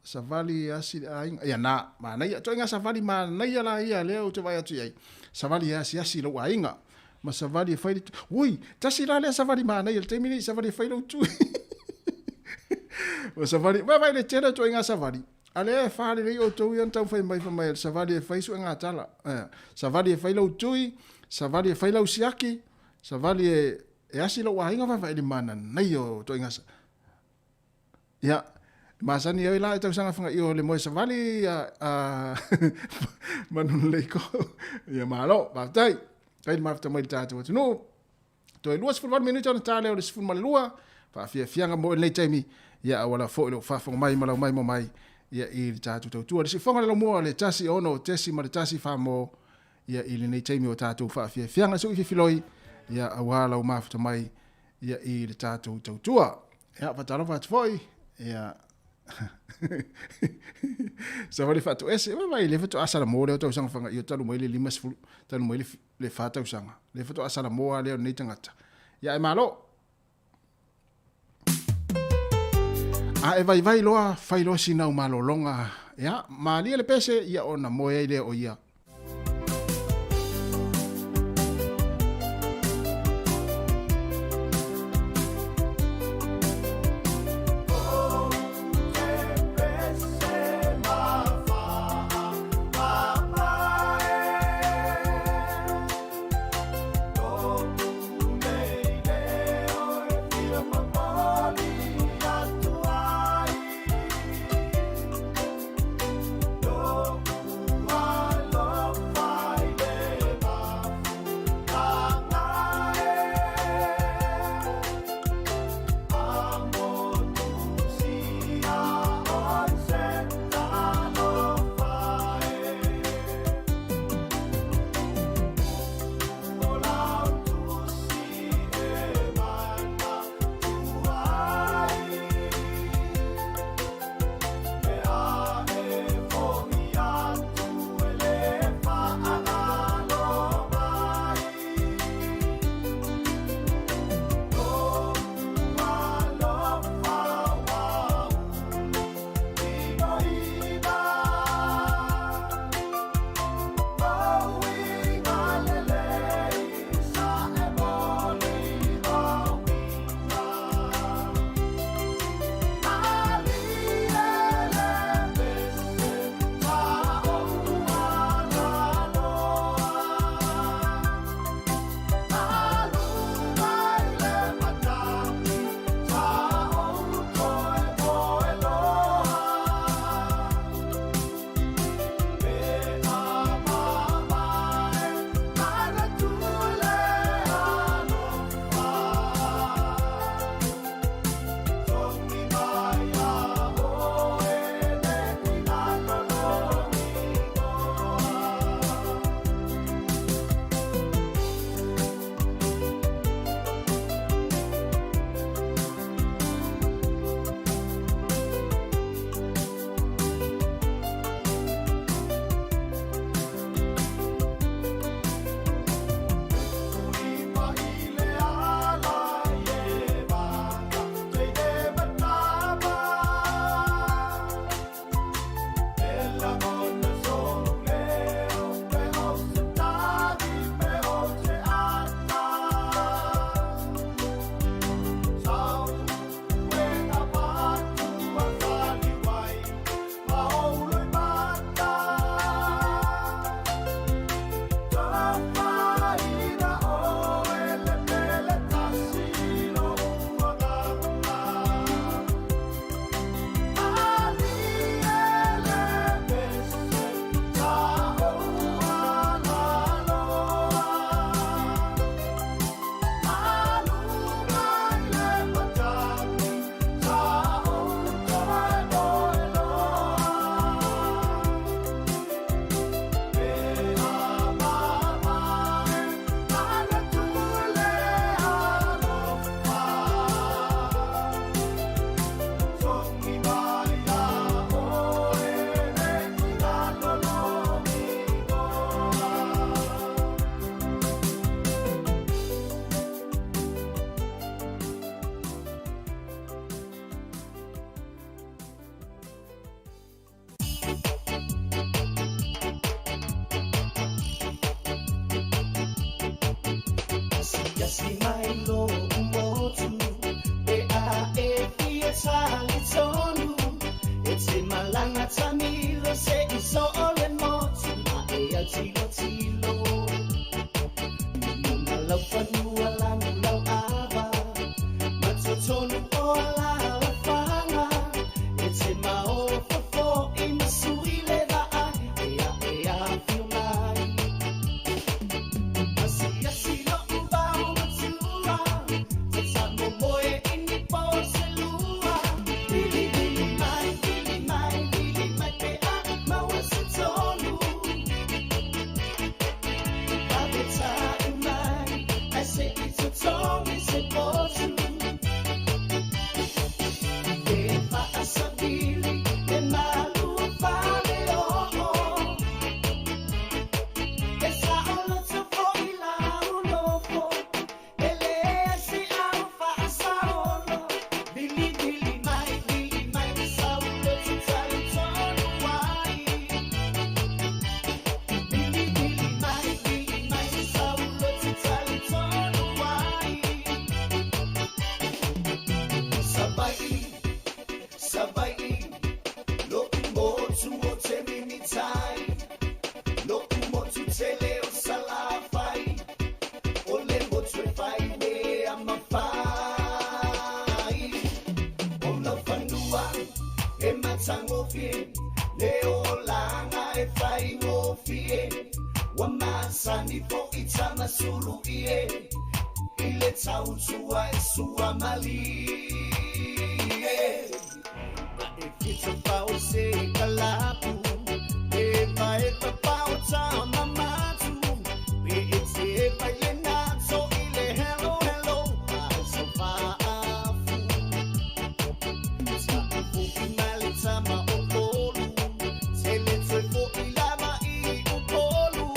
[SPEAKER 1] savali asi ya na ma na ya to inga savali ma na ya la ya le o te vai atu ai savali asi lo ainga ma savali e fai ui tasi la le savali mana il temini savali fai lo tu ma savali vai le tela to inga savali ale fa le o to yan tau fai mai savali e fai su nga tala savali e fai lo tu savali e fai lo siaki savali e asi lo ainga vai le mana na yo to inga ya masani yo la tau sanga fanga yo le mo savali manu le ko ya malo ba tai kai mafta mai tatu no to e luas fulvan minuto na tale o sfun malua fa fianga mo le taimi ya wala fo lo fa mai mai ya i tatu to tu se fonga lo mo le tasi ono tesi ma le tasi fa mo ya i le taimi o tatu fa fianga so i filoi ya wala o mafta mai ya i le tatu to tua ya fa talo fa foi ya savali fatu ese vai le fatu asala mo le to sanga fanga yo talu mai le limas fu talu mai le fatu sanga le fatu asala mo le nei tangata ya e malo a e vai loa fai lo sina malo longa ya ma le pese ya ona mo le o ya
[SPEAKER 6] tali tonu Ete malanga tamilo se iso ole moti Ma ea tilo tilo Muna lau fanua lanu lau ava Matotonu o la whanga Ete mao fafo ina suile da ai Ea feel mai Asi asi lo ubao matua Tatamo moe ini po selua Bili bili mai pe a maua se tonu Babeta umai I say it's a tongue, it's a potu Efa asabili e malu fale o Esa olo to fo ila unofo Ele si alfa asaolo Bili bili mai sa ulo tutali tonu wai Bili bili mai sa ulo tutali tonu wai Sabai lo umo tu o te minitai Lo umo tu te leo salafai O le mo tu e fai me amafai O la fanua e matango fie Leo langa e fai mo fie Wa masani fo itama sulu ie Ile tau tua e sua mali It's about say kalapu e vai pa pauta mamatu it's e vai na so ile hello so faafu sa fu finalita ma opolu se le tso fo ilama I opolu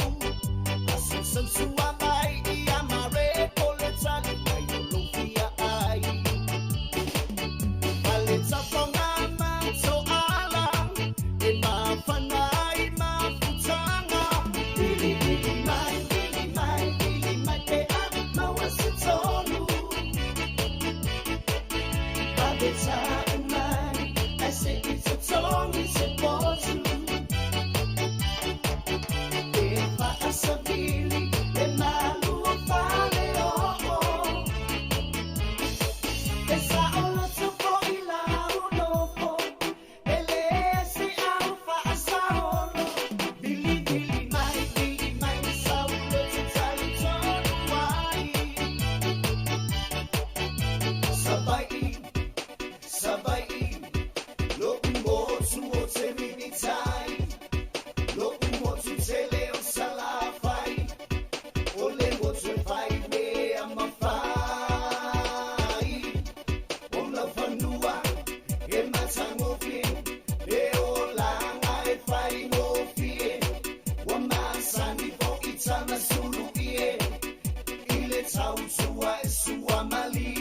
[SPEAKER 6] asu sensu amai I amare koleta ni lo fia ai Aleta fonga so ala e ma fanai ma futanga Bili mai pe a ma wasitonu Babeta umai I say it's a tongue, it's a potu Efa asabili e malu fale o Esa olo to fo ila unofo Ele si alfa asaolo Bili mai sa ulo tutali tonu wai Sabai lo umo tu o te minitai Lo umo tu te leo salafai O le mo tu e fai me amafai O la fanua e matango fie E o langa e fai mo fie Wa masani fo itama sulu ie Ile tau tua e sua mali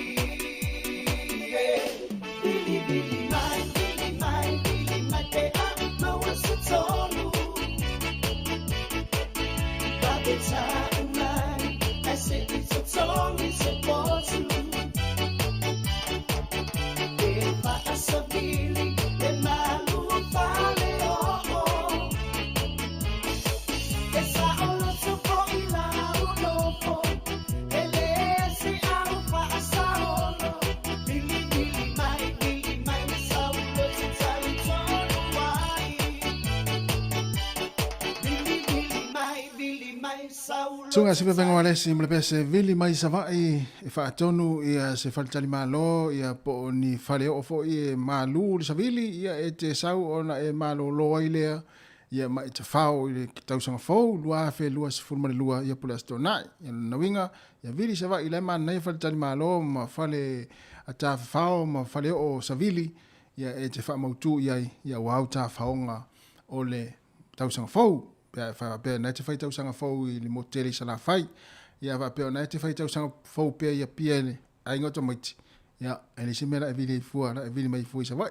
[SPEAKER 6] Bili mai pe a maua se tonu Babeta umai I say it's a tongue, it's a potu Efa asabili e malu fale o Esa olo to fo ila unofo Ele si alfa asaolo Bili mai sa ulo tutali tonu wai Bili mai sa ulo
[SPEAKER 1] Tunga se venga wale si mle pese vili mai savai e fa tonu ia se faltali malo ia po ni fale o fo i malu sa vili ia e te sau ona e malo lo ile ia mai te fao i tau sanga fo lua fe lua se forma lua ia pola sto nai ia na winga ia vili savai ile man nei faltali malo ma fale ata fao ma fale o sa vili ia e te fa mautu ia wau ta faonga ole tau sanga fo pe na te fai tau sanga fo i moteli sala fai ia va pe na te fai tau sanga fo pe ia piele ai ngoto miti ia ele simela e vili fua na e vili mai fua sa vai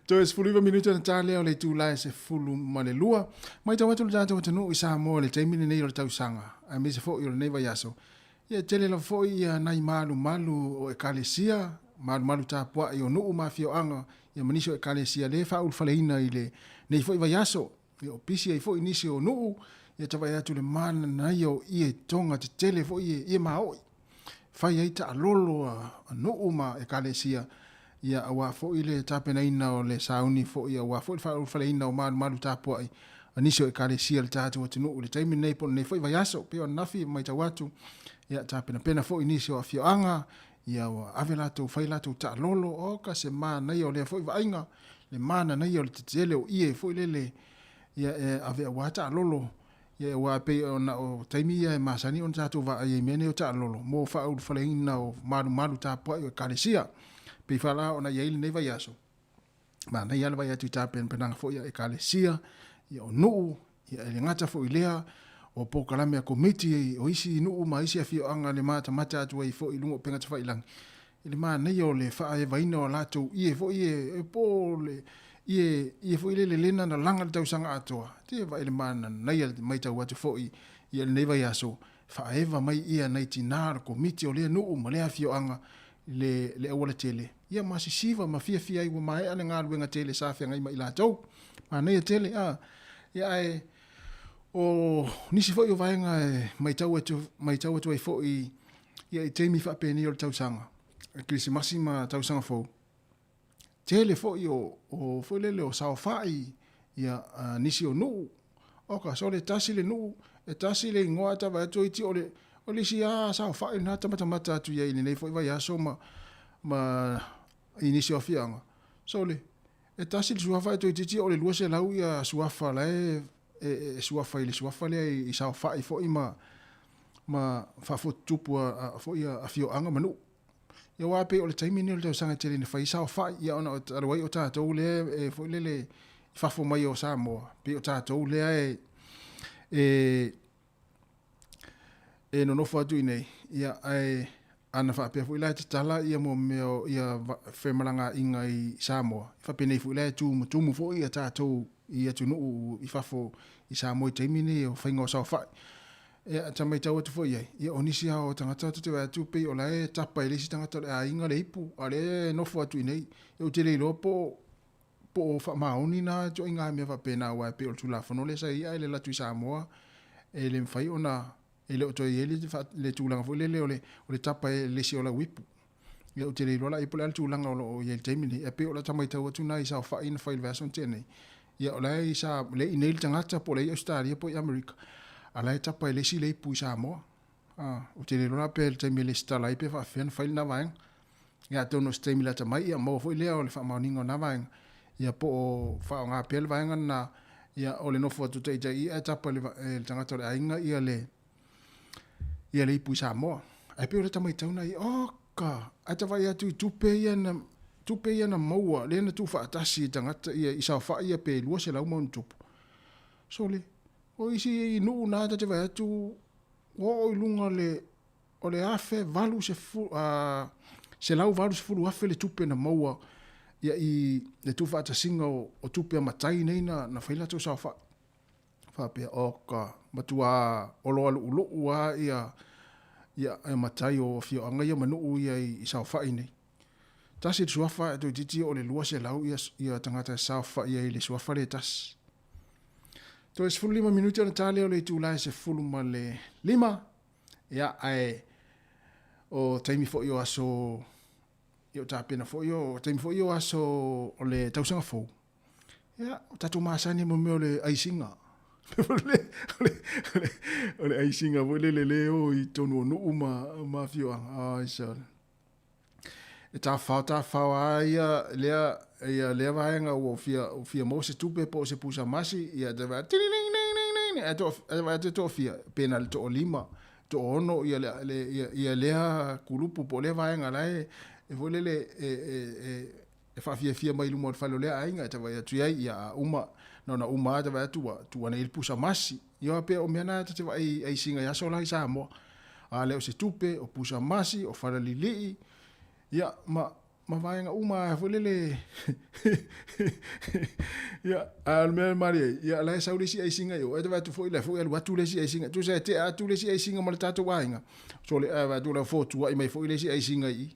[SPEAKER 1] Toes fulu minuto na tale o le tu lai se fulu male lua mai tau watu le tau tanu i sa mo le taimini nei o le tau sanga a me se fo i o le nei vai aso ia tele la fo ia nai malu o e kalesia malu tapua i o nuu mafioaga ia manisi o ekalesia le faaulufaleina i le nei foʻi vaiaso ia o pisi ai foʻi nisi o nuu ia tavai atu le mananai o ia toga tetele foʻi ia maoʻi fai ai taalolo a nuu ma ekalesia ia auā foʻi le tapenaina o le sauni foʻi auā foʻi le faaulufaleina o malu tapuaʻi anisi o ekalesia le tatou atunuu le taimi nei po nei foʻi vaiaso pe o nafi mai tau atu ia tapenapena foʻi nisi o afioaga ia ua ave latou fai latou taalolo o ka se manai o lea foʻi vaaiga le mananai o le tetele o ia foʻi lele ia ave auā taalolo ia ua pei ona o taimi ia e masani ona tatou vaai ai mea nei o taalolo mo faaulufaleina o malumalu tapuaʻi o ekalesia pei faala ona iai lenei vaiaso manai ala vai atu i tapenapenaga foʻi a ekalesia ia o nuu ia e le gata foʻi lea o pokalame a komiti o isi nuu ma isi afioaga le matamata atu ai foʻi luga o pega tafailagi i le manai o le faaevaina o latou ie foʻi e po le ie foʻi le lelena na laga le tausaga atoa te vaʻi le mananai a mai tau atu foʻi ia lenei vaiaso faaeva mai ia nai tinā le komiti o lea nuu ma lea afioaga le aua le tele ia masisiva ma fiafia ai ua maeʻa le galuega tele sa feagai mai i latou manai a tele ia e o nisi foʻi o vaega e mai tau atu ai foʻi ia i taimi faapeni o le tausaga e krisimasi ma tausaga fou tele foʻi o foʻi lele o saofaʻi ia nisi o nuu oka so le tasi le nuu e tasi le igoa tava atu ai ti o le isi saofaʻi lenā tamatamata atu ia i lenei foʻi vaiaso ma i nisi o afiaga so le e tasi le suafa atu ai titi o le lua selau ia suafa lae e suafa i le suafa lea i saofaʻi foʻi ma faafotutupu foʻi a afioaga manuu ia ua pei o le taimi nei o le tausaga tele ne fai saofaʻi ia ona alu ai o tatou lea e foʻi lele i fafo mai o Samoa pei o tatou lea e nonofo atu i nei ia ana faapea foʻi lae tatala ia mo mea ia femalagaʻiga i Samoa faapenei foʻi lae tumutumu foʻi ia tatou i atunuu i fafo i Samoa i taimi nei o faiga o saofaʻi ia tamaitau atu foʻi ai ia o nisi ao tagata o tateu atu pei o lae tapa i le isi tagata o le aiga le ipu a le nofo atu i nei ia u tele iloa po o faamaoni na toʻiga mea faapena auā pei o le tulafono le saia e le latu i Samoa e le mafai ona e le oto i le tulaga foʻi lele o le tapa e lesi o lau ipu ia u tele iloa laʻi po le ale tulaga o loo ia le taimi nei ia pei o la tamaitau atu na i saofaʻi na fai le veaso na tenei ia o lae i sa leʻi nei le tagata po le i Australia po i Amerika a lae tapa e lesi le ipu i Samoa o tele iloa pe le taimi le stala ai pe faafea na fai lena vaega ia tonu se taimi la tamai ia maua foʻi lea o le faamaoniga o na vaega ia po o faaogā pea le vaega na ia o le nofo atu taʻitaʻi ia e tapa le tagata o le aiga ia le ipu i Samoa ai pe o le tamaitau na i oka ai tavai atu i tupe ia na maua le na tufaatasi tagata ia i saofaʻi ia pe lua selau ma ona tupu so le o isi nuu na te vai atu o i lunga o le afe valu se lau valu se fulu afe le tupe na maua ia i le tufa atasinga o tupe a matai nei na whaila tau saofa whapea oka matua olo alu ulu ua ia matai o fio anga ia manu ia i saofa nei tasi le suafa e titi o le lua se lau ia tangata saofa ia i le suafa le tasi to es fulu 5 minuti ona tale o le tūlai se fulu ma le 5 ia ai o taimi fo yo aso yo tapena fo yo taimi fo yo aso o le tausaga fou ia o tatu masani mo me o le aisinga o le aisinga vo le o i tonu no ma fio ai sa e ta fa ia le vaenga o fia mo se tupe po se pusa masi ia te va e to fia penal to lima to ono ia le kulupu po le vaenga lai e vo le fa fia mai lumo fa le ainga te va tu ia uma na uma te va tu ana il pusa masi ia pe o mena te va ai singa ya so lai sa mo a le se tupe o pusa masi o fa lili ia ma vaenga uma volele ia al me mari ia la sa ulisi ai singa yo e va tu foi la foi al watu lesi ai singa tu se te atu lesi ai singa mal tatu wainga so le va tu la foto ai mai foi lesi ai singa i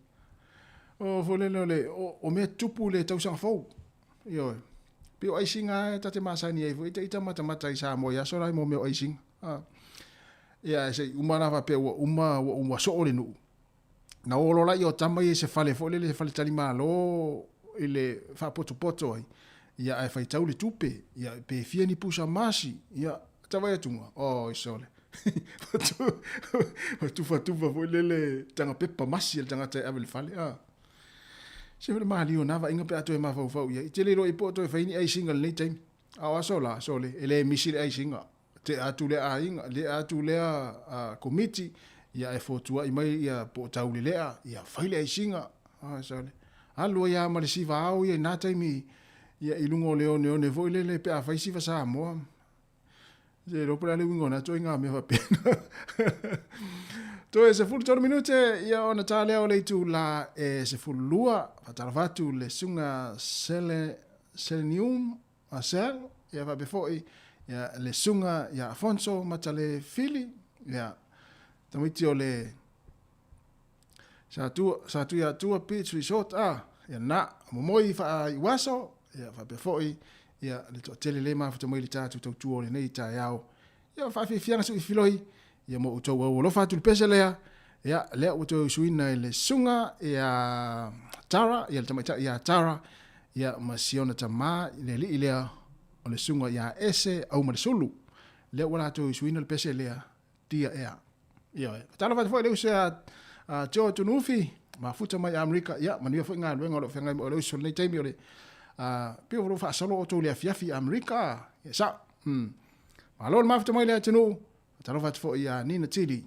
[SPEAKER 1] O folele le o me tupu le tau sang fou. Yo. Pio ai singa ta te masani ai foi te mata mata i sa mo ya so rai mo me ai sing. Ya se umana va pe uma so le nu. Na o lola yo tama i se fale folele se fale tali malo ile fa poto ai. Ya ai fai tau le tupe. Ya pe fia ni pusa masi. Ya tava ya tunga. Oh isole. Tufa folele tanga pepa masi le tanga te avel fale. Se vele mahali o nava inga pe ato e mafau ia. I te lero i poto e whaini ai singa le time. Awa sola, sole. Ele misile ai singa. Te atu lea inga. Le atu lea komiti. Ia e fotua i mai ia po taule lea. Ia whaile ai singa. Sole. Alua ia malesiva au ia nā taimi. Ia ilungo leo ne voi lele pe a whaisiva sa moa. Se ropura le wingo na to inga me va pena. To e se fulu toro minute ia ona tale o le tu la e se fulu lua fataravatu le sunga selenium a sel ia va befoi ia le sunga ia Afonso matale fili ia tamiti o le sa tu ia tua beach resort ia na momoi fa iwaso ia va befoi ia le to tele le ma fa moi le tatu tu o le nei ta iao ia fa fi fianga su filoi ia mo utou o lo fatu pese lea ia lea utou suina le sunga ia tara ia tamaita ia tara ia masiona tama le li lea o le sunga ia ese au marsulu lea wala to suina le pese lea dia ia tala fa foi le usa jo tunufi ma futa mai Amerika ia manu fa nga lo ngolo fenga o le usul nei taimi o le pe vo fa solo to le fiafi Amerika sa malo ma futa mai le tunu talo fat fo ia Nina Tili.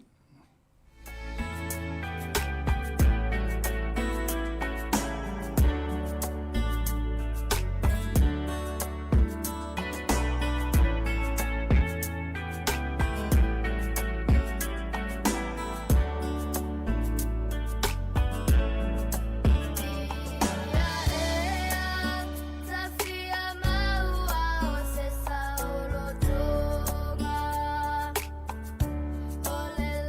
[SPEAKER 16] Ole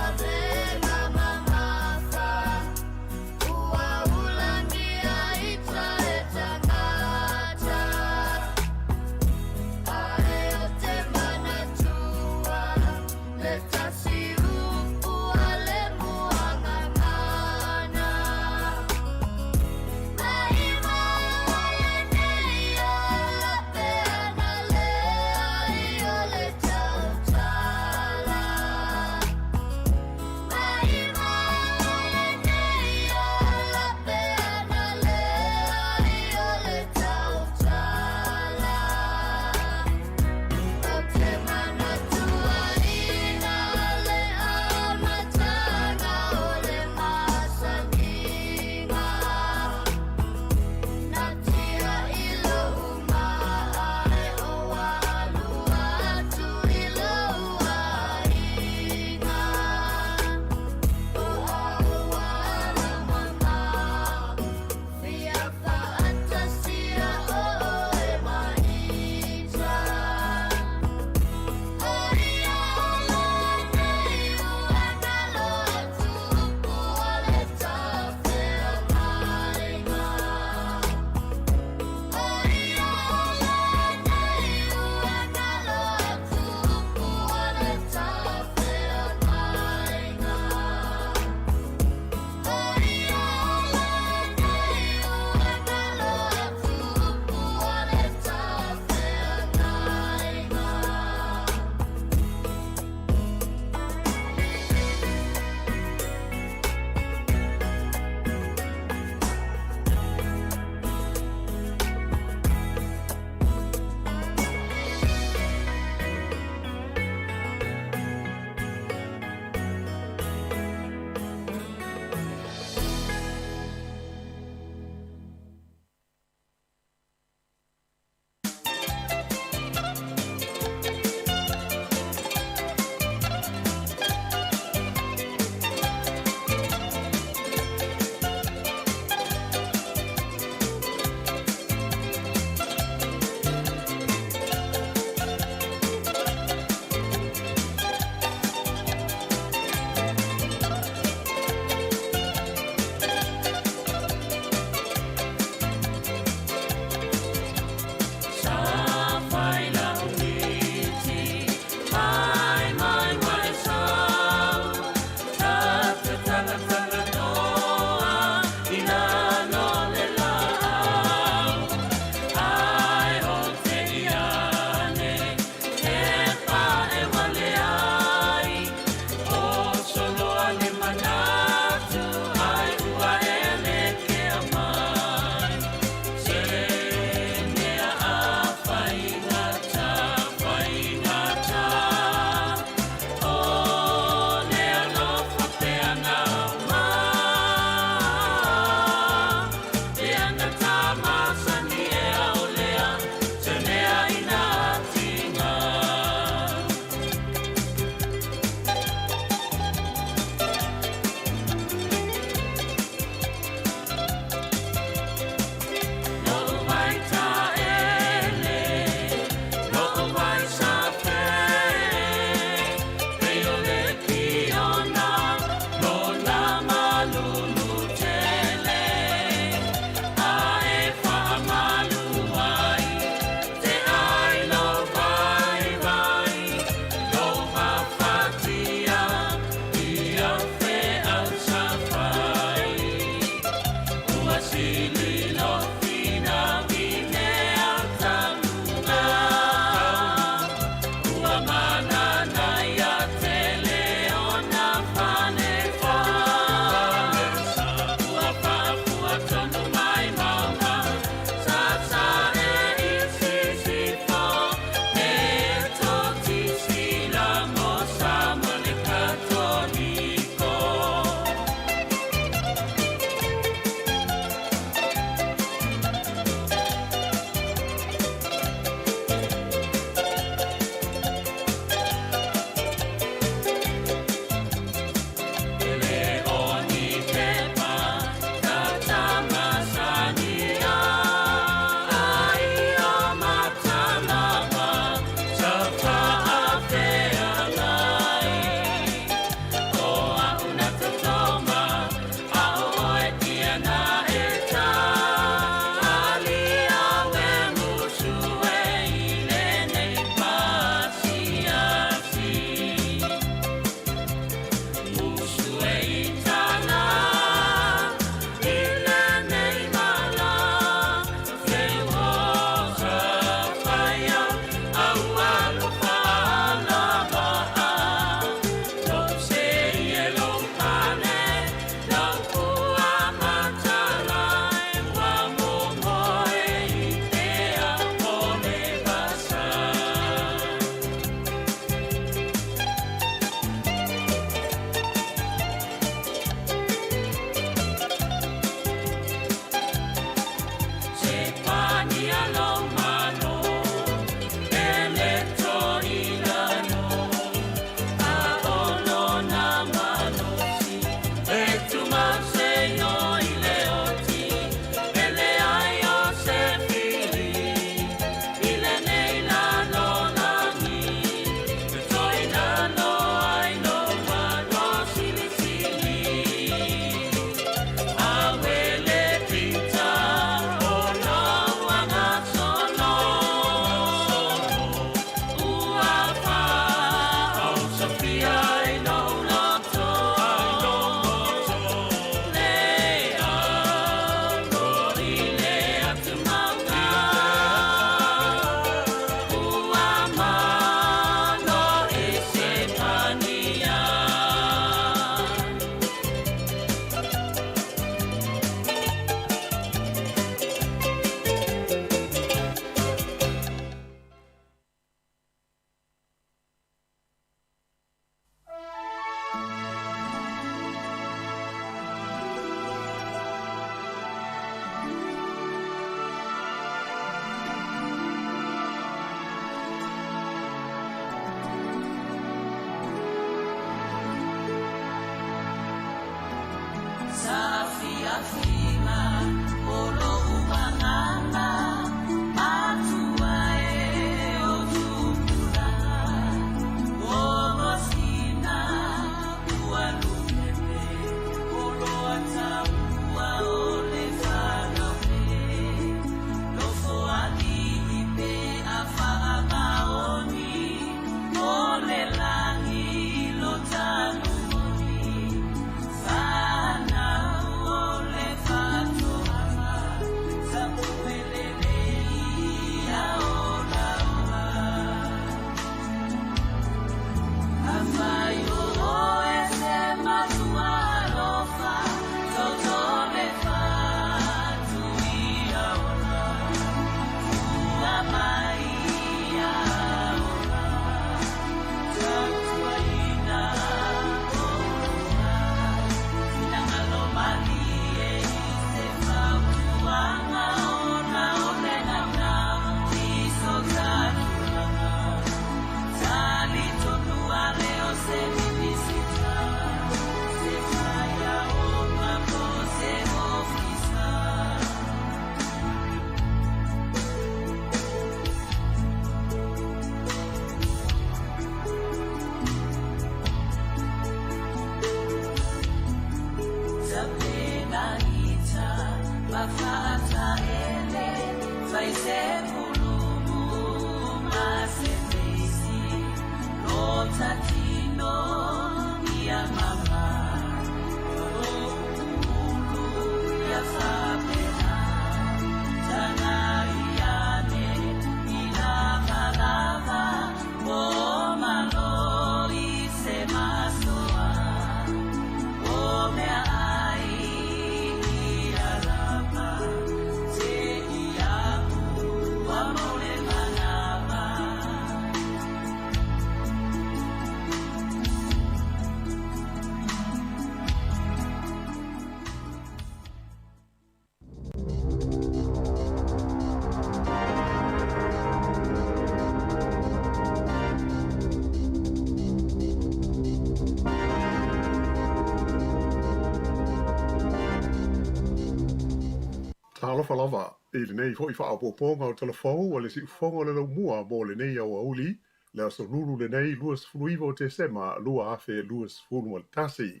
[SPEAKER 5] Talofa lava I le nei foi fa apoponga o telefon o le si fonga le mua mo le nei au auli le aso lulu le nei luas fruivo te sema lua afe luas funu al tasi.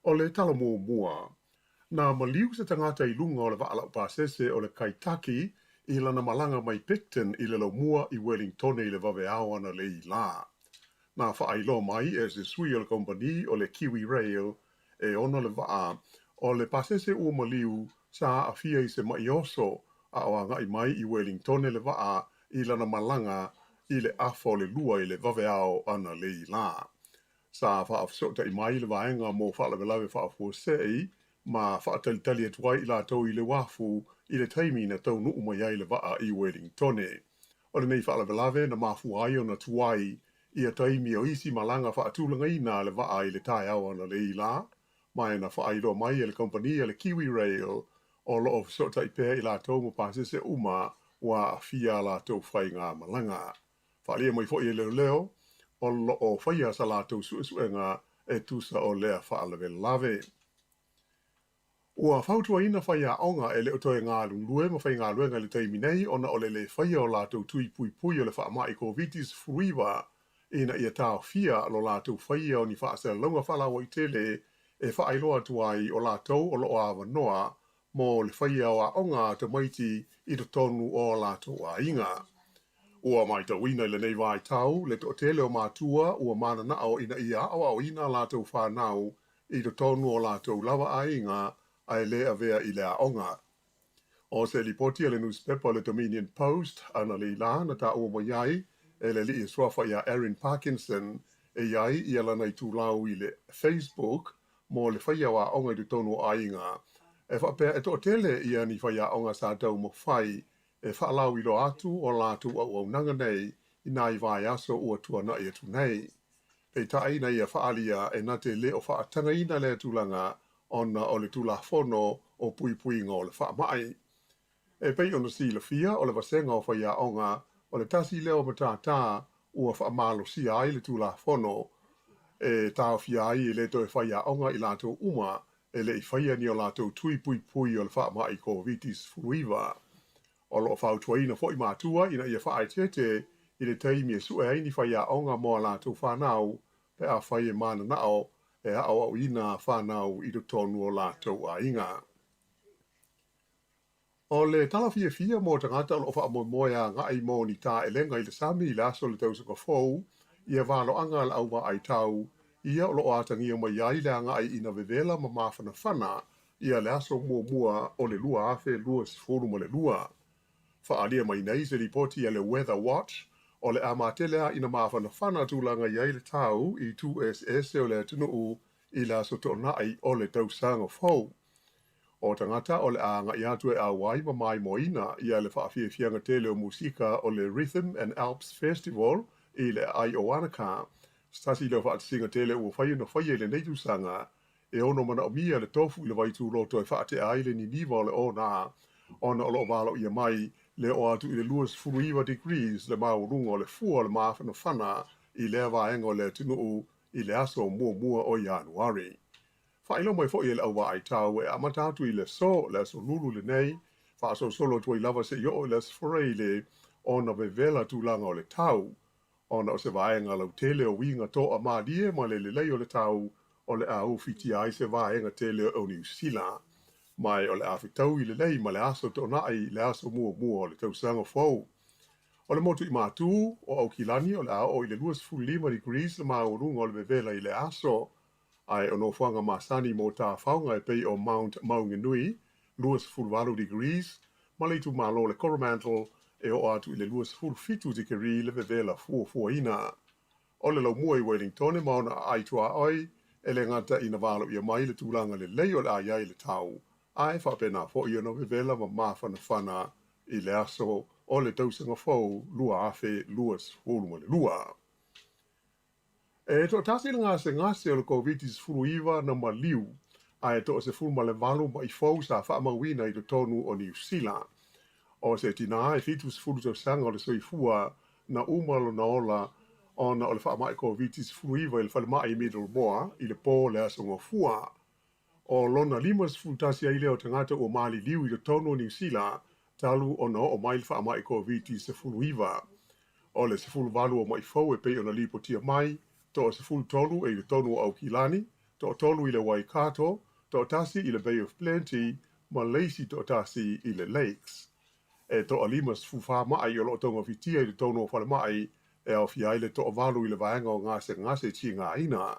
[SPEAKER 5] O le tala mua na maliu se tangata I lunga o le vaala upasese o le kaitaki I lana malanga mai Picton I le mua I Wellington I le vave awana le I la. Na fa ailo mai e se sui o le company o le Kiwi Rail e ona le vaa o le pasese ua maliu sa afia I se mai oso a oanga I mai I Wellington le vaa I lana malanga I le afo le lua I le vave ao ana le I la. Sa fa afsota I mai le vaenga mo fa la velave fa afo sei ma fa talitali atuai I la tau I le wafu I le taimi na tau nuu mai ai le vaa I Wellington. O le nei fa la velave na mafu ai o na tuai I a taimi o isi malanga fa atulanga ina le vaa I le tai au ana le I la. Mai na fa ailo mai e le company e le Kiwi Rail o lo of sota I pe I la tau mo pasese uma wa afia la tau whai ngā malanga. Fa lia mai fo I leo o lo o whaia sa la tau suesuenga e tusa o lea fa la velave. Ua whautua ina whaia onga e leo toi ngā lunglue ma whai ngā luenga le taimi nei ona o le whaia o la tau tui pui pui o le wha mai Covitis fruiwa ina ia tau fia lo la tau whaia o ni wha asela longa whala o I tele e wha ailoa tuai o la tau o lo awa noa mo le whaia o a onga te maiti I to tonu o la tau a inga. Ua mai tau ina le nei vai tau le to tele o mātua ua mana nao ina ia awa o ina la tau whanau I to tonu o la tau lava a inga ai le avea I le a onga. O se li poti le newspaper le Dominion Post ana le la na ta o mo iai e le li swafa ia Erin Parkinson e iai I lana I tūlau I le Facebook mo le whaia wa onga I tonu a inga. E whapea e to tele ia ni whaia onga sa tau mo whai e whaalau I lo atu o lātu au nanga nei I nai vai aso ua tuana I atu nei. E taina ia whaalia e nate le o whaatanga ina le tulanga ona o le tula fono o pui pui ngā o le whaamai. E pei ona si le fia o le vasenga o whaia onga o le tasi leo matata ua whaamalo si ai le tula fono e tau fia ai le to e whaia onga I lātu uma e le i whaia ni o lātou tui pui pui o le wha mai ko vitis fuiva. O lo whau tuaina fo i mātua ina ia wha ai tete i le teimi e sue ai ni whaia onga mo lātou whanau pe a whaia mana nao e au au ina whanau i to tonu o lātou a inga. O le talawhia fia mō tangata o wha mo moia ngai mō ni tā e lenga i le sami i laso le tausaka fōu ia wālo anga le au wa ai tau ia o lo atangi o mai ai le ngai ina vevela ma mawhana whana ia le aso mua o le lua afe lua sifuru mo le lua. Whaalia mai nei se ripoti le Weather Watch o le amatele ina mawhana whana tūlanga iai le tau i 2SS o le atunuu i la soto nai o le tausanga fōu. O tangata o le anga i atu e awai ma mai moina ia le whaafiafianga tele o musika o le Rhythm and Alps Festival i le ai o Wanaka. Stasi le whaatisinga tele ua whaia no whaia le neitusanga e ono mana o mia le tofu i le waitu loto e whaate aile ni niva o le o nā. Ona o lo walo ia mai le o atu i le luas furuiva degrees le maurunga o le fua le mawhana whana i le vaenga o le tunuu i le aso mua o Januari. Whailo mai fo i le awa ai tau e amatatu i le so le aso lulu le nei, whaaso solo tuai lava se yo o le asforei le ona vevela tūlanga o le tau. Ona o se vaenga lau tele o winga to a maadie ma le lei o le tau o le au fiti ai se vaenga tele o New Zealand. Mai o le awhitau i le lei ma le aso to nai le aso mua o le tausanga fōu. O le motu i mātū o au kilani o le ao i le 25 degrees le maurunga o le vevela i le aso. Ai ono whanga masani mō tā whaunga e pei o Mount Maunganui, 25 degrees, ma leitu malo le Coromandel e o atu i le 25 degrees le vevela fuafuaina. O le lau mua i Wellington e mauna aitua oi, e le ngata ina walo ia mai le tūlanga le lei o le aiai le tau. Ai whapena fo i ono vevela ma mawhana whana i le aso o le tausanga fōu lua afe luas fōluma le lua. E to tasi le ngase o le COVID-19 furuiva na maliu, a e to se fulma le valu ma i fōu sa whaamawina i to tonu o New Zealand. O se tina e fitu se furu tau sanga o le soifua na umalo na ola ona o le whaamai COVID-19 furuiva i le whalemai i Middle Moa i le pō le asonga fua. O lona limas fultasi ai leo tangata o mali liu i to tonu o New Zealand, talu ona o mai le whaamai COVID-19 se furuiva. O le se fulu valu o mai fōu e pei ona lipo tia mai, to se fulu tolu e le tonu au kilani, to tolu i le Waikato, to tasi i le Bay of Plenty, ma leisi to tasi i le Lakes. E to alimas fufa mai o lo tonga fitia i le tonu o whale mai, e au fiai le to valu i le vaenga o ngase ti ngā ina.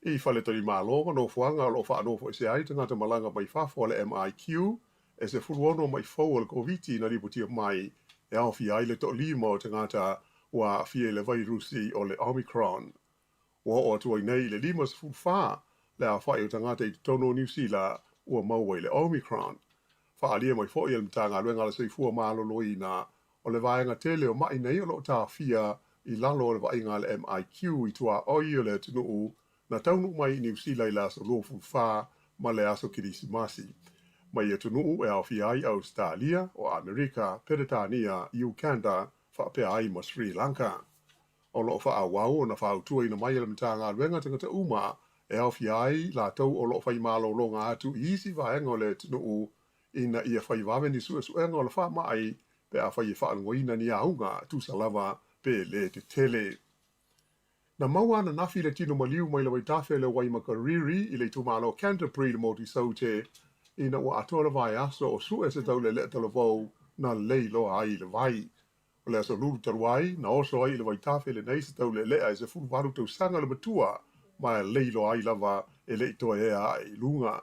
[SPEAKER 5] I whale tari mālonga no fuanga o lo whaanofo e se ai tangata malanga mai whafo le MIQ, e se fulu ono mai fau o le COVID-19 na ripotia mai, e au fiai le to lima o tangata wa fie le virusi o le Omicron. Wa o tuai nei le limas fufa le a whai o tangata i tono New Zealand ua maua i le Omicron. Whaalia mai fo i le mtanga luenga le seifua malo loina o le vaenga tele o mai nei o lo ta fia i lalo o le vaenga le MIQ i tua oi o le tunuu na taunu mai i New Zealand i la so lo fufa ma le aso kirisimasi. Mai e tunuu e au fiai Australia o Amerika, Peretania, Uganda, whaapea ai ma Sri Lanka. O lo wha awau o na whautua ina mai le mtanga luenga tangata uma e au fiai la tau o lo whai malo longa atu i isi vaenga o le tunuu ina ia whai wawe ni suenga o le wha mai pe a whai whaangoina ni aunga tu salava pe le te tele. Na maua na nafi le tino maliu mai le waitafe le Waimakariri i le tumalo Canterbury le moti saute ina ua atoa vai aso o su se tau le talavou na leilo ai le vai. O le aso lulu taruai na oso ai le waitafe le nei se tau le lea e se fulu varu tau sanga le matua ma leilo ai lava e le itoa ea ai lunga.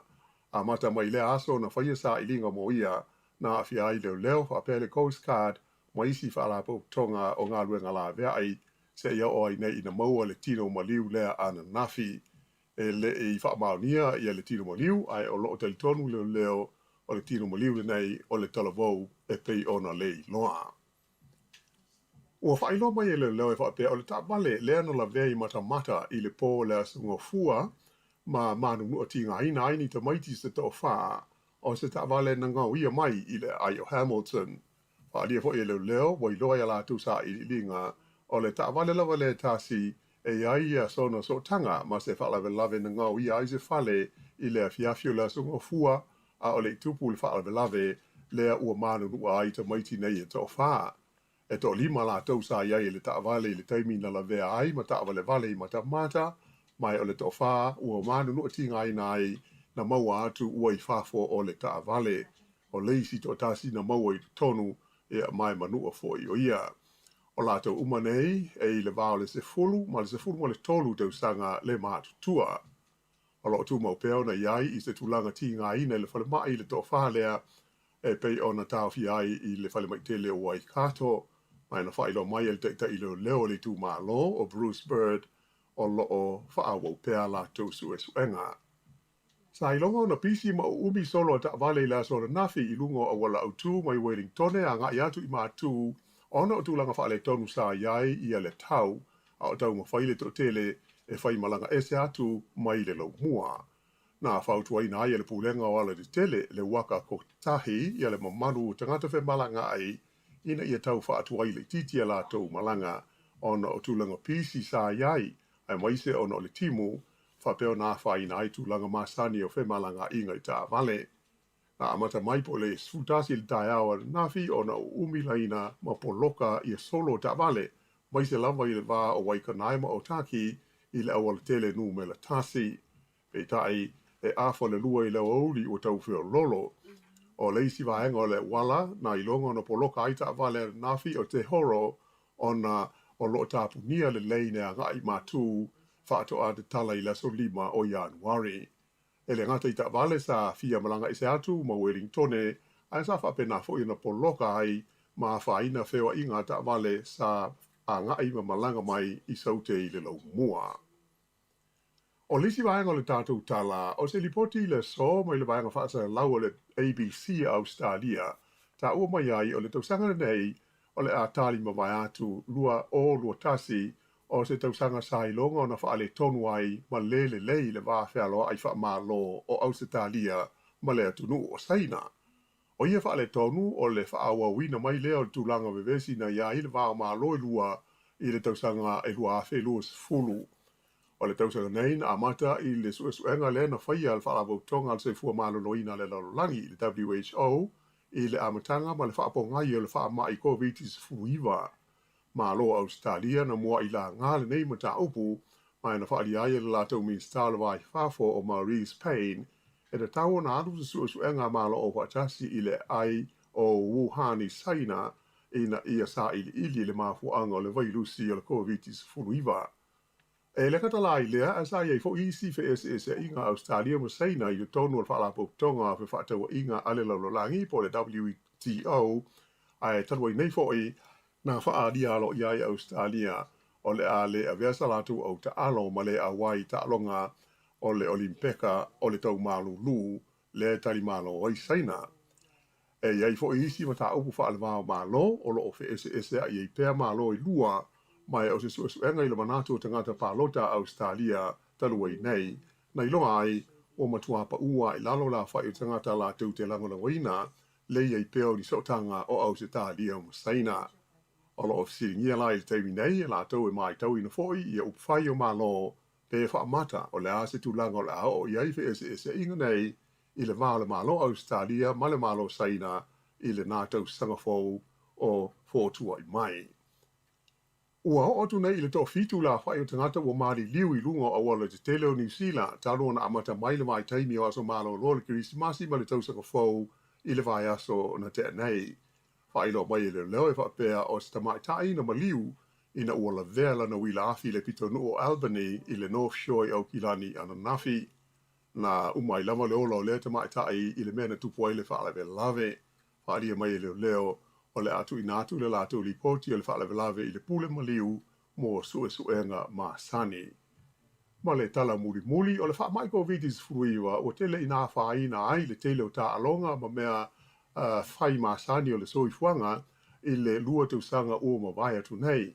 [SPEAKER 5] A mata mai le aso na whaia sa i linga mo ia na awhi ai leo whapele Coast Guard ma isi whaalapo tonga o ngā luenga la vea ai se ia o ai nei ina maua le tino maliu lea ana nafi. E le i whaamaunia ia le tino maliu ai o loo talitonu leo o le tino maliu le nei o le talavou e pei ona lei loa. Ua whailo mai e leo e whapea o le tapale lea no la vea i mata i le pō le asunga fua ma manu nua tinga ina aini ta maiti se tō wha o se tapale na ngau ia mai i le ai o Hamilton. Whaalia fo e leo wai loa la tu sa i linga o le tapale lava le tasi e ai ia sono so tanga ma se whalave lave na ngau ia ai se whale i le fiafio la sunga fua a o le tupu le wha lave lea ua manu nua ai ta maiti nei e tō wha. E tō lima la tau sa iai le ta vale le taimi na la vea ai ma ta vale vale i mata mata mai o le tō wha ua manu nua tinga ai na ai na maua atu ua i whafo o le ta vale o leisi tō tasi na maua i tonu e mai manua fo i o ia. O la tau umanei e i le vao le se fulu ma le tolu tau sanga le maatu tua. O lo tu mau peo na iai i se tulanga tinga ina le whale mai le tō wha lea e pei o na tau fi ai i le whale mai te leo wai kato mai na whailo mai el te ilo leo le tu maa lo o Bruce Bird o lo o whaawau pea la tau suenga. Sa ilongo na pisi ma umi solo ta vale la solo nafi i lungo a wala autu mai Wellingtone a ngā iatu i mātu ona o tūlanga whaale tonu sa iai i le tau a o tau ma whaile to tele e whai malanga ese atu mai le lau mua. Nā whautua i nā i le pūlenga o ala di tele le waka ko tahi i le mamanu tangata whe malanga ai ina i a tau whaatua i le titia la tau malanga ona o tūlanga pisi sa iai ai maise ona o le timu whapeo nā whai nā i tūlanga masani o whe malanga inga i tā vale. Nā amata mai po le sfutasi le tai awa nafi ona o umilaina ma po loka i a solo tā vale maise lava i le wā o waikanaima o taki i le awala tele nu me la tasi. Pei tai e awha le lua i le auli o tau whio lolo. O leisi vaenga o le wala na ilonga na poloka aita vale nafi o te horo ona o lo tapunia le leine a ngai matu whaato a te tala i laso 5 o Januari. E le ngata i ta vale sa fia malanga i se atu ma Wellingtone a sa whapena fo i na poloka ai ma whaina whewa i ngā ta vale sa a ngai ma malanga mai i saute i le lau mua. O lisi vaenga le tātou tala, o se lipoti le so mai le vaenga whaasa lau o le ABC Australia, ta ua mai ai o le tausanga nei o le a tali ma vai atu lua tasi o se tausanga sailonga o na whaale tonu ai ma lele lei le vaa whialoa ai wha malo o Australia ma le atunu o saina. O ia whaale tonu o le whaawa wina mai leo le tūlanga vevesi na ia i le vaa malo e lua i le tausanga e lua awhi lua sfulu. O le tausanga nei na amata i le suenga le na whaia al whaala tonga al se fua malo loina le lalolangi i le WHO i le amatanga ma le whaapongai o le whaa mai COVID-19 fuiwa. Malo Australia na mua i la ngāle nei mata upu mai na whaali ai le lātou minister le vai whafo o Maurice Payne e te tau na anu suenga malo o Watasi i le ai o Wuhan i Saina i na ia sa ili le mafuanga o le vairusi o le COVID-19 fuiwa. E le katala i lea, a sa iei fo isi fe ese inga Australia ma seina i tonu al whaalapo tonga fe whaatawa inga ale laulolangi po le WTO, ai tanwai nei fo i na whaadia alo i ai Australia o le a le a veasa latu au ta alo ma le a wai ta alonga o le Olimpeka o le tau malu lu le tali malo o i seina. E iei fo isi ma ta upu whaalawao malo o lo o fe ese a iei pēr malo i lua mai o se suenga i le manatu o tangata pālota Australia taluai nei, na iloa ai o matuapa ua i lalo la whai o tangata la tau te langona waina, lei ei peo ni sotanga o Australia masaina. O lo ofisiringia la i teimi nei, la tau e mai tau ina foi i a upwhai o malo, pe e whaamata o le ase tūlanga o le ao i aife ese inga nei, i le vāle malo Australia, ma le malo saina, i le nātau sangafou o fōtua i mai. Ua o atu nei le tō fitu la whai o tangata o maari liu i lungo a wala te tele o New Zealand, tālo na amata mai le mai taimi o aso malo lo le Kirismasi ma le tausaka fau i le vai aso na te nei. Whai lo mai le leo e whapea o sta mai tai na maliu ina ua la vela na wila afi le pito no o Albany i le North Shore au Kilani ana nafi. Na umai lama le ola o le te mai tai i le mena tupu ai le whaala ve lave. Whai mai le leo o le atu inatu le lātou li poti o le whaalavelave i le pule maliu mō suenga ma sani. Ma le tala muli o le wha mai COVID-19 furuiwa o tele ina whaina ai le tele o tā alonga ma mea whai ma sani o le soifuanga i le lua tausanga o ma vai atu nei.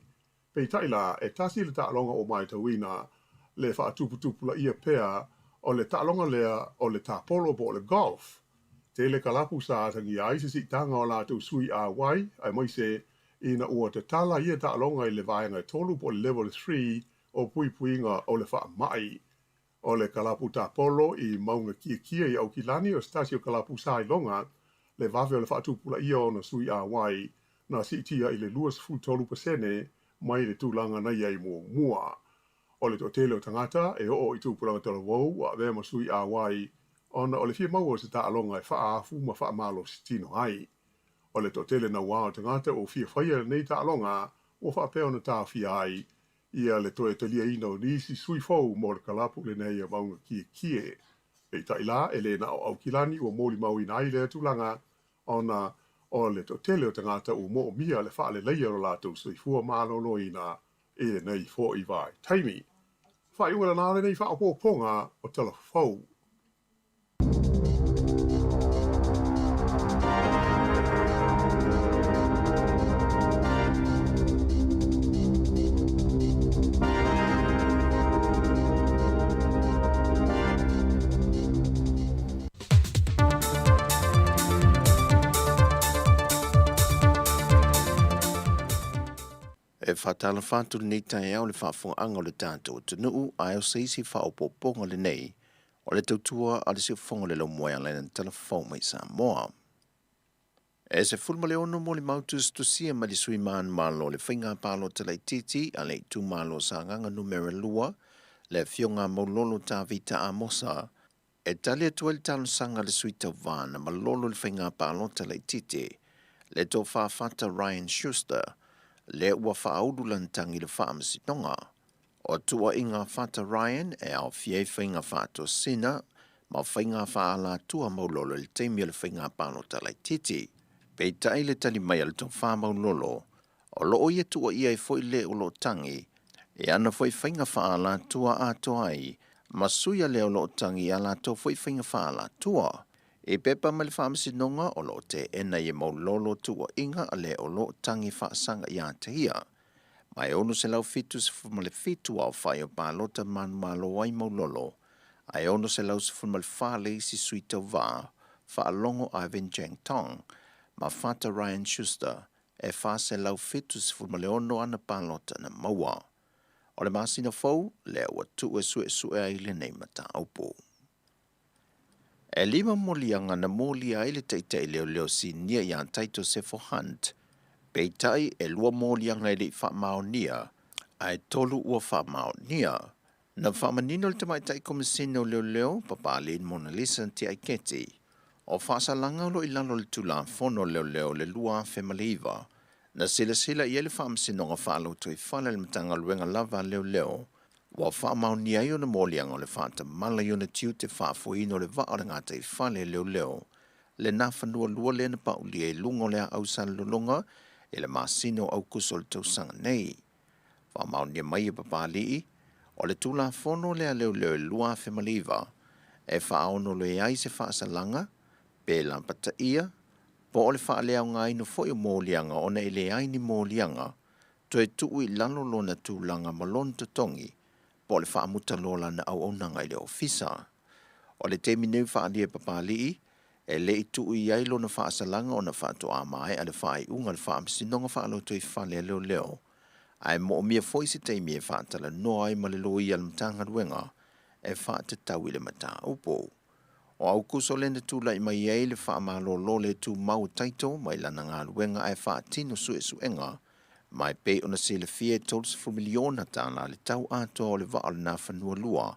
[SPEAKER 5] Pei taila e tasi le tā alonga o mai tawina le wha tupu la ia pea o le tā alonga lea o le tā polo po o le golf. Tele kalapu sa tangi ai se sitanga o lātou sui a wai, ai moise ina ua te tala ia ta alonga i le vaenga tolu po level 3 o puipuinga o le wha mai. o le kalapu tapolo i maunga kia i au kilani o stasio kalapu sailonga le vave o le whaatupula ia o na sui a wai na sitia i le 2.3% mai le tūlanga na iai mua. O le totele o tangata e o i tūpulanga tala wau a vea masui a wai ona o le fia maua se ta alonga e whaafu ma whaamalo si tino ai. O le totele na wā o tangata o fia whaia nei ta alonga o whaapea na ta fia ai ia le toe talia ina o nisi sui fau mo le kalapu le nei a maunga kie. E ta ila e le na au kilani o moli mau ina ai le tūlanga ona o le totele o tangata o mo mia le wha le leia o lātou sui fua mālolo ina e nei fo i vai. Taimi, whai unga na nare nei wha o ponga o tala fau.
[SPEAKER 8] E whatala whātu nei tai au le whaafonga o le tātou tunuu ai o seisi whaopoponga le nei o le tautua a le siufonga le lomoe a lena telefon mai Samoa. E se fulma le ono mo le mautus tu sia ma li sui maan malo le whainga palo tala titi a le tu malo sa nganga numero lua le fionga maulolo tā vita a mosa e tali atua le talo sanga le sui tau vana ma lolo le whainga palo tala titi le tō whaafata Ryan Schuster le ua whaaudu lantangi le whaamasitonga. O tua inga whata Ryan e au fiei whainga whaato sina, ma whainga whaala tua maulolo le teimia le whainga pano talai titi. Pei tai le tali mai al tō wha maulolo, o loo ia tua ia e foi le o lo tangi, e ana foi whainga whaala tua a toa ai, ma suia le o lo tangi ala tō foi whainga whaala tua. E pepa ma le whaamasitonga o lo te ena i maulolo tua inga a le o lo tangi whaasanga i atahia. Mai ono se lau fitu se fuma le fitu au whai o pālota manu malo ai maulolo. Ai ono se lau se fuma le whale si suita wā, whaalongo a Venjang Tong, ma whata Ryan Schuster, e wha se lau fitu se fuma le ono ana pālota na maua. O le masina fau, le ua tu e sue ai le nei mata aupo. E lima molianga na moli ai le teitei leo si nia i an taito se for hunt. Peitai e lua molianga i le wha nia, ai tolu ua wha nia. Na wha manino le tamaitai komisino leo papali in Mona Lisa ti ai keti. O whasa langa lo ilalo le tula fono leo le lua femaliva. Na sila i ele wha amsinonga whaalo tui whala le matanga luenga lava leo. Wa wha nia i o na molianga o le whata mala i o na tiu te wha fuino le wa o ngata i whale leo. Le na whanua lua le na pauli e lungo lea au san lulunga, e le masino au kuso le tausanga nei. Wa maunia mai e papali, o le tula fono lea leo lua femaliva, e wha aono le ai se wha asalanga, pe lampata ia, po o le wha lea ngai no foi o mōlianga o na e le ai ni mōlianga, to e tuu i lalo lona tūlanga malon tutongi, po le wha amuta lola na au onanga i le ofisa. O le te mineu wha alia papali, e le i tuu i ailo na wha asalanga o na wha to amai a le wha i unga le wha amsinonga wha aloto i wha leo. Ai mo o mia foi se te mia wha tala no ai ma le lo i alamtanga ruenga e wha te tau i le mata upo. O au kuso lenda tūla i mai ei le wha amalo lo le tū mau taito mai lana ngā ruenga ai wha tino suenga mai pe ona se le fie tols fu miliona tana le tau ato o le wa al na whanua lua.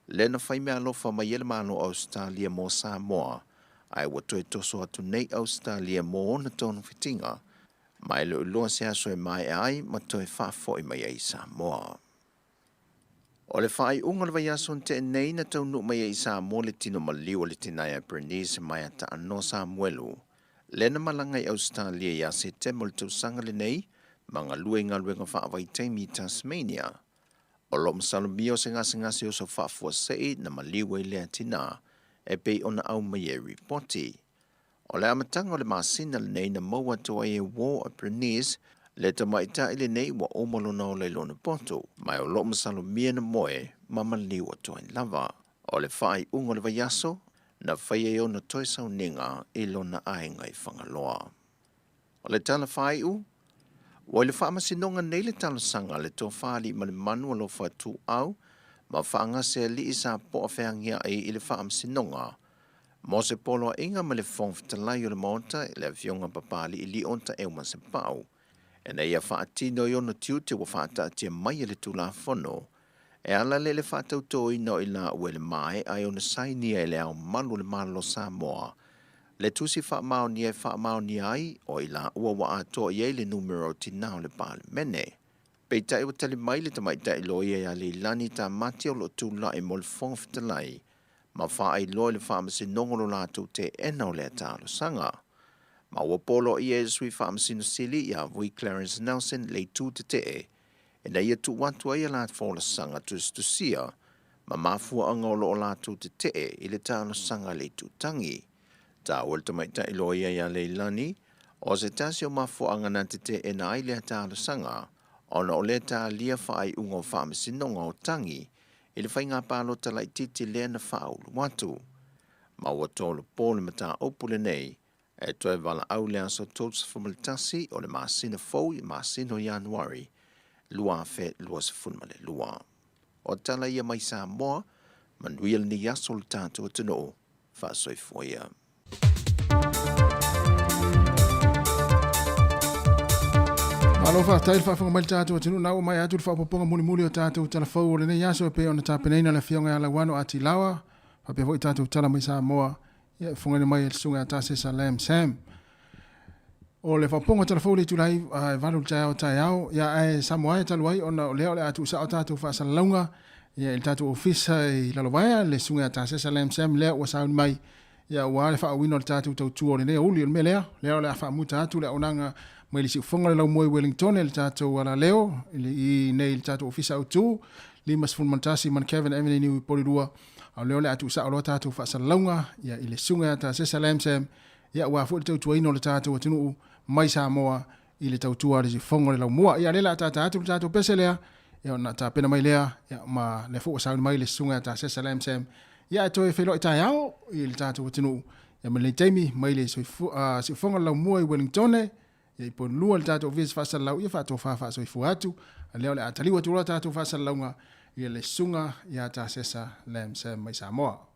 [SPEAKER 8] Le na whai mea lofa mai ele mano Australia mo Samoa ai watu e toso atu nei Australia mo ona tonu fitinga, mai le uloa se aso e mai ai ma toi whafo i mai ai Samoa. O le whai unga le vai aso te nei na tau nuk mai ai Samoa le tino maliu le tinai a Bernice mai ata ano Samuelu. Le na malanga i Australia ia se te mo le tau sanga le nei, manga luenga whaavai teimi Tasmania. O lo msalumio se ngasi o so whaafua sei na maliu e lea tina, e pei ona au mai e ripoti. O le amatanga o le masina le nei na maua toa e wō a Bernice, le tamaita i le nei wa omalona o le lona poto, mai o lo masalumia na moe, mama liwa toa in lava. O le whai ungo le vaiaso, na whai e ona toi sau ninga i lona ainga i whangaloa. O le tala whai u, o le wha amasinonga nei le tala sanga le tō whali ma le manu alo whatu au, ma whaanga se li isa po a whaangia i le whaam sinonga. Mo se polo inga ma le whongfitalai o le maonta le fionga papali i li onta euma se pau. E nei a whaatino i ono tiu te wa whaata tia mai le tula whono. E ala le whaatauto i no i la ue le mai ai ona saini e le au malu le malo Samoa. Le tusi whaamao ni e whaamao ni ai o i la ua wa ato i le numero tinao le pale mene. Pei tai wa tali mai le tamai tai loi e ali lani ta mati o lo tula e mo le whongfitalai. Ma wha ai loi le whaamasi nongolo lātou te ena o le atalo sanga. Ma ua polo i e sui whaamasi no sili i a vui Clarence Nelson le tū te te e. E nei e tu watu ai a lāt whola sanga tusia, ma mafua angolo o lātou te te e i le tālo sanga le tū tangi. Tā ua le tamai tai loi e a le lani, o se tasi o mafua angana te te e na ai le tālo sanga, ona o le tā lia whaai ungo whaamasi nonga o tangi, i le whainga pālo talai titi lea na whaulu watu. Ma ua tōlu pōle mata opule nei, e toe wala au lea so tōtsa whamaltasi o le māsina fau i māsino Januari, lua fe lua se funma le lua. O tala ia mai Samoa, manuia ni yaso le tātou tino, whaasoi foia.
[SPEAKER 1] Alofa tail fa fa mal tatu tinu na mai atu fa poponga muli o tatu tala fa o le yaso pe ona tapeneina la fionga ala wano ati lawa fa pe vo tatu tala mai Samoa ia fonga ni mai sunga ta se Salem Sam o le fa ponga tala fa le tulai valu tau tau ia ai Samoa tala wai ona le atu sa tatu fa salunga ia il tatu ofisa i la lovaia le sunga ta se Salem Sam le o sa mai ia wa le fa wino tatu tau tu o le uli le melea le fa muta atu le onanga mai le sifonga le lau moi Wellington le tatou ala leo i nei le tatou ofisa au tu li mas fulmantasi man Kevin Avenue ni polirua au leo le atu sa alo tatou fa salunga ia i le sunga ta se Salem Sam ia wa fu le tatou ino le tatou tinu mai Samoa i le tatou le sifonga le lau mua ia le la tatou peselea ia na ta pena mai lea ia ma le fu sa mai le sunga ta se Salem Sam ia to e felo ta yao i le tatou tinu ia me le taimi mai le sifonga le lau mua i Wellington ia po lua le tatou vis fa salau ia fa to fa so fu atu leo le ataliwa tu tatou fa salaunga ia le sunga ia ta sesa lem se mai Samoa.